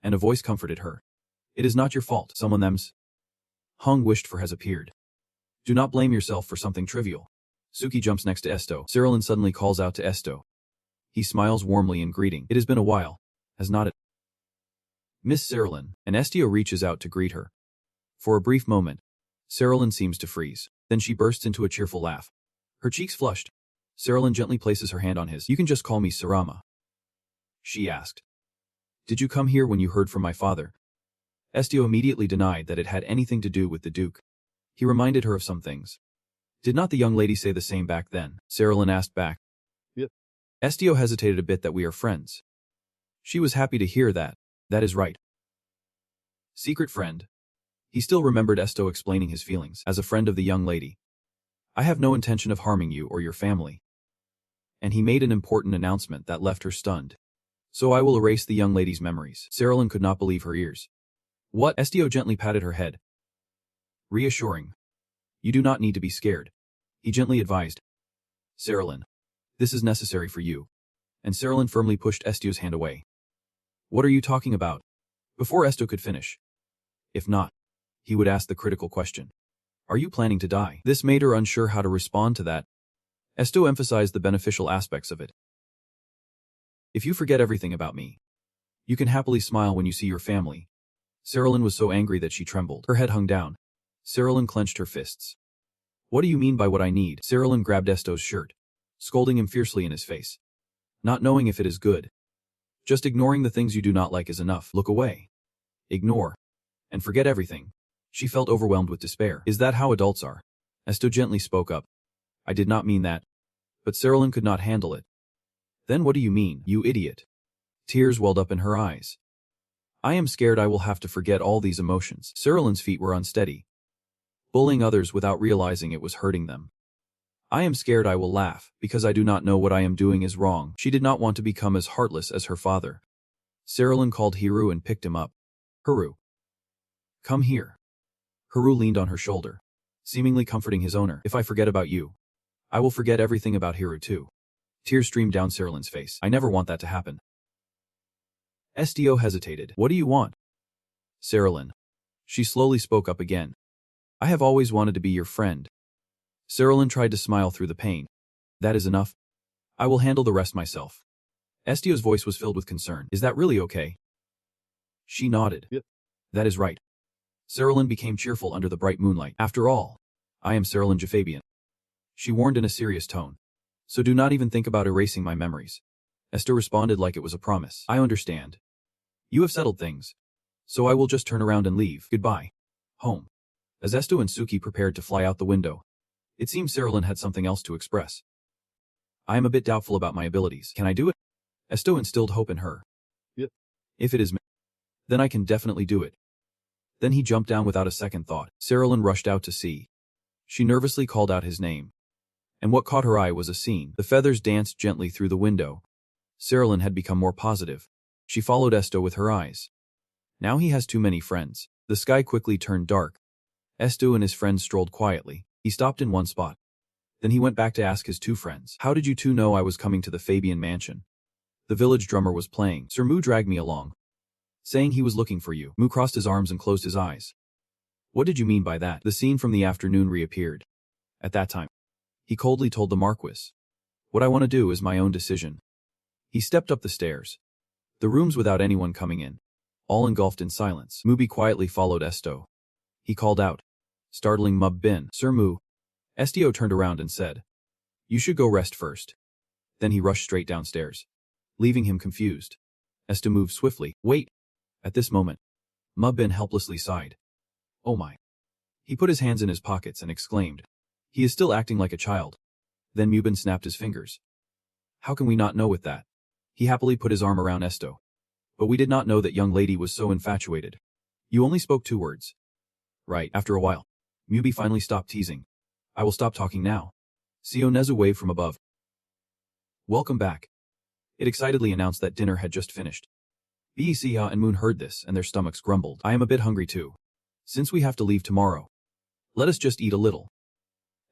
And a voice comforted her. It is not your fault, someone them's hung wished for has appeared. Do not blame yourself for something trivial. Suki jumps next to Estio. Cerilyn suddenly calls out to Estio. He smiles warmly in greeting. It has been a while, has not it? Miss Cerilyn, and Estio reaches out to greet her. For a brief moment, Cerilyn seems to freeze. Then she bursts into a cheerful laugh. Her cheeks flushed. Cerilyn gently places her hand on his. You can just call me Sarama. She asked. Did you come here when you heard from my father? Estio immediately denied that it had anything to do with the Duke. He reminded her of some things. Did not the young lady say the same back then? Cerilyn asked back. Yep. Estio hesitated a bit. That we are friends. She was happy to hear that. That is right. Secret friend. He still remembered Estio explaining his feelings. As a friend of the young lady, I have no intention of harming you or your family. And he made an important announcement that left her stunned. So I will erase the young lady's memories. Cerilyn could not believe her ears. What? Estio gently patted her head. Reassuring. You do not need to be scared. He gently advised. Cerilyn, this is necessary for you. And Cerilyn firmly pushed Estio's hand away. What are you talking about? Before Estio could finish. If not, he would ask the critical question. Are you planning to die? This made her unsure how to respond to that. Estio emphasized the beneficial aspects of it. If you forget everything about me, you can happily smile when you see your family. Cerilyn was so angry that she trembled. Her head hung down. Cerilyn clenched her fists. What do you mean by what I need? Cerilyn grabbed Estio's shirt, scolding him fiercely in his face. Not knowing if it is good. Just ignoring the things you do not like is enough. Look away. Ignore. And forget everything. She felt overwhelmed with despair. Is that how adults are? Estio gently spoke up. I did not mean that. But Cerilyn could not handle it. Then what do you mean, you idiot? Tears welled up in her eyes. I am scared I will have to forget all these emotions. Cerilyn's feet were unsteady. Bullying others without realizing it was hurting them. I am scared I will laugh, because I do not know what I am doing is wrong. She did not want to become as heartless as her father. Cerilyn called Haru and picked him up. Haru. Come here. Haru leaned on her shoulder, seemingly comforting his owner. If I forget about you, I will forget everything about Haru too. Tears streamed down Cerilyn's face. I never want that to happen. Estio hesitated. What do you want? Cerilyn. She slowly spoke up again. I have always wanted to be your friend. Cerilyn tried to smile through the pain. That is enough. I will handle the rest myself. Estio's voice was filled with concern. Is that really okay? She nodded. Yep. That is right. Cerulean became cheerful under the bright moonlight. After all, I am Cerulean Fabian. She warned in a serious tone. So do not even think about erasing my memories. Estio responded like it was a promise. I understand. You have settled things. So I will just turn around and leave. Goodbye. Home. As Estio and Suki prepared to fly out the window, it seemed Cerulean had something else to express. I am a bit doubtful about my abilities. Can I do it? Estio instilled hope in her. Yep. If it is me, then I can definitely do it. Then he jumped down without a second thought. Cerulean rushed out to see. She nervously called out his name. And what caught her eye was a scene. The feathers danced gently through the window. Cerulean had become more positive. She followed Estio with her eyes. Now he has too many friends. The sky quickly turned dark. Estio and his friends strolled quietly. He stopped in one spot. Then he went back to ask his two friends. How did you two know I was coming to the Fabian mansion? The village drummer was playing. Sir Mu dragged me along, saying he was looking for you. Mu crossed his arms and closed his eyes. What did you mean by that? The scene from the afternoon reappeared. At that time, he coldly told the Marquis. What I want to do is my own decision. He stepped up the stairs. The rooms without anyone coming in, all engulfed in silence. Mubi quietly followed Estio. He called out, startling Mub Bin. Sir Mu. Estio turned around and said, you should go rest first. Then he rushed straight downstairs, leaving him confused. Estio moved swiftly. Wait. At this moment, Mub Bin helplessly sighed. Oh my. He put his hands in his pockets and exclaimed. He is still acting like a child. Then Mubin snapped his fingers. How can we not know with that? He happily put his arm around Estio. But we did not know that young lady was so infatuated. You only spoke 2 words. Right. After a while, Mubi finally stopped teasing. I will stop talking now. Seo Nezu waved from above. Welcome back. It excitedly announced that dinner had just finished. Sia and Moon heard this and their stomachs grumbled. I am a bit hungry too. Since we have to leave tomorrow, let us just eat a little.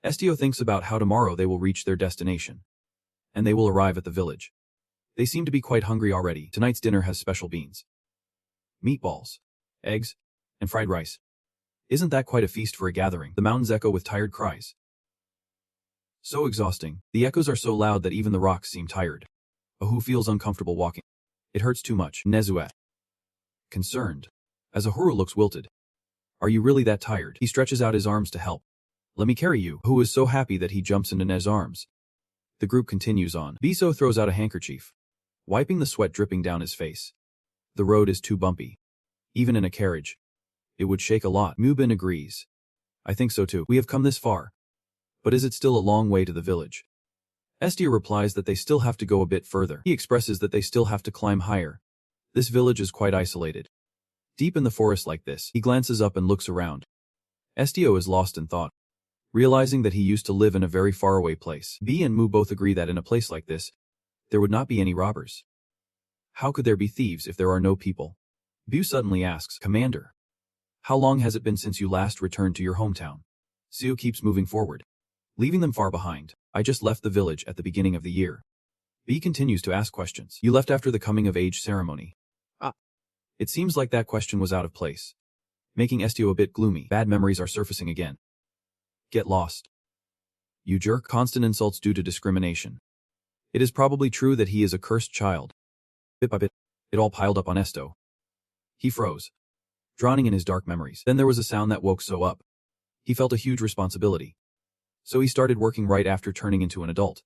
Estio thinks about how tomorrow they will reach their destination. And they will arrive at the village. They seem to be quite hungry already. Tonight's dinner has special beans, meatballs, eggs, and fried rice. Isn't that quite a feast for a gathering? The mountains echo with tired cries. So exhausting. The echoes are so loud that even the rocks seem tired. Ahu feels uncomfortable walking. It hurts too much. Nezu, concerned, as Ahura looks wilted. Are you really that tired? He stretches out his arms to help. Let me carry you. Ahu is so happy that he jumps into Nez's arms. The group continues on. Biso throws out a handkerchief, wiping the sweat dripping down his face. The road is too bumpy. Even in a carriage, it would shake a lot. Mubin agrees. I think so too. We have come this far. But is it still a long way to the village? Estio replies that they still have to go a bit further. He expresses that they still have to climb higher. This village is quite isolated. Deep in the forest like this, he glances up and looks around. Estio is lost in thought, realizing that he used to live in a very faraway place. B and Mu both agree that in a place like this, there would not be any robbers. How could there be thieves if there are no people? Bu suddenly asks, Commander, how long has it been since you last returned to your hometown? Seo keeps moving forward, leaving them far behind. I just left the village at the beginning of the year. B continues to ask questions. You left after the coming of age ceremony. It seems like that question was out of place, making Estio a bit gloomy. Bad memories are surfacing again. Get lost. You jerk. Constant insults due to discrimination. It is probably true that he is a cursed child. Bit by bit, it all piled up on Estio. He froze, drowning in his dark memories. Then there was a sound that woke So up. He felt a huge responsibility. So he started working right after turning into an adult.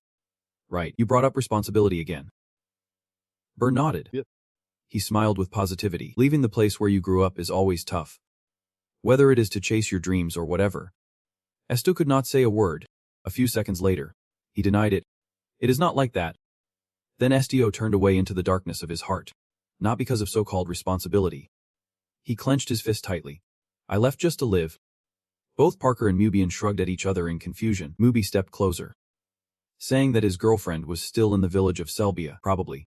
Right, you brought up responsibility again. Burr nodded. Yep. He smiled with positivity. Leaving the place where you grew up is always tough. Whether it is to chase your dreams or whatever. Estio could not say a word. A few seconds later, he denied it. It is not like that. Then Estio turned away into the darkness of his heart. Not because of so-called responsibility. He clenched his fist tightly. I left just to live. Both Parker and Mubian shrugged at each other in confusion. Mubi stepped closer, saying that his girlfriend was still in the village of Selbia, probably.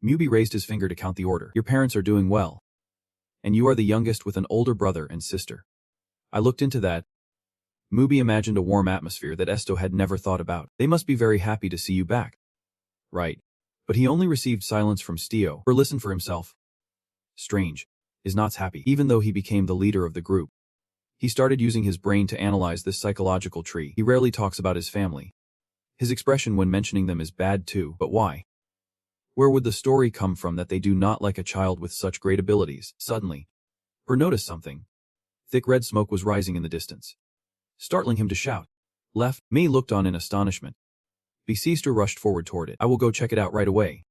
Mubi raised his finger to count the order. Your parents are doing well. And you are the youngest with an older brother and sister. I looked into that. Mubi imagined a warm atmosphere that Estio had never thought about. They must be very happy to see you back. Right. But he only received silence from Stio, or listened for himself. Strange. Is not happy. Even though he became the leader of the group, he started using his brain to analyze this psychological tree. He rarely talks about his family. His expression when mentioning them is bad too, but why? Where would the story come from that they do not like a child with such great abilities? Suddenly, Her noticed something. Thick red smoke was rising in the distance, startling him to shout. Left. Mei looked on in astonishment. Besister rushed forward toward it. I will go check it out right away.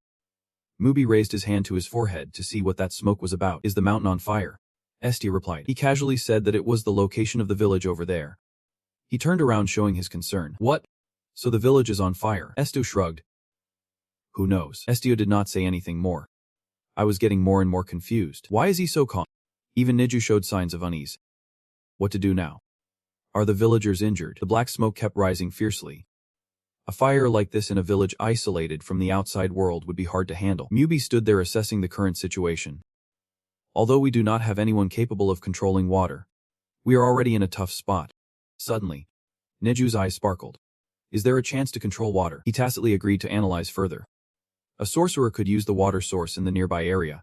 Mubi raised his hand to his forehead to see what that smoke was about. Is the mountain on fire? Estio replied. He casually said that it was the location of the village over there. He turned around showing his concern. What? So the village is on fire? Estio shrugged. Who knows? Estio did not say anything more. I was getting more and more confused. Why is he so calm? Even Nezu showed signs of unease. What to do now? Are the villagers injured? The black smoke kept rising fiercely. A fire like this in a village isolated from the outside world would be hard to handle. Mubi stood there assessing the current situation. Although we do not have anyone capable of controlling water, we are already in a tough spot. Suddenly, Neju's eyes sparkled. Is there a chance to control water? He tacitly agreed to analyze further. A sorcerer could use the water source in the nearby area.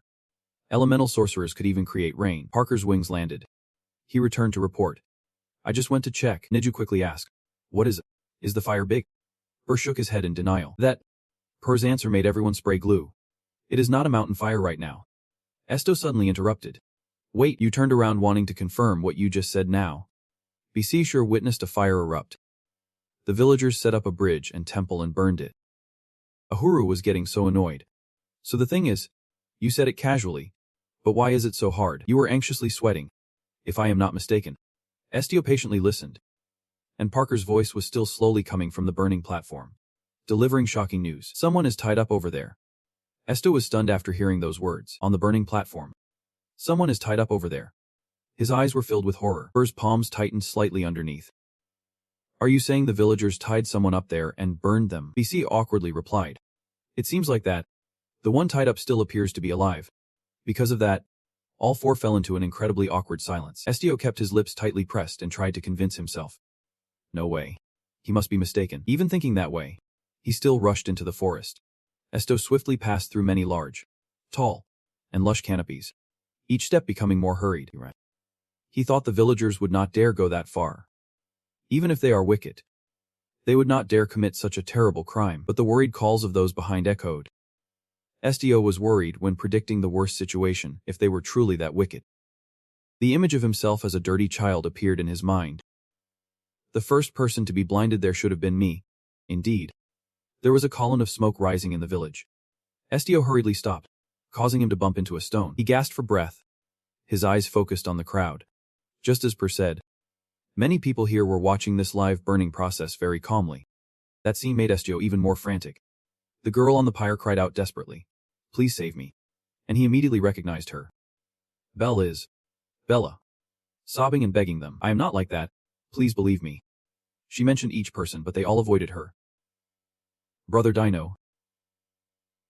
Elemental sorcerers could even create rain. Parker's wings landed. He returned to report. I just went to check. Neju quickly asked. What is it? Is the fire big? Burr shook his head in denial. Purr's answer made everyone spray glue. It is not a mountain fire right now. Estio suddenly interrupted. Wait, you turned around wanting to confirm what you just said now. Besister witnessed a fire erupt. The villagers set up a bridge and temple and burned it. Ahuru was getting so annoyed. So the thing is, you said it casually, but why is it so hard? You were anxiously sweating, if I am not mistaken. Estio patiently listened. And Parker's voice was still slowly coming from the burning platform, delivering shocking news. Someone is tied up over there. Estio was stunned after hearing those words. On the burning platform. Someone is tied up over there. His eyes were filled with horror. Burr's palms tightened slightly underneath. Are you saying the villagers tied someone up there and burned them? BC awkwardly replied. It seems like that. The one tied up still appears to be alive. Because of that, all four fell into an incredibly awkward silence. Estio kept his lips tightly pressed and tried to convince himself. No way. He must be mistaken. Even thinking that way, he still rushed into the forest. Estio swiftly passed through many large, tall, and lush canopies, each step becoming more hurried. He thought the villagers would not dare go that far. Even if they are wicked, they would not dare commit such a terrible crime, but the worried calls of those behind echoed. Estio was worried when predicting the worst situation if they were truly that wicked. The image of himself as a dirty child appeared in his mind. The first person to be blinded there should have been me. Indeed. There was a column of smoke rising in the village. Estio hurriedly stopped, causing him to bump into a stone. He gasped for breath. His eyes focused on the crowd. Just as Per said, many people here were watching this live burning process very calmly. That scene made Estio even more frantic. The girl on the pyre cried out desperately. Please save me. And he immediately recognized her. Bella. Sobbing and begging them. I am not like that. Please believe me. She mentioned each person, but they all avoided her. Brother Dino.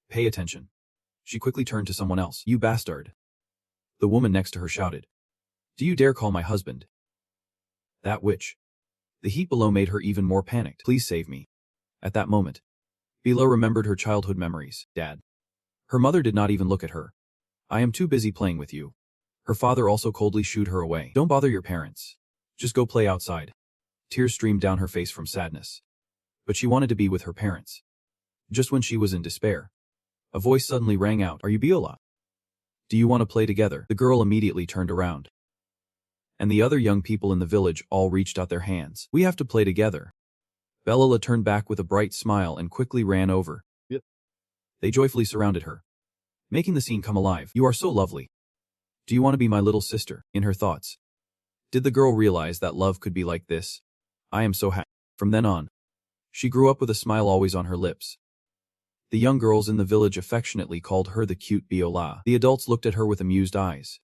Pay attention. She quickly turned to someone else. You bastard. The woman next to her shouted. Do you dare call my husband? That witch. The heat below made her even more panicked. Please save me. At that moment, Below remembered her childhood memories. Dad. Her mother did not even look at her. I am too busy playing with you. Her father also coldly shooed her away. Don't bother your parents. Just go play outside. Tears streamed down her face from sadness. But she wanted to be with her parents. Just when she was in despair, a voice suddenly rang out. Are you Biola? Do you want to play together? The girl immediately turned around. And the other young people in the village all reached out their hands. We have to play together. Bella turned back with a bright smile and quickly ran over. Yep. They joyfully surrounded her, making the scene come alive. You are so lovely. Do you want to be my little sister? In her thoughts. Did the girl realize that love could be like this? I am so happy. From then on, she grew up with a smile always on her lips. The young girls in the village affectionately called her the cute Biola. The adults looked at her with amused eyes.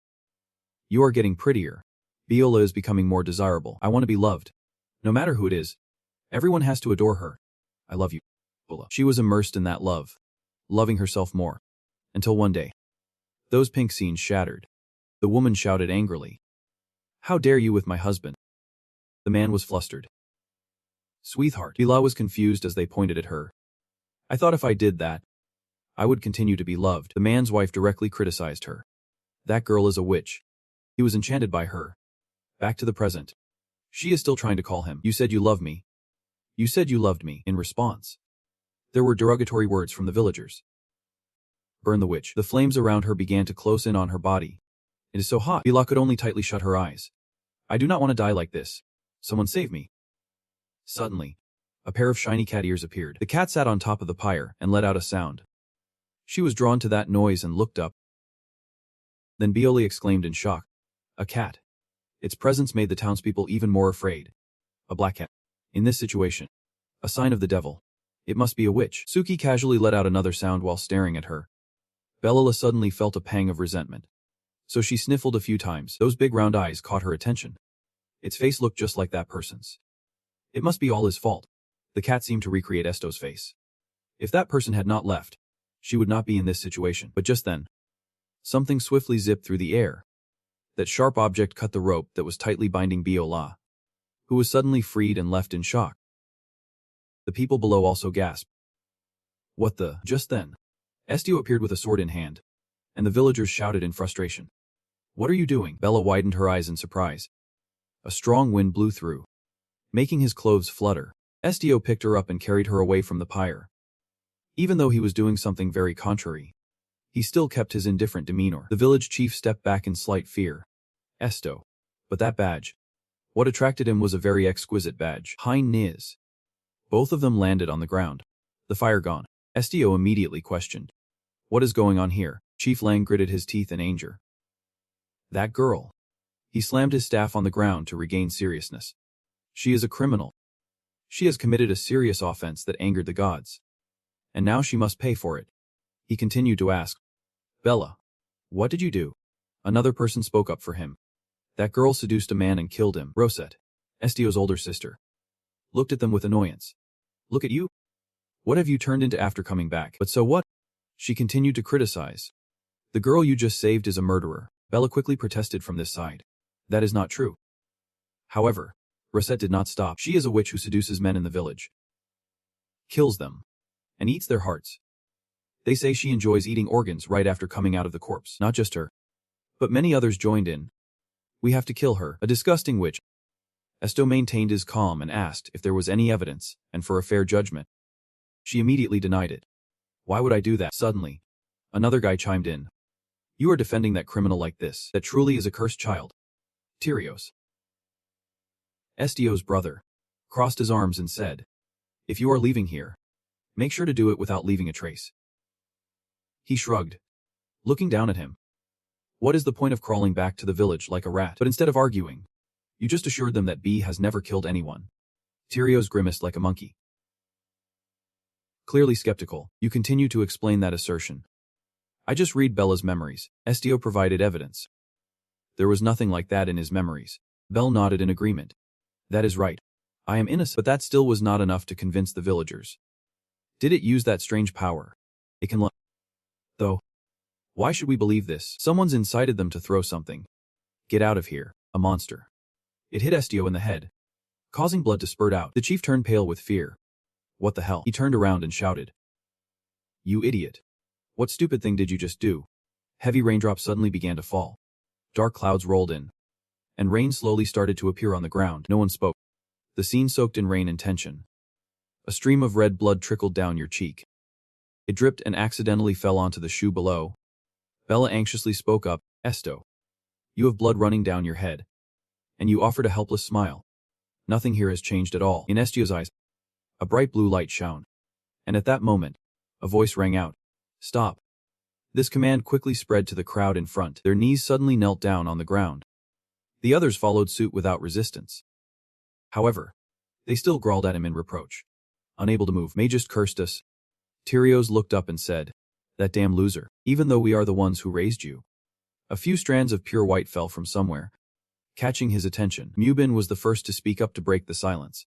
You are getting prettier. Biola is becoming more desirable. I want to be loved. No matter who it is. Everyone has to adore her. I love you, Biola. She was immersed in that love, loving herself more. Until one day, those pink scenes shattered. The woman shouted angrily. How dare you with my husband? The man was flustered. Sweetheart. Biola was confused as they pointed at her. I thought if I did that, I would continue to be loved. The man's wife directly criticized her. That girl is a witch. He was enchanted by her. Back to the present. She is still trying to call him. You said you love me. You said you loved me. In response, there were derogatory words from the villagers. Burn the witch. The flames around her began to close in on her body. It is so hot. Bila could only tightly shut her eyes. I do not want to die like this. Someone save me. Suddenly, a pair of shiny cat ears appeared. The cat sat on top of the pyre and let out a sound. She was drawn to that noise and looked up. Then Bioli exclaimed in shock. A cat. Its presence made the townspeople even more afraid. A black cat. In this situation. A sign of the devil. It must be a witch. Suki casually let out another sound while staring at her. Bella suddenly felt a pang of resentment. So she sniffled a few times. Those big round eyes caught her attention. Its face looked just like that person's. It must be all his fault. The cat seemed to recreate Estio's face. If that person had not left, she would not be in this situation. But just then, something swiftly zipped through the air. That sharp object cut the rope that was tightly binding Biola, who was suddenly freed and left in shock. The people below also gasped. What the? Just then, Estio appeared with a sword in hand, and the villagers shouted in frustration. What are you doing? Bella widened her eyes in surprise. A strong wind blew through, making his clothes flutter. Estio picked her up and carried her away from the pyre. Even though he was doing something very contrary, he still kept his indifferent demeanor. The village chief stepped back in slight fear. Estio. But that badge. What attracted him was a very exquisite badge. Hein Niz. Both of them landed on the ground. The fire gone. Estio immediately questioned. What is going on here? Chief Lang gritted his teeth in anger. That girl. He slammed his staff on the ground to regain seriousness. She is a criminal. She has committed a serious offense that angered the gods. And now she must pay for it. He continued to ask. Bella. What did you do? Another person spoke up for him. That girl seduced a man and killed him. Rosette, Estio's older sister, looked at them with annoyance. Look at you. What have you turned into after coming back? But so what? She continued to criticize. The girl you just saved is a murderer. Bella quickly protested from this side. That is not true. However, Rosette did not stop. She is a witch who seduces men in the village, kills them, and eats their hearts. They say she enjoys eating organs right after coming out of the corpse. Not just her, but many others joined in. We have to kill her, a disgusting witch. Estio maintained his calm and asked if there was any evidence, and for a fair judgment. She immediately denied it. Why would I do that? Suddenly, another guy chimed in. You are defending that criminal like this. That truly is a cursed child. Tyrios, Estio's brother, crossed his arms and said, if you are leaving here, make sure to do it without leaving a trace. He shrugged, looking down at him. What is the point of crawling back to the village like a rat? But instead of arguing, you just assured them that B has never killed anyone. Tyrios grimaced like a monkey. Clearly skeptical, you continue to explain that assertion. I just read Bella's memories. Estio provided evidence. There was nothing like that in his memories. Belle nodded in agreement. That is right. I am innocent. But that still was not enough to convince the villagers. Did it use that strange power? It can though. Why should we believe this? Someone's incited them to throw something. Get out of here, a monster. It hit Estio in the head, causing blood to spurt out. The chief turned pale with fear. What the hell? He turned around and shouted. You idiot. What stupid thing did you just do? Heavy raindrops suddenly began to fall. Dark clouds rolled in, and rain slowly started to appear on the ground. No one spoke. The scene soaked in rain and tension. A stream of red blood trickled down your cheek. It dripped and accidentally fell onto the shoe below. Bella anxiously spoke up. Estio. You have blood running down your head. And you offered a helpless smile. Nothing here has changed at all. In Estio's eyes, a bright blue light shone. And at that moment, a voice rang out. Stop. This command quickly spread to the crowd in front. Their knees suddenly knelt down on the ground. The others followed suit without resistance. However, they still growled at him in reproach. Unable to move, May just cursed us. Tyrios looked up and said, that damn loser, even though we are the ones who raised you. A few strands of pure white fell from somewhere, catching his attention. Mubin was the first to speak up to break the silence.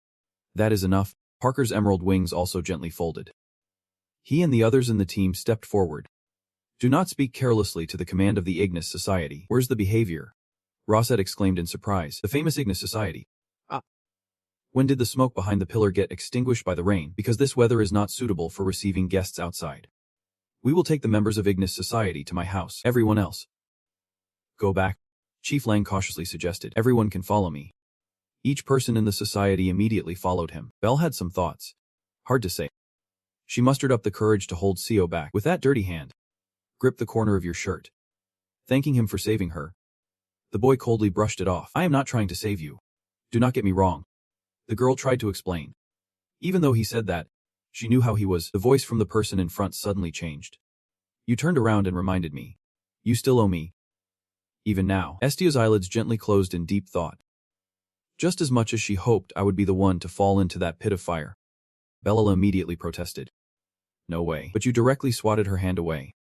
That is enough. Parker's emerald wings also gently folded. He and the others in the team stepped forward. Do not speak carelessly to the command of the Ignis Society. Where's the behavior? Rosette exclaimed in surprise. The famous Ignis Society. Ah. When did the smoke behind the pillar get extinguished by the rain? Because this weather is not suitable for receiving guests outside. We will take the members of Ignis Society to my house. Everyone else. Go back. Chief Lang cautiously suggested. Everyone can follow me. Each person in the society immediately followed him. Belle had some thoughts. Hard to say. She mustered up the courage to hold Sio back. With that dirty hand, grip the corner of your shirt. Thanking him for saving her, The boy coldly brushed it off. I am not trying to save you. Do not get me wrong. The girl tried to explain. Even though he said that, she knew how he was. The voice from the person in front suddenly changed. You turned around and reminded me. You still owe me. Even now, Estio's eyelids gently closed in deep thought. Just as much as she hoped I would be the one to fall into that pit of fire. Bella immediately protested. No way. But you directly swatted her hand away.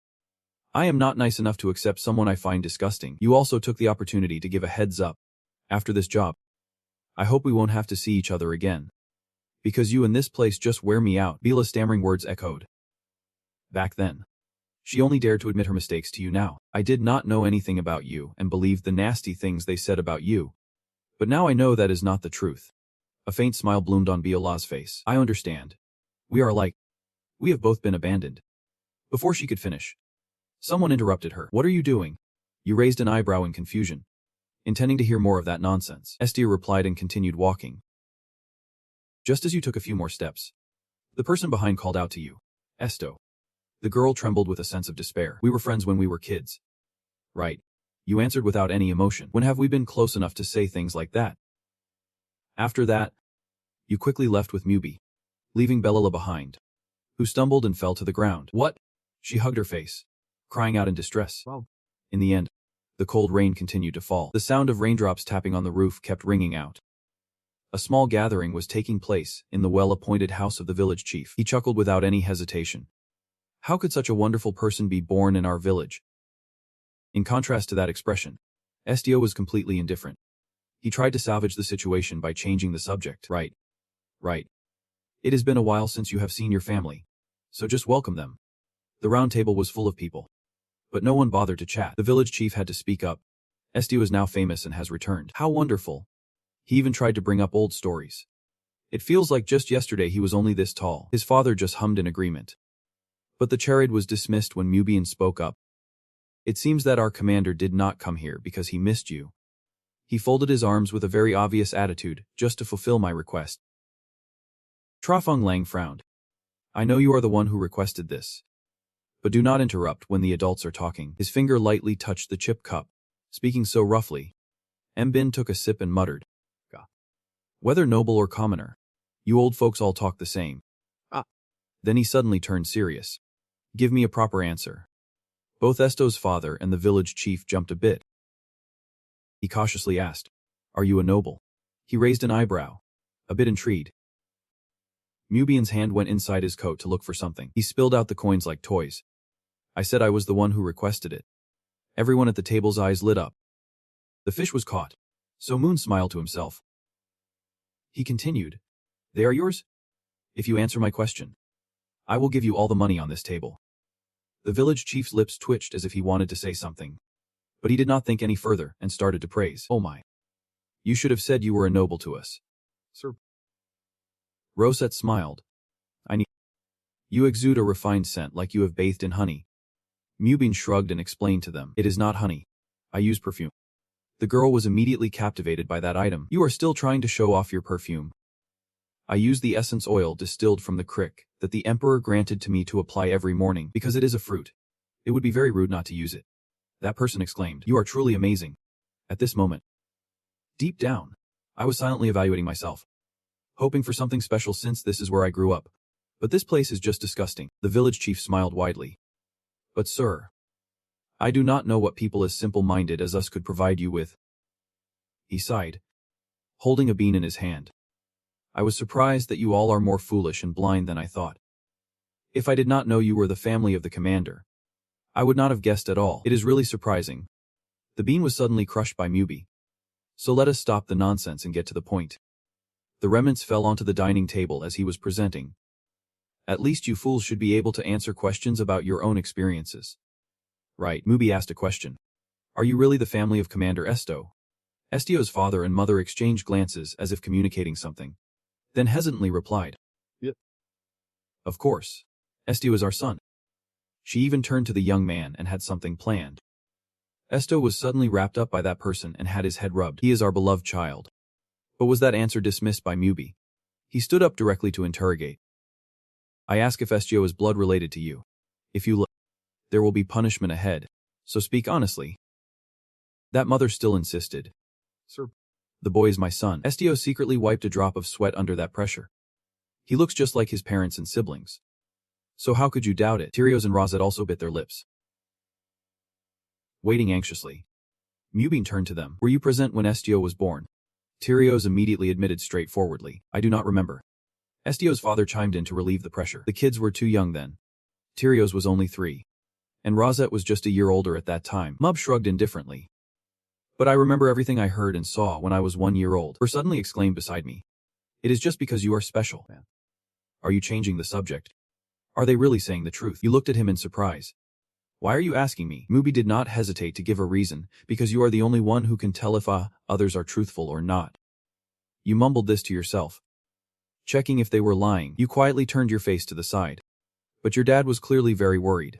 I am not nice enough to accept someone I find disgusting. You also took the opportunity to give a heads up. After this job, I hope we won't have to see each other again. Because you and this place just wear me out. Bella's stammering words echoed. Back then, she only dared to admit her mistakes to you now. I did not know anything about you and believed the nasty things they said about you. But now I know that is not the truth. A faint smile bloomed on Bella's face. I understand. We are alike. We have both been abandoned. Before she could finish, someone interrupted her. What are you doing? You raised an eyebrow in confusion, intending to hear more of that nonsense. Estio replied and continued walking. Just as you took a few more steps, the person behind called out to you. Estio. The girl trembled with a sense of despair. We were friends when we were kids. Right. You answered without any emotion. When have we been close enough to say things like that? After that, you quickly left with Mubi, leaving Bella behind, who stumbled and fell to the ground. What? She hugged her face, crying out in distress. Wow. In the end, the cold rain continued to fall. The sound of raindrops tapping on the roof kept ringing out. A small gathering was taking place in the well-appointed house of the village chief. He chuckled without any hesitation. How could such a wonderful person be born in our village? In contrast to that expression, Estio was completely indifferent. He tried to salvage the situation by changing the subject. Right. It has been a while since you have seen your family, so just welcome them. The round table was full of people, but no one bothered to chat. The village chief had to speak up. Estio is now famous and has returned. How wonderful. He even tried to bring up old stories. It feels like just yesterday he was only this tall. His father just hummed in agreement. But the charade was dismissed when Mubian spoke up. It seems that our commander did not come here because he missed you. He folded his arms with a very obvious attitude, just to fulfill my request. Trafeng Lang frowned. I know you are the one who requested this. But do not interrupt when the adults are talking. His finger lightly touched the chip cup, speaking so roughly. Mbin took a sip and muttered. Whether noble or commoner, you old folks all talk the same. Then he suddenly turned serious. Give me a proper answer. Both Estio's father and the village chief jumped a bit. He cautiously asked, Are you a noble? He raised an eyebrow, a bit intrigued. Mubian's hand went inside his coat to look for something. He spilled out the coins like toys. I said I was the one who requested it. Everyone at the table's eyes lit up. The fish was caught, so Moon smiled to himself. He continued, They are yours? If you answer my question, I will give you all the money on this table. The village chief's lips twitched as if he wanted to say something. But he did not think any further and started to praise. Oh my. You should have said you were a noble to us. Sir. Rosette smiled. You exude a refined scent like you have bathed in honey. Mubian shrugged and explained to them. It is not honey. I use perfume. The girl was immediately captivated by that item. You are still trying to show off your perfume. I use the essence oil distilled from the crick that the emperor granted to me to apply every morning because it is a fruit. It would be very rude not to use it. That person exclaimed. You are truly amazing. At this moment, deep down, I was silently evaluating myself, hoping for something special since this is where I grew up. But this place is just disgusting. The village chief smiled widely. But sir, I do not know what people as simple-minded as us could provide you with. He sighed, holding a bean in his hand. I was surprised that you all are more foolish and blind than I thought. If I did not know you were the family of the commander, I would not have guessed at all. It is really surprising. The bean was suddenly crushed by Mubi. So let us stop the nonsense and get to the point. The remnants fell onto the dining table as he was presenting. At least you fools should be able to answer questions about your own experiences. Right, Mubi asked a question. Are you really the family of Commander Estio? Estio's father and mother exchanged glances as if communicating something, then hesitantly replied. Yep. Of course. Estio is our son. She even turned to the young man and had something planned. Estio was suddenly wrapped up by that person and had his head rubbed. He is our beloved child. But was that answer dismissed by Mubi? He stood up directly to interrogate. I ask if Estio is blood related to you. If you there will be punishment ahead, so speak honestly. That mother still insisted. Sir, the boy is my son. Estio secretly wiped a drop of sweat under that pressure. He looks just like his parents and siblings. So how could you doubt it? Tyrios and Rosette also bit their lips, waiting anxiously. Mubin turned to them. Were you present when Estio was born? Tyrios immediately admitted straightforwardly. I do not remember. Estio's father chimed in to relieve the pressure. The kids were too young then. Tyrios was only 3. And Rosette was just a year older at that time. Mub shrugged indifferently. But I remember everything I heard and saw when I was 1 year old. Her suddenly exclaimed beside me. It is just because you are special. Are you changing the subject? Are they really saying the truth? You looked at him in surprise. Why are you asking me? Mubi did not hesitate to give a reason, because you are the only one who can tell if others are truthful or not. You mumbled this to yourself. Checking if they were lying, you quietly turned your face to the side. But your dad was clearly very worried.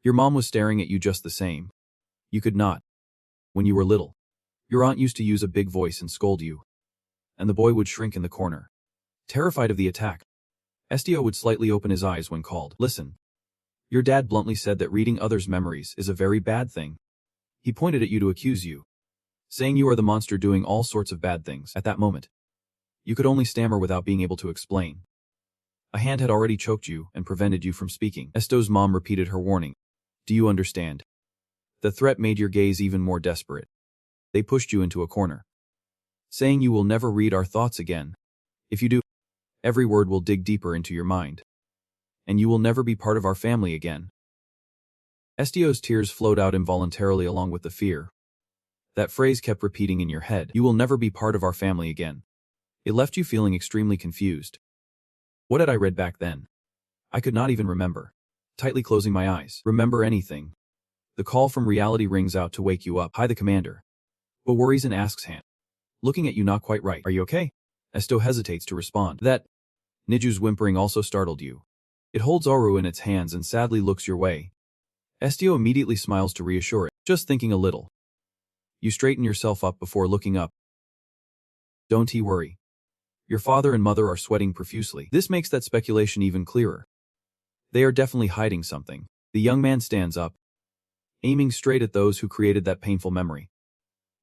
Your mom was staring at you just the same. You could not. When you were little, your aunt used to use a big voice and scold you. And the boy would shrink in the corner, terrified of the attack. Estio would slightly open his eyes when called. Listen. Your dad bluntly said that reading others' memories is a very bad thing. He pointed at you to accuse you, saying you are the monster doing all sorts of bad things. At that moment, you could only stammer without being able to explain. A hand had already choked you and prevented you from speaking. Estio's mom repeated her warning. Do you understand? The threat made your gaze even more desperate. They pushed you into a corner, saying you will never read our thoughts again. If you do, every word will dig deeper into your mind. And you will never be part of our family again. Estio's tears flowed out involuntarily along with the fear. That phrase kept repeating in your head. You will never be part of our family again. It left you feeling extremely confused. What had I read back then? I could not even remember. Tightly closing my eyes. Remember anything? The call from reality rings out to wake you up. Hi, the commander. But worries and asks Han. Looking at you not quite right. Are you okay? Estio hesitates to respond. That Nezu's whimpering also startled you. It holds Aru in its hands and sadly looks your way. Estio immediately smiles to reassure it. Just thinking a little. You straighten yourself up before looking up. Don't worry. Your father and mother are sweating profusely. This makes that speculation even clearer. They are definitely hiding something. The young man stands up, aiming straight at those who created that painful memory.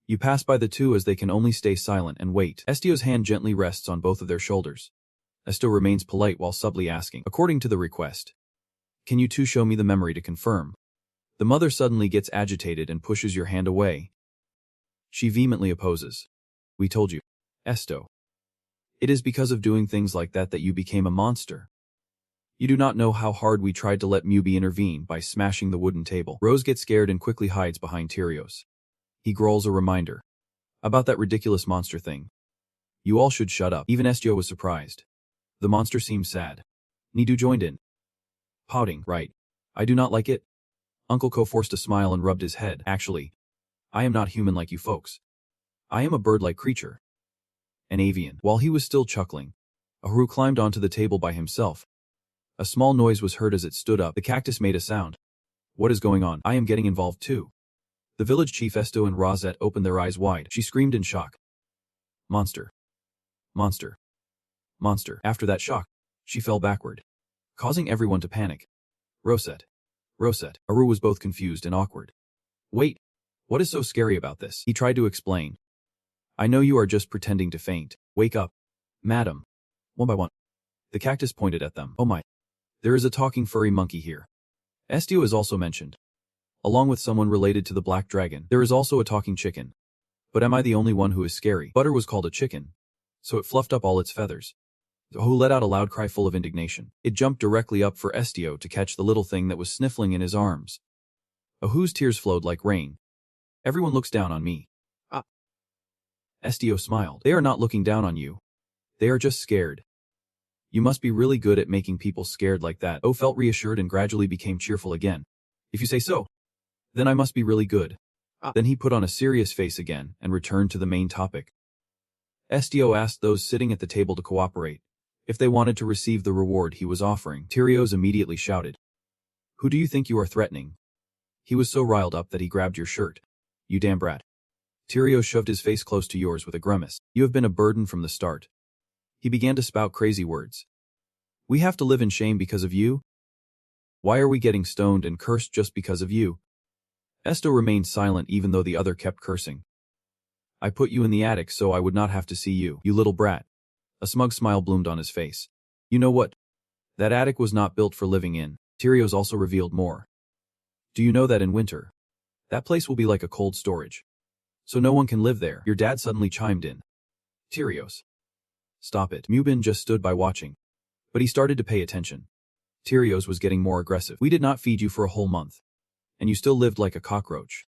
You pass by the two as they can only stay silent and wait. Estio's hand gently rests on both of their shoulders. Estio remains polite while subtly asking, according to the request, can you two show me the memory to confirm? The mother suddenly gets agitated and pushes your hand away. She vehemently opposes. We told you, Estio. It is because of doing things like that that you became a monster. You do not know how hard we tried to let Mubi intervene by smashing the wooden table. Rose gets scared and quickly hides behind Tyrios. He growls a reminder. About that ridiculous monster thing. You all should shut up. Even Estio was surprised. The monster seemed sad. Nezu joined in, pouting. Right. I do not like it. Uncle Ko forced a smile and rubbed his head. Actually, I am not human like you folks. I am a bird-like creature. An avian. While he was still chuckling, Aru climbed onto the table by himself. A small noise was heard as it stood up. The cactus made a sound. What is going on? I am getting involved too. The village chief Estio and Rosette opened their eyes wide. She screamed in shock. Monster. Monster. Monster. After that shock, she fell backward, causing everyone to panic. Rosette. Rosette. Aru was both confused and awkward. Wait. What is so scary about this? He tried to explain. I know you are just pretending to faint. Wake up. Madam. One by one. The cactus pointed at them. Oh my. There is a talking furry monkey here. Estio is also mentioned. Along with someone related to the black dragon. There is also a talking chicken. But am I the only one who is scary? Butter was called a chicken, so it fluffed up all its feathers. Who let out a loud cry full of indignation. It jumped directly up for Estio to catch the little thing that was sniffling in his arms. Ahu's tears flowed like rain. Everyone looks down on me. Ah. Estio smiled. They are not looking down on you. They are just scared. You must be really good at making people scared like that. O felt reassured and gradually became cheerful again. If you say so, then I must be really good. Ah. Then he put on a serious face again and returned to the main topic. Estio asked those sitting at the table to cooperate if they wanted to receive the reward he was offering. Tyrios immediately shouted. Who do you think you are threatening? He was so riled up that he grabbed your shirt. You damn brat. Tyrios shoved his face close to yours with a grimace. You have been a burden from the start. He began to spout crazy words. We have to live in shame because of you? Why are we getting stoned and cursed just because of you? Estio remained silent even though the other kept cursing. I put you in the attic so I would not have to see you, you little brat. A smug smile bloomed on his face. You know what? That attic was not built for living in. Tyrios also revealed more. Do you know that in winter, that place will be like a cold storage? So no one can live there. Your dad suddenly chimed in. Tyrios. Stop it. Mubin just stood by watching. But he started to pay attention. Tyrios was getting more aggressive. We did not feed you for a whole month. And you still lived like a cockroach.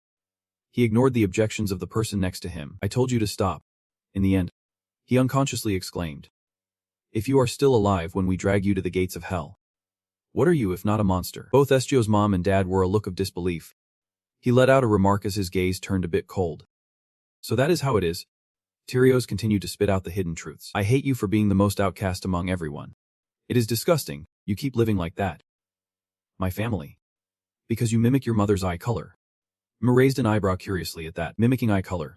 He ignored the objections of the person next to him. I told you to stop. In the end, he unconsciously exclaimed. If you are still alive when we drag you to the gates of hell, what are you if not a monster? Both Estio's mom and dad wore a look of disbelief. He let out a remark as his gaze turned a bit cold. So that is how it is. Tyrios continued to spit out the hidden truths. I hate you for being the most outcast among everyone. It is disgusting, you keep living like that. My family. Because you mimic your mother's eye color. Ma raised an eyebrow curiously at that, mimicking eye color.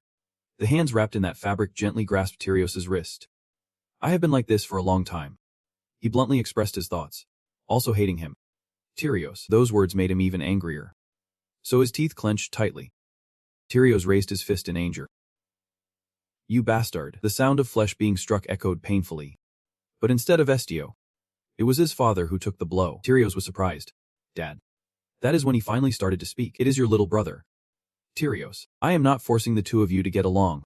The hands wrapped in that fabric gently grasped Tyrios' wrist. I have been like this for a long time. He bluntly expressed his thoughts. Also hating him. Tyrios, those words made him even angrier. So his teeth clenched tightly. Tyrios raised his fist in anger. You bastard. The sound of flesh being struck echoed painfully. But instead of Estio, it was his father who took the blow. Tyrios was surprised. Dad. That is when he finally started to speak. It is your little brother. Tyrios, I am not forcing the two of you to get along.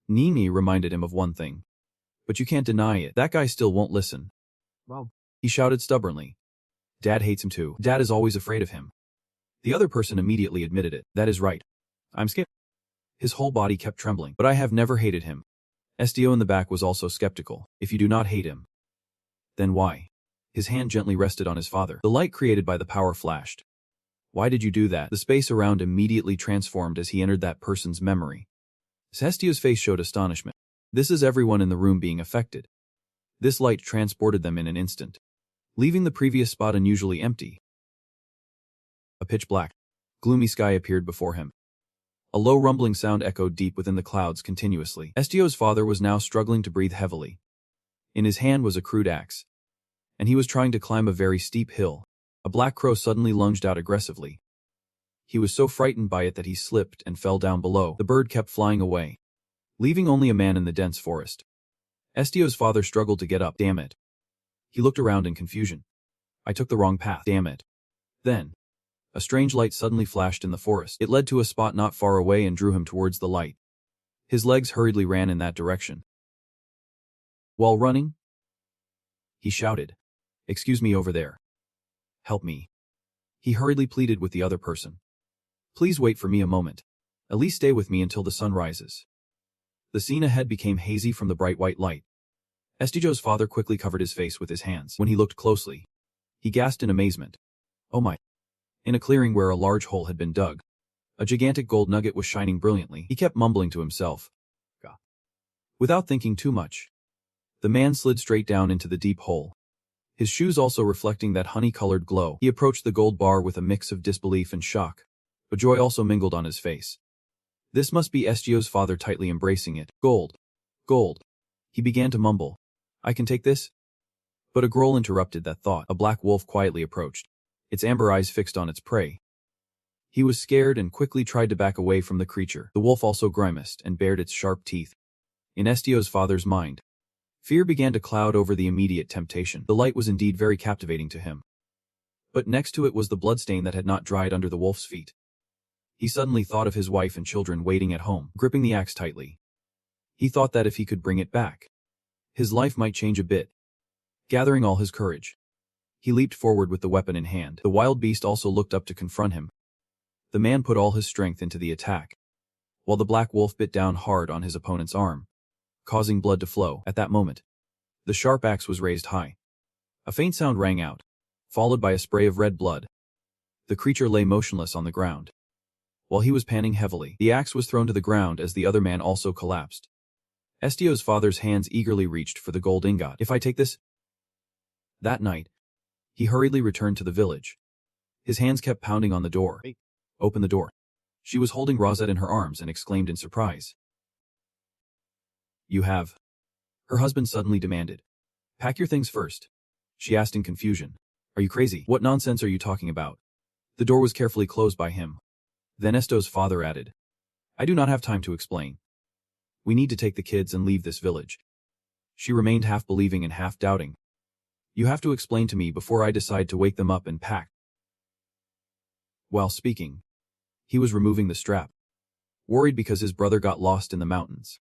Nini reminded him of one thing. But you can't deny it. That guy still won't listen. Well, he shouted stubbornly. Dad hates him too. Dad is always afraid of him. The other person immediately admitted it. That is right. I'm scared. His whole body kept trembling. But I have never hated him. Estio in the back was also skeptical. If you do not hate him, then why? His hand gently rested on his father. The light created by the power flashed. Why did you do that? The space around immediately transformed as he entered that person's memory. Estio's face showed astonishment. This is everyone in the room being affected. This light transported them in an instant, leaving the previous spot unusually empty. A pitch black, gloomy sky appeared before him. A low rumbling sound echoed deep within the clouds continuously. Estio's father was now struggling to breathe heavily. In his hand was a crude axe, and he was trying to climb a very steep hill. A black crow suddenly lunged out aggressively. He was so frightened by it that he slipped and fell down below. The bird kept flying away, leaving only a man in the dense forest. Estio's father struggled to get up. Damn it. He looked around in confusion. I took the wrong path. Damn it. Then, a strange light suddenly flashed in the forest. It led to a spot not far away and drew him towards the light. His legs hurriedly ran in that direction. While running, he shouted, Excuse me over there. Help me. He hurriedly pleaded with the other person. Please wait for me a moment. At least stay with me until the sun rises. The scene ahead became hazy from the bright white light. Estio's father quickly covered his face with his hands. When he looked closely, he gasped in amazement. Oh my. In a clearing where a large hole had been dug, a gigantic gold nugget was shining brilliantly. He kept mumbling to himself. Gah. Without thinking too much, the man slid straight down into the deep hole, his shoes also reflecting that honey-colored glow. He approached the gold bar with a mix of disbelief and shock, but joy also mingled on his face. This must be Estio's father tightly embracing it. Gold. Gold. He began to mumble. I can take this? But a growl interrupted that thought. A black wolf quietly approached, its amber eyes fixed on its prey. He was scared and quickly tried to back away from the creature. The wolf also grimaced and bared its sharp teeth. In Estio's father's mind, fear began to cloud over the immediate temptation. The light was indeed very captivating to him. But next to it was the bloodstain that had not dried under the wolf's feet. He suddenly thought of his wife and children waiting at home, gripping the axe tightly. He thought that if he could bring it back, his life might change a bit. Gathering all his courage, he leaped forward with the weapon in hand. The wild beast also looked up to confront him. The man put all his strength into the attack, while the black wolf bit down hard on his opponent's arm, causing blood to flow. At that moment, the sharp axe was raised high. A faint sound rang out, followed by a spray of red blood. The creature lay motionless on the ground. While he was panting heavily, the axe was thrown to the ground as the other man also collapsed. Estio's father's hands eagerly reached for the gold ingot. If I take this? That night, he hurriedly returned to the village. His hands kept pounding on the door. Open the door. She was holding Rosette in her arms and exclaimed in surprise. You have? Her husband suddenly demanded. Pack your things first. She asked in confusion. Are you crazy? What nonsense are you talking about? The door was carefully closed by him. Then Estio's father added, I do not have time to explain. We need to take the kids and leave this village. She remained half believing and half doubting. You have to explain to me before I decide to wake them up and pack. While speaking, he was removing the strap, worried because his brother got lost in the mountains,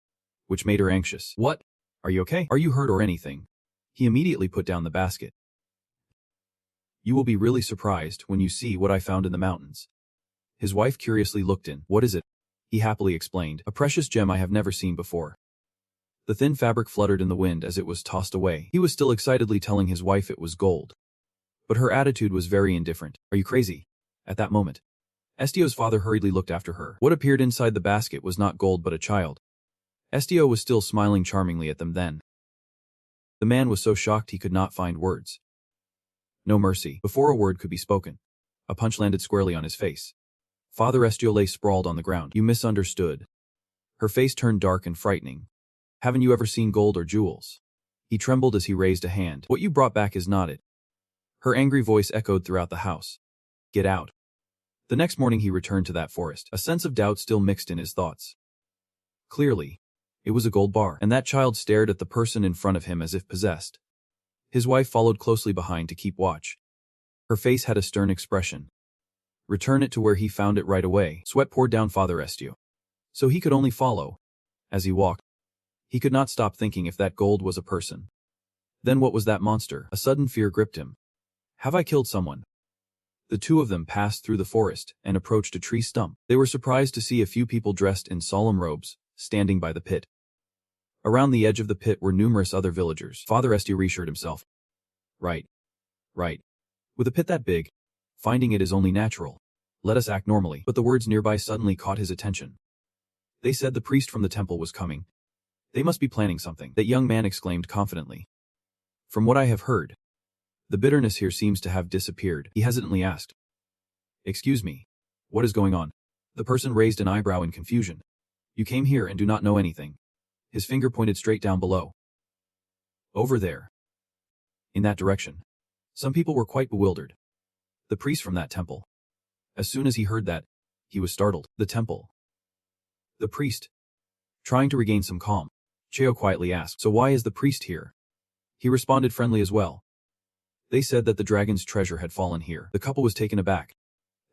which made her anxious. What? Are you okay? Are you hurt or anything? He immediately put down the basket. You will be really surprised when you see what I found in the mountains. His wife curiously looked in. What is it? He happily explained. A precious gem I have never seen before. The thin fabric fluttered in the wind as it was tossed away. He was still excitedly telling his wife it was gold. But her attitude was very indifferent. Are you crazy? At that moment, Estio's father hurriedly looked after her. What appeared inside the basket was not gold but a child. Estio was still smiling charmingly at them then. The man was so shocked he could not find words. No mercy. Before a word could be spoken, a punch landed squarely on his face. Father Estio lay sprawled on the ground. You misunderstood. Her face turned dark and frightening. Haven't you ever seen gold or jewels? He trembled as he raised a hand. What you brought back is not it. Her angry voice echoed throughout the house. Get out. The next morning he returned to that forest, a sense of doubt still mixed in his thoughts. Clearly, it was a gold bar, and that child stared at the person in front of him as if possessed. His wife followed closely behind to keep watch. Her face had a stern expression. Return it to where he found it right away. Sweat poured down Father Estio. So he could only follow. As he walked, he could not stop thinking if that gold was a person. Then what was that monster? A sudden fear gripped him. Have I killed someone? The two of them passed through the forest and approached a tree stump. They were surprised to see a few people dressed in solemn robes, standing by the pit. Around the edge of the pit were numerous other villagers. Father Estio reassured himself. Right. With a pit that big, finding it is only natural. Let us act normally. But the words nearby suddenly caught his attention. They said the priest from the temple was coming. They must be planning something, that young man exclaimed confidently. From what I have heard, the bitterness here seems to have disappeared. He hesitantly asked. Excuse me. What is going on? The person raised an eyebrow in confusion. You came here and do not know anything. His finger pointed straight down below. Over there. In that direction. Some people were quite bewildered. The priest from that temple. As soon as he heard that, he was startled. The temple. The priest. Trying to regain some calm, Cheo quietly asked, so why is the priest here? He responded friendly as well. They said that the dragon's treasure had fallen here. The couple was taken aback.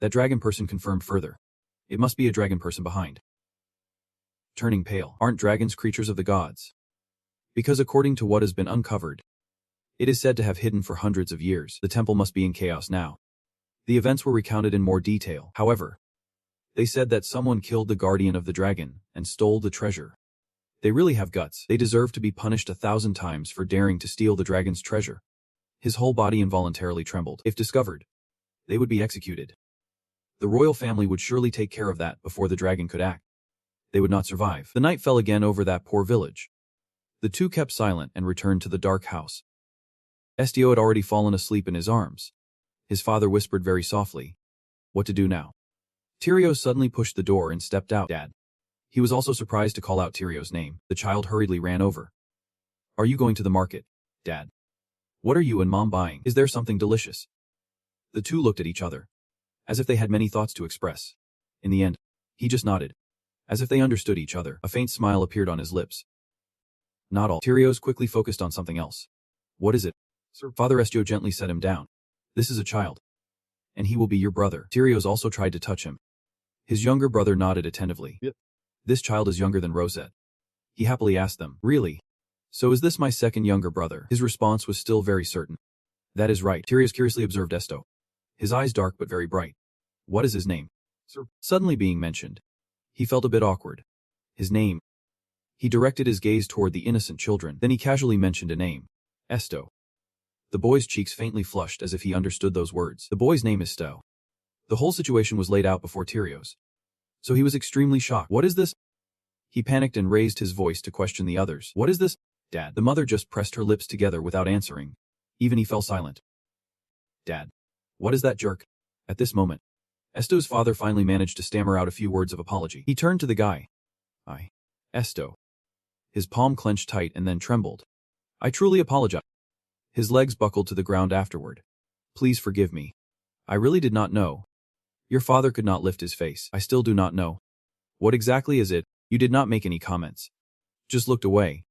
That dragon person confirmed further. It must be a dragon person behind. Turning pale. Aren't dragons creatures of the gods? Because according to what has been uncovered, it is said to have hidden for hundreds of years. The temple must be in chaos now. The events were recounted in more detail. However, they said that someone killed the guardian of the dragon and stole the treasure. They really have guts. They deserve to be punished 1,000 times for daring to steal the dragon's treasure. His whole body involuntarily trembled. If discovered, they would be executed. The royal family would surely take care of that before the dragon could act. They would not survive. The night fell again over that poor village. The two kept silent and returned to the dark house. Estio had already fallen asleep in his arms. His father whispered very softly, what to do now? Tyrio suddenly pushed the door and stepped out. Dad. He was also surprised to call out Tyrio's name. The child hurriedly ran over. Are you going to the market, Dad? What are you and Mom buying? Is there something delicious? The two looked at each other, as if they had many thoughts to express. In the end, he just nodded. As if they understood each other, a faint smile appeared on his lips. Not all. Tyrios quickly focused on something else. What is it? Sir, Father Estio gently set him down. This is a child. And he will be your brother. Tyrios also tried to touch him. His younger brother nodded attentively. Yep. This child is younger than Rosette. He happily asked them. Really? So is this my second younger brother? His response was still very certain. That is right. Tyrios curiously observed Estio. His eyes dark but very bright. What is his name? Sir. Suddenly being mentioned. He felt a bit awkward. His name. He directed his gaze toward the innocent children. Then he casually mentioned a name. Estio. The boy's cheeks faintly flushed as if he understood those words. The boy's name is Estio. The whole situation was laid out before Tyrios. So he was extremely shocked. What is this? He panicked and raised his voice to question the others. What is this, Dad? The mother just pressed her lips together without answering. Even he fell silent. Dad. What is that jerk? At this moment, Estio's father finally managed to stammer out a few words of apology. He turned to the guy. Estio. His palm clenched tight and then trembled. I truly apologize. His legs buckled to the ground afterward. Please forgive me. I really did not know. Your father could not lift his face. I still do not know. What exactly is it? You did not make any comments. Just looked away.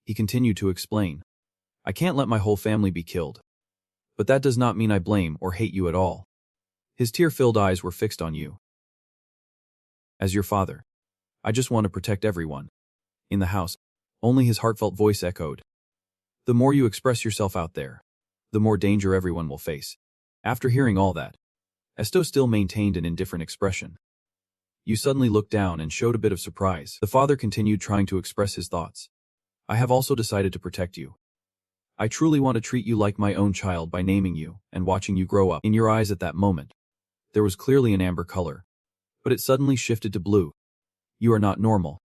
He continued to explain. I can't let my whole family be killed. But that does not mean I blame or hate you at all. His tear-filled eyes were fixed on you. As your father, I just want to protect everyone. In the house, only his heartfelt voice echoed. The more you express yourself out there, the more danger everyone will face. After hearing all that, Estio still maintained an indifferent expression. You suddenly looked down and showed a bit of surprise. The father continued trying to express his thoughts. I have also decided to protect you. I truly want to treat you like my own child by naming you and watching you grow up. In your eyes at that moment, there was clearly an amber color, but it suddenly shifted to blue. You are not normal.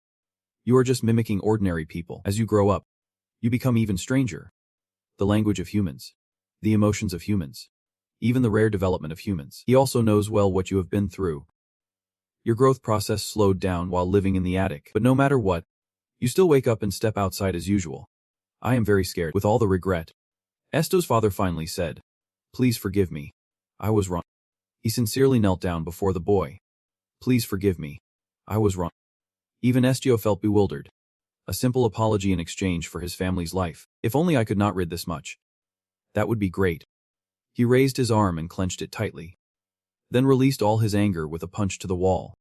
You are just mimicking ordinary people. As you grow up, you become even stranger. The language of humans, the emotions of humans, even the rare development of humans. He also knows well what you have been through. Your growth process slowed down while living in the attic, but no matter what, you still wake up and step outside as usual. I am very scared. With all the regret, Estio's father finally said, Please forgive me. I was wrong. He sincerely knelt down before the boy. Please forgive me. I was wrong. Even Estio felt bewildered. A simple apology in exchange for his family's life. If only I could not rid this much. That would be great. He raised his arm and clenched it tightly. Then released all his anger with a punch to the wall.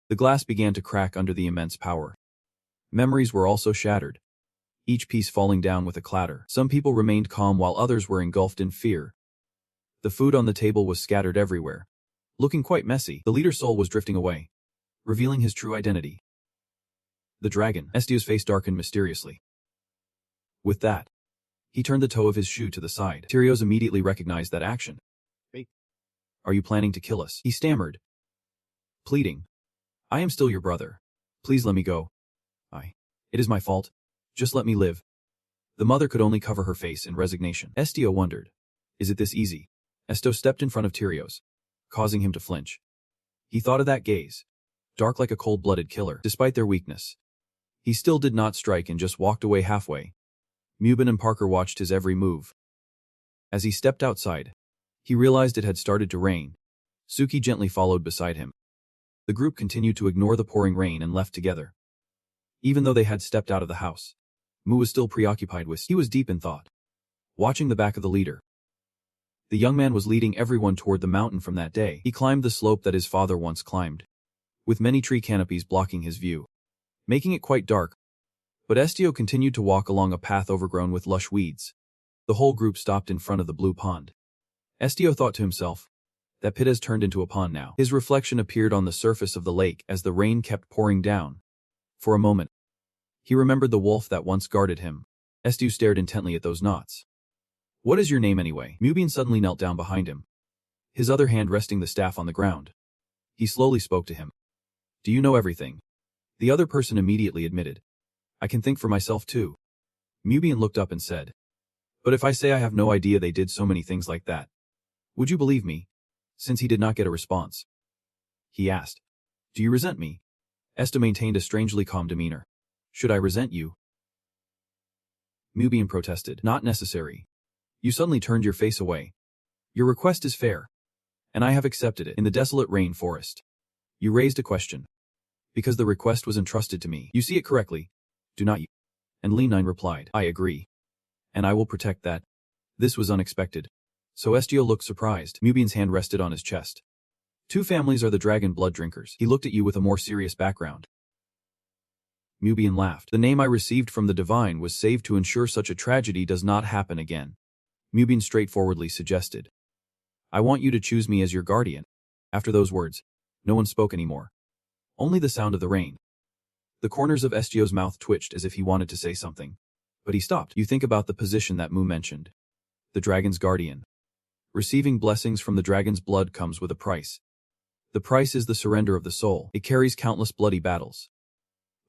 The glass began to crack under the immense power. Memories were also shattered, each piece falling down with a clatter. Some people remained calm while others were engulfed in fear. The food on the table was scattered everywhere. Looking quite messy, the leader's soul was drifting away, revealing his true identity. The dragon. Estio's face darkened mysteriously. With that, he turned the toe of his shoe to the side. Tyrios immediately recognized that action. Hey. Are you planning to kill us? He stammered, pleading. I am still your brother. Please let me go. It is my fault. Just let me live. The mother could only cover her face in resignation. Estio wondered, is it this easy? Estio stepped in front of Tyrios, causing him to flinch. He thought of that gaze, dark like a cold-blooded killer. Despite their weakness, he still did not strike and just walked away halfway. Mubin and Parker watched his every move. As he stepped outside, he realized it had started to rain. Suki gently followed beside him. The group continued to ignore the pouring rain and left together. Even though they had stepped out of the house, Mu was still preoccupied with. He was deep in thought, watching the back of the leader. The young man was leading everyone toward the mountain from that day. He climbed the slope that his father once climbed, with many tree canopies blocking his view, making it quite dark. But Estio continued to walk along a path overgrown with lush weeds. The whole group stopped in front of the blue pond. Estio thought to himself, that pit has turned into a pond now. His reflection appeared on the surface of the lake as the rain kept pouring down. For a moment, he remembered the wolf that once guarded him. Estio stared intently at those knots. What is your name anyway? Mubin suddenly knelt down behind him, his other hand resting the staff on the ground. He slowly spoke to him. Do you know everything? The other person immediately admitted. I can think for myself too. Mubin looked up and said. But if I say I have no idea they did so many things like that, would you believe me? Since he did not get a response, he asked, Do you resent me? Estio maintained a strangely calm demeanor. Should I resent you? Mubin protested. Not necessary. You suddenly turned your face away. Your request is fair, and I have accepted it. In the desolate rainforest, you raised a question. Because the request was entrusted to me. You see it correctly, do not you? And Li9 replied, I agree. And I will protect that. This was unexpected. So Estio looked surprised. Mubin's hand rested on his chest. Two families are the dragon blood drinkers. He looked at you with a more serious background. Mubin laughed. The name I received from the divine was saved to ensure such a tragedy does not happen again. Mubin straightforwardly suggested. I want you to choose me as your guardian. After those words, no one spoke anymore. Only the sound of the rain. The corners of Estio's mouth twitched as if he wanted to say something. But he stopped. You think about the position that Mu mentioned. The dragon's guardian. Receiving blessings from the dragon's blood comes with a price. The price is the surrender of the soul. It carries countless bloody battles.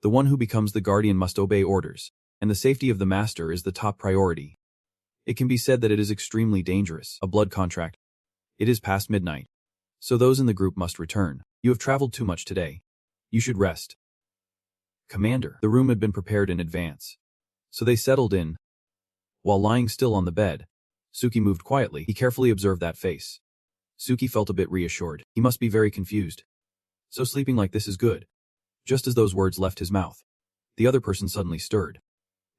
The one who becomes the guardian must obey orders, and the safety of the master is the top priority. It can be said that it is extremely dangerous. A blood contract. It is past midnight. So those in the group must return. You have traveled too much today. You should rest. Commander. The room had been prepared in advance. So they settled in. While lying still on the bed, Suki moved quietly. He carefully observed that face. Suki felt a bit reassured. He must be very confused. So sleeping like this is good. Just as those words left his mouth, the other person suddenly stirred.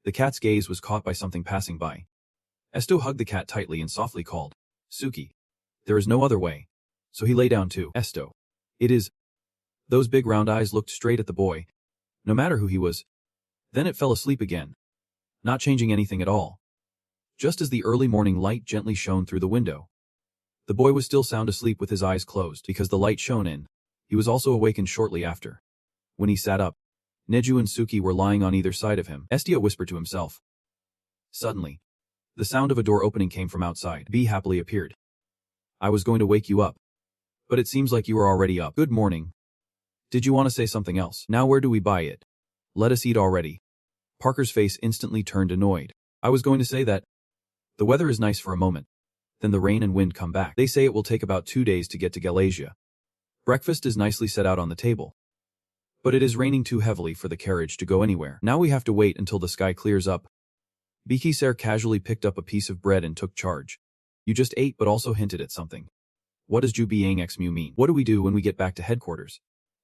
The cat's gaze was caught by something passing by. Estio hugged the cat tightly and softly called, Suki. There is no other way. So he lay down too. Estio. It is. Those big round eyes looked straight at the boy, no matter who he was. Then it fell asleep again, not changing anything at all. Just as the early morning light gently shone through the window. The boy was still sound asleep with his eyes closed because the light shone in. He was also awakened shortly after. When he sat up, Nezu and Suki were lying on either side of him. Estio whispered to himself. Suddenly, the sound of a door opening came from outside. B happily appeared. I was going to wake you up. But it seems like you are already up. Good morning. Did you want to say something else? Now where do we buy it? Let us eat already. Parker's face instantly turned annoyed. I was going to say that. The weather is nice for a moment. Then the rain and wind come back. They say it will take about 2 days to get to Galia. Breakfast is nicely set out on the table. But it is raining too heavily for the carriage to go anywhere. Now we have to wait until the sky clears up. Bikisar casually picked up a piece of bread and took charge. You just ate but also hinted at something. What does Jubiangxmu mean? What do we do when we get back to headquarters?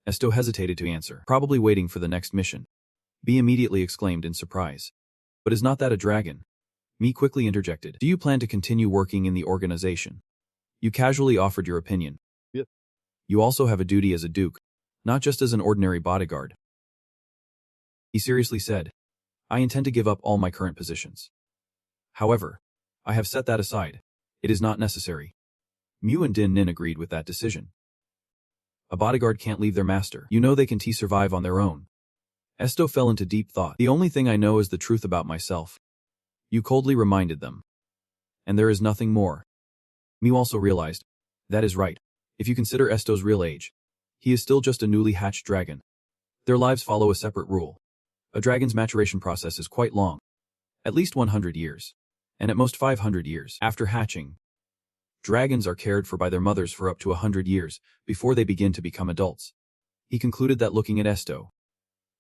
Estio hesitated to answer, probably waiting for the next mission. B immediately exclaimed in surprise. But is not that a dragon? Me quickly interjected. Do you plan to continue working in the organization? You casually offered your opinion. Yep. You also have a duty as a duke, not just as an ordinary bodyguard. He seriously said, I intend to give up all my current positions. However, I have set that aside. It is not necessary. Mu and Din Nin agreed with that decision. A bodyguard can't leave their master. You know they can survive on their own. Estio fell into deep thought. The only thing I know is the truth about myself. You coldly reminded them. And there is nothing more. Mu also realized. That is right. If you consider Estio's real age, he is still just a newly hatched dragon. Their lives follow a separate rule. A dragon's maturation process is quite long. At least 100 years. And at most 500 years after hatching. Dragons are cared for by their mothers for up to 100 years before they begin to become adults. He concluded that looking at Estio.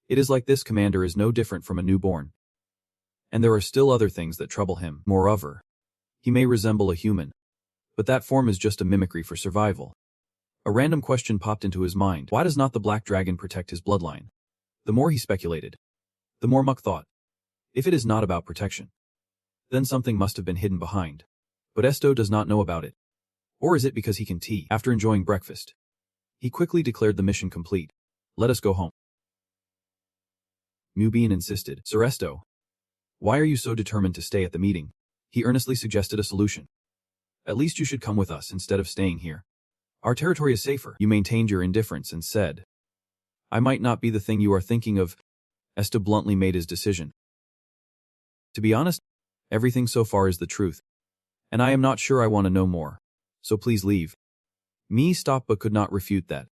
It is like this commander is no different from a newborn. And there are still other things that trouble him. Moreover, he may resemble a human. But that form is just a mimicry for survival. A random question popped into his mind. Why does not the black dragon protect his bloodline? The more he speculated, the more Muck thought. If it is not about protection, then something must have been hidden behind. But Estio does not know about it. Or is it because he can tea? After enjoying breakfast, he quickly declared the mission complete. Let us go home. Mubian insisted. Sir Estio, why are you so determined to stay at the meeting? He earnestly suggested a solution. At least you should come with us instead of staying here. Our territory is safer. You maintained your indifference and said, I might not be the thing you are thinking of. Estio bluntly made his decision. To be honest, everything so far is the truth. And I am not sure I want to know more. So please leave. Me stopped but could not refute that.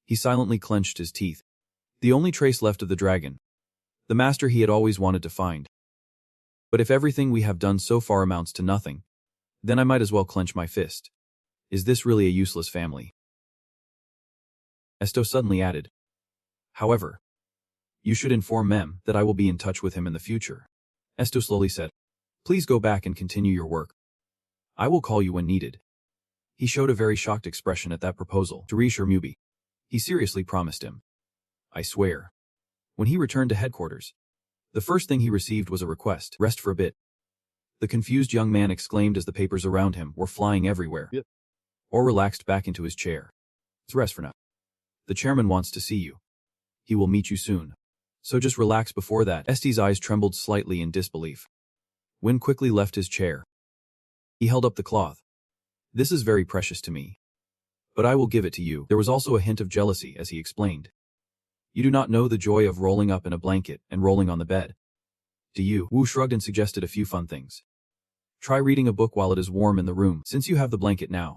He silently clenched his teeth. The only trace left of the dragon. The master he had always wanted to find. But if everything we have done so far amounts to nothing, then I might as well clench my fist. Is this really a useless family? Estio suddenly added. However, you should inform Mem that I will be in touch with him in the future. Estio slowly said. Please go back and continue your work. I will call you when needed. He showed a very shocked expression at that proposal to reassure Mubi. He seriously promised him. I swear. When he returned to headquarters, the first thing he received was a request. Rest for a bit. The confused young man exclaimed as the papers around him were flying everywhere. Yep. Or relaxed back into his chair. Let's rest for now. The chairman wants to see you. He will meet you soon. So just relax before that. Estio's eyes trembled slightly in disbelief. Win quickly left his chair. He held up the cloth. This is very precious to me. But I will give it to you. There was also a hint of jealousy as he explained. You do not know the joy of rolling up in a blanket and rolling on the bed. Do you? Wu shrugged and suggested a few fun things. Try reading a book while it is warm in the room. Since you have the blanket now,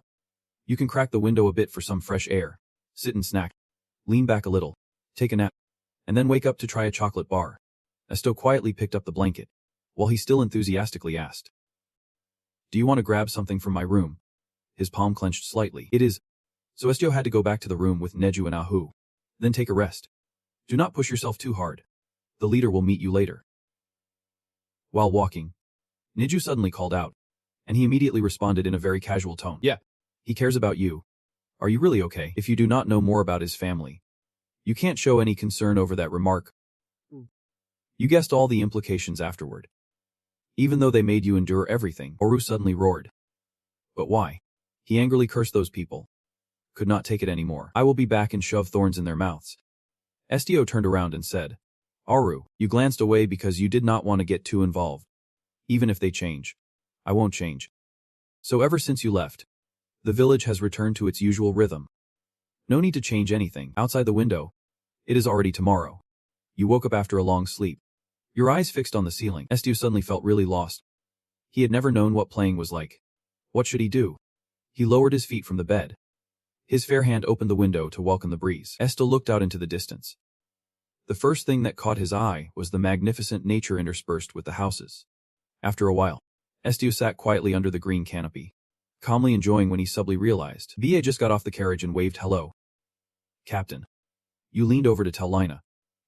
you can crack the window a bit for some fresh air. Sit and snack. Lean back a little. Take a nap. And then wake up to try a chocolate bar. Estio quietly picked up the blanket, while he still enthusiastically asked. Do you want to grab something from my room? His palm clenched slightly. It is. So Estio had to go back to the room with Nezu and Ahu. Then take a rest. Do not push yourself too hard. The leader will meet you later. While walking, Nezu suddenly called out, and he immediately responded in a very casual tone. Yeah. He cares about you. Are you really okay? If you do not know more about his family, you can't show any concern over that remark. You guessed all the implications afterward. Even though they made you endure everything, Oru suddenly roared. But why? He angrily cursed those people. Could not take it anymore. I will be back and shove thorns in their mouths. Estio turned around and said, Aru, you glanced away because you did not want to get too involved. Even if they change, I won't change. So ever since you left, the village has returned to its usual rhythm. No need to change anything. Outside the window, it is already tomorrow. You woke up after a long sleep. Your eyes fixed on the ceiling. Estio suddenly felt really lost. He had never known what playing was like. What should he do? He lowered his feet from the bed. His fair hand opened the window to welcome the breeze. Estio looked out into the distance. The first thing that caught his eye was the magnificent nature interspersed with the houses. After a while, Estio sat quietly under the green canopy, calmly enjoying when he suddenly realized BA just got off the carriage and waved hello. Captain. You leaned over to tell Lina.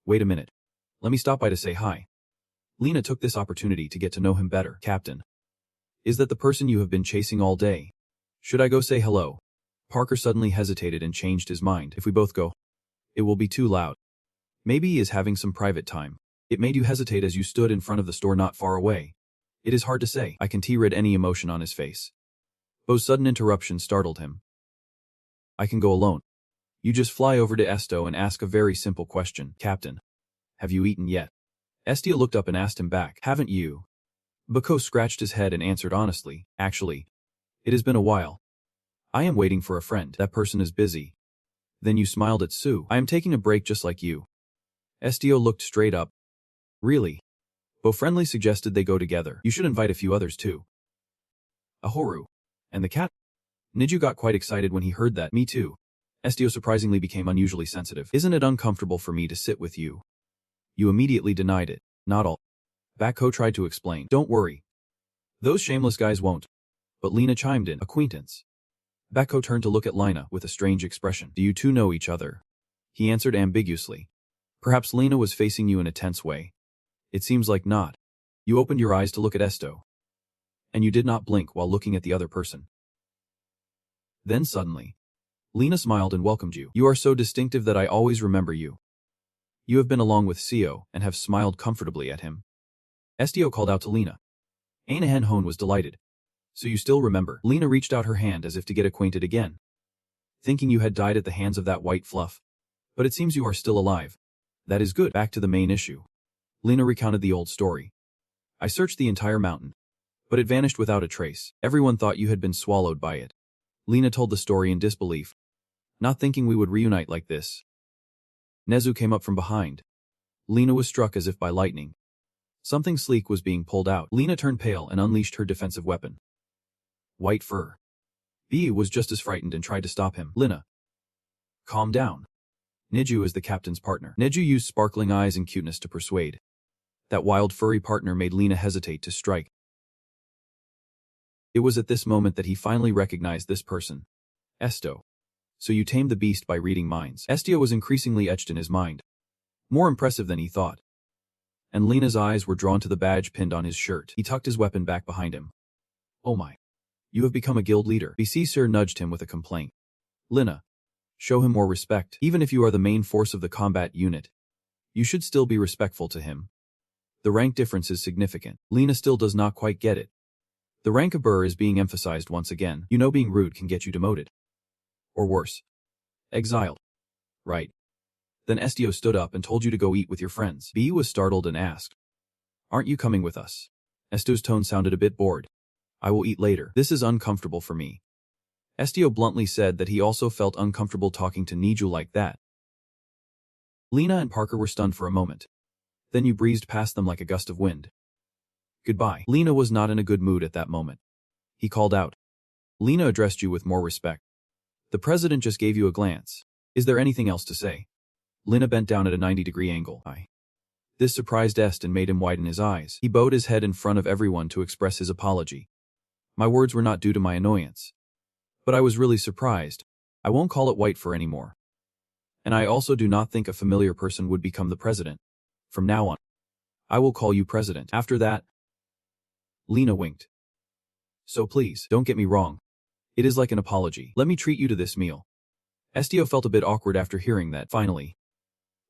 Wait a minute. Let me stop by to say hi. Lina took this opportunity to get to know him better. Captain. Is that the person you have been chasing all day? Should I go say hello? Parker suddenly hesitated and changed his mind. If we both go, it will be too loud. Maybe he is having some private time. It made you hesitate as you stood in front of the store not far away. It is hard to say. I can read any emotion on his face. Bo's sudden interruption startled him. I can go alone. You just fly over to Estio and ask a very simple question. Captain. Have you eaten yet? Estio looked up and asked him back. Haven't you? Bako scratched his head and answered honestly. Actually, it has been a while. I am waiting for a friend. That person is busy. Then you smiled at Sue. I am taking a break just like you. Estio looked straight up. Really? Bo friendly suggested they go together. You should invite a few others too. Ahoru. And the cat? Nezu got quite excited when he heard that. Me too. Estio surprisingly became unusually sensitive. Isn't it uncomfortable for me to sit with you? You immediately denied it. Not all. Bako tried to explain. Don't worry. Those shameless guys won't. But Lina chimed in. Acquaintance. Bako turned to look at Lina with a strange expression. Do you two know each other? He answered ambiguously. Perhaps Lina was facing you in a tense way. It seems like not. You opened your eyes to look at Estio. And you did not blink while looking at the other person. Then suddenly, Lina smiled and welcomed you. You are so distinctive that I always remember you. You have been along with Seo and have smiled comfortably at him. Estio called out to Lina. Anahan Hone was delighted. So you still remember. Lina reached out her hand as if to get acquainted again. Thinking you had died at the hands of that white fluff. But it seems you are still alive. That is good. Back to the main issue. Lina recounted the old story. I searched the entire mountain, but it vanished without a trace. Everyone thought you had been swallowed by it. Lina told the story in disbelief, not thinking we would reunite like this. Nezu came up from behind. Lina was struck as if by lightning. Something sleek was being pulled out. Lina turned pale and unleashed her defensive weapon. White fur. B was just as frightened and tried to stop him. Lina. Calm down. Nezu is the captain's partner. Nezu used sparkling eyes and cuteness to persuade. That wild furry partner made Lina hesitate to strike. It was at this moment that he finally recognized this person. Estio. So you tamed the beast by reading minds. Estio was increasingly etched in his mind. More impressive than he thought. And Lina's eyes were drawn to the badge pinned on his shirt. He tucked his weapon back behind him. Oh my. You have become a guild leader. BC Sir nudged him with a complaint. Lina. Show him more respect. Even if you are the main force of the combat unit, you should still be respectful to him. The rank difference is significant. Lina still does not quite get it. The rank of Burr is being emphasized once again. You know being rude can get you demoted. Or worse. Exiled. Right. Then Estio stood up and told you to go eat with your friends. B was startled and asked. Aren't you coming with us? Estio's tone sounded a bit bored. I will eat later. This is uncomfortable for me. Estio bluntly said that he also felt uncomfortable talking to Nezu like that. Lina and Parker were stunned for a moment. Then you breezed past them like a gust of wind. Goodbye. Lina was not in a good mood at that moment. He called out. Lina addressed you with more respect. The president just gave you a glance. Is there anything else to say? Lina bent down at a 90-degree angle. This surprised Est and made him widen his eyes. He bowed his head in front of everyone to express his apology. My words were not due to my annoyance. But I was really surprised. I won't call it white fur anymore. And I also do not think a familiar person would become the president. From now on, I will call you president. After that, Lina winked. So please, don't get me wrong. It is like an apology. Let me treat you to this meal. Estio felt a bit awkward after hearing that. Finally,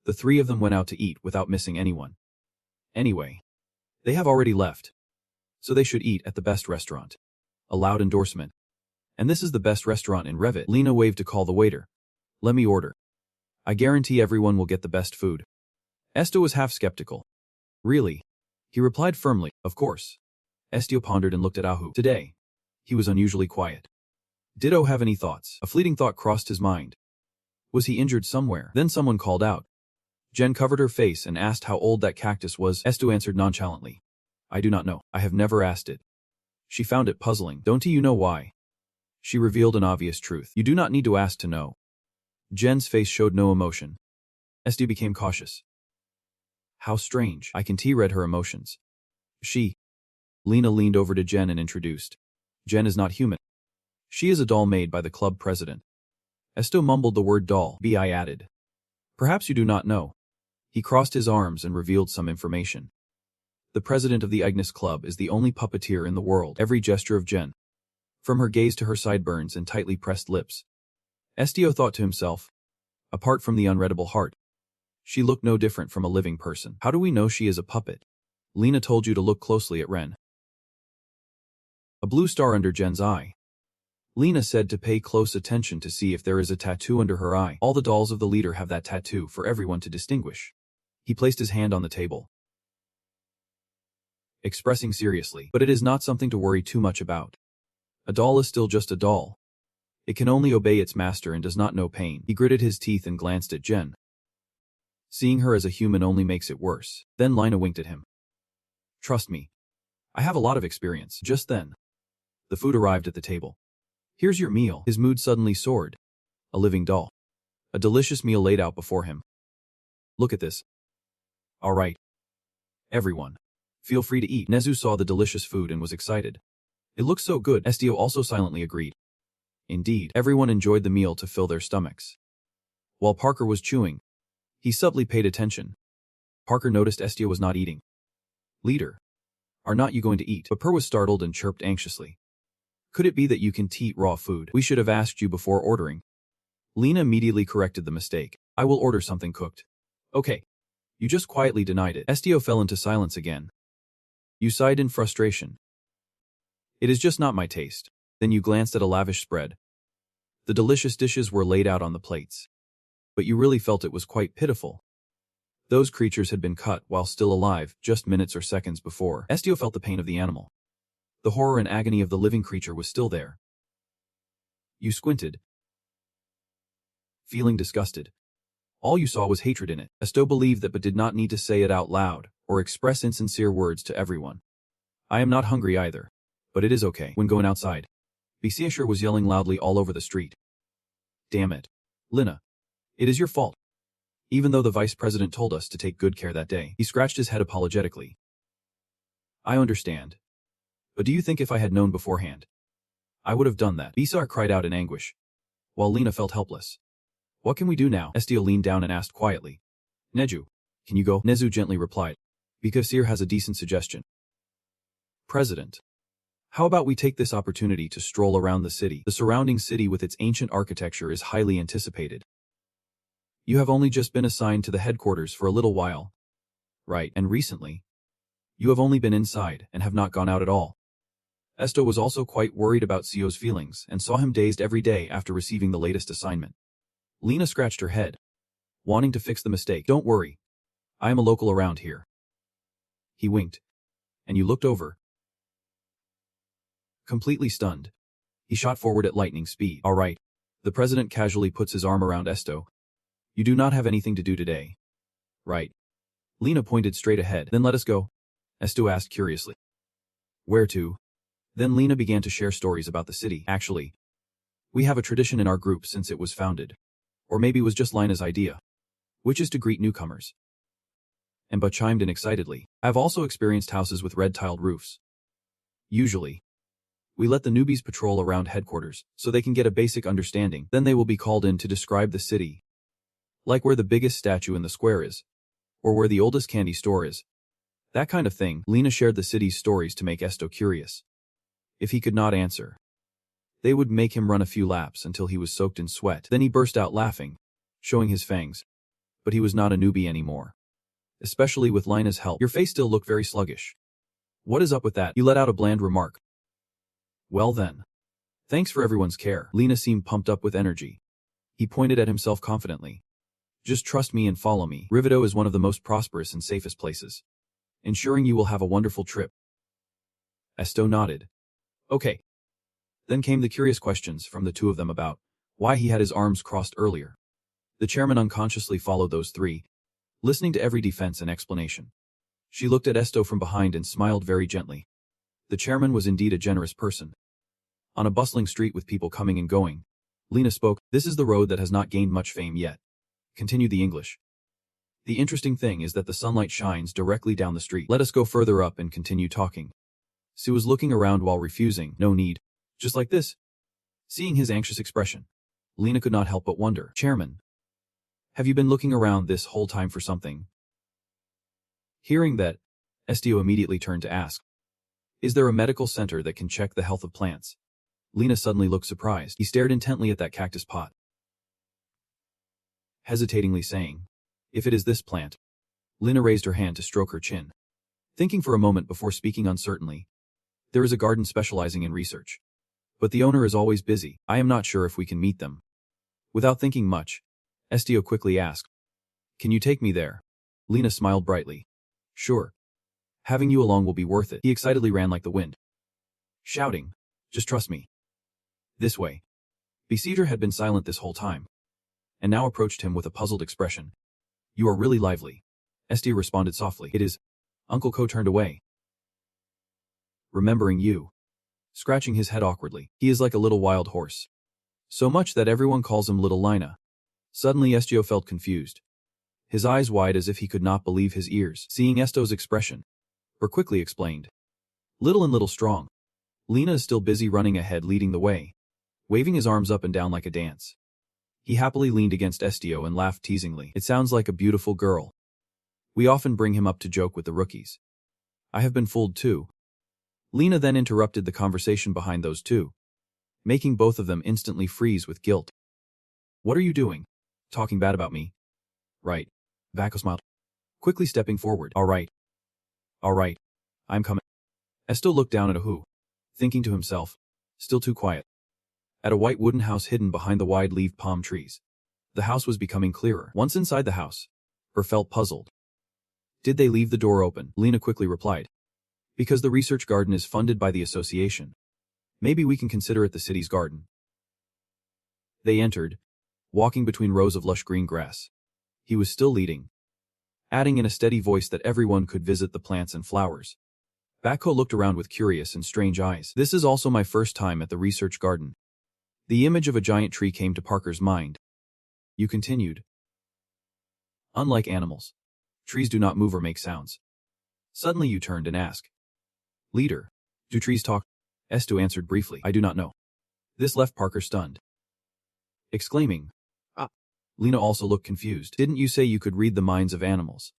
the three of them went out to eat without missing anyone. Anyway, they have already left, so they should eat at the best restaurant. A loud endorsement. And this is the best restaurant in Revit. Lena waved to call the waiter. Let me order. I guarantee everyone will get the best food. Estio was half skeptical. Really? He replied firmly, of course. Estio pondered and looked at Ahu. Today, he was unusually quiet. Ditto have any thoughts? A fleeting thought crossed his mind. Was he injured somewhere? Then someone called out. Jen covered her face and asked how old that cactus was. Estio answered nonchalantly. I do not know. I have never asked it. She found it puzzling. Don't you know why? She revealed an obvious truth. You do not need to ask to know. Jen's face showed no emotion. Estio became cautious. How strange. I can read her emotions. Lena leaned over to Jen and introduced. Jen is not human. She is a doll made by the club president. Estio mumbled the word doll. I added. Perhaps you do not know. He crossed his arms and revealed some information. The president of the Ignis club is the only puppeteer in the world. Every gesture of Jen, from her gaze to her sideburns and tightly pressed lips. Estio thought to himself, apart from the unreadable heart, she looked no different from a living person. How do we know she is a puppet? Lena told you to look closely at Ren. A blue star under Jen's eye. Lena said to pay close attention to see if there is a tattoo under her eye. All the dolls of the leader have that tattoo for everyone to distinguish. He placed his hand on the table, expressing seriously, but it is not something to worry too much about. A doll is still just a doll. It can only obey its master and does not know pain. He gritted his teeth and glanced at Jen. Seeing her as a human only makes it worse. Then Lena winked at him. Trust me. I have a lot of experience. Just then, the food arrived at the table. Here's your meal. His mood suddenly soared. A living doll. A delicious meal laid out before him. Look at this. All right. Everyone, feel free to eat. Nezu saw the delicious food and was excited. It looks so good. Estio also silently agreed. Indeed, everyone enjoyed the meal to fill their stomachs. While Parker was chewing, he subtly paid attention. Parker noticed Estio was not eating. Leader, are not you going to eat? But Per was startled and chirped anxiously. Could it be that you can eat raw food? We should have asked you before ordering. Lena immediately corrected the mistake. I will order something cooked. Okay. You just quietly denied it. Estio fell into silence again. You sighed in frustration. It is just not my taste. Then you glanced at a lavish spread. The delicious dishes were laid out on the plates. But you really felt it was quite pitiful. Those creatures had been cut while still alive, just minutes or seconds before. Estio felt the pain of the animal. The horror and agony of the living creature was still there. You squinted, feeling disgusted. All you saw was hatred in it. Estio believed that but did not need to say it out loud, or express insincere words to everyone. I am not hungry either. But it is okay. When going outside, Bisiasher was yelling loudly all over the street. Damn it. Lena. It is your fault. Even though the vice president told us to take good care that day. He scratched his head apologetically. I understand. But do you think if I had known beforehand, I would have done that? Bisar cried out in anguish, while Lena felt helpless. What can we do now? Estio leaned down and asked quietly. Nezu, can you go? Nezu gently replied. Bikasir has a decent suggestion. President. How about we take this opportunity to stroll around the city? The surrounding city with its ancient architecture is highly anticipated. You have only just been assigned to the headquarters for a little while. Right, and recently, you have only been inside and have not gone out at all. Estio was also quite worried about Sio's feelings and saw him dazed every day after receiving the latest assignment. Lena scratched her head, wanting to fix the mistake. Don't worry. I am a local around here. He winked. And you looked over. Completely stunned, he shot forward at lightning speed. All right. The president casually puts his arm around Estio. You do not have anything to do today. Right. Lena pointed straight ahead. Then let us go. Estio asked curiously. Where to? Then Lena began to share stories about the city. Actually, we have a tradition in our group since it was founded. Or maybe it was just Lena's idea, which is to greet newcomers. And But chimed in excitedly. I've also experienced houses with red-tiled roofs. Usually, we let the newbies patrol around headquarters, so they can get a basic understanding. Then they will be called in to describe the city. Like where the biggest statue in the square is. Or where the oldest candy store is. That kind of thing. Lena shared the city's stories to make Estio curious. If he could not answer, They would make him run a few laps until he was soaked in sweat. Then he burst out laughing, showing his fangs. But he was not a newbie anymore. Especially with Lina's help. Your face still looked very sluggish. What is up with that? He let out a bland remark. Well then. Thanks for everyone's care. Lina seemed pumped up with energy. He pointed at himself confidently. Just trust me and follow me. Rivado is one of the most prosperous and safest places. Ensuring you will have a wonderful trip. Estio nodded. Okay. Then came the curious questions from the two of them about why he had his arms crossed earlier. The chairman unconsciously followed those three, listening to every defense and explanation. She looked at Estio from behind and smiled very gently. The chairman was indeed a generous person. On a bustling street with people coming and going, Lina spoke. This is the road that has not gained much fame yet. Continued the English. The interesting thing is that the sunlight shines directly down the street. Let us go further up and continue talking. Sue was looking around while refusing. No need. Just like this. Seeing his anxious expression, Lina could not help but wonder. Chairman, have you been looking around this whole time for something? Hearing that, Estio immediately turned to ask, is there a medical center that can check the health of plants? Lina suddenly looked surprised. He stared intently at that cactus pot, hesitatingly saying, if it is this plant. Lina raised her hand to stroke her chin, thinking for a moment before speaking uncertainly. There is a garden specializing in research. But the owner is always busy. I am not sure if we can meet them. Without thinking much, Estio quickly asked, can you take me there? Lina smiled brightly. Sure. Having you along will be worth it. He excitedly ran like the wind, shouting, just trust me. This way. Besieger had been silent this whole time, and now approached him with a puzzled expression. You are really lively. Estio responded softly. It is. Uncle Ko turned away, remembering you. Scratching his head awkwardly. He is like a little wild horse. So much that everyone calls him Little Lina. Suddenly Estio felt confused. His eyes wide as if he could not believe his ears. Seeing Estio's expression, Burr quickly explained. Little and little strong. Lina is still busy running ahead leading the way, waving his arms up and down like a dance. He happily leaned against Estio and laughed teasingly. It sounds like a beautiful girl. We often bring him up to joke with the rookies. I have been fooled too. Lina then interrupted the conversation behind those two, making both of them instantly freeze with guilt. What are you doing? Talking bad about me? Right. Vako smiled, quickly stepping forward. All right. I'm coming. Estio looked down at Ahu, thinking to himself, still too quiet. At a white wooden house hidden behind the wide-leaved palm trees. The house was becoming clearer. Once inside the house, Burr felt puzzled. Did they leave the door open? Lina quickly replied. Because the research garden is funded by the association. Maybe we can consider it the city's garden. They entered, walking between rows of lush green grass. He was still leading, adding in a steady voice that everyone could visit the plants and flowers. Bako looked around with curious and strange eyes. This is also my first time at the research garden. The image of a giant tree came to Parker's mind. You continued. Unlike animals, trees do not move or make sounds. Suddenly you turned and asked. Leader, do trees talk? Estio answered briefly. I do not know. This left Parker stunned, exclaiming. Ah. Lina also looked confused. Didn't you say you could read the minds of animals?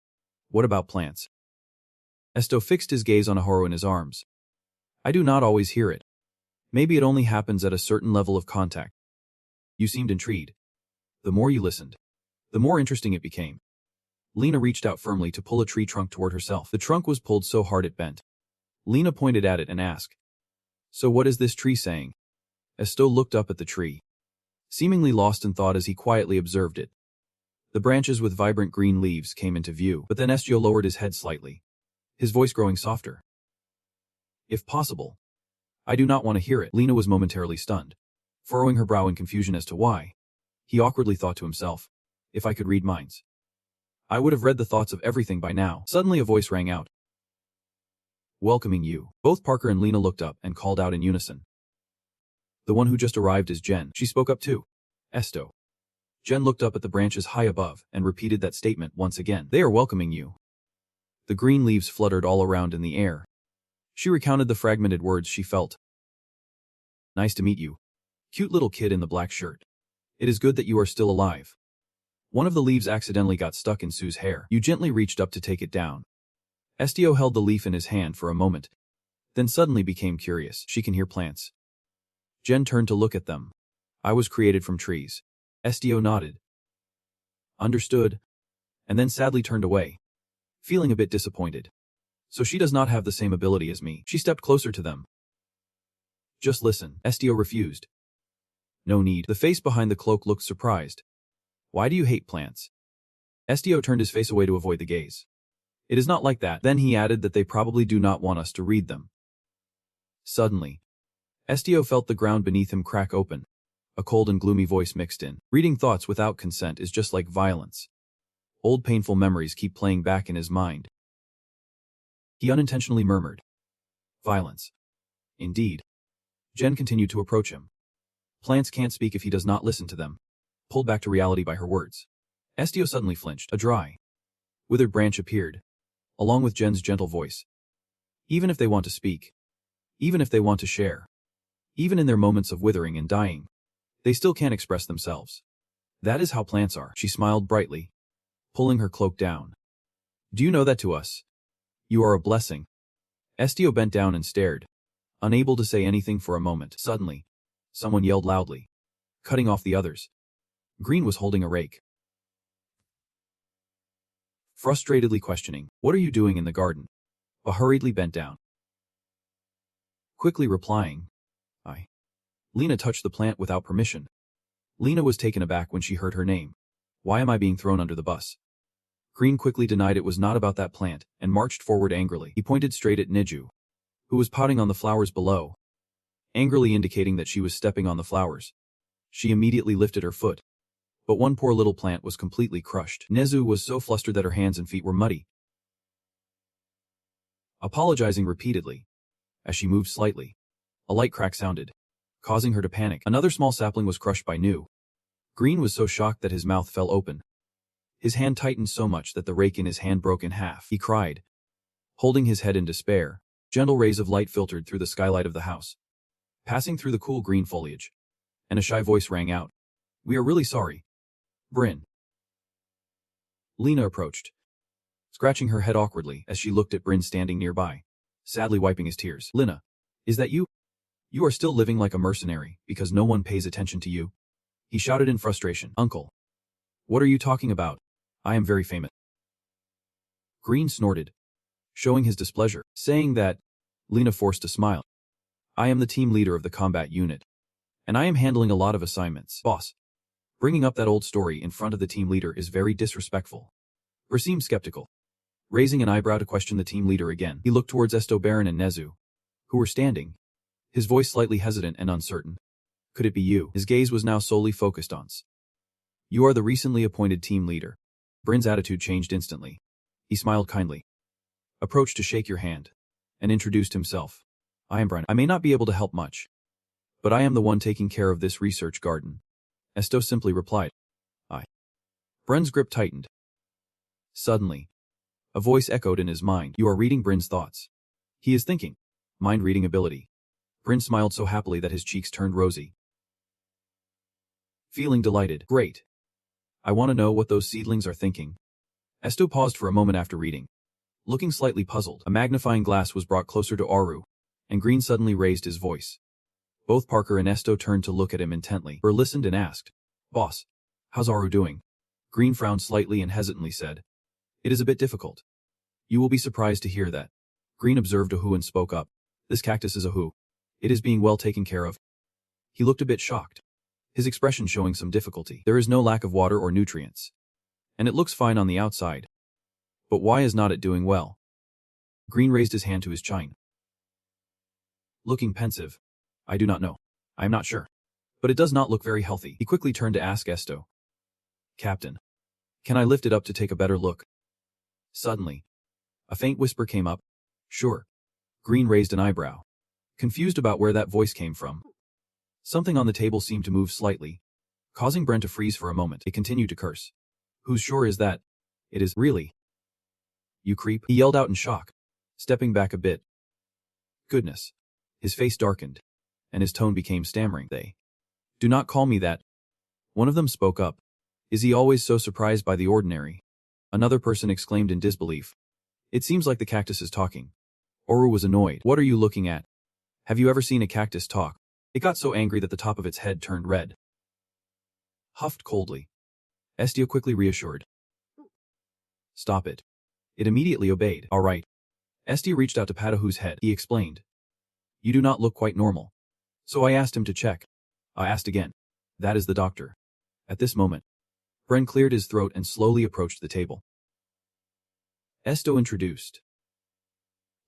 What about plants? Estio fixed his gaze on a horror in his arms. I do not always hear it. Maybe it only happens at a certain level of contact. You seemed intrigued. The more you listened, the more interesting it became. Lina reached out firmly to pull a tree trunk toward herself. The trunk was pulled so hard it bent. Lina pointed at it and asked, so what is this tree saying? Estio looked up at the tree, seemingly lost in thought as he quietly observed it. The branches with vibrant green leaves came into view, but then Estio lowered his head slightly, his voice growing softer. If possible. I do not want to hear it. Lina was momentarily stunned, furrowing her brow in confusion as to why. He awkwardly thought to himself, if I could read minds, I would have read the thoughts of everything by now. Suddenly a voice rang out. Welcoming you. Both Parker and Lina looked up and called out in unison. The one who just arrived is Jen. She spoke up too. Estio. Jen looked up at the branches high above and repeated that statement once again. They are welcoming you. The green leaves fluttered all around in the air. She recounted the fragmented words she felt. Nice to meet you. Cute little kid in the black shirt. It is good that you are still alive. One of the leaves accidentally got stuck in Sue's hair. You gently reached up to take it down. Estio held the leaf in his hand for a moment, then suddenly became curious. She can hear plants. Jen turned to look at them. I was created from trees. Estio nodded. Understood. And then sadly turned away, feeling a bit disappointed. So she does not have the same ability as me. She stepped closer to them. Just listen. Estio refused. No need. The face behind the cloak looked surprised. Why do you hate plants? Estio turned his face away to avoid the gaze. It is not like that. Then he added that they probably do not want us to read them. Suddenly, Estio felt the ground beneath him crack open. A cold and gloomy voice mixed in. Reading thoughts without consent is just like violence. Old painful memories keep playing back in his mind. He unintentionally murmured. Violence. Indeed. Jen continued to approach him. Plants can't speak if he does not listen to them. Pulled back to reality by her words. Estio suddenly flinched. A dry, withered branch appeared, along with Jen's gentle voice. Even if they want to speak, even if they want to share, even in their moments of withering and dying, they still can't express themselves. That is how plants are. She smiled brightly, pulling her cloak down. Do you know that to us? You are a blessing. Estio bent down and stared, unable to say anything for a moment. Suddenly, someone yelled loudly, cutting off the others. Green was holding a rake, frustratedly questioning, "What are you doing in the garden?" But hurriedly bent down, quickly replying, "I." Lena touched the plant without permission. Lena was taken aback when she heard her name. Why am I being thrown under the bus? Green quickly denied it was not about that plant and marched forward angrily. He pointed straight at Nezu, who was potting on the flowers below, angrily indicating that she was stepping on the flowers. She immediately lifted her foot, but one poor little plant was completely crushed. Nezu was so flustered that her hands and feet were muddy, apologizing repeatedly. As she moved slightly, a light crack sounded, causing her to panic. Another small sapling was crushed by Nezu. Green was so shocked that his mouth fell open. His hand tightened so much that the rake in his hand broke in half. He cried, holding his head in despair. Gentle rays of light filtered through the skylight of the house, passing through the cool green foliage, and a shy voice rang out. "We are really sorry, Bryn." Lena approached, scratching her head awkwardly as she looked at Bryn standing nearby, sadly wiping his tears. "Lena, is that you? You are still living like a mercenary because no one pays attention to you?" He shouted in frustration. "Uncle, what are you talking about? I am very famous." Green snorted, showing his displeasure. Saying that, Lena forced a smile. "I am the team leader of the combat unit, and I am handling a lot of assignments. Boss, bringing up that old story in front of the team leader is very disrespectful." Bryn seemed skeptical, raising an eyebrow to question the team leader again. He looked towards Estio and Nezu, who were standing, his voice slightly hesitant and uncertain. "Could it be you?" His gaze was now solely focused on S. "You are the recently appointed team leader." Bryn's attitude changed instantly. He smiled kindly, approached to shake your hand, and introduced himself. "I am Bryn. I may not be able to help much, but I am the one taking care of this research garden." Estio simply replied, "I." Bryn's grip tightened. Suddenly, a voice echoed in his mind. "You are reading Bryn's thoughts. He is thinking." Mind-reading ability. Bryn smiled so happily that his cheeks turned rosy. Feeling delighted. "Great. I want to know what those seedlings are thinking." Estio paused for a moment after reading, looking slightly puzzled. A magnifying glass was brought closer to Aru, and Green suddenly raised his voice. Both Parker and Estio turned to look at him intently. Bryn listened and asked, "Boss, how's Aru doing?" Green frowned slightly and hesitantly said, "It is a bit difficult." "You will be surprised to hear that." Green observed Ahu and spoke up. "This cactus is Ahu. It is being well taken care of." He looked a bit shocked, his expression showing some difficulty. "There is no lack of water or nutrients, and it looks fine on the outside. But why is not it doing well?" Green raised his hand to his chin, looking pensive. "I do not know. I am not sure. But it does not look very healthy." He quickly turned to ask Estio, "Captain, can I lift it up to take a better look?" Suddenly, a faint whisper came up. "Sure." Green raised an eyebrow, confused about where that voice came from. Something on the table seemed to move slightly, causing Bryn to freeze for a moment. He continued to curse. "Whose sure is that? It is, really. You creep," he yelled out in shock, stepping back a bit. "Goodness." His face darkened, and his tone became stammering. "They do not call me that." One of them spoke up. "Is he always so surprised by the ordinary?" Another person exclaimed in disbelief. "It seems like the cactus is talking." Oru was annoyed. "What are you looking at? Have you ever seen a cactus talk?" It got so angry that the top of its head turned red. Huffed coldly. Estio quickly reassured. Stop it. It immediately obeyed. All right. Estio reached out to pat Ahu's head. He explained. You do not look quite normal. So I asked him to check. I asked again. That is the doctor. At this moment, Bren cleared his throat and slowly approached the table. Estio introduced.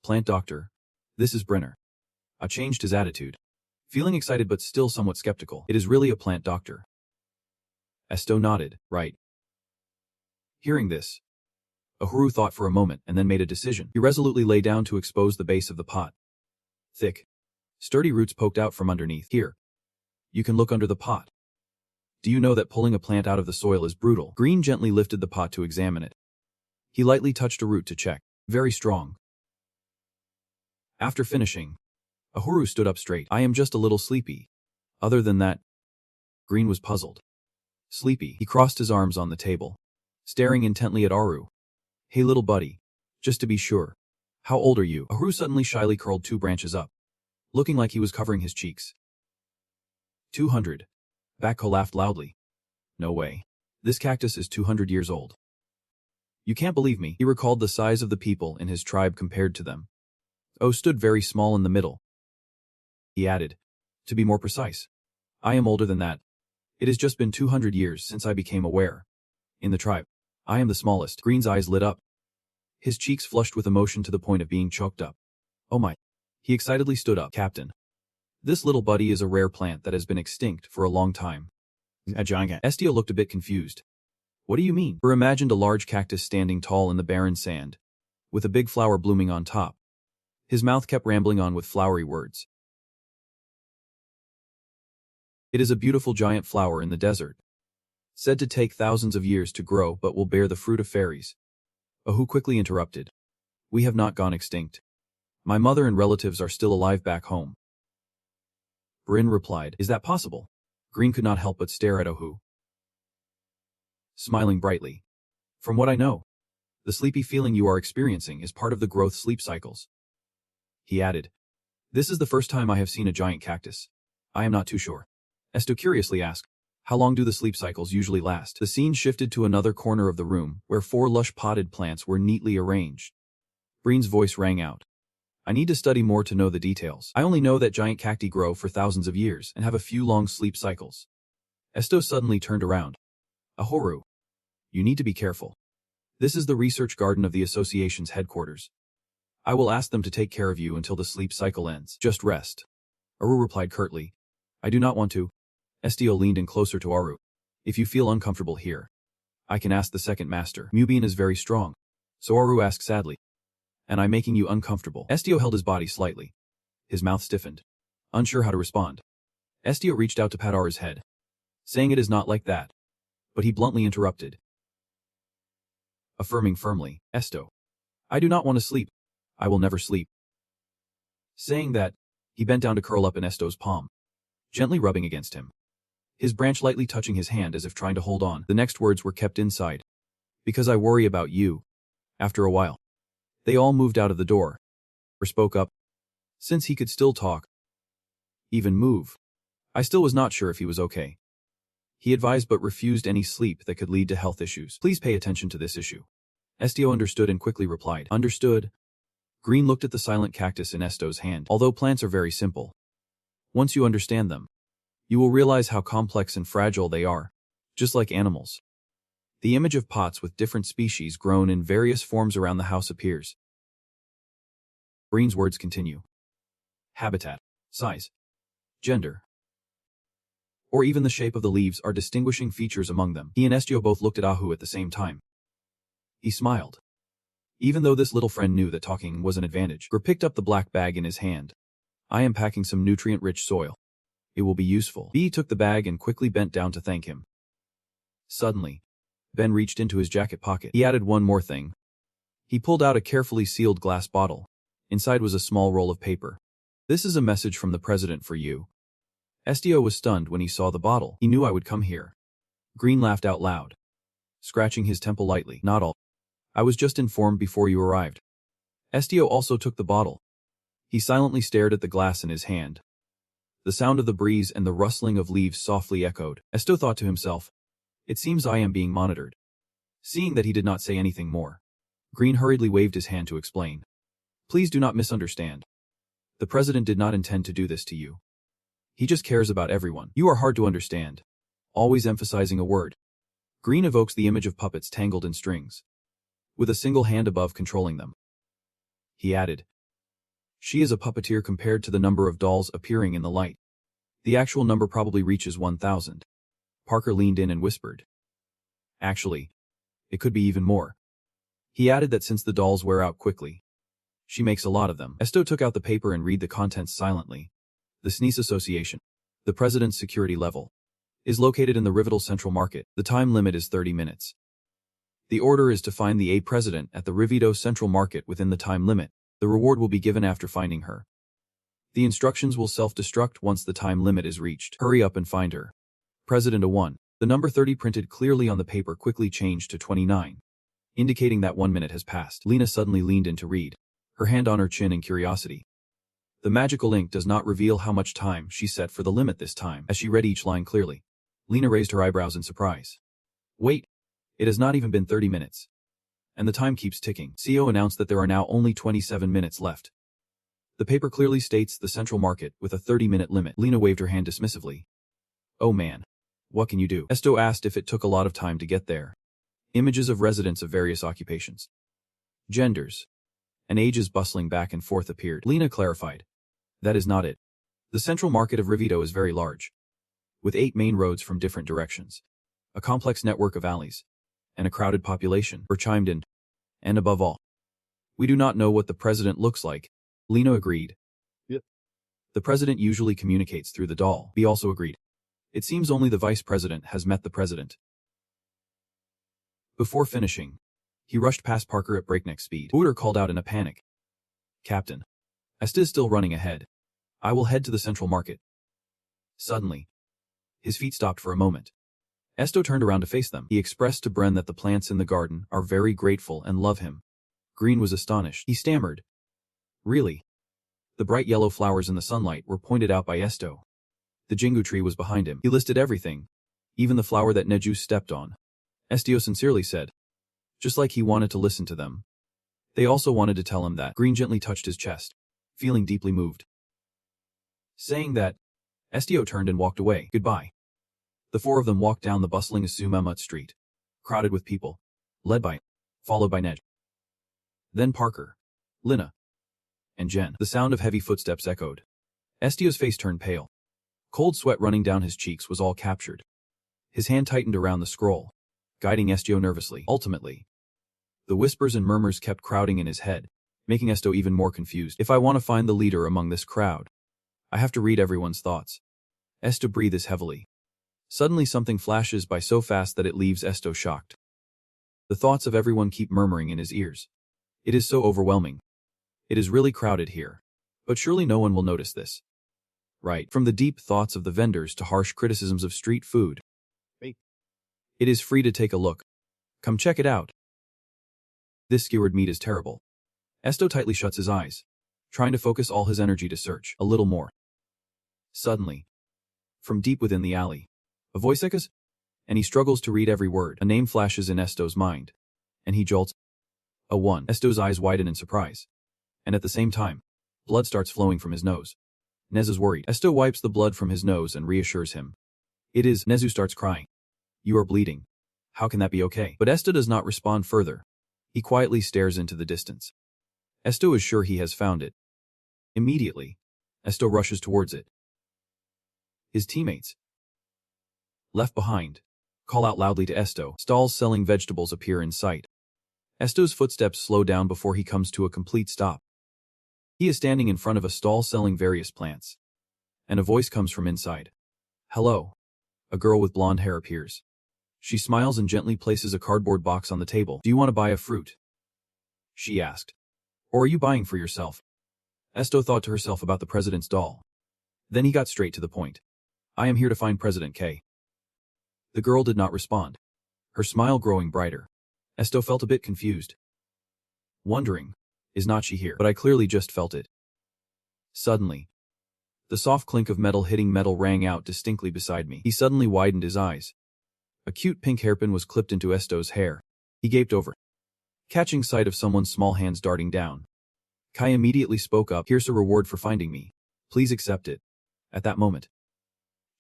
Plant doctor. This is Brenner. I changed his attitude. Feeling excited but still somewhat skeptical. It is really a plant doctor. Estio nodded, right. Hearing this, Ahuru thought for a moment and then made a decision. He resolutely lay down to expose the base of the pot. Thick, sturdy roots poked out from underneath. Here. You can look under the pot. Do you know that pulling a plant out of the soil is brutal? Green gently lifted the pot to examine it. He lightly touched a root to check. Very strong. After finishing, Ahuru stood up straight. I am just a little sleepy. Other than that, Green was puzzled. Sleepy. He crossed his arms on the table, staring intently at Aru. Hey little buddy. Just to be sure. How old are you? Ahuru suddenly shyly curled 2 branches up, looking like he was covering his cheeks. 200. Bakko laughed loudly. No way. This cactus is 200 years old. You can't believe me. He recalled the size of the people in his tribe compared to them. O stood very small in the middle. He added, to be more precise, I am older than that. It has just been 200 years since I became aware. In the tribe, I am the smallest. Green's eyes lit up. His cheeks flushed with emotion to the point of being choked up. Oh my. He excitedly stood up. Captain. This little buddy is a rare plant that has been extinct for a long time. Estio looked a bit confused. What do you mean? Or imagined a large cactus standing tall in the barren sand, with a big flower blooming on top. His mouth kept rambling on with flowery words. It is a beautiful giant flower in the desert, said to take thousands of years to grow but will bear the fruit of fairies. Ahu quickly interrupted. We have not gone extinct. My mother and relatives are still alive back home. Bryn replied, is that possible? Green could not help but stare at Ahu, smiling brightly. From what I know, the sleepy feeling you are experiencing is part of the growth sleep cycles. He added, this is the first time I have seen a giant cactus. I am not too sure. Estio curiously asked, how long do the sleep cycles usually last? The scene shifted to another corner of the room, where 4 lush potted plants were neatly arranged. Breen's voice rang out. I need to study more to know the details. I only know that giant cacti grow for thousands of years and have a few long sleep cycles. Estio suddenly turned around. Ahuru. You need to be careful. This is the research garden of the association's headquarters. I will ask them to take care of you until the sleep cycle ends. Just rest. Aru replied curtly. I do not want to. Estio leaned in closer to Aru. If you feel uncomfortable here, I can ask the second master. Mubian is very strong. So Aru asked sadly. And I'm making you uncomfortable. Estio held his body slightly. His mouth stiffened, unsure how to respond. Estio reached out to pat Aru's head, saying it is not like that. But he bluntly interrupted, affirming firmly, Esto. I do not want to sleep. I will never sleep. Saying that, he bent down to curl up in Esto's palm, gently rubbing against him. His branch lightly touching his hand as if trying to hold on. The next words were kept inside. Because I worry about you. After a while, they all moved out of the door. Or spoke up. Since he could still talk. Even move. I still was not sure if he was okay. He advised but refused any sleep that could lead to health issues. Please pay attention to this issue. Estio understood and quickly replied, understood. Green looked at the silent cactus in Esto's hand. Although plants are very simple, once you understand them, you will realize how complex and fragile they are, just like animals. The image of pots with different species grown in various forms around the house appears. Green's words continue. Habitat, size, gender, or even the shape of the leaves are distinguishing features among them. He and Estio both looked at Ahu at the same time. He smiled. Even though this little friend knew that talking was an advantage, Gr picked up the black bag in his hand. I am packing some nutrient-rich soil. It will be useful. B took the bag and quickly bent down to thank him. Suddenly, Ben reached into his jacket pocket. He added one more thing. He pulled out a carefully sealed glass bottle. Inside was a small roll of paper. This is a message from the president for you. Estio was stunned when he saw the bottle. He knew I would come here. Green laughed out loud, scratching his temple lightly. Not all. I was just informed before you arrived. Estio also took the bottle. He silently stared at the glass in his hand. The sound of the breeze and the rustling of leaves softly echoed. Estio thought to himself, "It seems I am being monitored." Seeing that he did not say anything more, Green hurriedly waved his hand to explain. "Please do not misunderstand. The president did not intend to do this to you. He just cares about everyone. You are hard to understand." Always emphasizing a word, Green evokes the image of puppets tangled in strings, with a single hand above controlling them. He added, "She is a puppeteer compared to the number of dolls appearing in the light. The actual number probably reaches 1,000. Parker leaned in and whispered, "Actually, it could be even more." He added that since the dolls wear out quickly, she makes a lot of them. Estio took out the paper and read the contents silently. The SNES Association, the president's security level, is located in the Rivetal Central Market. The time limit is 30 minutes. The order is to find the A president at the Rivito Central Market within the time limit. The reward will be given after finding her. The instructions will self-destruct once the time limit is reached. Hurry up and find her. President A1. The number 30 printed clearly on the paper quickly changed to 29, indicating that 1 minute has passed. Lena suddenly leaned in to read, her hand on her chin in curiosity. The magical ink does not reveal how much time she set for the limit this time. As she read each line clearly, Lena raised her eyebrows in surprise. "Wait, it has not even been 30 minutes. And the time keeps ticking." CEO announced that there are now only 27 minutes left. The paper clearly states the Central Market with a 30-minute limit. Lena waved her hand dismissively. "Oh man. What can you do?" Estio asked if it took a lot of time to get there. Images of residents of various occupations, genders, and ages bustling back and forth appeared. Lena clarified, "That is not it. The Central Market of Rivito is very large, with 8 main roads from different directions, a complex network of alleys, and a crowded population." Her chimed in. "And above all, we do not know what the president looks like." Lena agreed. "Yep. The president usually communicates through the doll." He also agreed. "It seems only the vice president has met the president." Before finishing, he rushed past Parker at breakneck speed. Booter called out in a panic, "Captain, Estio is still running ahead. I will head to the Central Market." Suddenly, his feet stopped for a moment. Estio turned around to face them. He expressed to Bren that the plants in the garden are very grateful and love him. Green was astonished. He stammered, "Really?" The bright yellow flowers in the sunlight were pointed out by Estio. The Jingu tree was behind him. He listed everything, even the flower that Nezu stepped on. Estio sincerely said, just like he wanted to listen to them. They also wanted to tell him that. Green gently touched his chest, feeling deeply moved. Saying that, Estio turned and walked away. "Goodbye." The 4 of them walked down the bustling Asumamut street, crowded with people, followed by Ned. Then Parker, Lina, and Jen. The sound of heavy footsteps echoed. Estio's face turned pale. Cold sweat running down his cheeks was all captured. His hand tightened around the scroll, guiding Estio nervously. Ultimately, the whispers and murmurs kept crowding in his head, making Estio even more confused. "If I want to find the leader among this crowd, I have to read everyone's thoughts." Estio breathes heavily. Suddenly something flashes by so fast that it leaves Estio shocked. The thoughts of everyone keep murmuring in his ears. It is so overwhelming. It is really crowded here. But surely no one will notice this. Right, from the deep thoughts of the vendors to harsh criticisms of street food. It is free to take a look. Come check it out. This skewered meat is terrible. Estio tightly shuts his eyes, trying to focus all his energy to search a little more. Suddenly, from deep within the alley, a voice echoes, and he struggles to read every word. A name flashes in Estio's mind, and he jolts. A1. Estio's eyes widen in surprise, and at the same time, blood starts flowing from his nose. Nez is worried. Estio wipes the blood from his nose and reassures him. It is. Nezu starts crying. "You are bleeding. How can that be okay?" But Estio does not respond further. He quietly stares into the distance. Estio is sure he has found it. Immediately, Estio rushes towards it. His teammates, left behind, call out loudly to Estio. Stalls selling vegetables appear in sight. Estio's footsteps slow down before he comes to a complete stop. He is standing in front of a stall selling various plants, and a voice comes from inside. "Hello." A girl with blonde hair appears. She smiles and gently places a cardboard box on the table. "Do you want to buy a fruit?" she asked. "Or are you buying for yourself?" Estio thought to herself about the president's doll. Then he got straight to the point. "I am here to find President K." The girl did not respond, her smile growing brighter. Estio felt a bit confused, wondering, is not she here? But I clearly just felt it. Suddenly, The soft clink of metal hitting metal rang out distinctly beside me. He suddenly widened his eyes. A cute pink hairpin was clipped into Estio's hair. He gaped over, catching sight of someone's small hands darting down. Kai immediately spoke up. Here's a reward for finding me. Please accept it. At that moment,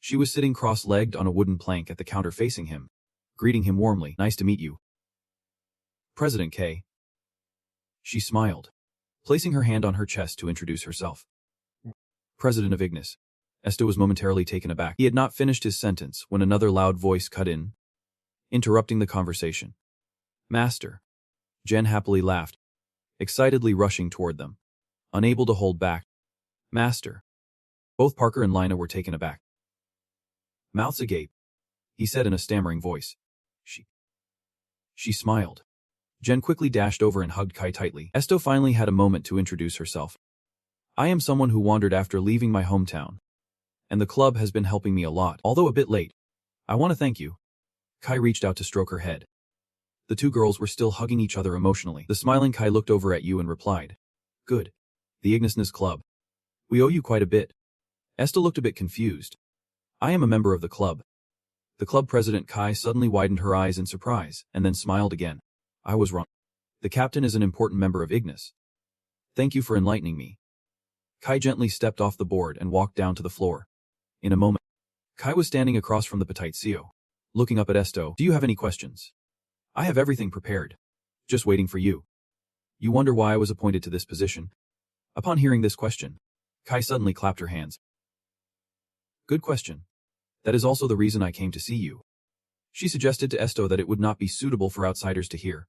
she was sitting cross-legged on a wooden plank at the counter facing him, greeting him warmly. Nice to meet you, President K. She smiled, placing her hand on her chest to introduce herself. President of Ignis. Estio was momentarily taken aback. He had not finished his sentence when another loud voice cut in, interrupting the conversation. Master. Jen happily laughed, excitedly rushing toward them, unable to hold back. Master. Both Parker and Lina were taken aback. Mouths agape, he said in a stammering voice. She smiled. Jen quickly dashed over and hugged Kai tightly. Estio finally had a moment to introduce herself. I am someone who wandered after leaving my hometown, and the club has been helping me a lot. Although a bit late, I want to thank you. Kai reached out to stroke her head. The two girls were still hugging each other emotionally. The smiling Kai looked over at you and replied. Good. The Ignis Club. We owe you quite a bit. Estio looked a bit confused. I am a member of the club. The club president Kai suddenly widened her eyes in surprise, and then smiled again. I was wrong. The captain is an important member of Ignis. Thank you for enlightening me. Kai gently stepped off the board and walked down to the floor. In a moment, Kai was standing across from the petite CEO, looking up at Estio. Do you have any questions? I have everything prepared. Just waiting for you. You wonder why I was appointed to this position? Upon hearing this question, Kai suddenly clapped her hands. Good question. That is also the reason I came to see you. She suggested to Estio that it would not be suitable for outsiders to hear.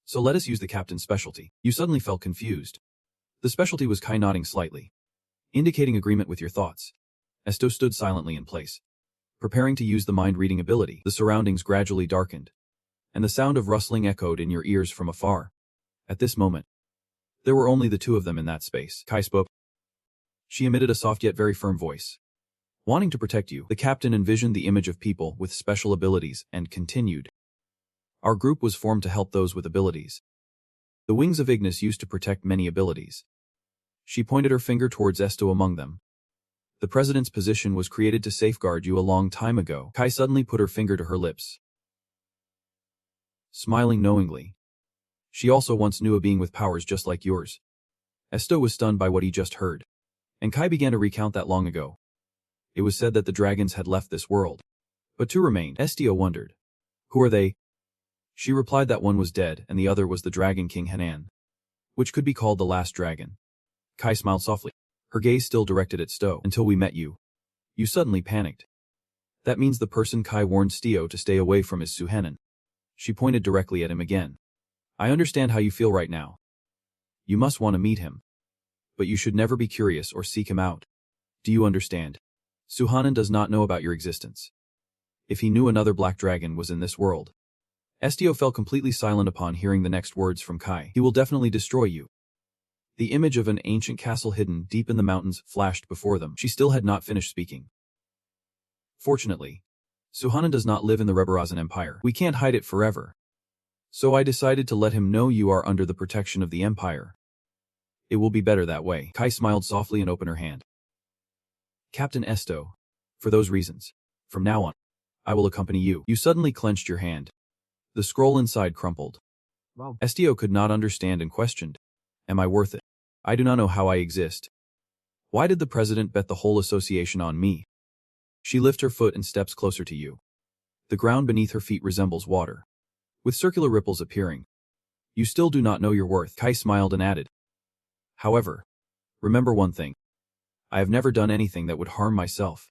So let us use the captain's specialty. You suddenly felt confused. The specialty was Kai nodding slightly, indicating agreement with your thoughts. Estio stood silently in place, preparing to use the mind-reading ability. The surroundings gradually darkened, and the sound of rustling echoed in your ears from afar. At this moment, there were only the two of them in that space. Kai spoke. She emitted a soft yet very firm voice. Wanting to protect you, the captain envisioned the image of people with special abilities and continued. Our group was formed to help those with abilities. The wings of Ignis used to protect many abilities. She pointed her finger towards Estio among them. The president's position was created to safeguard you a long time ago. Kai suddenly put her finger to her lips, smiling knowingly. She also once knew a being with powers just like yours. Estio was stunned by what he just heard, and Kai began to recount that long ago. It was said that the dragons had left this world, but two remained. Estio wondered. Who are they? She replied that one was dead and the other was the Dragon King Hanan, which could be called the last dragon. Kai smiled softly, her gaze still directed at Estio. Until we met you. You suddenly panicked. That means the person Kai warned Estio to stay away from is Suhanan. She pointed directly at him again. I understand how you feel right now. You must want to meet him. But you should never be curious or seek him out. Do you understand? Suhanan does not know about your existence. If he knew another black dragon was in this world. Estio fell completely silent upon hearing the next words from Kai. He will definitely destroy you. The image of an ancient castle hidden deep in the mountains flashed before them. She still had not finished speaking. Fortunately, Suhanan does not live in the Rebarazan Empire. We can't hide it forever. So I decided to let him know you are under the protection of the Empire. It will be better that way. Kai smiled softly and opened her hand. Captain Estio, for those reasons, from now on, I will accompany you. You suddenly clenched your hand. The scroll inside crumpled. Wow. Estio could not understand and questioned. Am I worth it? I do not know how I exist. Why did the president bet the whole association on me? She lifts her foot and steps closer to you. The ground beneath her feet resembles water, with circular ripples appearing. You still do not know your worth. Kai smiled and added. However, remember one thing. I have never done anything that would harm myself.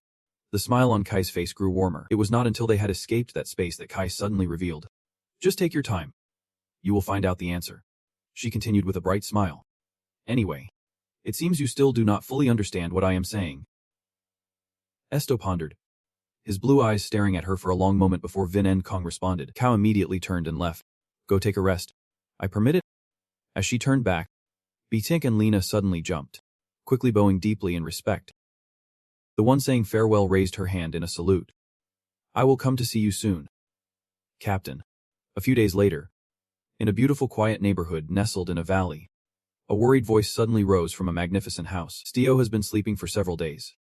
The smile on Kai's face grew warmer. It was not until they had escaped that space that Kai suddenly revealed. Just take your time. You will find out the answer. She continued with a bright smile. Anyway, it seems you still do not fully understand what I am saying. Estio pondered, his blue eyes staring at her for a long moment before Vin and Kong responded. Kao immediately turned and left. Go take a rest. I permit it. As she turned back, Bitink and Lina suddenly jumped, quickly bowing deeply in respect. The one saying farewell raised her hand in a salute. I will come to see you soon, Captain. A few days later, in a beautiful quiet neighborhood nestled in a valley, a worried voice suddenly rose from a magnificent house. Estio has been sleeping for several days.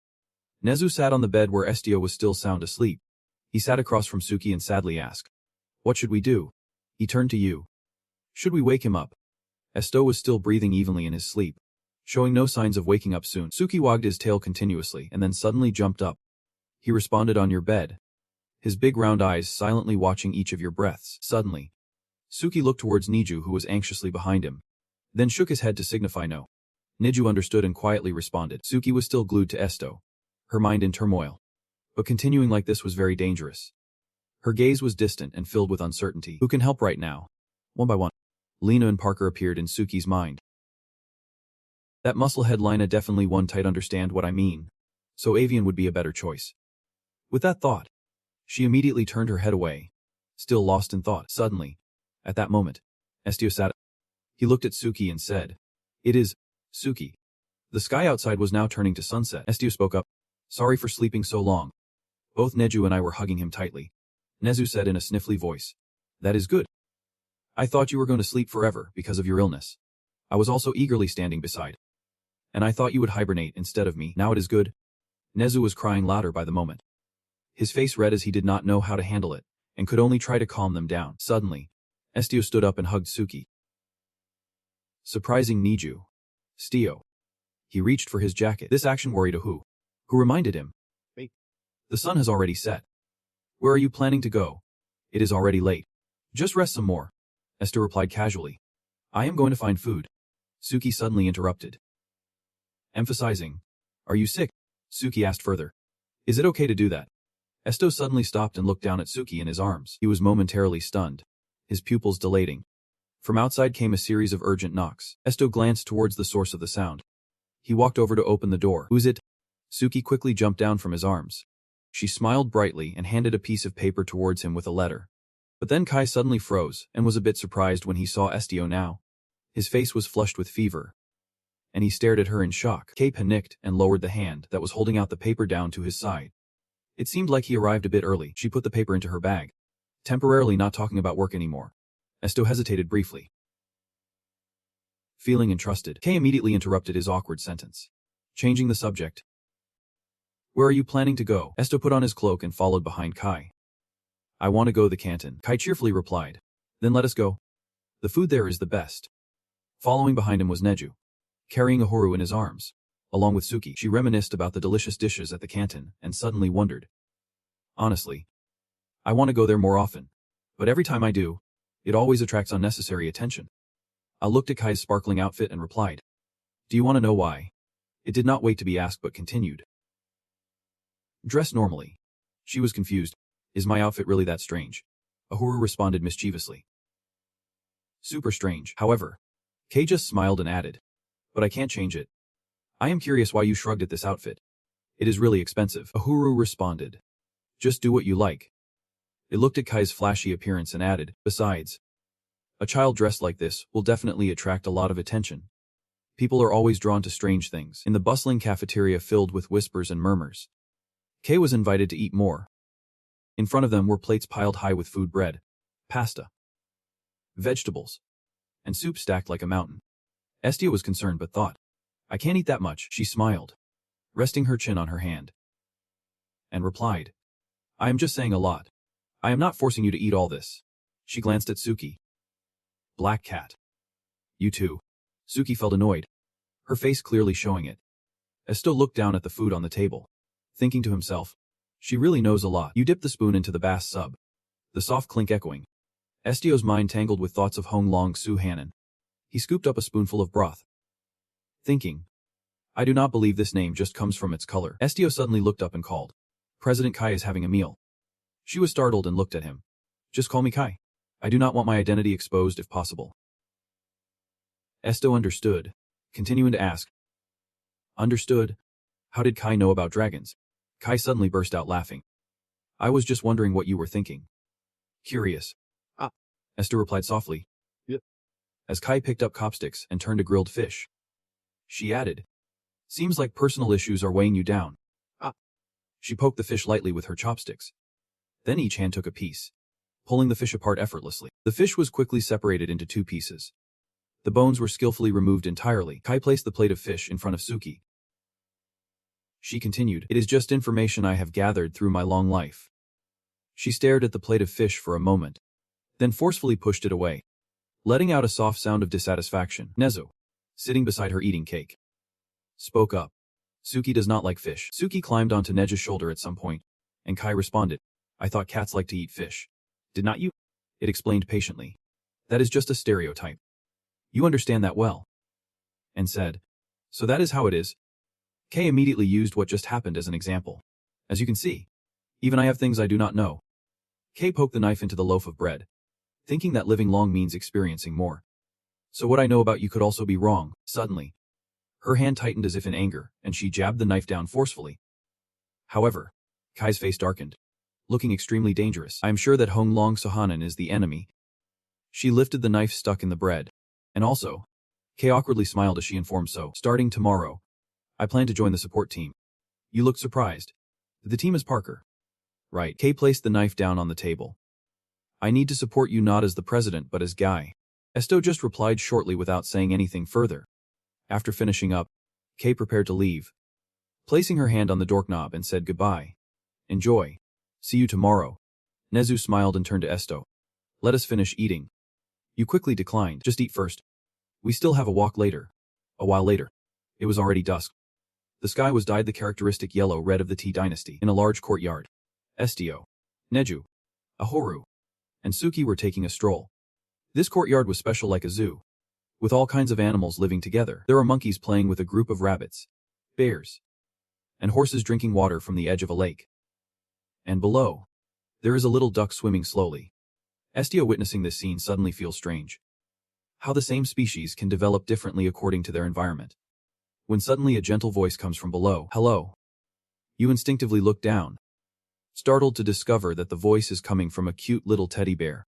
Nezu sat on the bed where Estio was still sound asleep. He sat across from Suki and sadly asked, "What should we do?" He turned to you. "Should we wake him up?" Estio was still breathing evenly in his sleep, showing no signs of waking up soon. Suki wagged his tail continuously and then suddenly jumped up. He responded, "On your bed." His big round eyes silently watching each of your breaths. Suddenly, Suki looked towards Nezu, who was anxiously behind him, then shook his head to signify no. Nezu understood and quietly responded. Suki was still glued to Estio, her mind in turmoil. But continuing like this was very dangerous. Her gaze was distant and filled with uncertainty. Who can help right now? One by one, Lena and Parker appeared in Suki's mind. That musclehead Lina definitely one tight, understand what I mean. So Avian would be a better choice. With that thought, she immediately turned her head away, still lost in thought. Suddenly, at that moment, Estio sat up. He looked at Suki and said, "It is, Suki." The sky outside was now turning to sunset. Estio spoke up. "Sorry for sleeping so long." Both Nezu and I were hugging him tightly. Nezu said in a sniffly voice, "That is good. I thought you were going to sleep forever because of your illness. I was also eagerly standing beside. And I thought you would hibernate instead of me. Now it is good." Nezu was crying louder by the moment. His face red as he did not know how to handle it, and could only try to calm them down. Suddenly, Estio stood up and hugged Suki. Surprising Nezu. Stio. He reached for his jacket. This action worried Ahu, who reminded him, "Wait. The sun has already set. Where are you planning to go? It is already late." "Just rest some more," Estio replied casually. "I am going to find food." Suki suddenly interrupted, emphasizing, "Are you sick?" Suki asked further, "Is it okay to do that?" Estio suddenly stopped and looked down at Suki in his arms. He was momentarily stunned, his pupils dilating. From outside came a series of urgent knocks. Estio glanced towards the source of the sound. He walked over to open the door. "Who's it?" Suki quickly jumped down from his arms. She smiled brightly and handed a piece of paper towards him with a letter. But then Kai suddenly froze and was a bit surprised when he saw Estio now. His face was flushed with fever, and he stared at her in shock. Kai panicked and lowered the hand that was holding out the paper down to his side. It seemed like he arrived a bit early. She put the paper into her bag, temporarily not talking about work anymore. Estio hesitated briefly, feeling entrusted. Kai immediately interrupted his awkward sentence, changing the subject. "Where are you planning to go?" Estio put on his cloak and followed behind Kai. "I want to go to the canton," Kai cheerfully replied. "Then let us go. The food there is the best." Following behind him was Nezu, carrying Ahuru in his arms. Along with Suki, she reminisced about the delicious dishes at the canton and suddenly wondered, "Honestly, I want to go there more often. But every time I do, it always attracts unnecessary attention." I looked at Kai's sparkling outfit and replied, "Do you want to know why?" It did not wait to be asked but continued, "Dress normally." She was confused. "Is my outfit really that strange?" Ahuru responded mischievously, "Super strange." However, Kai just smiled and added, "But I can't change it. I am curious why you shrugged at this outfit. It is really expensive." Ahuru responded, "Just do what you like." It looked at Kai's flashy appearance and added, "Besides, a child dressed like this will definitely attract a lot of attention. People are always drawn to strange things." In the bustling cafeteria filled with whispers and murmurs, Kai was invited to eat more. In front of them were plates piled high with food: bread, pasta, vegetables, and soup stacked like a mountain. Estio was concerned but thought, "I can't eat that much." She smiled, resting her chin on her hand, and replied, "I am just saying a lot. I am not forcing you to eat all this." She glanced at Suki. "Black cat. You too." Suki felt annoyed, her face clearly showing it. Estio looked down at the food on the table, thinking to himself, "She really knows a lot." You dipped the spoon into the bass sub, the soft clink echoing. Estio's mind tangled with thoughts of Hong Long Su Hanan. He scooped up a spoonful of broth, thinking, "I do not believe this name just comes from its color." Estio suddenly looked up and called, "President Kai is having a meal." She was startled and looked at him. "Just call me Kai. I do not want my identity exposed if possible." Estio understood, continuing to ask, "Understood? How did Kai know about dragons?" Kai suddenly burst out laughing. "I was just wondering what you were thinking." "Curious." "Ah," Estio replied softly. "Yep." As Kai picked up chopsticks and turned to grilled fish, she added, "Seems like personal issues are weighing you down." "Ah." She poked the fish lightly with her chopsticks. Then each hand took a piece, pulling the fish apart effortlessly. The fish was quickly separated into two pieces. The bones were skillfully removed entirely. Kai placed the plate of fish in front of Suki. She continued, "It is just information I have gathered through my long life." She stared at the plate of fish for a moment, then forcefully pushed it away, letting out a soft sound of dissatisfaction. Nezu, sitting beside her eating cake, spoke up. "Suki does not like fish." Suki climbed onto Neju's shoulder at some point, and Kai responded, "I thought cats like to eat fish. Did not you?" It explained patiently. "That is just a stereotype. You understand that well." And said, "So that is how it is." Kay immediately used what just happened as an example. "As you can see, even I have things I do not know." Kay poked the knife into the loaf of bread, thinking that living long means experiencing more. "So what I know about you could also be wrong." Suddenly, her hand tightened as if in anger, and she jabbed the knife down forcefully. However, Kai's face darkened, looking extremely dangerous. "I am sure that Hong Long Sohanan is the enemy." She lifted the knife stuck in the bread. "And also," Kay awkwardly smiled as she informed, "so, starting tomorrow, I plan to join the support team." You looked surprised. "The team is Parker." "Right." Kay placed the knife down on the table. "I need to support you not as the president but as Guy." Estio just replied shortly without saying anything further. After finishing up, Kay prepared to leave, placing her hand on the doorknob and said goodbye. "Enjoy. See you tomorrow." Nezu smiled and turned to Estio. "Let us finish eating." You quickly declined. "Just eat first. We still have a walk later." A while later, it was already dusk. The sky was dyed the characteristic yellow-red of the Tea dynasty. In a large courtyard, Estio, Neju, Ahoru, and Suki were taking a stroll. This courtyard was special like a zoo, with all kinds of animals living together. There are monkeys playing with a group of rabbits, bears, and horses drinking water from the edge of a lake. And below, there is a little duck swimming slowly. Estio, witnessing this scene, suddenly feels strange. How the same species can develop differently according to their environment. When suddenly a gentle voice comes from below. "Hello." You instinctively look down, startled to discover that the voice is coming from a cute little teddy bear.